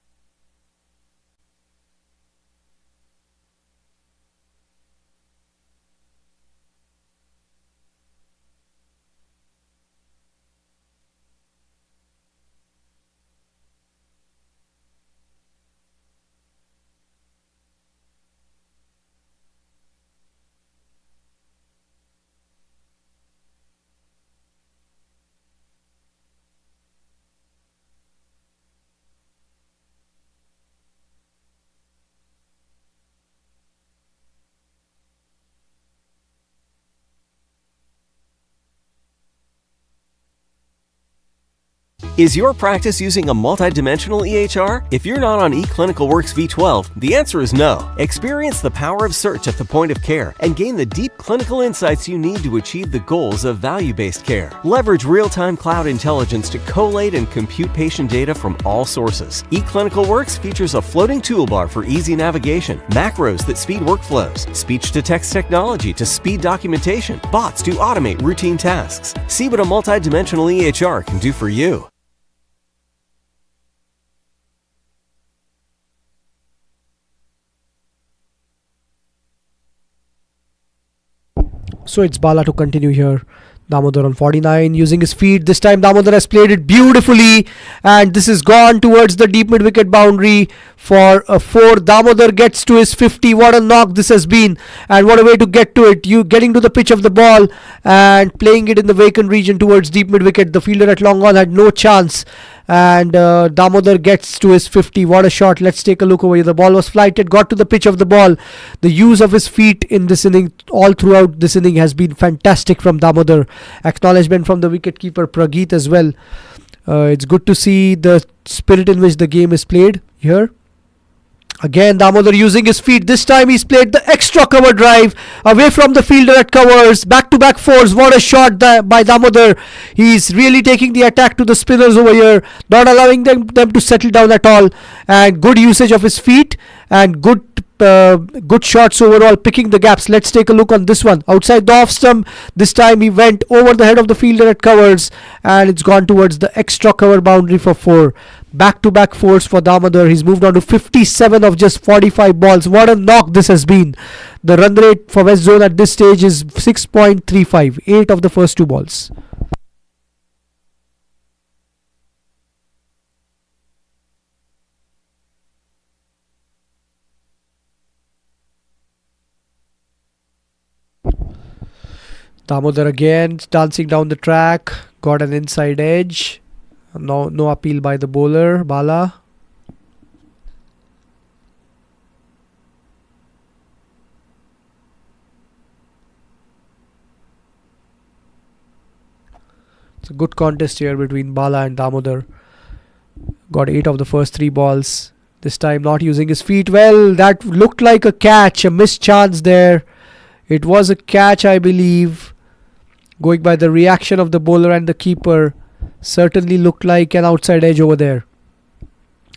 Is your practice using a multidimensional EHR? If you're not on eClinicalWorks V12, the answer is no. Experience the power of search at the point of care and gain the deep clinical insights you need to achieve the goals of value-based care. Leverage real-time cloud intelligence to collate and compute patient data from all sources. eClinicalWorks features a floating toolbar for easy navigation, macros that speed workflows, speech-to-text technology to speed documentation, bots to automate routine tasks. See what a multidimensional EHR can do for you. So it's Bala to continue here. Damodar on 49 using his feet. This time Damodar has played it beautifully, and this is gone towards the deep mid wicket boundary for a 4. Damodar gets to his 50. What a knock this has been, and what a way to get to it. You getting to the pitch of the ball and playing it in the vacant region towards deep mid wicket. The fielder at long on had no chance, and Damodar gets to his 50. What a shot. Let's take a look over here. The ball was flighted, got to the pitch of the ball. The use of his feet in this inning, all throughout this inning, has been fantastic from Damodar. Acknowledgement from the wicketkeeper Pragith as well. It's good to see the spirit in which the game is played here. Again, Damodar using his feet. This time he's played the extra cover drive away from the fielder at covers. Back-to-back fours. What a shot by Damodar. He's really taking the attack to the spinners over here, not allowing them to settle down at all. And good usage of his feet and good shots overall, picking the gaps. Let's take a look on this one. Outside the off stump. This time he went over the head of the fielder at covers, and it's gone towards the extra cover boundary for 4. Back-to-back fours for Damodar. He's moved on to 57 of just 45 balls. What a knock this has been. The run rate for West Zone at this stage is 6.35. 8 of the first 2 balls. Damodar again dancing down the track. Got an inside edge. No appeal by the bowler, Bala. It's a good contest here between Bala and Damodar. Got 8 of the first 3 balls. This time not using his feet well. That looked like a catch, a missed chance there. It was a catch, I believe. Going by the reaction of the bowler and the keeper, certainly looked like an outside edge over there.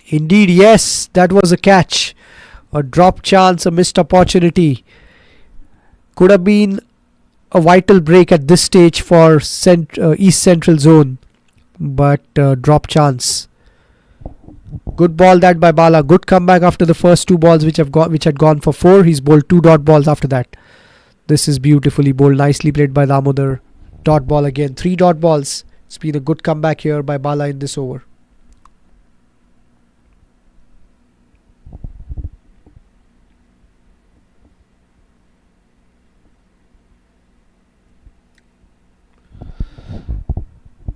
Indeed, yes, that was a catch. A drop chance, a missed opportunity. Could have been a vital break at this stage for East Central Zone, but drop chance. Good ball that by Bala. Good comeback after the first 2 balls which had gone for 4. He's bowled 2 dot balls after that. This is beautifully bowled. Nicely played by Damodar. Dot ball again. 3 dot balls. It's been a good comeback here by Bala in this over.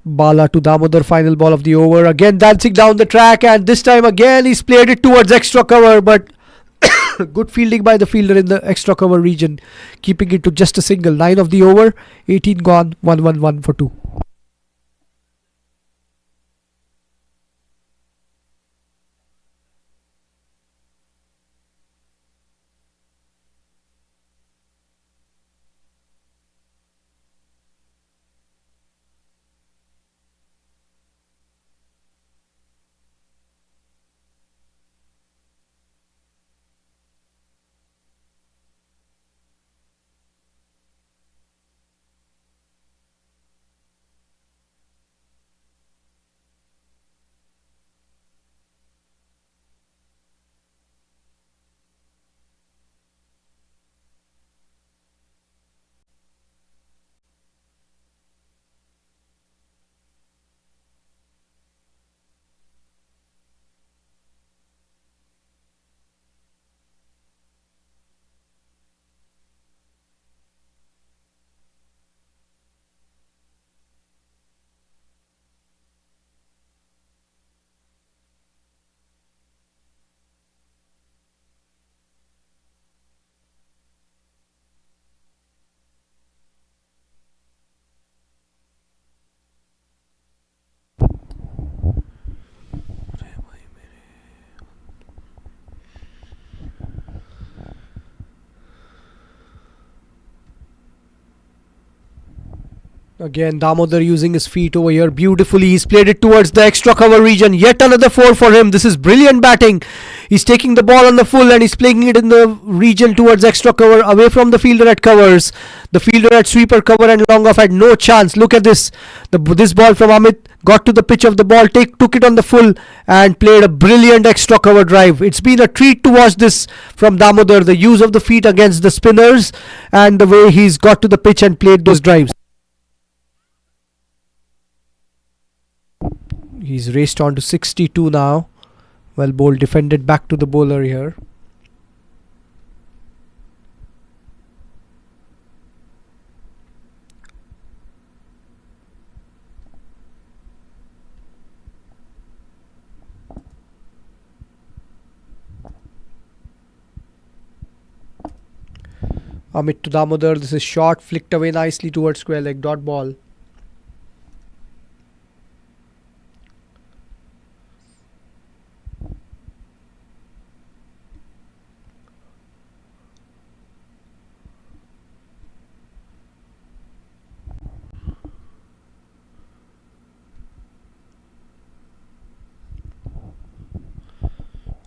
Bala to Damodar, final ball of the over. Again dancing down the track, and this time again he's played it towards extra cover, but good fielding by the fielder in the extra cover region, keeping it to just a single. 9 of the over, 18 gone, 1-1-1 for 2. Again, Damodar using his feet over here beautifully. He's played it towards the extra cover region. Yet another four for him. This is brilliant batting. He's taking the ball on the full and he's playing it in the region towards extra cover, away from the fielder at covers. The fielder at sweeper cover and long off had no chance. Look at this. This ball from Amit got to the pitch of the ball, took it on the full and played a brilliant extra cover drive. It's been a treat to watch this from Damodar. The use of the feet against the spinners and the way he's got to the pitch and played those drives. He's raced on to 62 now. Well bowled, defended back to the bowler here. Amit to Damodar. This is short, flicked away nicely towards square leg, dot ball.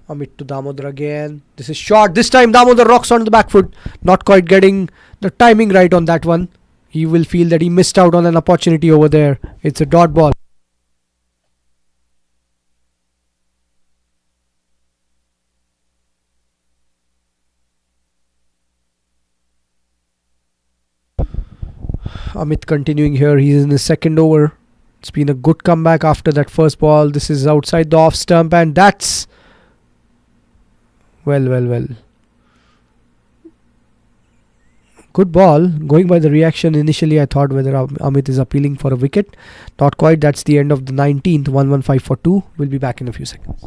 Amit to Damodar again. This is short. This time Damodar rocks on the back foot. Not quite getting the timing right on that one. He will feel that he missed out on an opportunity over there. It's a dot ball. Amit continuing here. He's in his second over. It's been a good comeback after that first ball. This is outside the off stump and that's... Well. Good ball. Going by the reaction, initially I thought whether Amit is appealing for a wicket. Not quite. That's the end of the 19th. 115 for 2. We'll be back in a few seconds.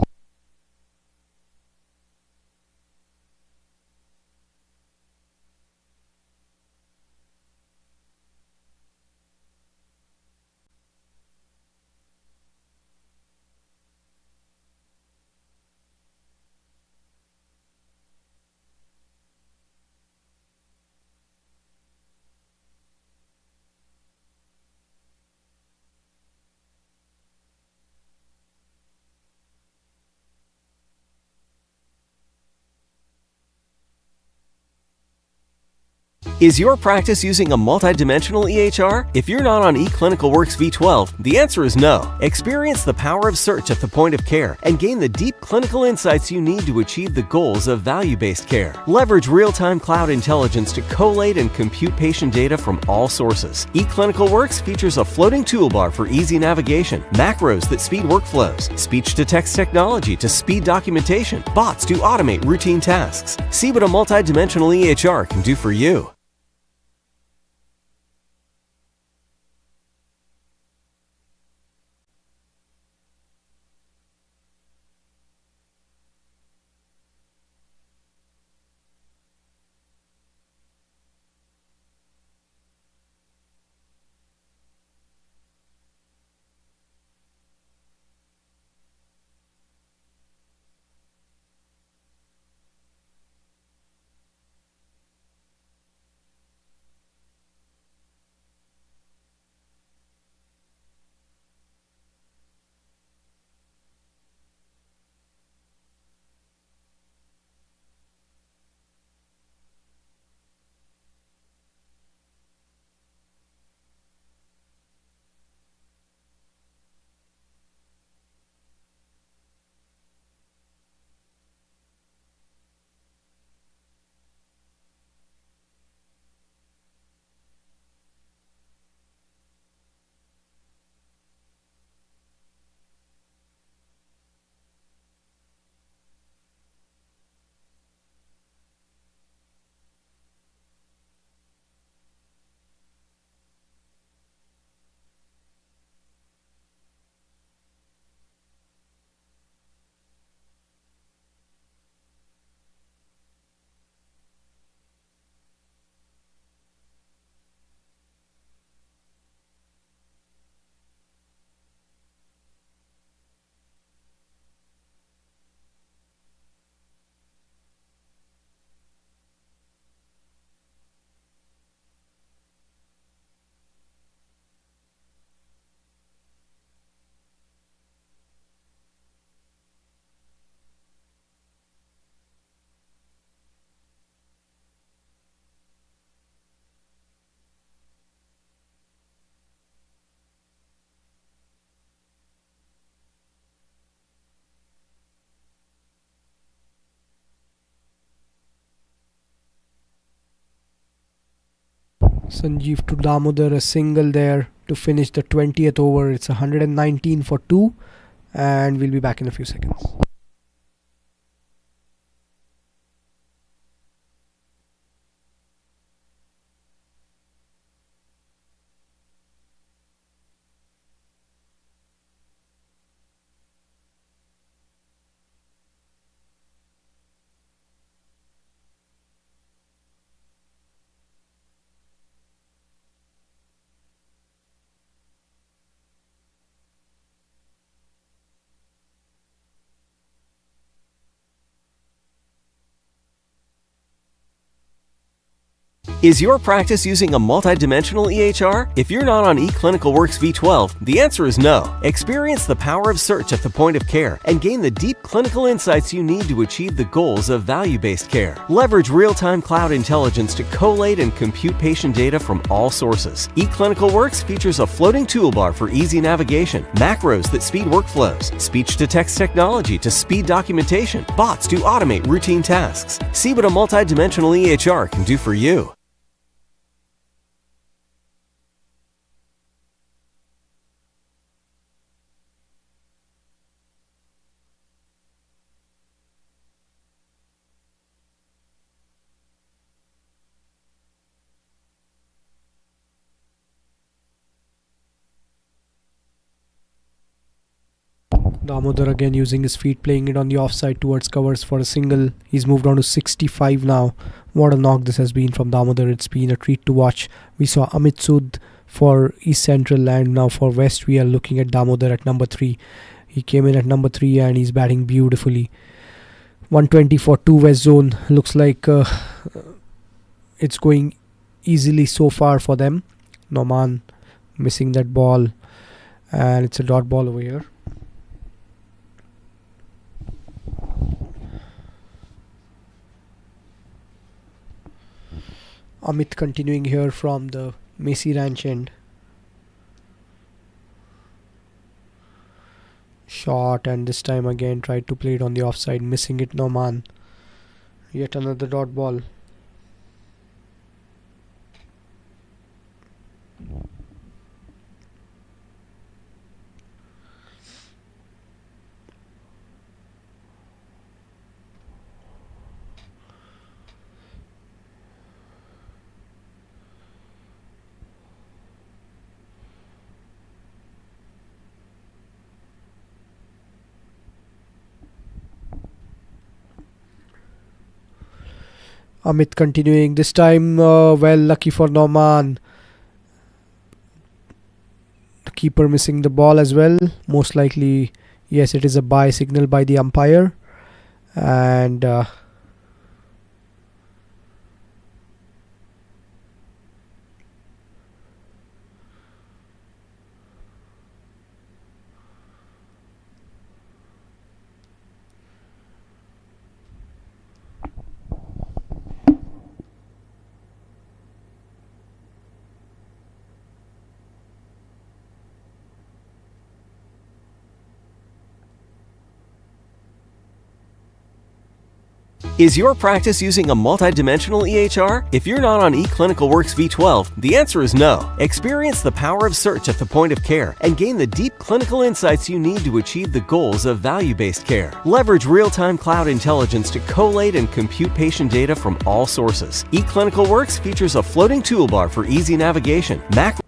Is your practice using a multidimensional EHR? If you're not on eClinicalWorks V12, the answer is no. Experience the power of search at the point of care and gain the deep clinical insights you need to achieve the goals of value-based care. Leverage real-time cloud intelligence to collate and compute patient data from all sources. eClinicalWorks features a floating toolbar for easy navigation, macros that speed workflows, speech-to-text technology to speed documentation, bots to automate routine tasks. See what a multidimensional EHR can do for you. Sanjeev to Damodar, a single there to finish the 20th over. It's 119 for 2, and we'll be back in a few seconds. Is your practice using a multidimensional EHR? If you're not on eClinicalWorks V12, the answer is no. Experience the power of search at the point of care and gain the deep clinical insights you need to achieve the goals of value-based care. Leverage real-time cloud intelligence to collate and compute patient data from all sources. eClinicalWorks features a floating toolbar for easy navigation, macros that speed workflows, speech-to-text technology to speed documentation, bots to automate routine tasks. See what a multidimensional EHR can do for you. Damodar again using his feet, playing it on the offside towards covers for a single. He's moved on to 65 now. What a knock this has been from Damodar. It's been a treat to watch. We saw Amit Sud for East Central, and now for West we are looking at Damodar at number 3. He came in at number 3 and he's batting beautifully. 120 for 2 West Zone. Looks like it's going easily so far for them. Noman missing that ball, and it's a dot ball over here. Amit continuing here from the Macy Ranch end. Shot, and this time again tried to play it on the offside, missing it. Noman. Yet another dot ball. Amit continuing, this time well, lucky for Noman. The keeper missing the ball as well. Most likely, yes, it is a bye signal by the umpire. And Is your practice using a multidimensional EHR? If you're not on eClinicalWorks V12, the answer is no. Experience the power of search at the point of care and gain the deep clinical insights you need to achieve the goals of value-based care. Leverage real-time cloud intelligence to collate and compute patient data from all sources. eClinicalWorks features a floating toolbar for easy navigation, that's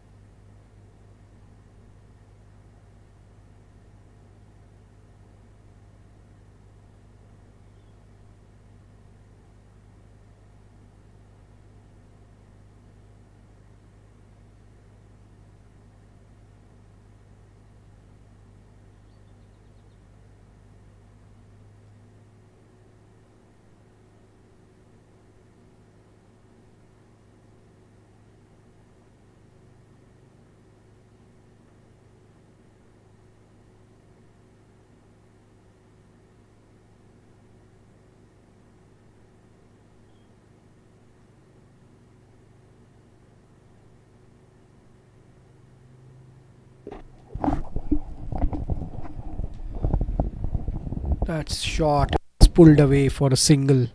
shot. It's pulled away for a single.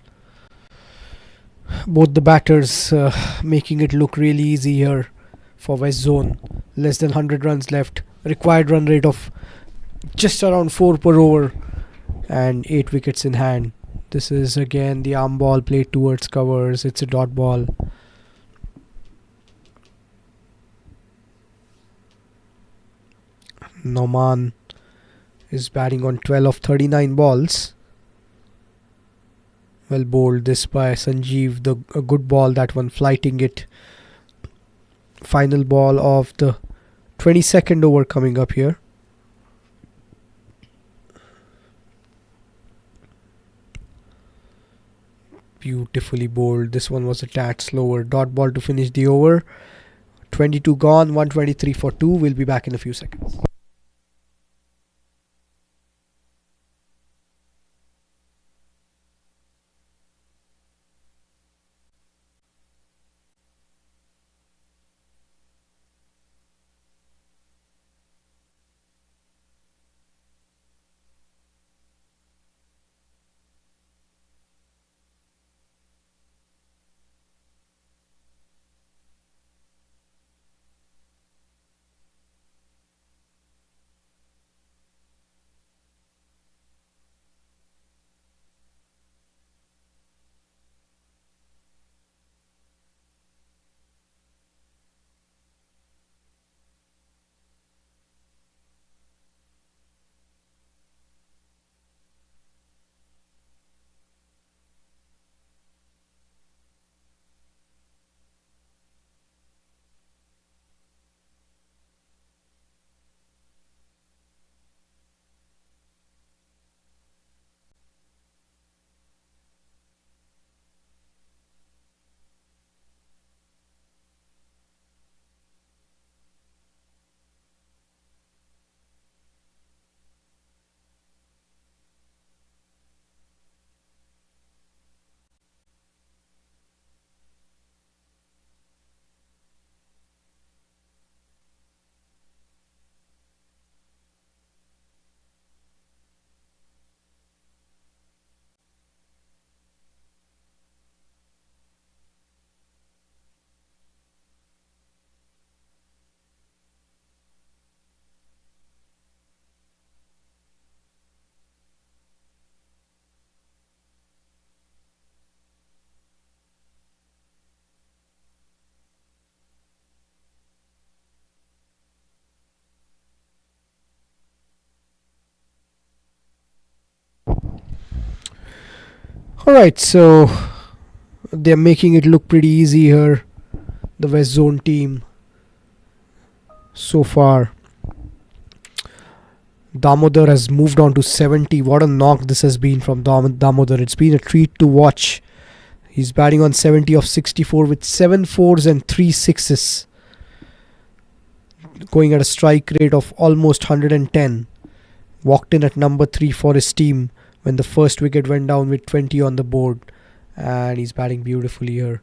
Both the batters making it look really easy here for West Zone. Less than 100 runs left. Required run rate of just around 4 per over and 8 wickets in hand. This is again the arm ball played towards covers. It's a dot ball. Noman is batting on 12 of 39 balls. Well bowled this by Sanjeev. A good ball, that one, flighting it. Final ball of the 22nd over coming up here. Beautifully bowled. This one was a tad slower. Dot ball to finish the over. 22 gone, 123 for 2. We'll be back in a few seconds. Alright, so they're making it look pretty easy here, the West Zone team, so far. Damodar has moved on to 70. What a knock this has been from Damodar. It's been a treat to watch. He's batting on 70 of 64 with 7 fours and 3 sixes. Going at a strike rate of almost 110. Walked in at number 3 for his team when the first wicket went down with 20 on the board. And he's batting beautifully here.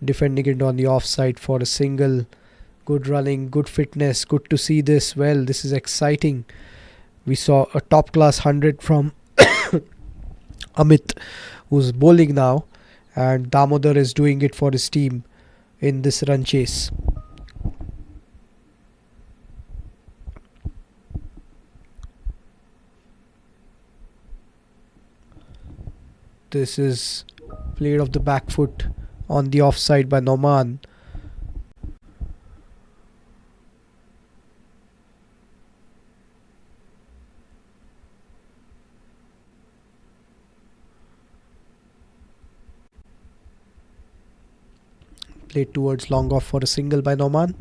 Defending it on the offside for a single. Good running, good fitness. Good to see this. Well, this is exciting. We saw a top class 100 from Amit, who's bowling now. And Damodar is doing it for his team in this run chase. This is played off the back foot on the offside by Noman. Played towards long off for a single by Noman.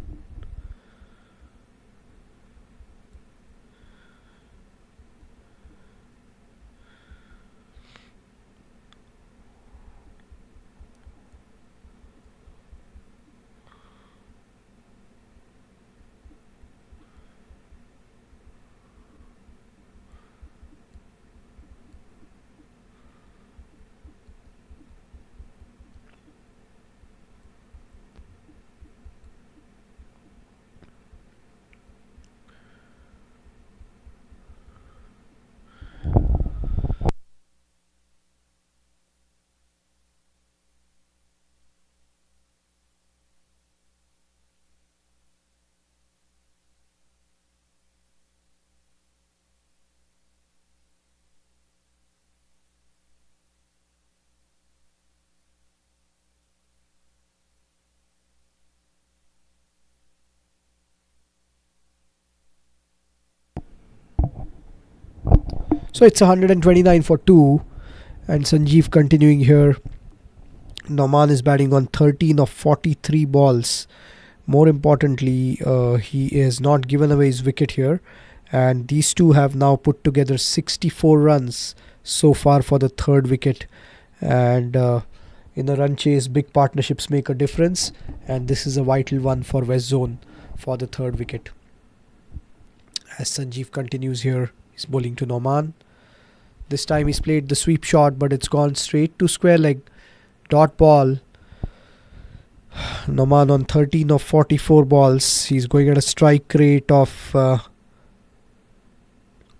So it's 129 for 2, and Sanjeev continuing here. Nauman is batting on 13 of 43 balls. More importantly, he is not given away his wicket here, and these two have now put together 64 runs so far for the third wicket. And in a run chase, big partnerships make a difference, and this is a vital one for West Zone for the third wicket. As Sanjeev continues here, he's bowling to Nauman. This time he's played the sweep shot, but it's gone straight to square leg. Dot ball. Nauman on 13 of 44 balls. He's going at a strike rate of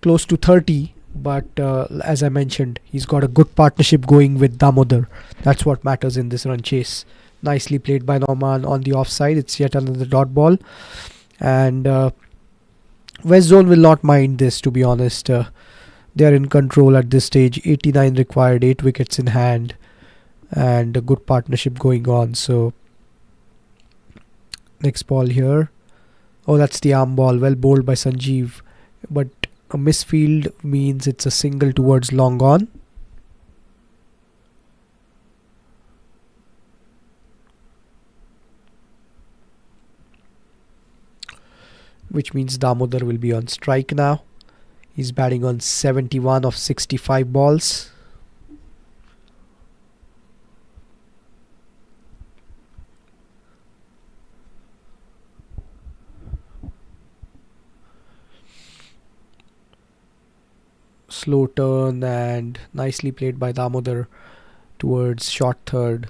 close to 30. But as I mentioned, he's got a good partnership going with Damodar. That's what matters in this run chase. Nicely played by Nauman on the offside. It's yet another dot ball. And West Zone will not mind this, to be honest. They are in control at this stage. 89 required, 8 wickets in hand, and a good partnership going on. So next ball here. Oh, that's the arm ball. Well bowled by Sanjeev. But a misfield means it's a single towards long on. Which means Damodar will be on strike now. He's batting on 71 of 65 balls. Slow turn and nicely played by Damodar towards short third.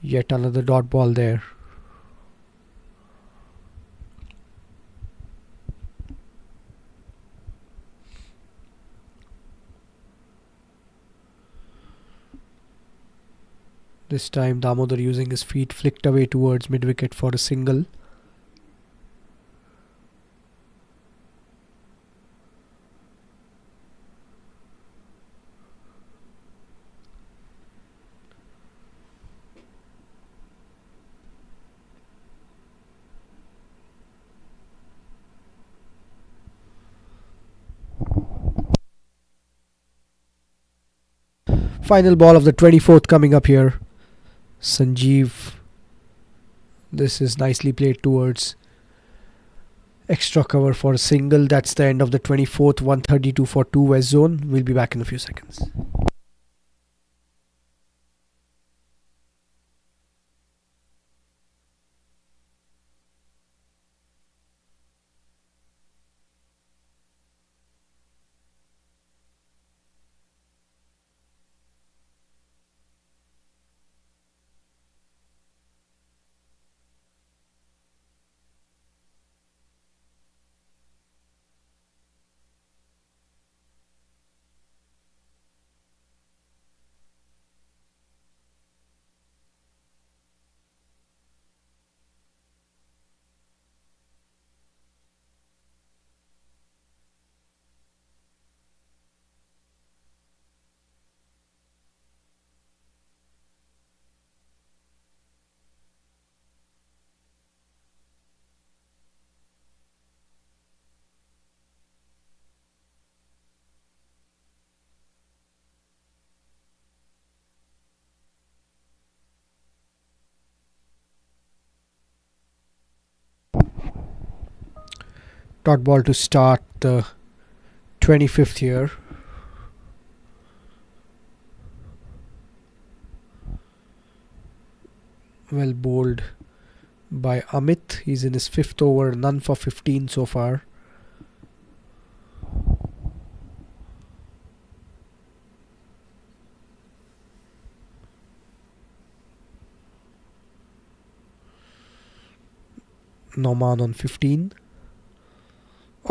Yet another dot ball there. This time Damodar using his feet flicked away towards mid-wicket for a single. Final ball of the 24th coming up here. Sanjeev. This is nicely played towards extra cover for a single. That's the end of the 24th. 132 for 2 West Zone. We'll be back in a few seconds. Dot ball to start the 25th here. Well bowled by Amit. He's in his 5th over, none for 15 so far. Nauman on 15.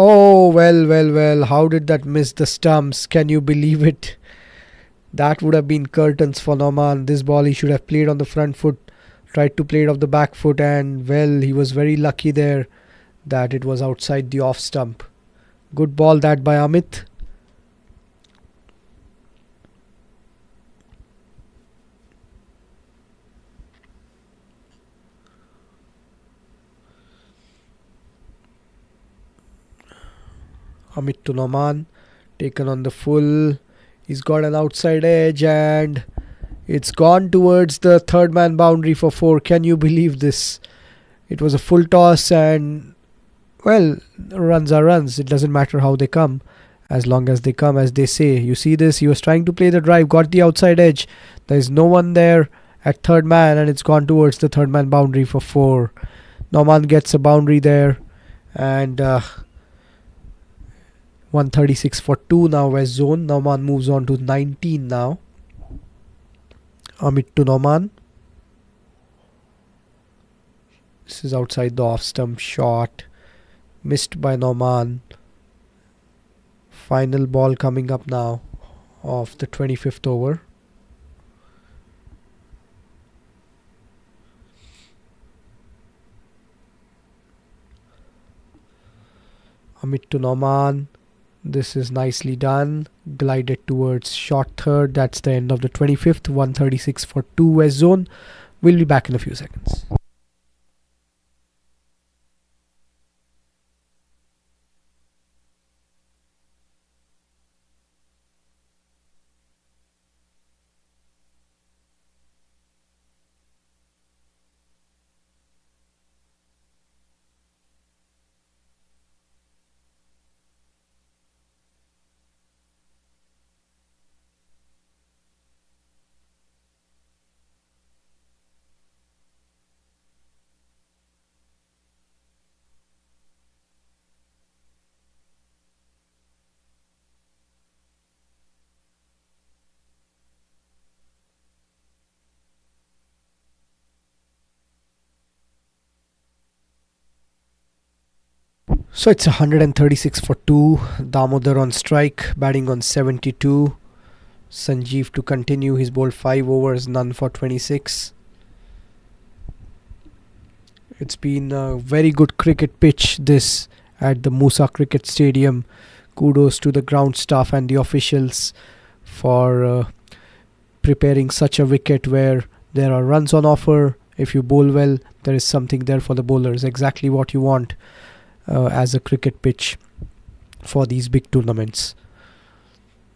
Oh, well. How did that miss the stumps? Can you believe it? That would have been curtains for Nauman. This ball he should have played on the front foot. Tried to play it off the back foot, and well, he was very lucky there that it was outside the off stump. Good ball that by Amit. Amit to Nauman. Taken on the full. He's got an outside edge and it's gone towards the third man boundary for 4. Can you believe this? It was a full toss and, well, runs are runs. It doesn't matter how they come, as long as they come, as they say. You see this? He was trying to play the drive, got the outside edge. There is no one there at third man and it's gone towards the third man boundary for 4. Nauman gets a boundary there and 136 for 2 now West Zone. Nauman moves on to 19 now. Amit to Nauman. This is outside the off stump shot. Missed by Nauman. Final ball coming up now of the 25th over. Amit to Nauman. This is nicely done. Glided towards short third. That's the end of the 25th. 136 for 2 West Zone. We'll be back in a few seconds. So it's 136 for 2. Damodar on strike, batting on 72. Sanjeev to continue. He's bowled 5 overs, none for 26. It's been a very good cricket pitch this at the Musa Cricket Stadium. Kudos to the ground staff and the officials for preparing such a wicket where there are runs on offer. If you bowl well, there is something there for the bowlers. Exactly what you want as a cricket pitch for these big tournaments.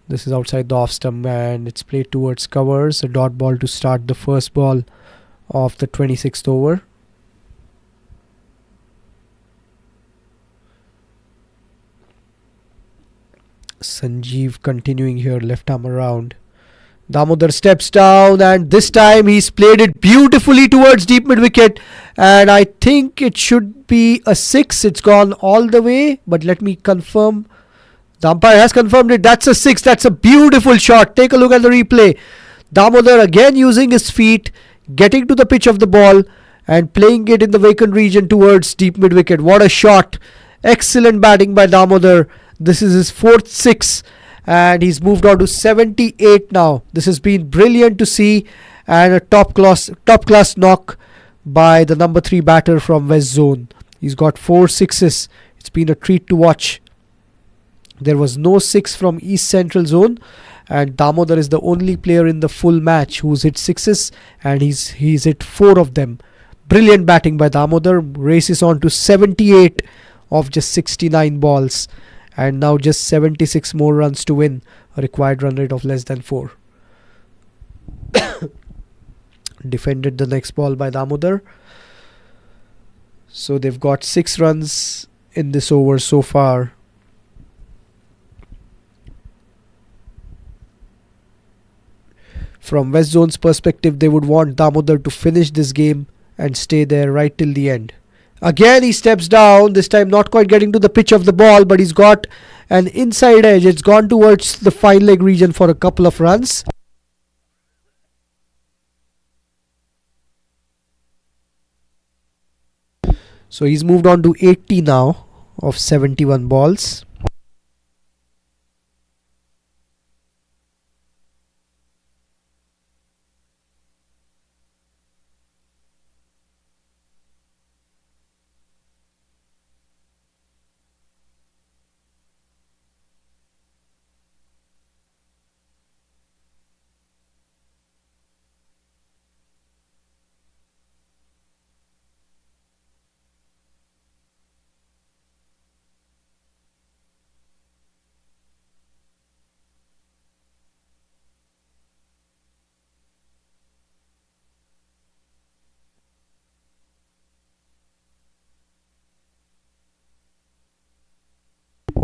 This is outside the off stump and it's played towards covers. A dot ball to start the first ball of the 26th over. Sanjeev continuing here, left arm around. Damodar steps down and this time he's played it beautifully towards deep mid wicket and I think it should be a 6. It's gone all the way, but let me confirm. The umpire has confirmed it. That's a 6. That's a beautiful shot. Take a look at the replay. Damodar again using his feet, getting to the pitch of the ball and playing it in the vacant region towards deep mid wicket. What a shot. Excellent batting by Damodar. This is his 4th 6 and he's moved on to 78 now. This has been brilliant to see and a top class knock by the number 3 batter from West Zone. He's got 4 sixes. It's been a treat to watch. There was no 6 from East Central Zone and Damodar is the only player in the full match who's hit 6s and he's hit 4 of them. Brilliant batting by Damodar. Races on to 78 of just 69 balls. And now just 76 more runs to win. A required run rate of less than 4. Defended the next ball by Damodar. So they've got 6 runs in this over so far. From West Zone's perspective, they would want Damodar to finish this game and stay there right till the end. Again he steps down, this time not quite getting to the pitch of the ball, but he's got an inside edge. It's gone towards the fine leg region for a couple of runs. So he's moved on to 80 now of 71 balls.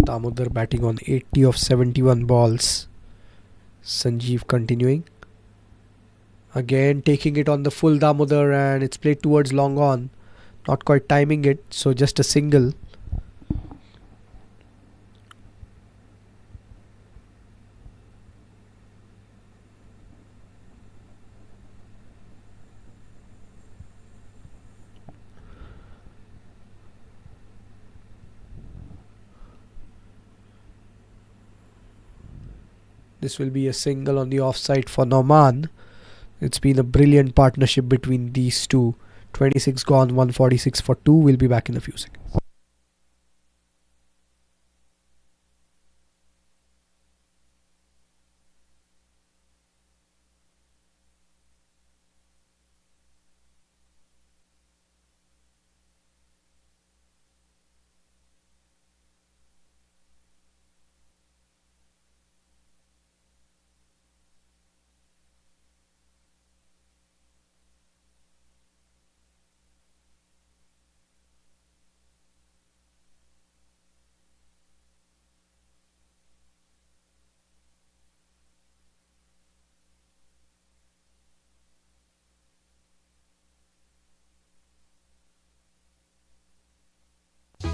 Damodar batting on 80 of 71 balls. Sanjeev continuing. Again taking it on the full Damodar, and it's played towards long on. Not quite timing it, so just a single. This will be a single on the offside for Nauman. It's been a brilliant partnership between these two. 26 gone, 146 for 2. We'll be back in a few seconds.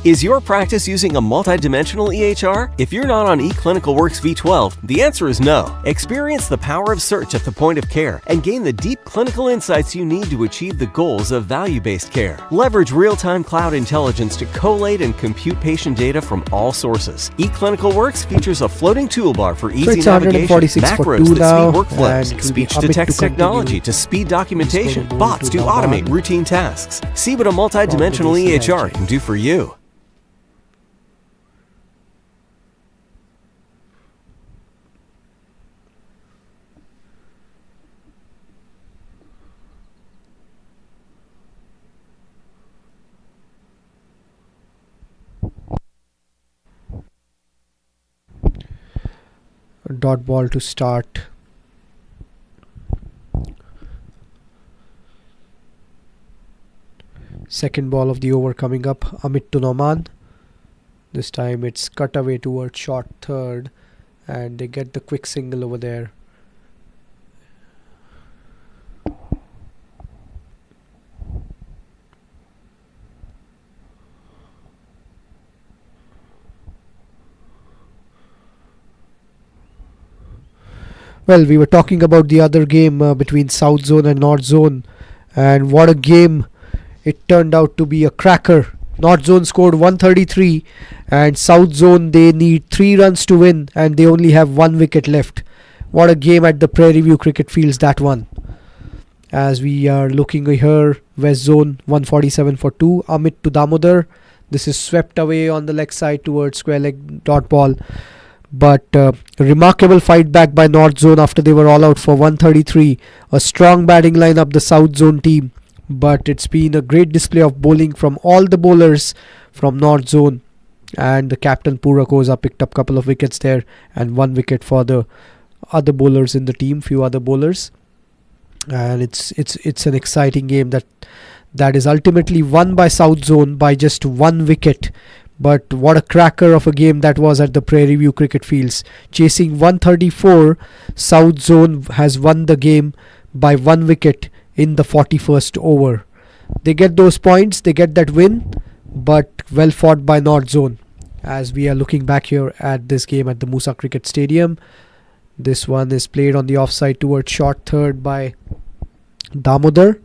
Is your practice using a multidimensional EHR? If you're not on eClinicalWorks V12, the answer is no. Experience the power of search at the point of care and gain the deep clinical insights you need to achieve the goals of value-based care. Leverage real-time cloud intelligence to collate and compute patient data from all sources. eClinicalWorks features a floating toolbar for easy navigation, macros that speed workflows, speech-to-text technology to speed documentation, bots to automate routine tasks. See what a multidimensional EHR can do for you. Dot ball to start. Second ball of the over coming up. Amit to Nauman. This time it's cut away towards short third, and they get the quick single over there. Well, we were talking about the other game between South Zone and North Zone, and what a game it turned out to be. A cracker. North Zone scored 133, and South Zone, they need 3 runs to win, and they only have 1 wicket left. What a game at the Prairie View Cricket Fields, that one. As we are looking here, West Zone 147 for 2. Amit to Damodar. This is swept away on the leg side towards square leg dot ball. But remarkable fight back by North Zone after they were all out for 133. A strong batting lineup, the South Zone team. But it's been a great display of bowling from all the bowlers from North Zone. And the captain Pura Koza picked up a couple of wickets there, and 1 wicket for the other bowlers in the team, few other bowlers. And it's an exciting game that is ultimately won by South Zone by just 1 wicket. But what a cracker of a game that was at the Prairie View Cricket Fields. Chasing 134, South Zone has won the game by 1 wicket in the 41st over. They get those points, they get that win, but well fought by North Zone. As we are looking back here at this game at the Musa Cricket Stadium, this one is played on the offside towards short third by Damodar.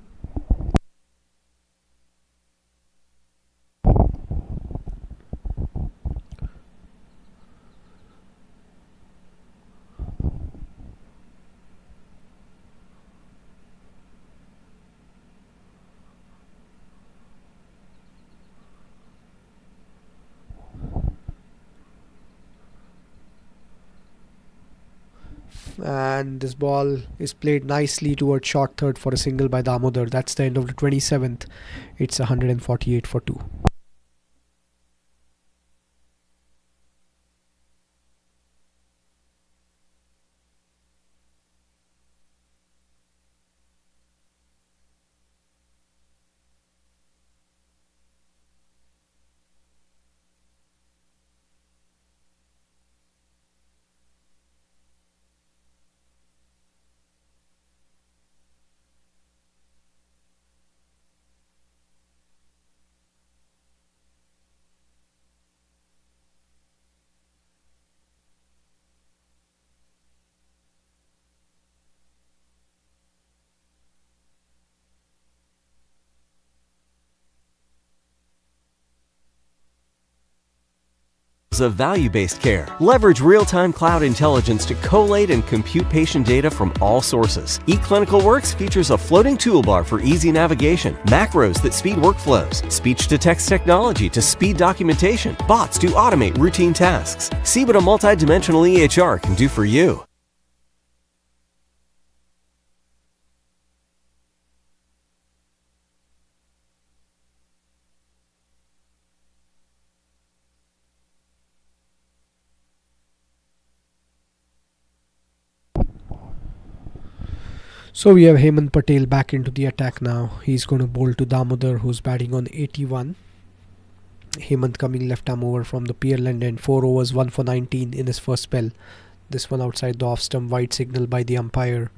And this ball is played nicely towards short third for a single by Damodar. That's the end of the 27th. It's 148 for 2. goals of value-based care. Leverage real-time cloud intelligence to collate and compute patient data from all sources. eClinicalWorks features a floating toolbar for easy navigation, macros that speed workflows, speech-to-text technology to speed documentation, bots to automate routine tasks. See what a multi-dimensional EHR can do for you. So we have Hemant Patel back into the attack now. He's going to bowl to Damodar, who's batting on 81. Hemant coming left arm over from the Pearland end. 4 overs, 1 for 19 in his first spell. This one outside the off stump, wide signal by the umpire.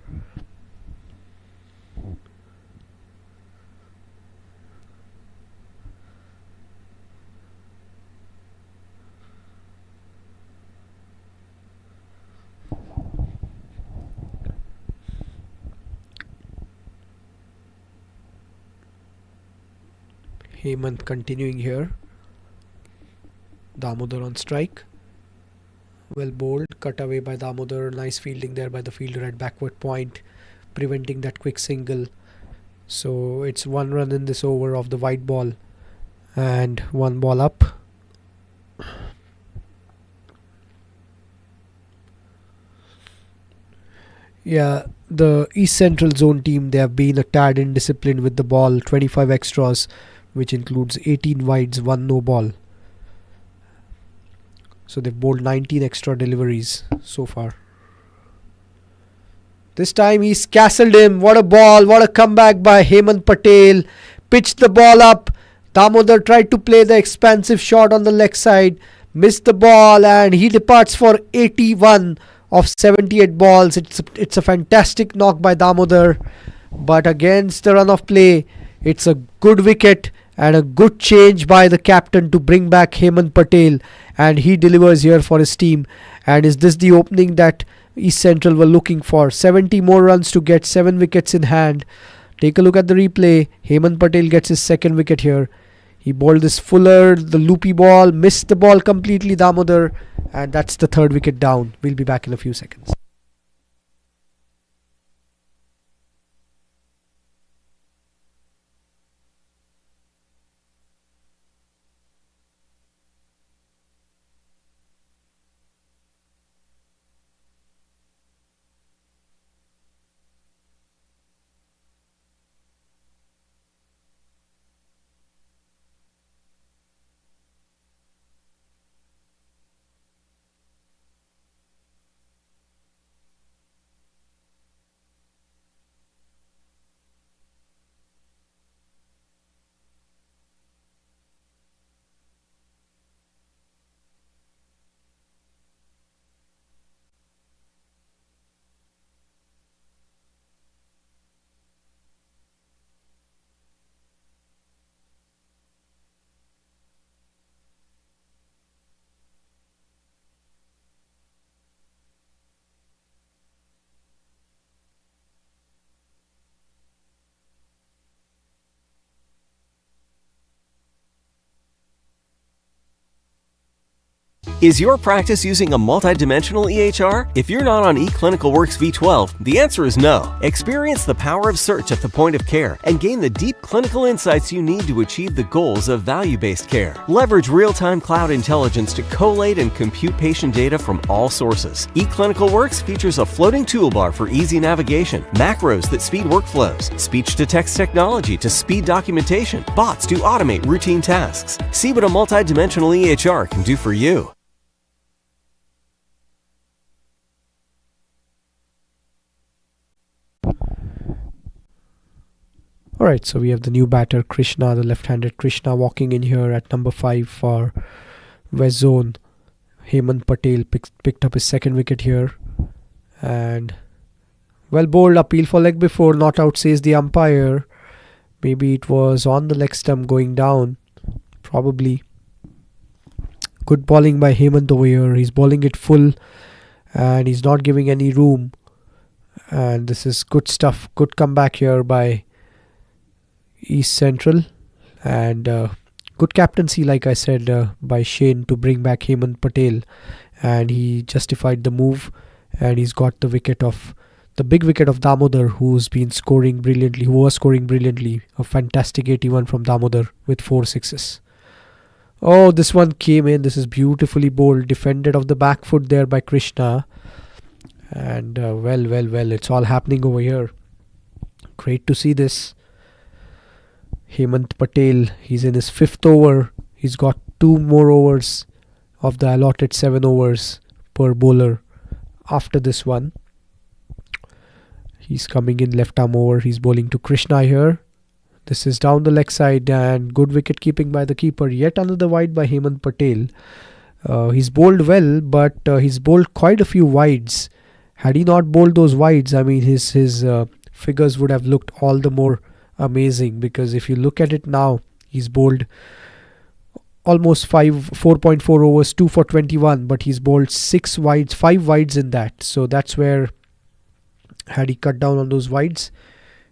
Hemant continuing here. Damodar on strike. Well bowled, cut away by Damodar. Nice fielding there by the fielder at backward point, preventing that quick single. So it's 1 run in this over of the white ball and 1 ball up. Yeah, the East Central Zone team, they have been a tad indisciplined with the ball. 25 extras, which includes 18 wides, 1 no ball. So they've bowled 19 extra deliveries so far. This time he's castled him. What a ball, what a comeback by Hemant Patel. Pitched the ball up. Damodar tried to play the expansive shot on the leg side. Missed the ball and he departs for 81 of 78 balls. It's a fantastic knock by Damodar. But against the run of play, it's a good wicket and a good change by the captain to bring back Hemant Patel, and he delivers here for his team. And is this the opening that East Central were looking for? 70 more runs to get 7 wickets in hand. Take a look at the replay. Hemant Patel gets his second wicket here. He bowled this Fuller, the loopy ball, missed the ball completely, Damodar, and that's the third wicket down. We'll be back in a few seconds. Is your practice using a multi-dimensional EHR? If you're not on eClinicalWorks V12, the answer is no. Experience the power of search at the point of care and gain the deep clinical insights you need to achieve the goals of value-based care. Leverage real-time cloud intelligence to collate and compute patient data from all sources. eClinicalWorks features a floating toolbar for easy navigation, macros that speed workflows, speech-to-text technology to speed documentation, bots to automate routine tasks. See what a multi-dimensional EHR can do for you. Alright, so we have the new batter, Krishna, the left-handed Krishna, walking in here at number 5 for West Zone. Hemant Patel picked up his second wicket here. And well bowled, appeal for leg before, not out, says the umpire. Maybe it was on the leg stump going down. Probably. Good bowling by Hemant over here. He's bowling it full and he's not giving any room. And this is good stuff. Good comeback here by East Central, and Good captaincy, like I said, by Shane to bring back Hemant Patel, and he justified the move, and he's got the big wicket of Damodar, who was scoring brilliantly. A fantastic 81 from Damodar with 4 sixes. Oh, this one came in. This is beautifully bowled, defended off the back foot there by Krishna. And well, it's all happening over here. Great to see this. Hemant Patel, he's in his fifth over. He's got 2 more overs of the allotted 7 overs per bowler after this one. He's coming in left arm over. He's bowling to Krishna here. This is down the leg side and good wicket keeping by the keeper. Yet another wide by Hemant Patel. He's bowled well, but he's bowled quite a few wides. Had he not bowled those wides, I mean, his figures would have looked all the more amazing, because if you look at it now, he's bowled almost 4.4 overs, 2 for 21, but he's bowled 5 wides in that. So that's where, had he cut down on those wides,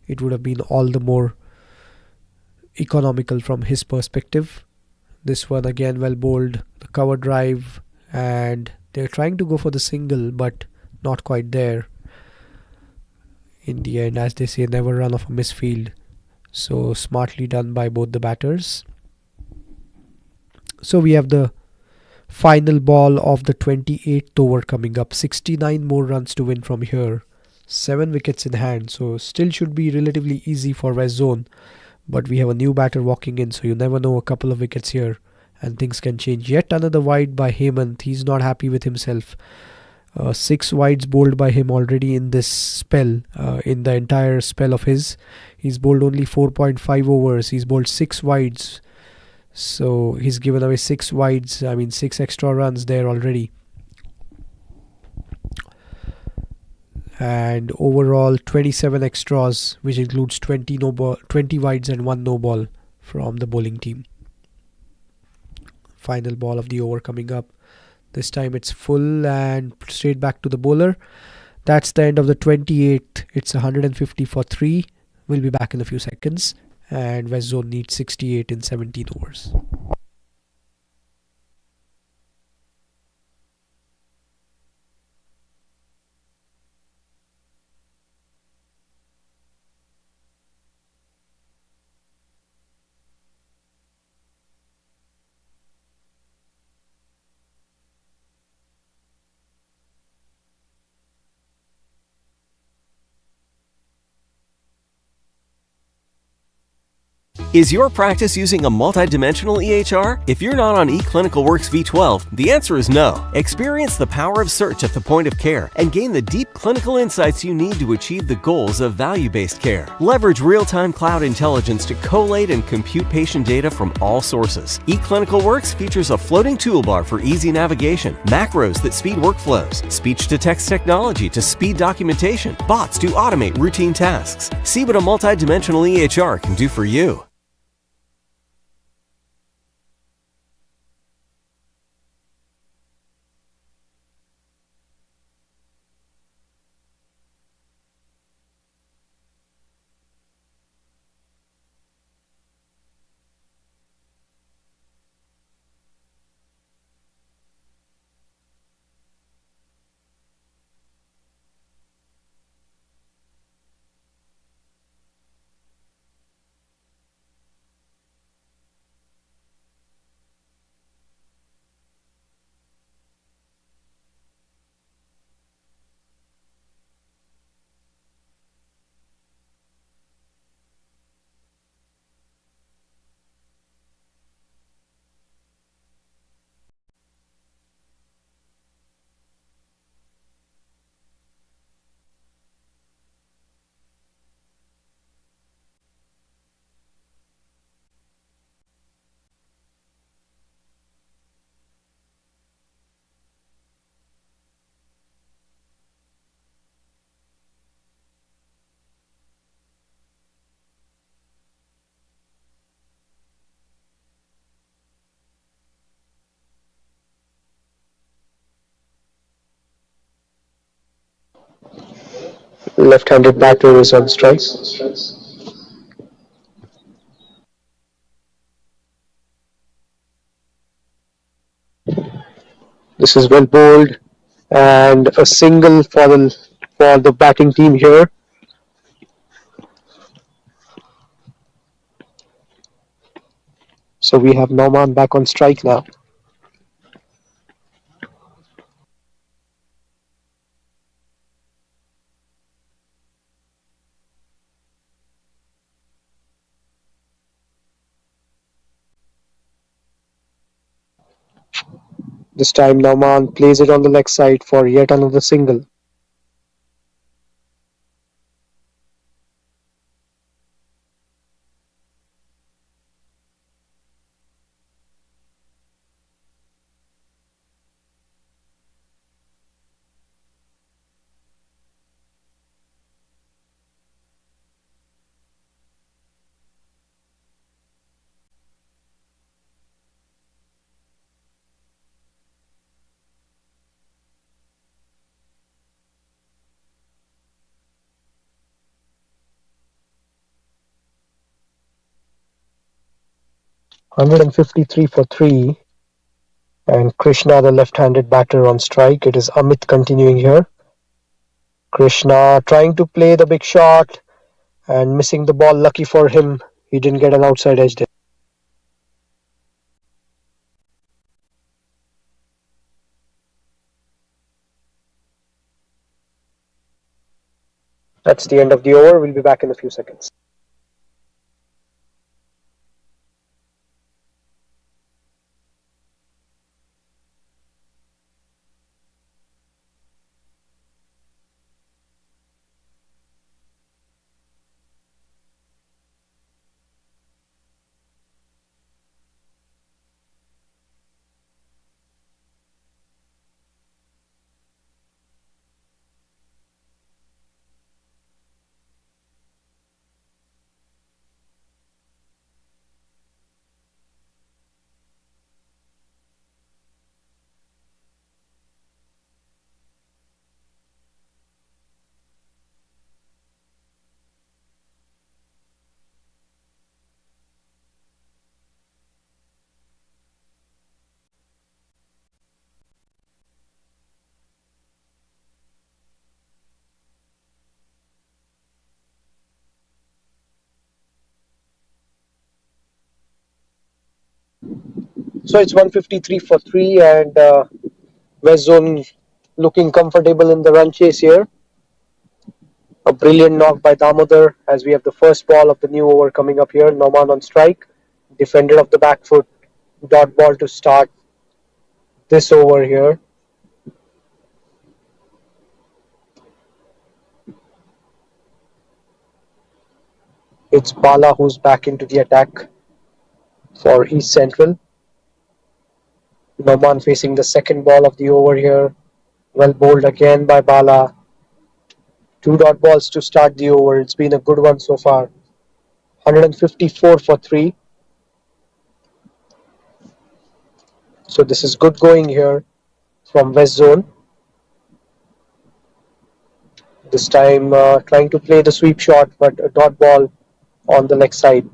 it would have been all the more economical from his perspective. This one again well bowled, the cover drive, and they're trying to go for the single, but not quite there. In the end, as they say, never run off a misfield. So smartly done by both the batters. So we have the final ball of the 28th over coming up. 69 more runs to win from here. 7 wickets in hand. So still should be relatively easy for West Zone. But we have a new batter walking in, so you never know, a couple of wickets here and things can change. Yet another wide by Hemant. He's not happy with himself. 6 wides bowled by him already in this spell, in the entire spell of his. He's bowled only 4.5 overs. He's bowled 6 wides. So he's given away 6 wides. I mean, 6 extra runs there already. And overall 27 extras, which includes 20 wides and 1 no ball from the bowling team. Final ball of the over coming up. This time it's full and straight back to the bowler. That's the end of the 28th. It's 150 for 3. We'll be back in a few seconds. And West Zone needs 68 in 17 overs. Is your practice using a multidimensional EHR? If you're not on eClinicalWorks V12, the answer is no. Experience the power of search at the point of care and gain the deep clinical insights you need to achieve the goals of value-based care. Leverage real-time cloud intelligence to collate and compute patient data from all sources. eClinicalWorks features a floating toolbar for easy navigation, macros that speed workflows, speech-to-text technology to speed documentation, bots to automate routine tasks. See what a multidimensional EHR can do for you. Left-handed batter is on strike. 。 . 。 . 。 . 。 . 。 . . . . . . . 。 . . . . . . . . . . . . . . . . . . . . . . . . . . . . . . . . . . . . . . . . . This is well bowled and a single for the batting team here. So we have Norman back on strike now. This time Norman plays it on the leg side for yet another single. Hundred 53 for 3. And Krishna, the left-handed batter, on strike. It is Amit continuing here. Krishna trying to play the big shot and missing the ball. Lucky for him, he didn't get an outside edge there. That's the end of the over. We'll be back in a few seconds. So it's 153 for 3 and West Zone looking comfortable in the run chase here. A brilliant knock by Damodar as we have the first ball of the new over coming up here. Norman on strike. Defender of the back foot. Dot ball to start this over here. It's Bala who's back into the attack for East Central. Norman facing the second ball of the over here. Well bowled again by Bala. 2 dot balls to start the over. It's been a good one so far. 154 for 3. So this is good going here from West Zone. This time trying to play the sweep shot, but a dot ball on the leg side.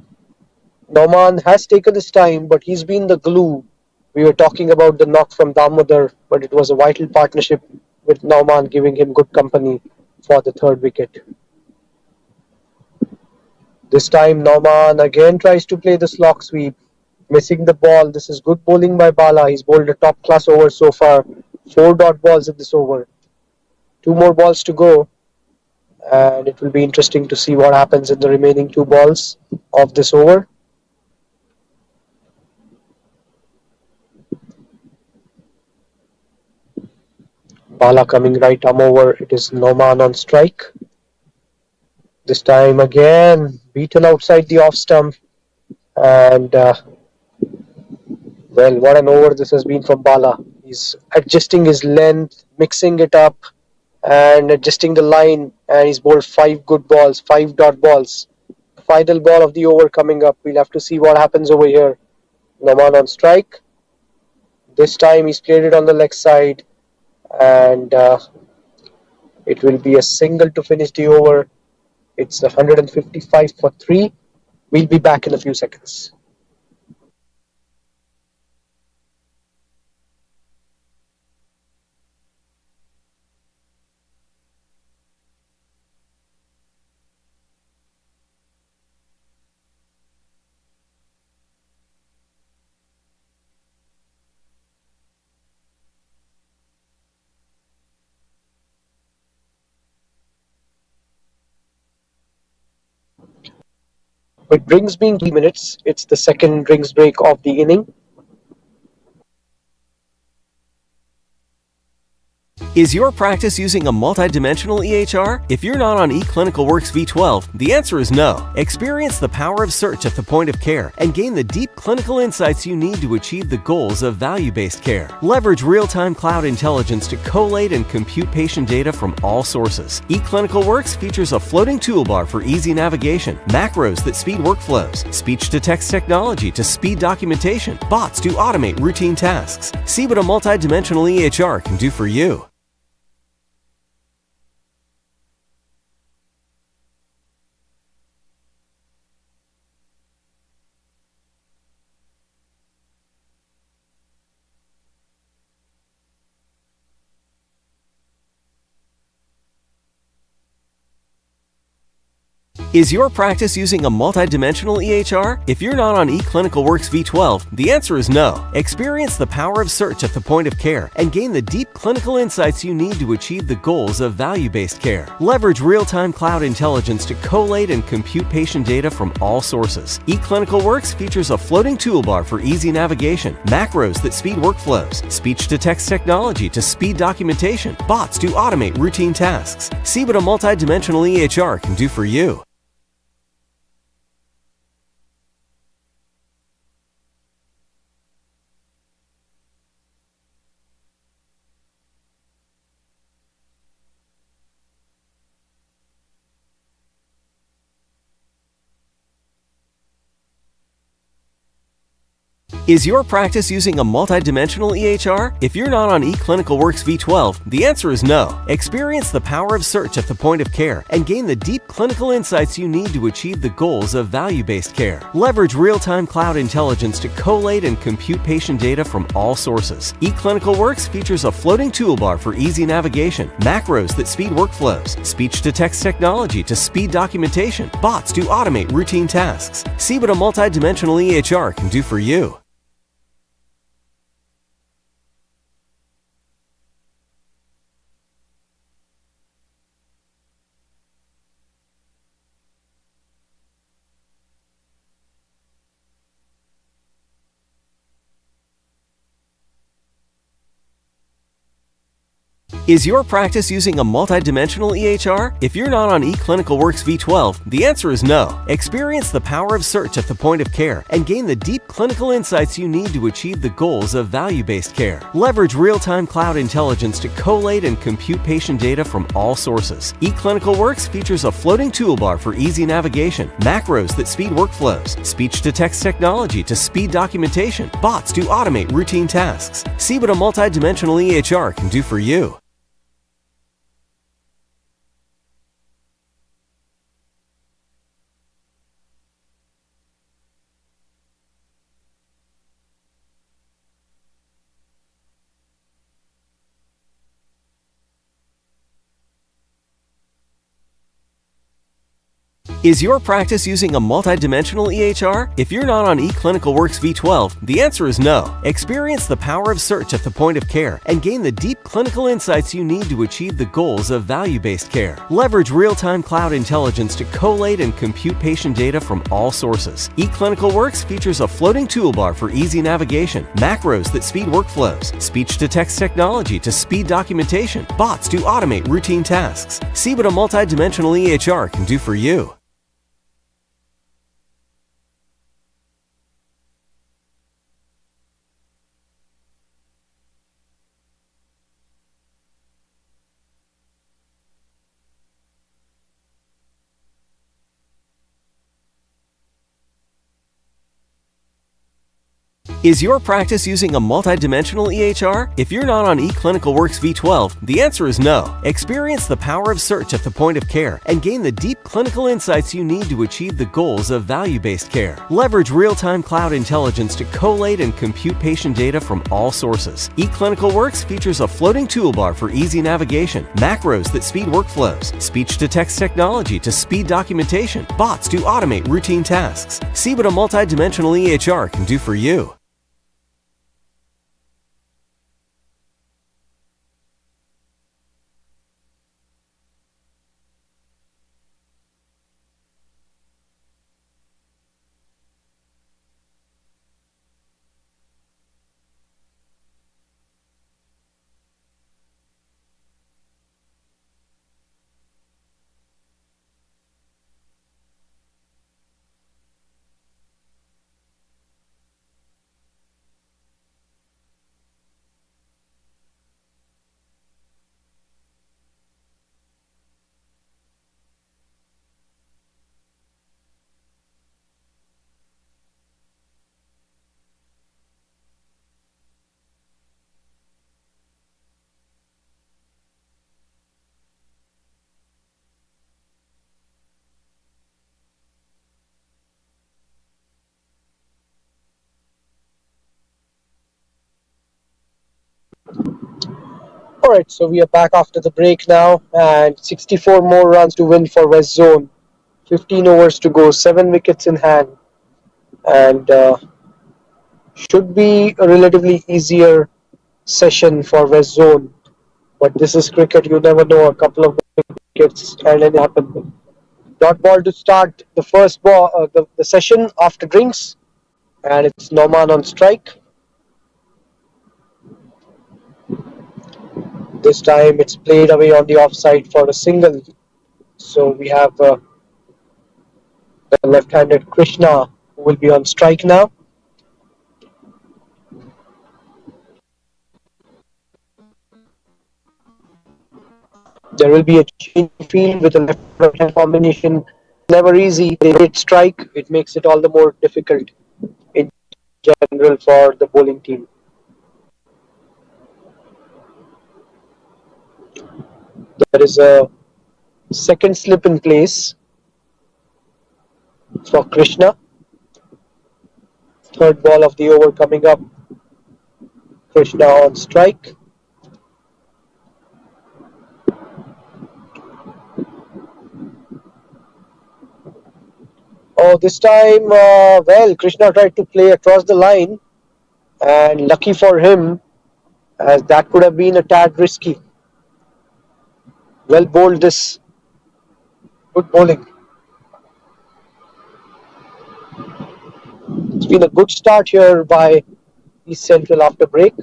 Norman has taken his time, but he's been the glue. We were talking about the knock from Damodar, but it was a vital partnership with Norman giving him good company for the third wicket. This time Norman again tries to play the slog sweep, missing the ball. This is good bowling by Bala. He's bowled a top class over so far. 4 dot balls in this over. 2 more balls to go. And it will be interesting to see what happens in the remaining 2 balls of this over. Bala coming right arm over. It is Norman on strike. This time again beaten outside the off stump. And well, what an over this has been from Bala. He's adjusting his length, mixing it up, and adjusting the line. And he's bowled 5 good balls, 5 dot balls. Final ball of the over coming up. We'll have to see what happens over here. Norman on strike. This time he's played it on the leg side. And it will be a single to finish the over. It's 155 for 3. We'll be back in a few seconds. With drinks being 3 minutes, it's the second drinks break of the inning. Is your practice using a multidimensional EHR? If you're not on eClinicalWorks V12, the answer is no. Experience the power of search at the point of care and gain the deep clinical insights you need to achieve the goals of value-based care. Leverage real-time cloud intelligence to collate and compute patient data from all sources. eClinicalWorks features a floating toolbar for easy navigation, macros that speed workflows, speech-to-text technology to speed documentation, bots to automate routine tasks. See what a multidimensional EHR can do for you. Is your practice using a multidimensional EHR? If you're not on eClinicalWorks V12, the answer is no. Experience the power of search at the point of care and gain the deep clinical insights you need to achieve the goals of value-based care. Leverage real-time cloud intelligence to collate and compute patient data from all sources. eClinicalWorks features a floating toolbar for easy navigation, macros that speed workflows, speech-to-text technology to speed documentation, bots to automate routine tasks. See what a multidimensional EHR can do for you. Is your practice using a multidimensional EHR? If you're not on eClinicalWorks V12, the answer is no. Experience the power of search at the point of care and gain the deep clinical insights you need to achieve the goals of value-based care. Leverage real-time cloud intelligence to collate and compute patient data from all sources. eClinicalWorks features a floating toolbar for easy navigation, macros that speed workflows, speech-to-text technology to speed documentation, bots to automate routine tasks. See what a multidimensional EHR can do for you. Is your practice using a multidimensional EHR? If you're not on eClinicalWorks V12, the answer is no. Experience the power of search at the point of care and gain the deep clinical insights you need to achieve the goals of value-based care. Leverage real-time cloud intelligence to collate and compute patient data from all sources. eClinicalWorks features a floating toolbar for easy navigation, macros that speed workflows, speech-to-text technology to speed documentation, bots to automate routine tasks. See what a multidimensional EHR can do for you. Is your practice using a multidimensional EHR? If you're not on eClinicalWorks V12, the answer is no. Experience the power of search at the point of care and gain the deep clinical insights you need to achieve the goals of value-based care. Leverage real-time cloud intelligence to collate and compute patient data from all sources. eClinicalWorks features a floating toolbar for easy navigation, macros that speed workflows, speech-to-text technology to speed documentation, bots to automate routine tasks. See what a multidimensional EHR can do for you. Is your practice using a multidimensional EHR? If you're not on eClinicalWorks V12, the answer is no. Experience the power of search at the point of care and gain the deep clinical insights you need to achieve the goals of value-based care. Leverage real-time cloud intelligence to collate and compute patient data from all sources. eClinicalWorks features a floating toolbar for easy navigation, macros that speed workflows, speech-to-text technology to speed documentation, bots to automate routine tasks. See what a multidimensional EHR can do for you. Alright, so we are back after the break now, and 64 more runs to win for West Zone. 15 overs to go, 7 wickets in hand, and should be a relatively easier session for West Zone. But this is cricket, you never know, a couple of wickets and anything happen. Dot ball to start the first ball, the session after drinks, and it's Norman on strike. This time it's played away on the offside for a single. So we have the left-handed Krishna who will be on strike now. There will be a change of field with a left-right combination. Never easy. They hit strike. It makes it all the more difficult in general for the bowling team. There is a second slip in place for Krishna. Third ball of the over coming up. Krishna on strike. Oh, this time, well, Krishna tried to play across the line, and lucky for him, as that could have been a tad risky. Well bowled this. Good bowling. It's been a good start here by East Central after break.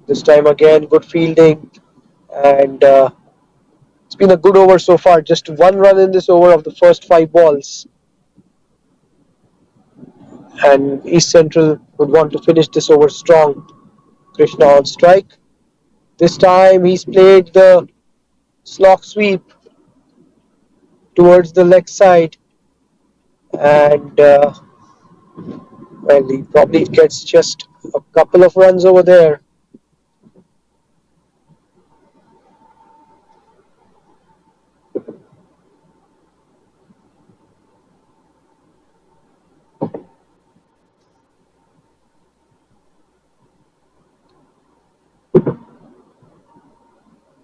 This time again, good fielding, and it's been a good over so far. Just one run in this over of the first 5 balls. And East Central would want to finish this over strong. Krishna on strike. This time he's played the slog sweep towards the leg side, and well, he probably gets just a couple of runs over there.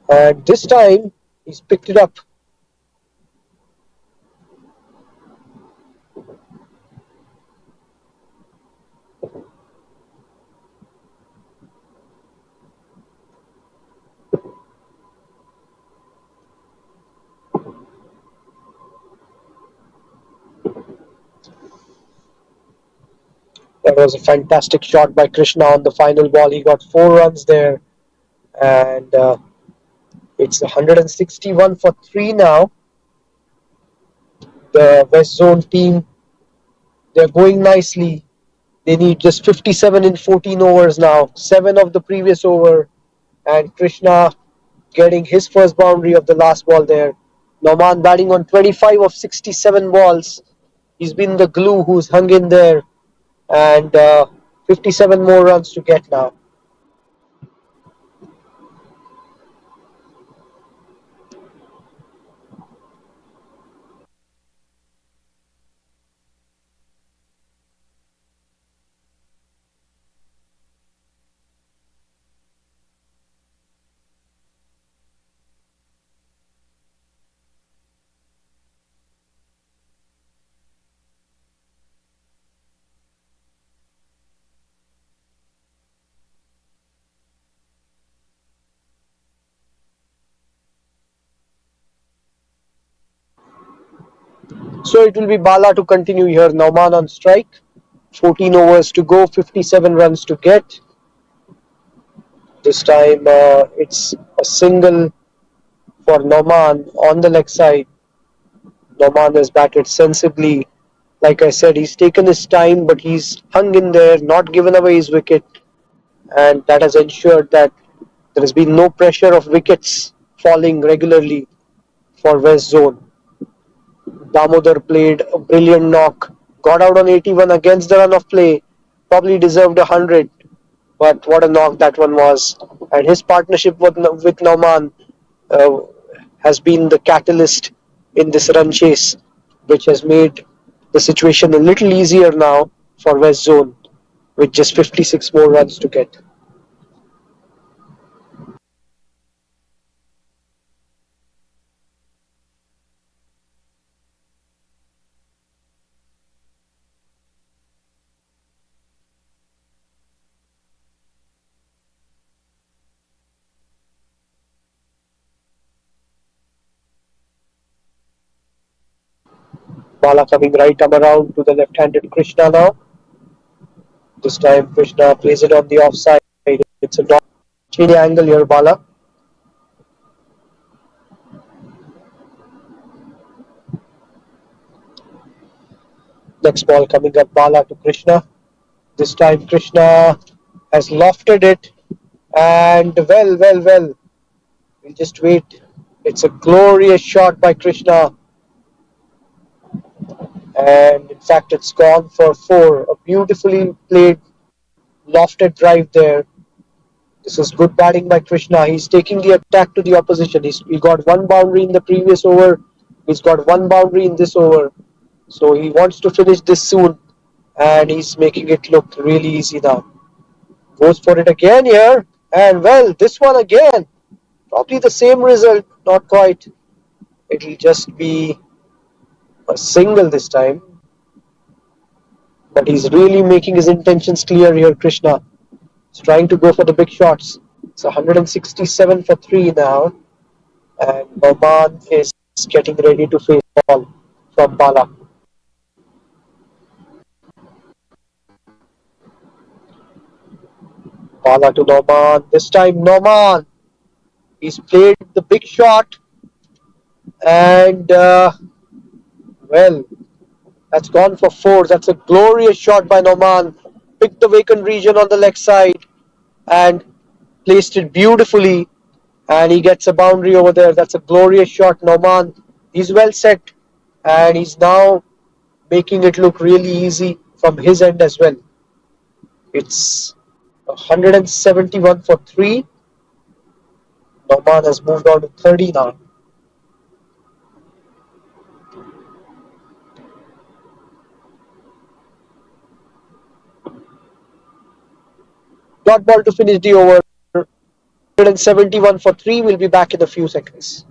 And this time he's picked it up. That was a fantastic shot by Krishna on the final ball. He got 4 runs there, and it's 161 for 3 now. The West Zone team, they're going nicely. They need just 57 in 14 overs now. 7 of the previous over, and Krishna getting his first boundary of the last ball there. Norman batting on 25 of 67 balls. He's been the glue who's hung in there, and 57 more runs to get now. So it will be Bala to continue here. Nauman on strike. 14 overs to go, 57 runs to get. This time it's a single for Nauman on the leg side. Nauman has batted sensibly. Like I said, he's taken his time, but he's hung in there, not given away his wicket, and that has ensured that there has been no pressure of wickets falling regularly for West Zone. Damodar played a brilliant knock, got out on 81 against the run of play, probably deserved 100, but what a knock that one was. And his partnership with Nauman has been the catalyst in this run chase, which has made the situation a little easier now for West Zone with just 56 more runs to get. Bala coming right arm around to the left-handed Krishna now. This time Krishna plays it on the offside. It's a not change angle here, Bala. Next ball coming up, Bala to Krishna. This time Krishna has lofted it, and well. We'll just wait. It's a glorious shot by Krishna, and in fact it's gone for 4. A beautifully played lofted drive there. This is good batting by Krishna. He's taking the attack to the opposition. He got 1 boundary in the previous over. He's got 1 boundary in this over. So he wants to finish this soon, and he's making it look really easy now. Goes for it again here, and well, this one again. Probably the same result, not quite. It'll just be a single this time. But he's really making his intentions clear here, Krishna. He's trying to go for the big shots. It's 167 for 3 now. And Oman is getting ready to face ball from Bala. Bala to Noman. This time Noman. He's played the big shot. And, well, that's gone for 4. That's a glorious shot by Noman. Picked the vacant region on the leg side and placed it beautifully. And he gets a boundary over there. That's a glorious shot. Noman, he's well set. And he's now making it look really easy from his end as well. It's 171 for 3. Noman has moved on to 30 now. Dot ball to finish the over. 171 for 3. We'll be back in a few seconds.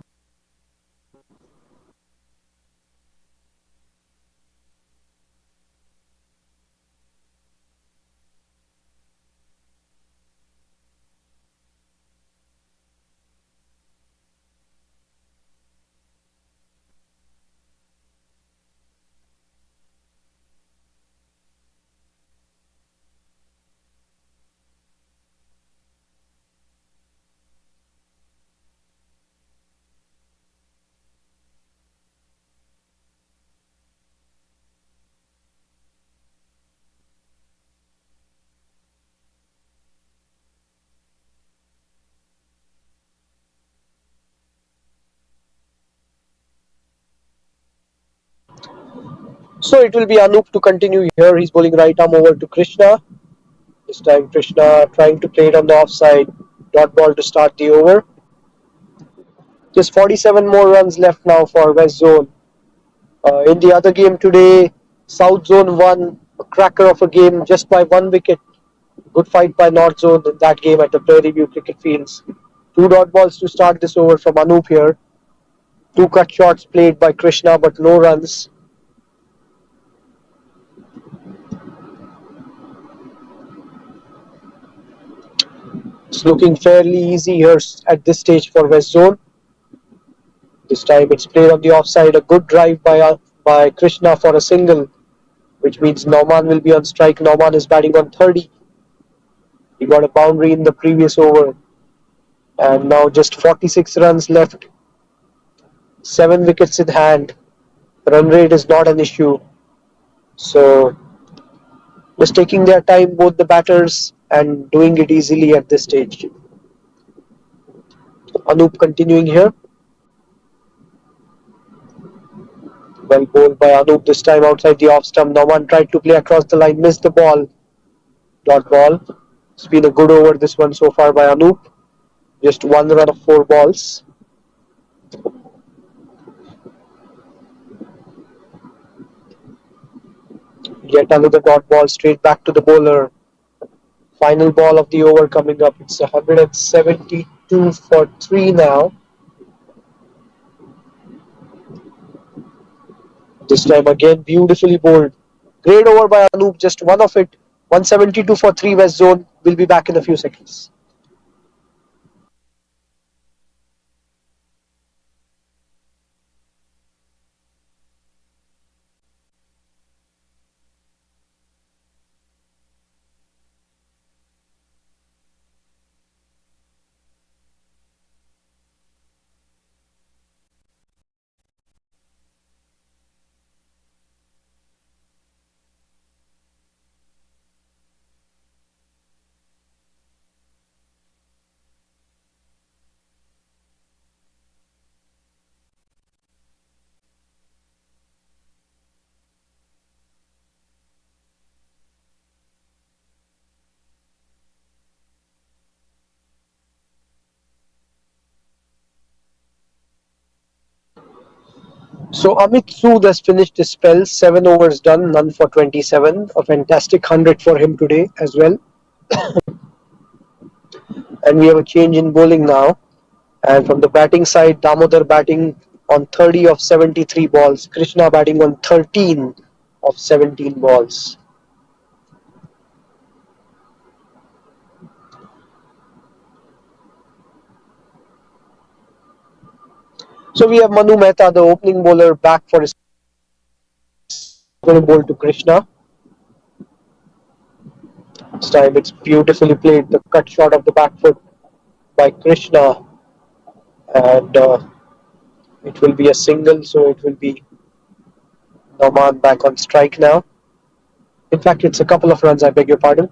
So it will be Anup to continue here. He's bowling right arm over to Krishna. This time Krishna trying to play it on the offside. Dot ball to start the over. Just 47 more runs left now for West Zone. In the other game today, South Zone won a cracker of a game just by 1 wicket. Good fight by North Zone in that game at the Prairie View Cricket Fields. 2 dot balls to start this over from Anup here. 2 cut shots played by Krishna but no runs. It's looking fairly easy here at this stage for West Zone. This time it's played on the offside. A good drive by Krishna for a single, which means Nauman will be on strike. Nauman is batting on 30. He got a boundary in the previous over. And now just 46 runs left. 7 wickets in hand. Run rate is not an issue. So just taking their time, both the batters, and doing it easily at this stage. Anup continuing here. Well bowled by Anup this time outside the off stump. Nauman tried to play across the line, missed the ball. Dot ball. It's been a good over this one so far by Anup. Just 1 run of 4 balls. Yet another dot ball straight back to the bowler. Final ball of the over coming up. It's 172 for 3 now. This time again beautifully bowled. Great over by Anup, just 1 of it. 172 for 3 West Zone. We'll be back in a few seconds. So Amit Sood has finished his spell, 7 overs done, none for 27. A fantastic 100 for him today as well. And we have a change in bowling now. And from the batting side, Damodar batting on 30 of 73 balls. Krishna batting on 13 of 17 balls. So we have Manu Mehta, the opening bowler, back for his going to bowl to Krishna. This time it's beautifully played, the cut shot of the back foot by Krishna. And it will be a single, so it will be Nauman back on strike now. In fact, it's a couple of runs, I beg your pardon.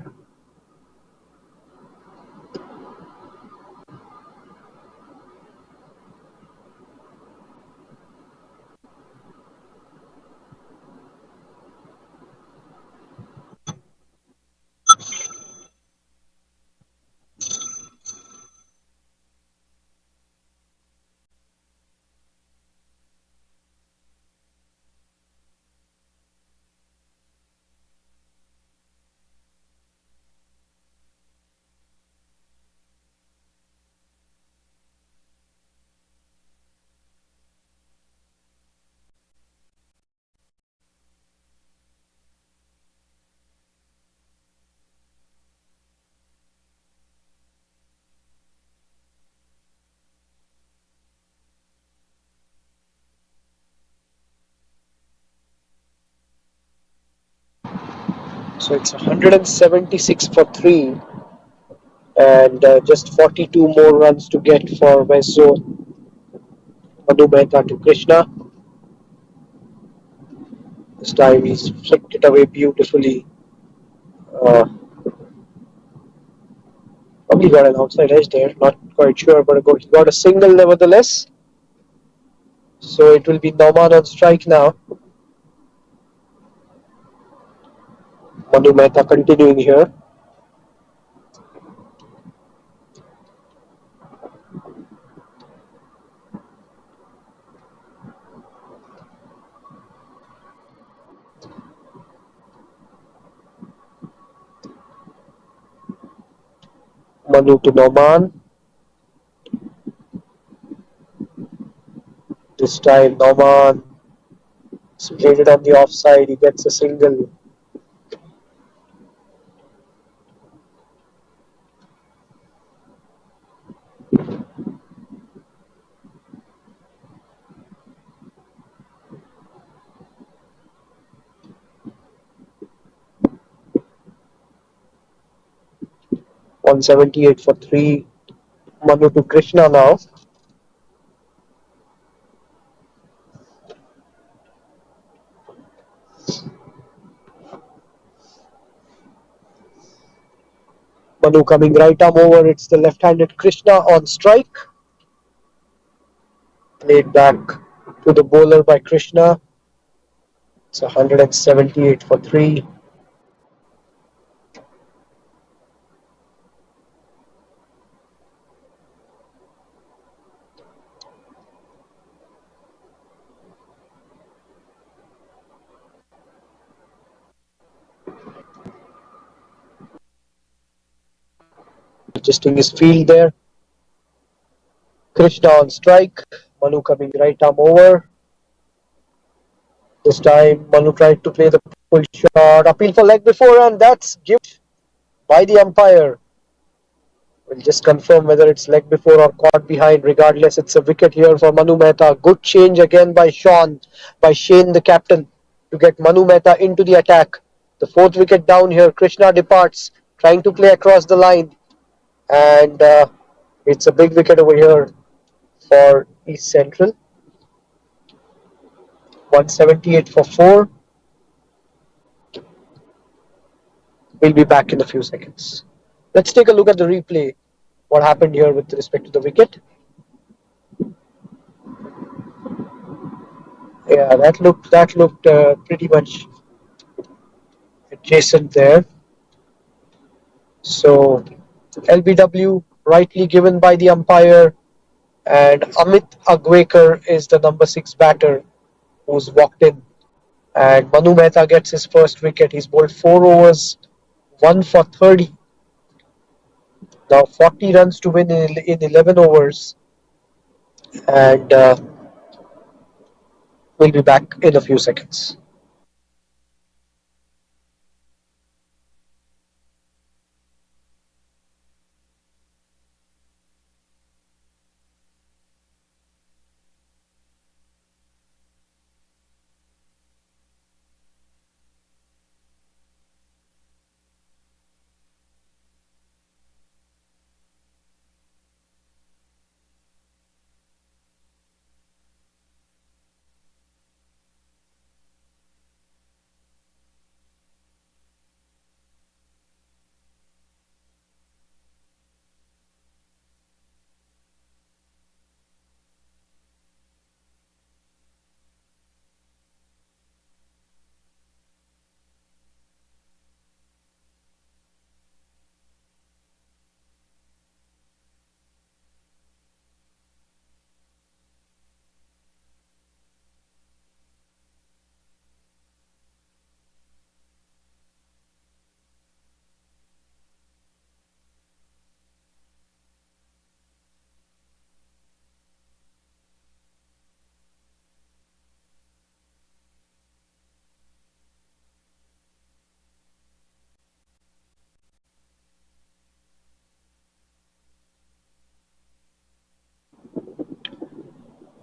So it's 176 for 3 and just 42 more runs to get for West Zone. Manu Mehta to Krishna. This time he's flicked it away beautifully. Probably got an outside edge there, not quite sure, but he got a single nevertheless. So it will be Nauman on strike now. Manu Mehta continuing here. Manu to Nauman. This time Nauman played it on the offside. He gets a single. On 78 for 3. Manu to Krishna now. Manu coming right arm over. It's the left-handed Krishna on strike. Played back to the bowler by Krishna. It's 178 for 3. Adjusting his field there. Krishna on strike. Manu coming right arm over. This time Manu tried to play the pull shot. Appeal for leg before, and that's given by the umpire. We'll just confirm whether it's leg before or caught behind. Regardless, it's a wicket here for Manu Mehta. Good change again by Shane, the captain, to get Manu Mehta into the attack. The 4th wicket down here. Krishna departs, trying to play across the line. And it's a big wicket over here for East Central. 178 for 4. We'll be back in a few seconds. Let's take a look at the replay. What happened here with respect to the wicket. Yeah, that looked pretty much adjacent there. So LBW rightly given by the umpire, and Amit Approaches is the number 6 batter who's walked in. And Manu Mehta gets his first wicket. He's bowled 4 overs, 1 for 30. Now 40 runs to win in 11 overs. And we'll be back in a few seconds.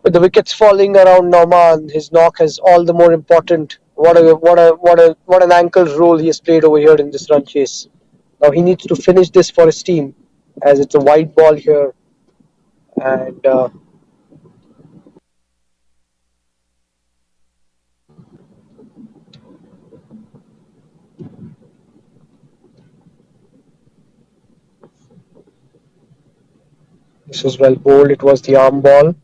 With the wickets falling around Nauman, his knock is all the more important. What an ankles role he has played over here in this run chase. Now he needs to finish this for his team, as it's a wide ball here, and this was well bowled. It was the arm ball.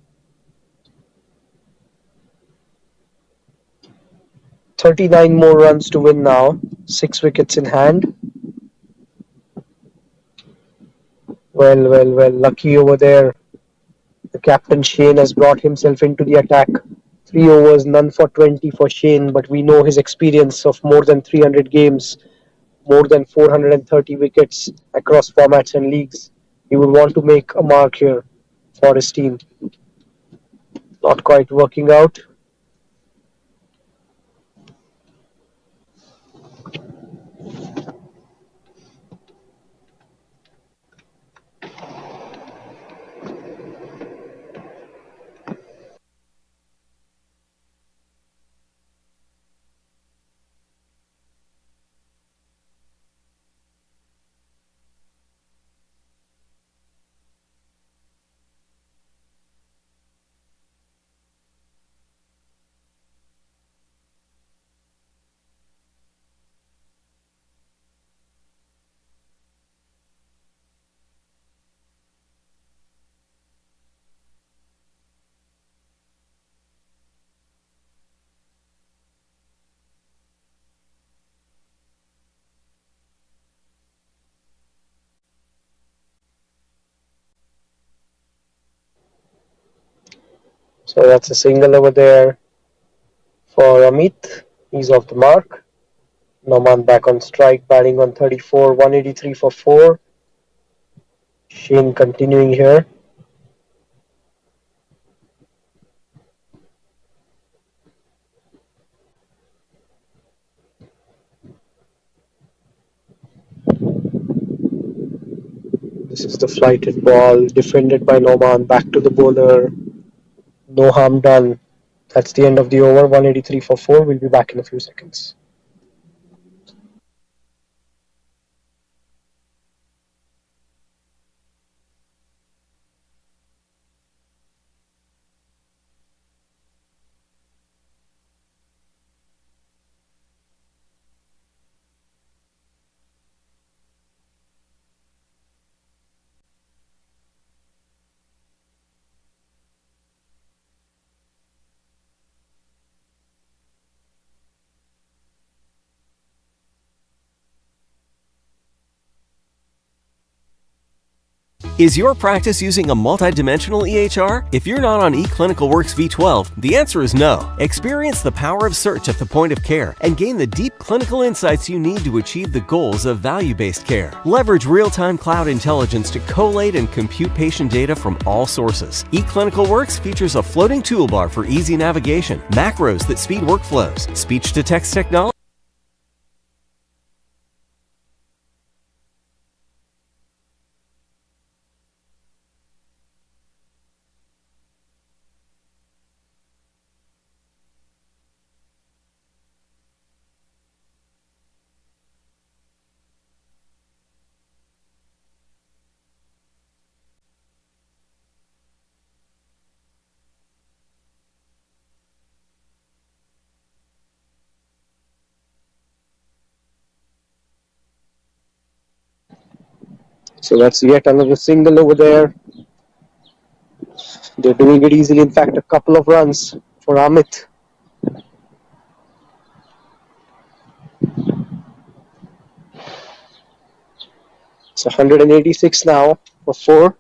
39 more runs to win now. 6 wickets in hand. Well. Lucky over there. The captain Shane has brought himself into the attack. 3 overs, none for 20 for Shane, but we know his experience of more than 300 games, more than 430 wickets across formats and leagues. He would want to make a mark here for his team. Not quite working out. So that's a single over there for Amit. He's off the mark. Noman back on strike, batting on 34, 183 for 4. Shane continuing here. This is the flighted ball, defended by Noman, back to the bowler. No harm done. That's the end of the over, 183 for 4. We'll be back in a few seconds. Is your practice using a multidimensional EHR? If you're not on eClinicalWorks V12, the answer is no. Experience the power of search at the point of care and gain the deep clinical insights you need to achieve the goals of value-based care. Leverage real-time cloud intelligence to collate and compute patient data from all sources. eClinicalWorks features a floating toolbar for easy navigation, macros that speed workflows, speech-to-text technology, So that's yet another single over there. They're doing it easily. In fact, a couple of runs for Amit. It's 186 now for 4.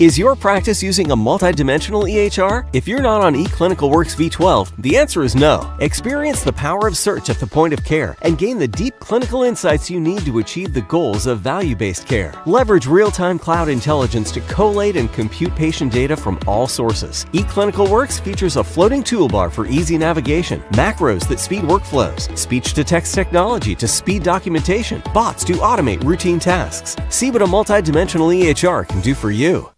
Is your practice using a multidimensional EHR? If you're not on eClinicalWorks V12, the answer is no. Experience the power of search at the point of care and gain the deep clinical insights you need to achieve the goals of value-based care. Leverage real-time cloud intelligence to collate and compute patient data from all sources. eClinicalWorks features a floating toolbar for easy navigation, macros that speed workflows, speech-to-text technology to speed documentation, bots to automate routine tasks. See what a multidimensional EHR can do for you.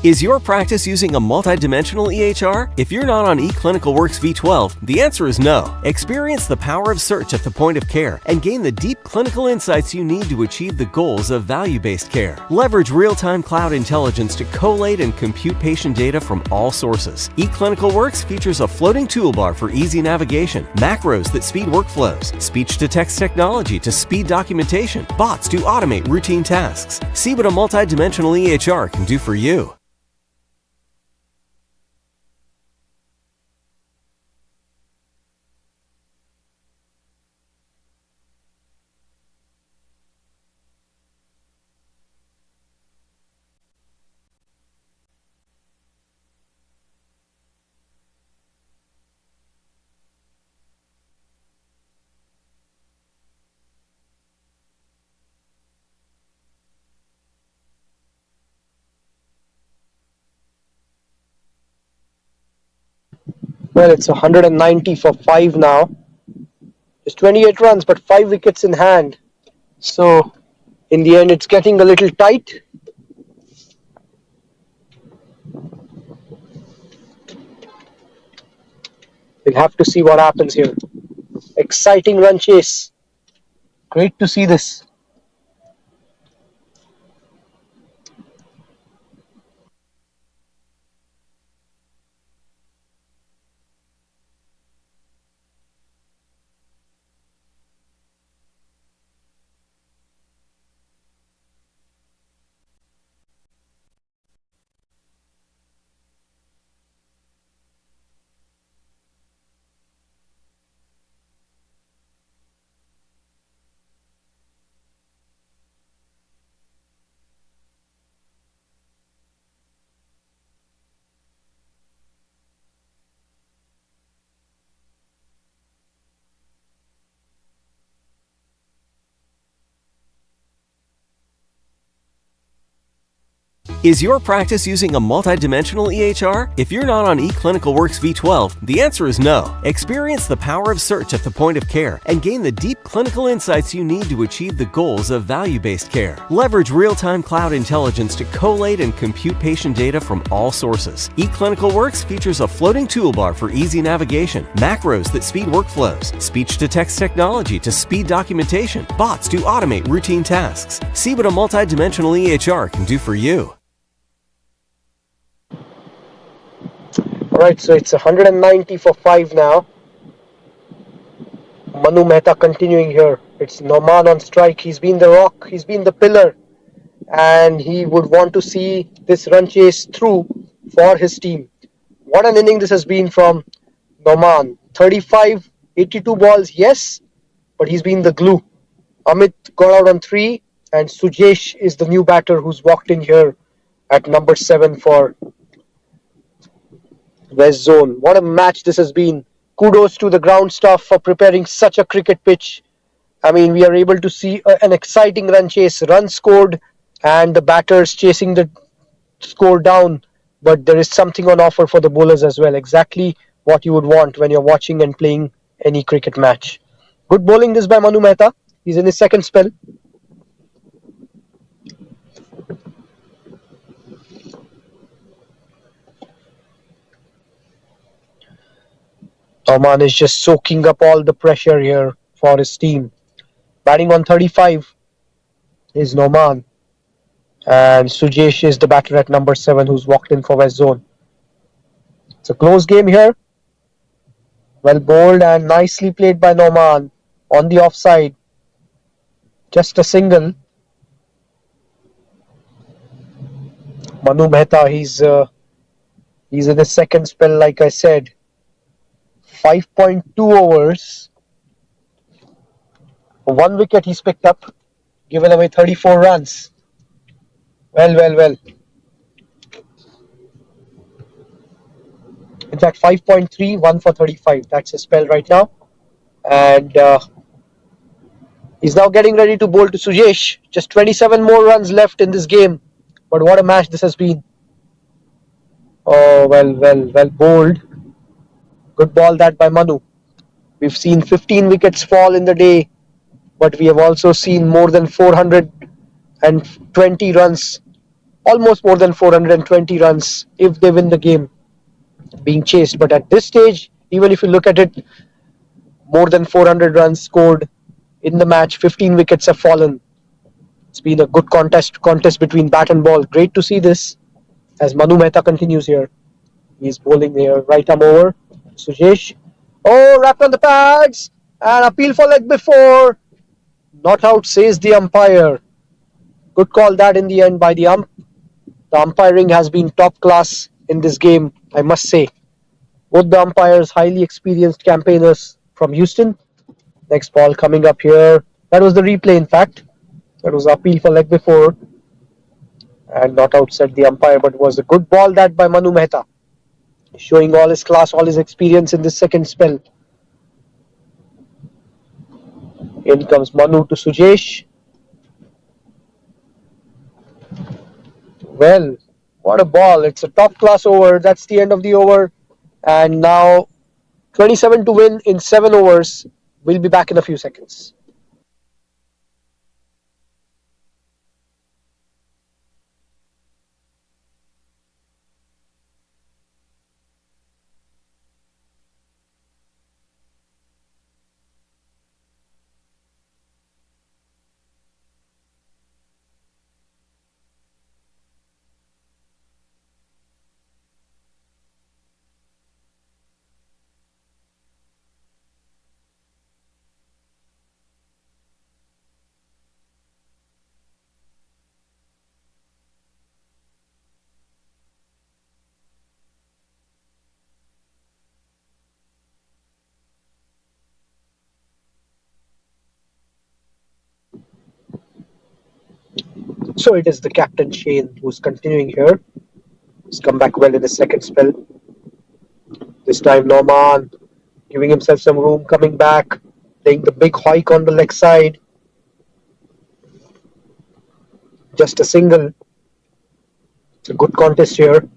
Is your practice using a multidimensional EHR? If you're not on eClinicalWorks V12, the answer is no. Experience the power of search at the point of care and gain the deep clinical insights you need to achieve the goals of value-based care. Leverage real-time cloud intelligence to collate and compute patient data from all sources. eClinicalWorks features a floating toolbar for easy navigation, macros that speed workflows, speech-to-text technology to speed documentation, bots to automate routine tasks. See what a multidimensional EHR can do for you. Well, it's 190 for 5 now. Just 28 runs, but 5 wickets in hand. So, in the end, it's getting a little tight. We'll have to see what happens here. Exciting run chase. Great to see this. Is your practice using a multi-dimensional EHR? If you're not on eClinicalWorks V12, the answer is no. Experience the power of search at the point of care and gain the deep clinical insights you need to achieve the goals of value-based care. Leverage real-time cloud intelligence to collate and compute patient data from all sources. eClinicalWorks features a floating toolbar for easy navigation, macros that speed workflows, speech-to-text technology to speed documentation, bots to automate routine tasks. See what a multi-dimensional EHR can do for you. Alright, so it's 190 for 5 now. Manu Mehta continuing here. It's Nauman on strike. He's been the rock, he's been the pillar, and he would want to see this run chase through for his team. What an inning this has been from Nauman. 35, 82 balls, yes, but he's been the glue. Amit got out on 3, and Sujesh is the new batter who's walked in here at number 7 for West Zone. What a match this has been. Kudos to the ground staff for preparing such a cricket pitch. I mean, we are able to see an exciting run chase, runs scored, and the batters chasing the score down. But there is something on offer for the bowlers as well. Exactly what you would want when you're watching and playing any cricket match. Good bowling this by Manu Mehta. He's in his second spell. Oman is just soaking up all the pressure here for his team. Batting on 35 is Nauman. And Sujesh is the batter at number 7 who's walked in for West Zone. It's a close game here. Well bowled and nicely played by Nauman on the offside. Just a single. Manu Mehta, he's in his second spell, like I said. 5.2 overs. 1 wicket he's picked up, given away 34 runs. Well. In fact, 5.3, 1 for 35. That's his spell right now. And he's now getting ready to bowl to Sujesh. Just 27 more runs left in this game. But what a match this has been. Oh, well bowled. Good ball that by Manu. We've seen 15 wickets fall in the day, but we have also seen more than 420 runs, almost more than 420 runs if they win the game being chased. But at this stage, even if you look at it, more than 400 runs scored in the match, 15 wickets have fallen. It's been a good contest between bat and ball. Great to see this as Manu Mehta continues here. He's bowling here, right arm over. Sujesh. Oh, wrapped on the pads. And appeal for leg before. Not out, says the umpire. Good call that in the end by the ump. The umpiring has been top class in this game, I must say. Both the umpires, highly experienced campaigners from Houston. Next ball coming up here. That was the replay, in fact. That was appeal for leg before. And not out, said the umpire, but it was a good ball that by Manu Mehta. Showing all his class, all his experience in this second spell. In comes Manu to Sujesh. Well, what a ball. It's a top class over. That's the end of the over. And now 27 to win in 7 overs. We'll be back in a few seconds. So it is the captain Shane who's continuing here. He's come back well in the second spell. This time Nauman giving himself some room, coming back, playing the big hike on the leg side. Just a single. It's a good contest here.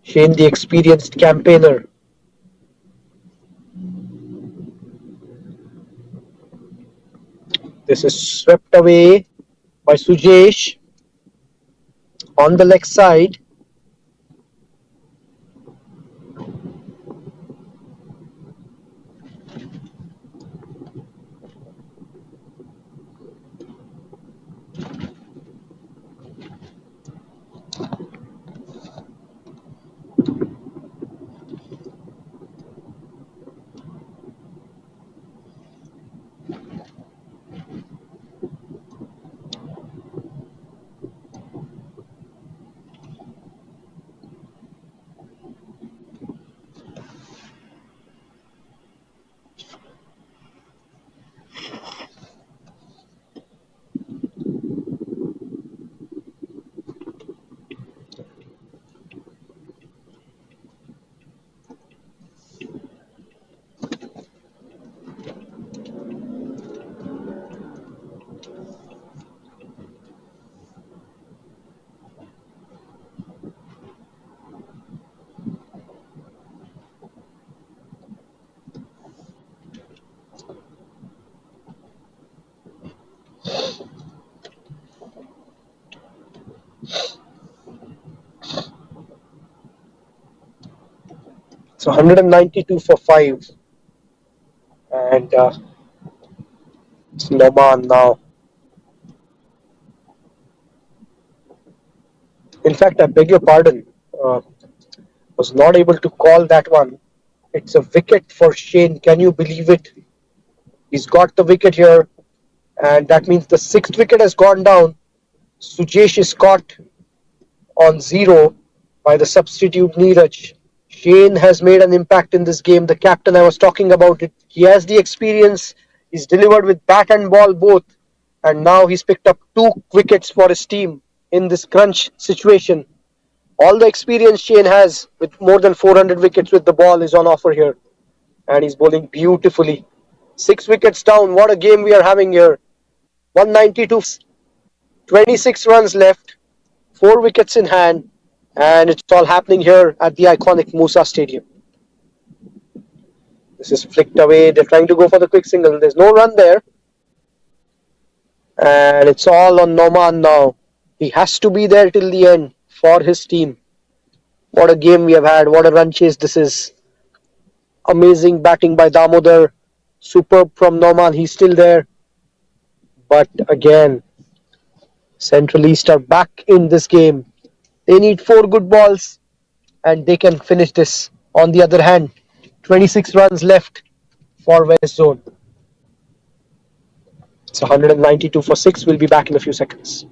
Shane, the experienced campaigner. This is swept away by Sujesh on the leg side. It's 192 for 5. And it's Noman now. In fact, I beg your pardon. Was not able to call that one. It's a wicket for Shane. Can you believe it? He's got the wicket here. And that means the 6th wicket has gone down. Sujesh is caught on 0 by the substitute Neeraj. Shane has made an impact in this game. The captain, I was talking about it. He has the experience. He's delivered with bat and ball both. And now he's picked up 2 wickets for his team in this crunch situation. All the experience Shane has with more than 400 wickets with the ball is on offer here. And he's bowling beautifully. 6 wickets down. What a game we are having here. 192, 26 runs left, 4 wickets in hand, and it's all happening here at the iconic Musa Stadium. This is flicked away. They're trying to go for the quick single. There's no run there. And it's all on Noman now. He has to be there till the end for his team. What a game we have had. What a run chase this is. Amazing batting by Damodar. Superb from Noman. He's still there. But again, Central East are back in this game. They need 4 good balls and they can finish this. On the other hand, 26 runs left for West Zone. It's 192 for 6. We'll be back in a few seconds.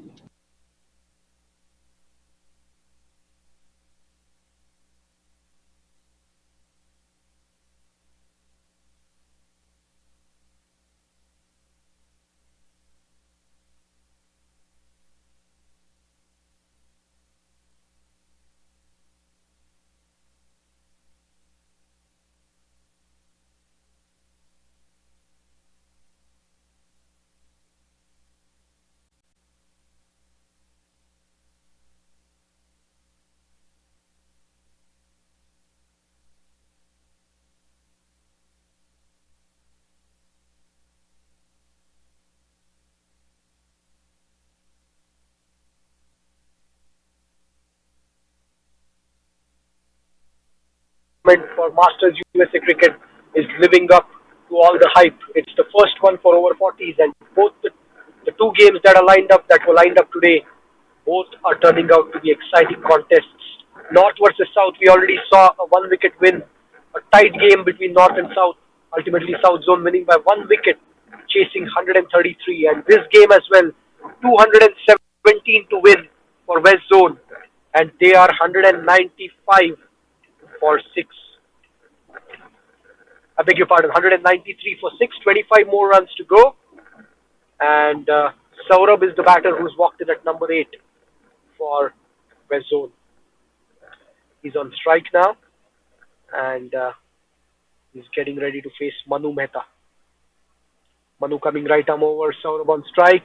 For Masters USA Cricket is living up to all the hype. It's the first one for over 40s, and both the 2 games that were lined up today, both are turning out to be exciting contests. North versus South, we already saw a 1 wicket win, a tight game between North and South. Ultimately, South Zone winning by 1 wicket, chasing 133, and this game as well, 217 to win for West Zone, and they are 195 for 6. I beg your pardon, 193 for 6, 25 more runs to go. And Saurabh is the batter who's walked in at number 8 for West Zone. He's on strike now. And he's getting ready to face Manu Mehta. Manu coming right arm over, Saurabh on strike.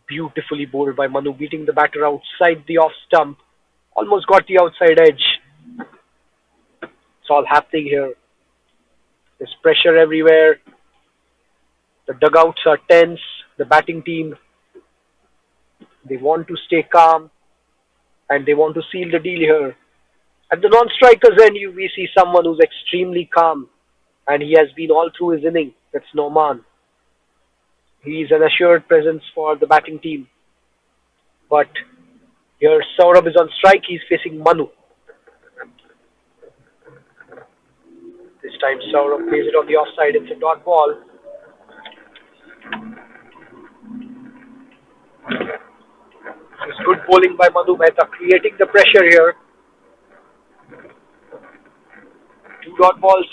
Beautifully bowled by Manu, beating the batter outside the off stump. Almost got the outside edge. It's all happening here. There's pressure everywhere. The dugouts are tense. The batting team, they want to stay calm and they want to seal the deal here. At the non-strikers end, we see someone who's extremely calm, and he has been all through his inning. That's Norman. He's an assured presence for the batting team. But here Saurabh is on strike. He's facing Manu. This time Saurabh plays it on the offside. It's a dot ball. It's good bowling by Manu Mehta, creating the pressure here. 2 dot balls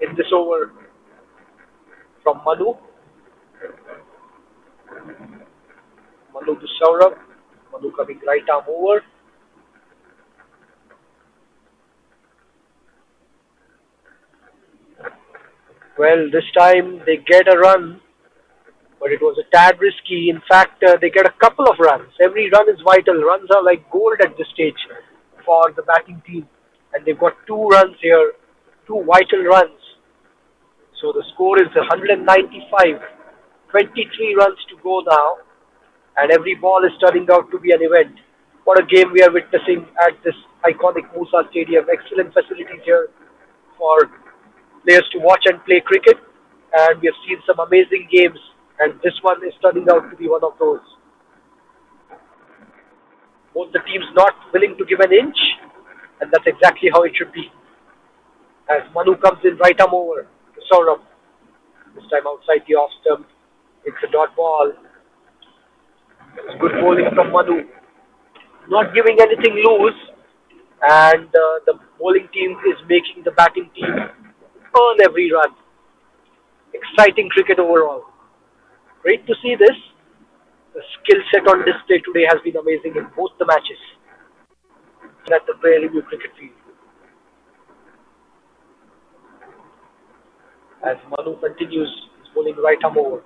in this over from Manu. Manu to Saurabh. Manu coming right arm over. Well, this time they get a run, but it was a tad risky. In fact, they get a couple of runs. Every run is vital. Runs are like gold at this stage for the batting team. And they've got 2 runs here, 2 vital runs. So the score is 195. 23 runs to go now. And every ball is turning out to be an event. What a game we are witnessing at this iconic Musa Stadium. Excellent facilities here for players to watch and play cricket. And we have seen some amazing games. And this one is turning out to be one of those. Both the teams not willing to give an inch. And that's exactly how it should be. As Manu comes in right arm over to Saurabh. This time outside the off stump. It's a dot ball. It's good bowling from Manu. Not giving anything loose. And the bowling team is making the batting team earn every run. Exciting cricket overall. Great to see this. The skill set on display today has been amazing in both the matches. At the Prairie View cricket field. As Manu continues his bowling right arm over.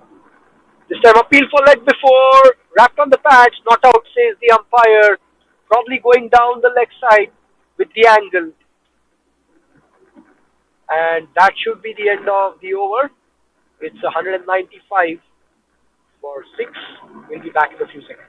This time appeal for leg before, wrapped on the patch, not out says the umpire. Probably going down the leg side with the angle. And that should be the end of the over. It's 195 for 6. We'll be back in a few seconds.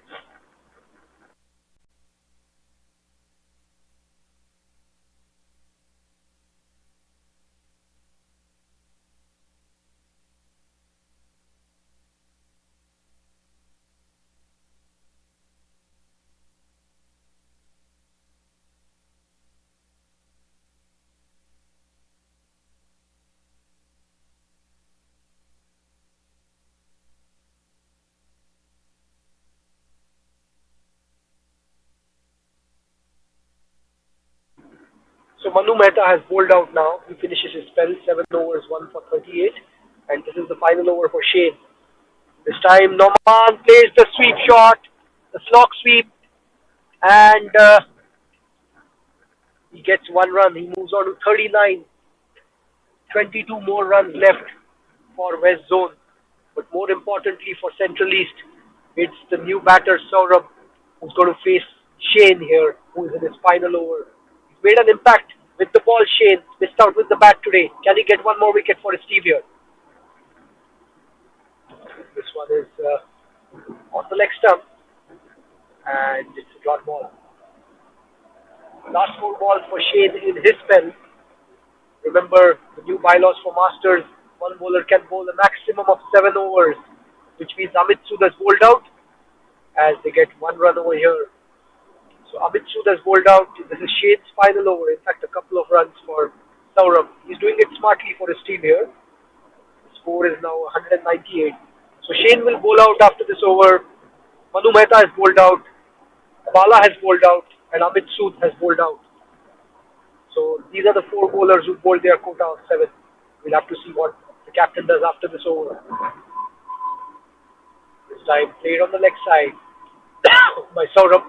So Manu Mehta has bowled out now. He finishes his spell, 7 overs, 1 for 38. And this is the final over for Shane. This time Norman plays the sweep shot, the slog sweep, and he gets 1 run. He moves on to 39. 22 more runs left for West Zone. But more importantly for Central East, it's the new batter Saurabh who's going to face Shane here, who is in his final over. Made an impact with the ball. Shane missed out with the bat today. Can he get 1 more wicket for his team here? This one is on the leg stump and it's a dot ball. Last 4 balls for Shane in his spell. Remember the new bylaws for Masters, 1 bowler can bowl a maximum of 7 overs, which means Amit Sood has bowled out as they get 1 run over here. So Amit Sood has bowled out. This is Shane's final over. In fact, a couple of runs for Saurabh. He's doing it smartly for his team here. The score is now 198. So Shane will bowl out after this over. Manu Mehta has bowled out. Bala has bowled out. And Amit Sood has bowled out. So these are the 4 bowlers who bowled their quota of 7. We'll have to see what the captain does after this over. This time played on the leg side by Saurabh.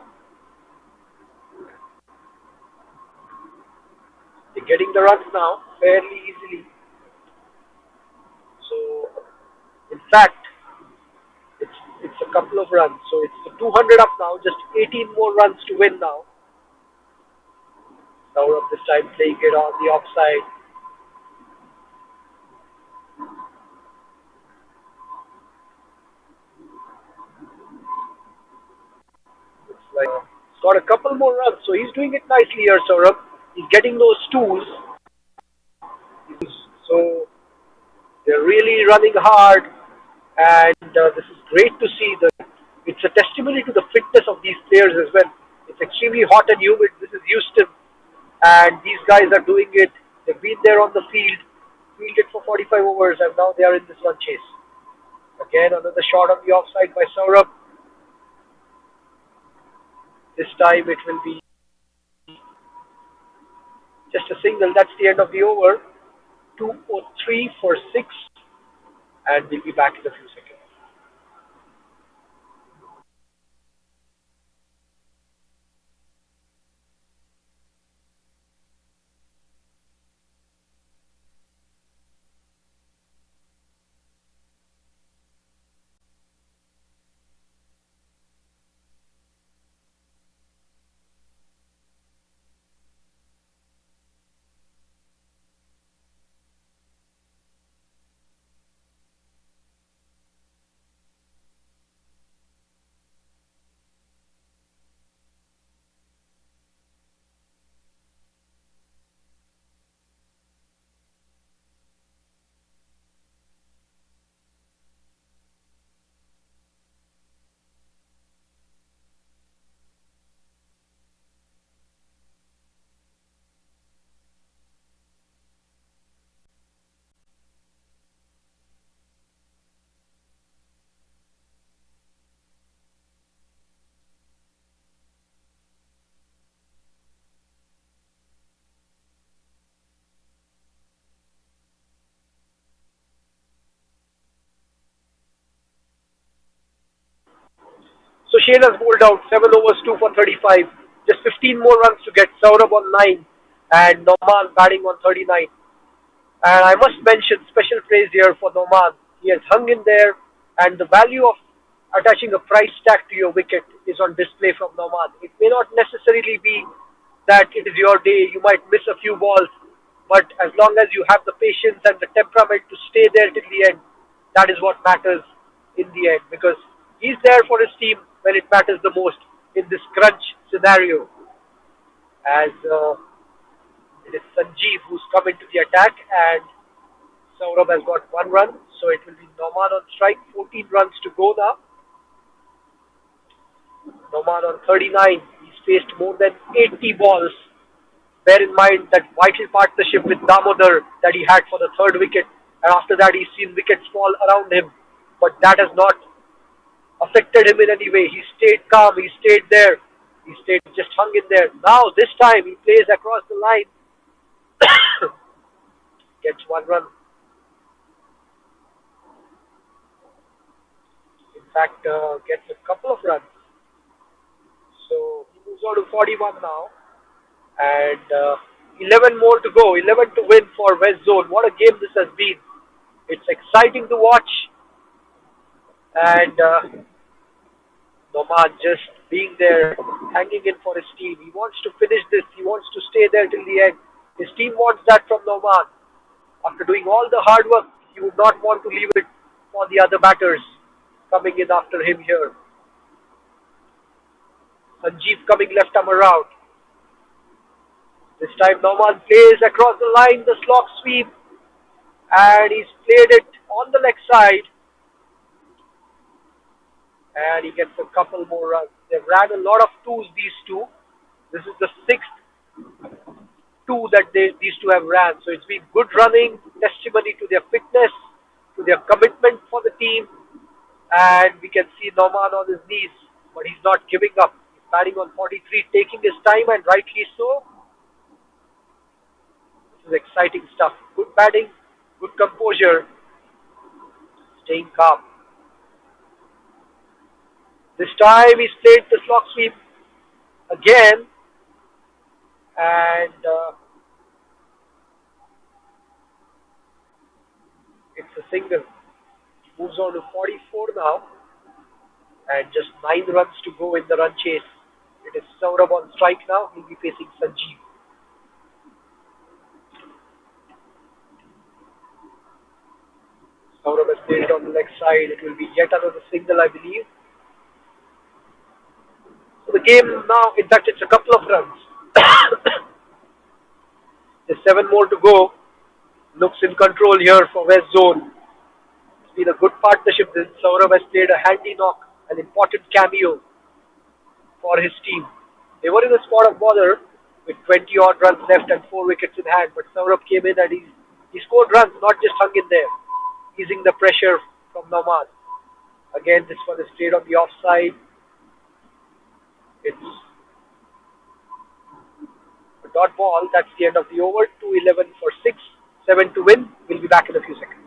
They're getting the runs now fairly easily. So, in fact, it's a couple of runs. So it's 200 up now, just 18 more runs to win now Saurabh this time playing it on the offside. It's like he's got a couple more runs, so he's doing it nicely here, Saurabh. He's getting those twos, so they're really running hard, and this is great to see. It's a testimony to the fitness of these players as well. It's extremely hot and humid. This is Houston, and these guys are doing it. They've been there on the field, fielded for 45 overs, and now they are in this run chase. Again, another shot on the offside by Saurabh. This time it will be just a single. That's the end of the over. 203 for 6, and we'll be back in a few seconds. So Shane has bowled out 7 overs, 2 for 35. Just 15 more runs to get. Saurabh on 9 and Noman batting on 39. And I must mention special praise here for Noman. He has hung in there, and the value of attaching a price tag to your wicket is on display from Noman. It may not necessarily be that it is your day, you might miss a few balls, but as long as you have the patience and the temperament to stay there till the end, that is what matters in the end, because he's there for his team when it matters the most in this crunch scenario. As it is Sanjeev who's come into the attack, and Saurabh has got 1 run, so it will be Noman on strike. 14 runs to go now. Noman on 39. He's faced more than 80 balls. Bear in mind that vital partnership with Damodar that he had for the 3rd wicket, and after that he's seen wickets fall around him, but that has not affected him in any way. He stayed calm, he stayed there, he stayed just hung in there. Now this time he plays across the line, gets 1 run. In fact, gets a couple of runs. So he moves on to 41 now, and 11 more to go, 11 to win for West Zone. What a game this has been. It's exciting to watch, and Noman just being there, hanging in for his team. He wants to finish this, he wants to stay there till the end. His team wants that from Noman. After doing all the hard work, he would not want to leave it for the other batters coming in after him here. Sanjeev coming left arm around. This time Noman plays across the line, the slog sweep, and he's played it on the leg side, and he gets a couple more runs. They've ran a lot of twos, these two. This is the 6th two that these two have ran, so it's been good running, testimony to their fitness, to their commitment for the team, and we can see Noman on his knees, but he's not giving up. He's batting on 43, taking his time, and rightly so. This is exciting stuff. Good batting, good composure, staying calm. This time he's played the slog sweep again, and it's a single. He moves on to 44 now, and just 9 runs to go in the run chase. It is Saurabh on strike now. He'll be facing Sanjeev. Saurabh has played it on the leg side. It will be yet another single, I believe. So the game now, in fact, it's a couple of runs. There's 7 more to go. Looks in control here for West Zone. It's been a good partnership. This Saurabh has played a handy knock, an important cameo for his team. They were in a spot of bother with 20 odd runs left and 4 wickets in hand, but Saurabh came in and he scored runs, not just hung in there, easing the pressure from Nauman. Again, this one is straight on the offside. It's a dot ball. That's the end of the over. 2-11 for 6, 7 to win. We'll be back in a few seconds.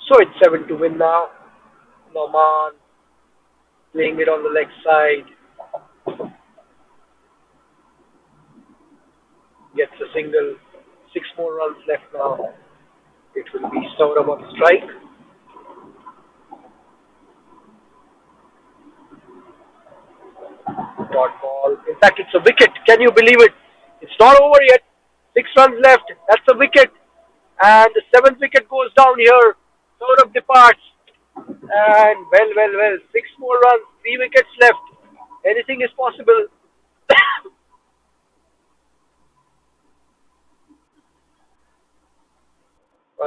So it's 7 to win now. Nauman playing it on the leg side. Gets a single. 6 more runs left now. It will be Saurabh on strike. Dot ball. In fact, it's a wicket. Can you believe it? It's not over yet. 6 runs left. That's a wicket. And the 7th wicket goes down here. Saurabh departs. And well. 6 more runs. 3 wickets left. Anything is possible.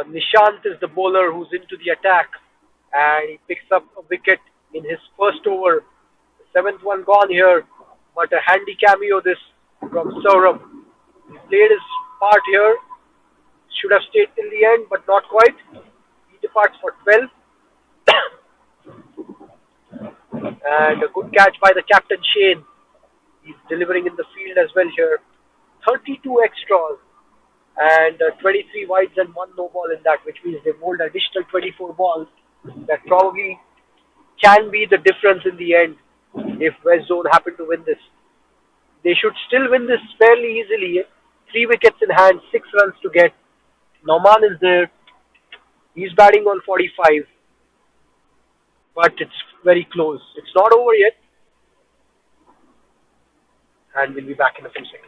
Nishant is the bowler who's into the attack. And he picks up a wicket in his first over. The 7th one gone here. But a handy cameo this from Saurabh. He played his part here. Should have stayed till the end, but not quite. He departs for 12. And a good catch by the captain Shane. He's delivering in the field as well here. 32 extras and 23 wides and 1 no ball in that, which means they bowled additional 24 balls. That probably can be the difference in the end if West Zone happen to win this. They should still win this fairly easily. 3 wickets in hand, 6 runs to get. Nauman is there. He's batting on 45. But it's very close. It's not over yet. And we'll be back in a few seconds.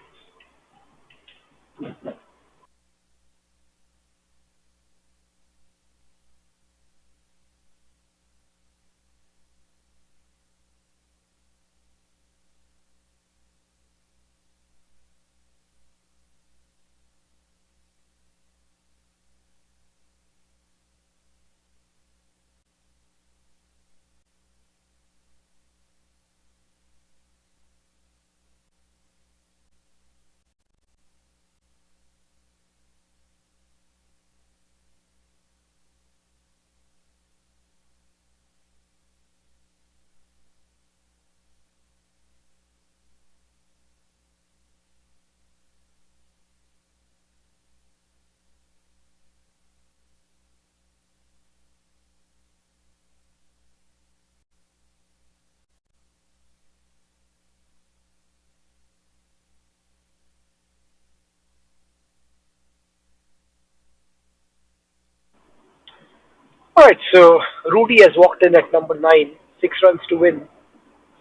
Alright, so Rudy has walked in at number 9, 6 runs to win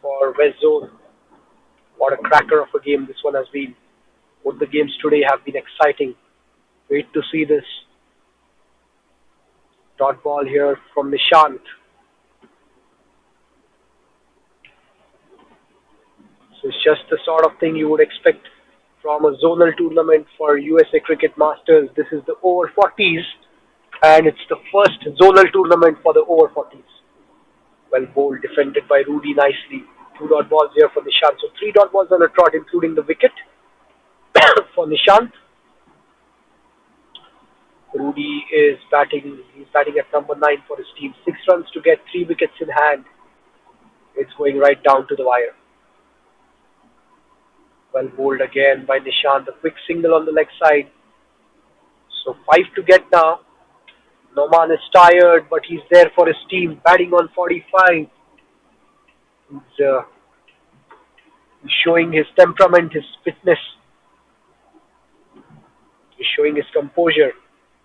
for West Zone. What a cracker of a game this one has been. Both the games today have been exciting. Wait to see this. Dot ball here from Nishant. So it's just the sort of thing you would expect from a zonal tournament for USA Cricket Masters. This is the over 40s, and it's the first zonal tournament for the over 40s. Well bowled, defended by Rudy nicely. 2 dot balls here for Nishant. So 3 dot balls on a trot, including the wicket for Nishant. Rudy is batting. He's batting at number 9 for his team. 6 runs to get, 3 wickets in hand. It's going right down to the wire. Well bowled again by Nishant. A quick single on the leg side. So 5 to get now. Noman is tired, but he's there for his team. Batting on 45. He's showing his temperament, his fitness. He's showing his composure.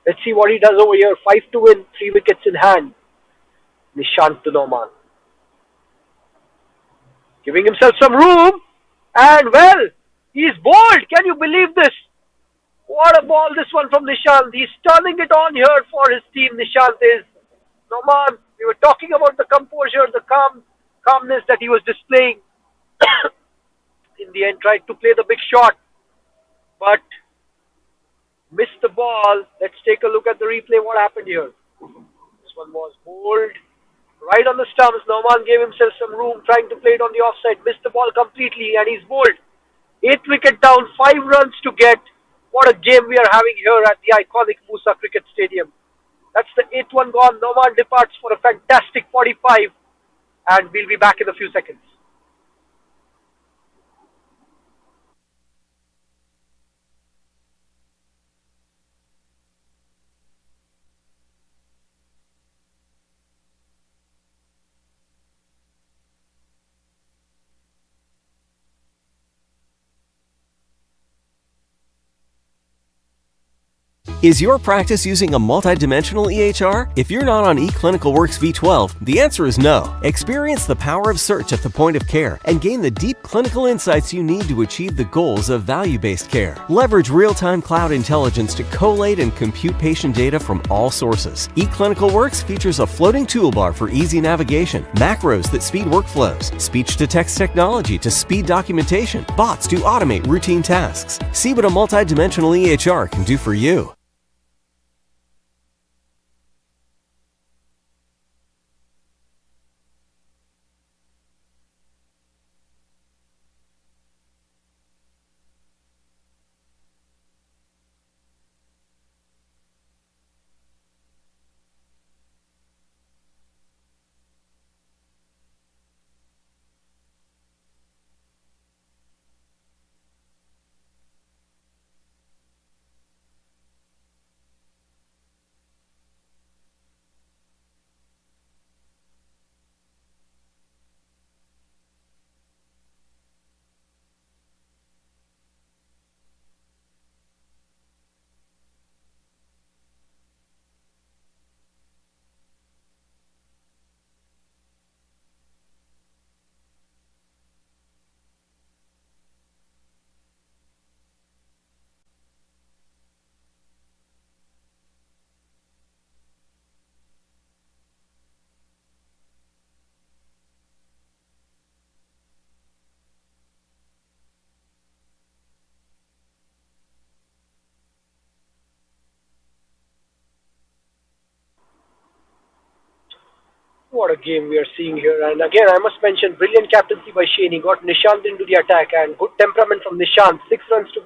Let's see what he does over here. 5 to win, 3 wickets in hand. Nishant to Noman. Giving himself some room. And well, he's bowled. Can you believe this? What a ball this one from Nishant. He's turning it on here for his team. Nishant is. Noman, we were talking about the composure, the calmness that he was displaying. In the end, tried to play the big shot, but missed the ball. Let's take a look at the replay. What happened here? This one was bowled right on the stumps. Noman gave himself some room, trying to play it on the offside. Missed the ball completely, and he's bowled. 8th wicket down, 5 runs to get. What a game we are having here at the iconic Musa Cricket Stadium. That's the 8th one gone. Noman departs for a fantastic 45, and we'll be back in a few seconds. Is your practice using a multidimensional EHR? If you're not on eClinicalWorks V12, the answer is no. Experience the power of search at the point of care and gain the deep clinical insights you need to achieve the goals of value-based care. Leverage real-time cloud intelligence to collate and compute patient data from all sources. eClinicalWorks features a floating toolbar for easy navigation, macros that speed workflows, speech-to-text technology to speed documentation, bots to automate routine tasks. See what a multidimensional EHR can do for you. What a game we are seeing here. And again, I must mention, brilliant captaincy by Shane. He got Nishant into the attack, and good temperament from Nishant. 6 runs to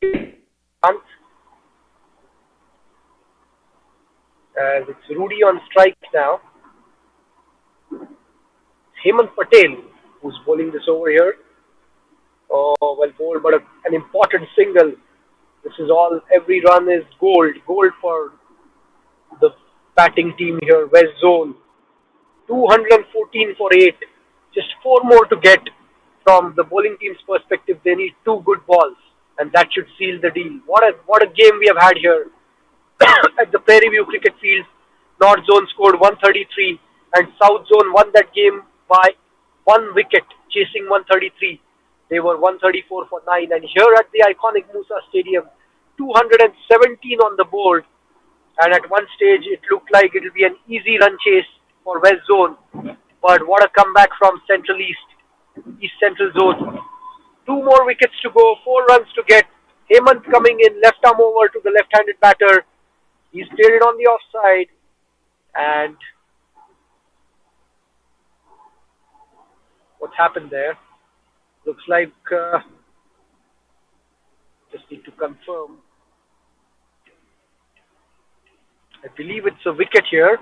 Nishant. As it's Rudy on strike now. Hemant Patel, who's bowling this over here. Oh, well bowled, but an important single. This is all, every run is gold. Gold for the batting team here, West Zone. 214 for 8. Just 4 more to get. from the bowling team's perspective, they need two good balls, and that should seal the deal. What a game we have had here at the Prairie View cricket field. North Zone scored 133, and South Zone won that game by 1 wicket, chasing 133. They were 134 for 9, and here at the iconic Musa Stadium, 217 on the board, and at one stage it looked like it will be an easy run chase for West Zone. But what a comeback from Central East Central Zone. Two more wickets to go, 4 runs to get. Hemant coming in, left arm over to the left-handed batter. He's cleared it on the offside, and what's happened there? Looks like just need to confirm. I believe it's a wicket here.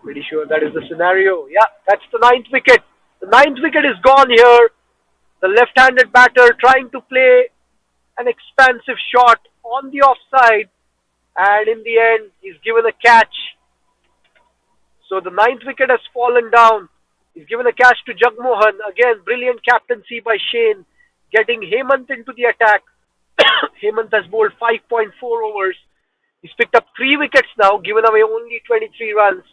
Pretty sure that is the scenario. Yeah, that's the 9th wicket. The 9th wicket is gone here. The left-handed batter trying to play an expansive shot on the offside, and in the end, he's given a catch. So the 9th wicket has fallen down. He's given a catch to Jagmohan. Again, brilliant captaincy by Shane, getting Hemant into the attack. Hemant has bowled 5.4 overs. He's picked up 3 wickets now, given away only 23 runs.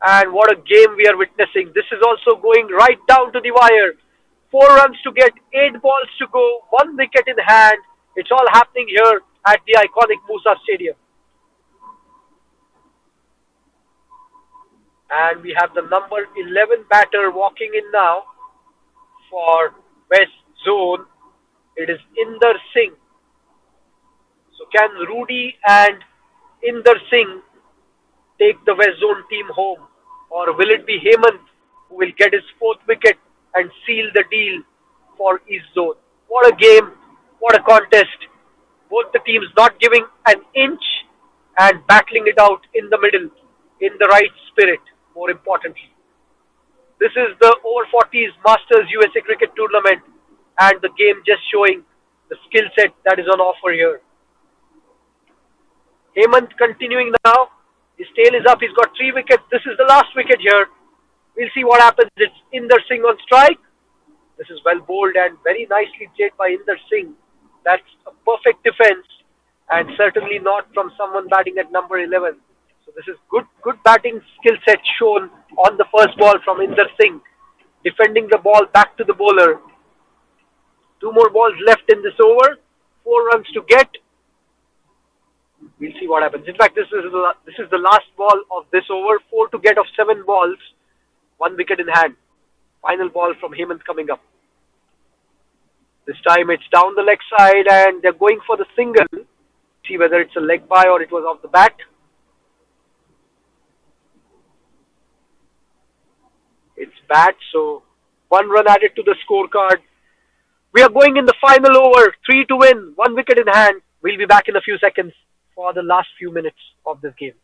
And what a game we are witnessing. This is also going right down to the wire. 4 runs to get, 8 balls to go, 1 wicket in hand. It's all happening here at the iconic Musa Stadium. And we have the number 11 batter walking in now for West Zone. It is Inder Singh. So can Rudy and Inder Singh take the West Zone team home? Or will it be Hemant who will get his 4th wicket and seal the deal for East Zone? What a game, what a contest. Both the teams not giving an inch and battling it out in the middle in the right spirit, more importantly. This is the Over40's Masters USA Cricket Tournament, and the game just showing the skill set that is on offer here. Hemant continuing now. His tail is up. He's got 3 wickets. This is the last wicket here. We'll see what happens. It's Inder Singh on strike. This is well bowled and very nicely played by Inder Singh. That's a perfect defense, and certainly not from someone batting at number 11. So this is good batting skill set shown on the first ball from Inder Singh. Defending the ball back to the bowler. 2 more balls left in this over. 4 runs to get. We'll see what happens. In fact, this is the last ball of this over. 4 to get of 7 balls. 1 wicket in hand. Final ball from Hemant coming up. This time it's down the leg side, and they're going for the single. See whether it's a leg by or it was off the bat. It's bat, so 1 run added to the scorecard. We are going in the final over. 3 to win. 1 wicket in hand. We'll be back in a few seconds for the last few minutes of this game.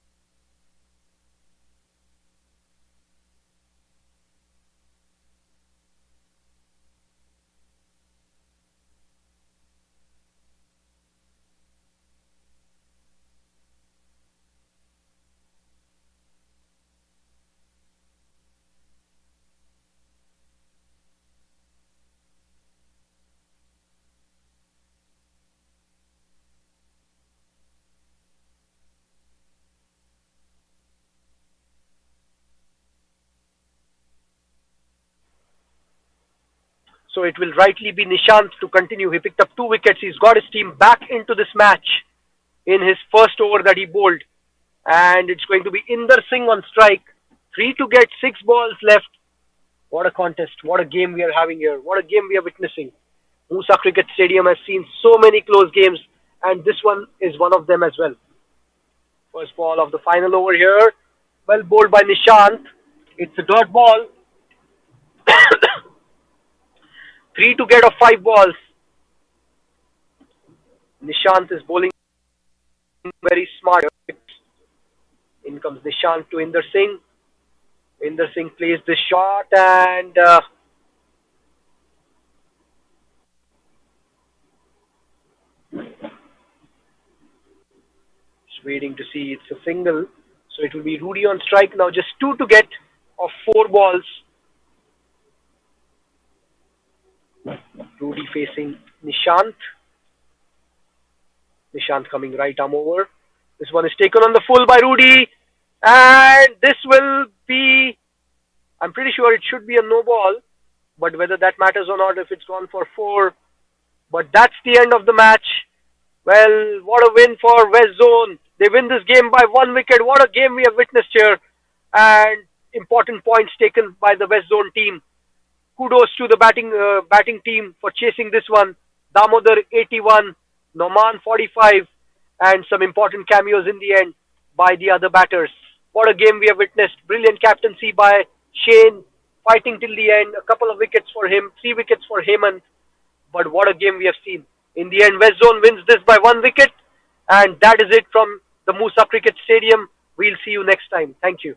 So it will rightly be Nishant to continue. He picked up 2 wickets. He's got his team back into this match in his first over that he bowled. And it's going to be Inder Singh on strike. 3 to get, 6 balls left. What a contest. What a game we are having here. What a game we are witnessing. Musa Cricket Stadium has seen so many close games, and this one is one of them as well. First ball of the final over here. Well bowled by Nishant. It's a dot ball. 3 to get of 5 balls. Nishant is bowling very smart. In comes Nishant to Inder Singh. Inder Singh plays the shot, and just waiting to see. It's a single. So it will be Rudy on strike now. Just 2 to get of 4 balls. facing Nishant. Nishant coming right arm over. This one is taken on the full by Rudy. And this will be, I'm pretty sure it should be a no ball. But whether that matters or not, if it's gone for 4. But that's the end of the match. Well, what a win for West Zone. They win this game by 1 wicket. What a game we have witnessed here. And important points taken by the West Zone team. Kudos to the batting team for chasing this one. Damodar 81, Noman 45, and some important cameos in the end by the other batters. What a game we have witnessed. Brilliant captaincy by Shane, fighting till the end. A couple of wickets for him, 3 wickets for Hemant. But what a game we have seen. In the end, West Zone wins this by 1 wicket. And that is it from the Musa Cricket Stadium. We'll see you next time. Thank you.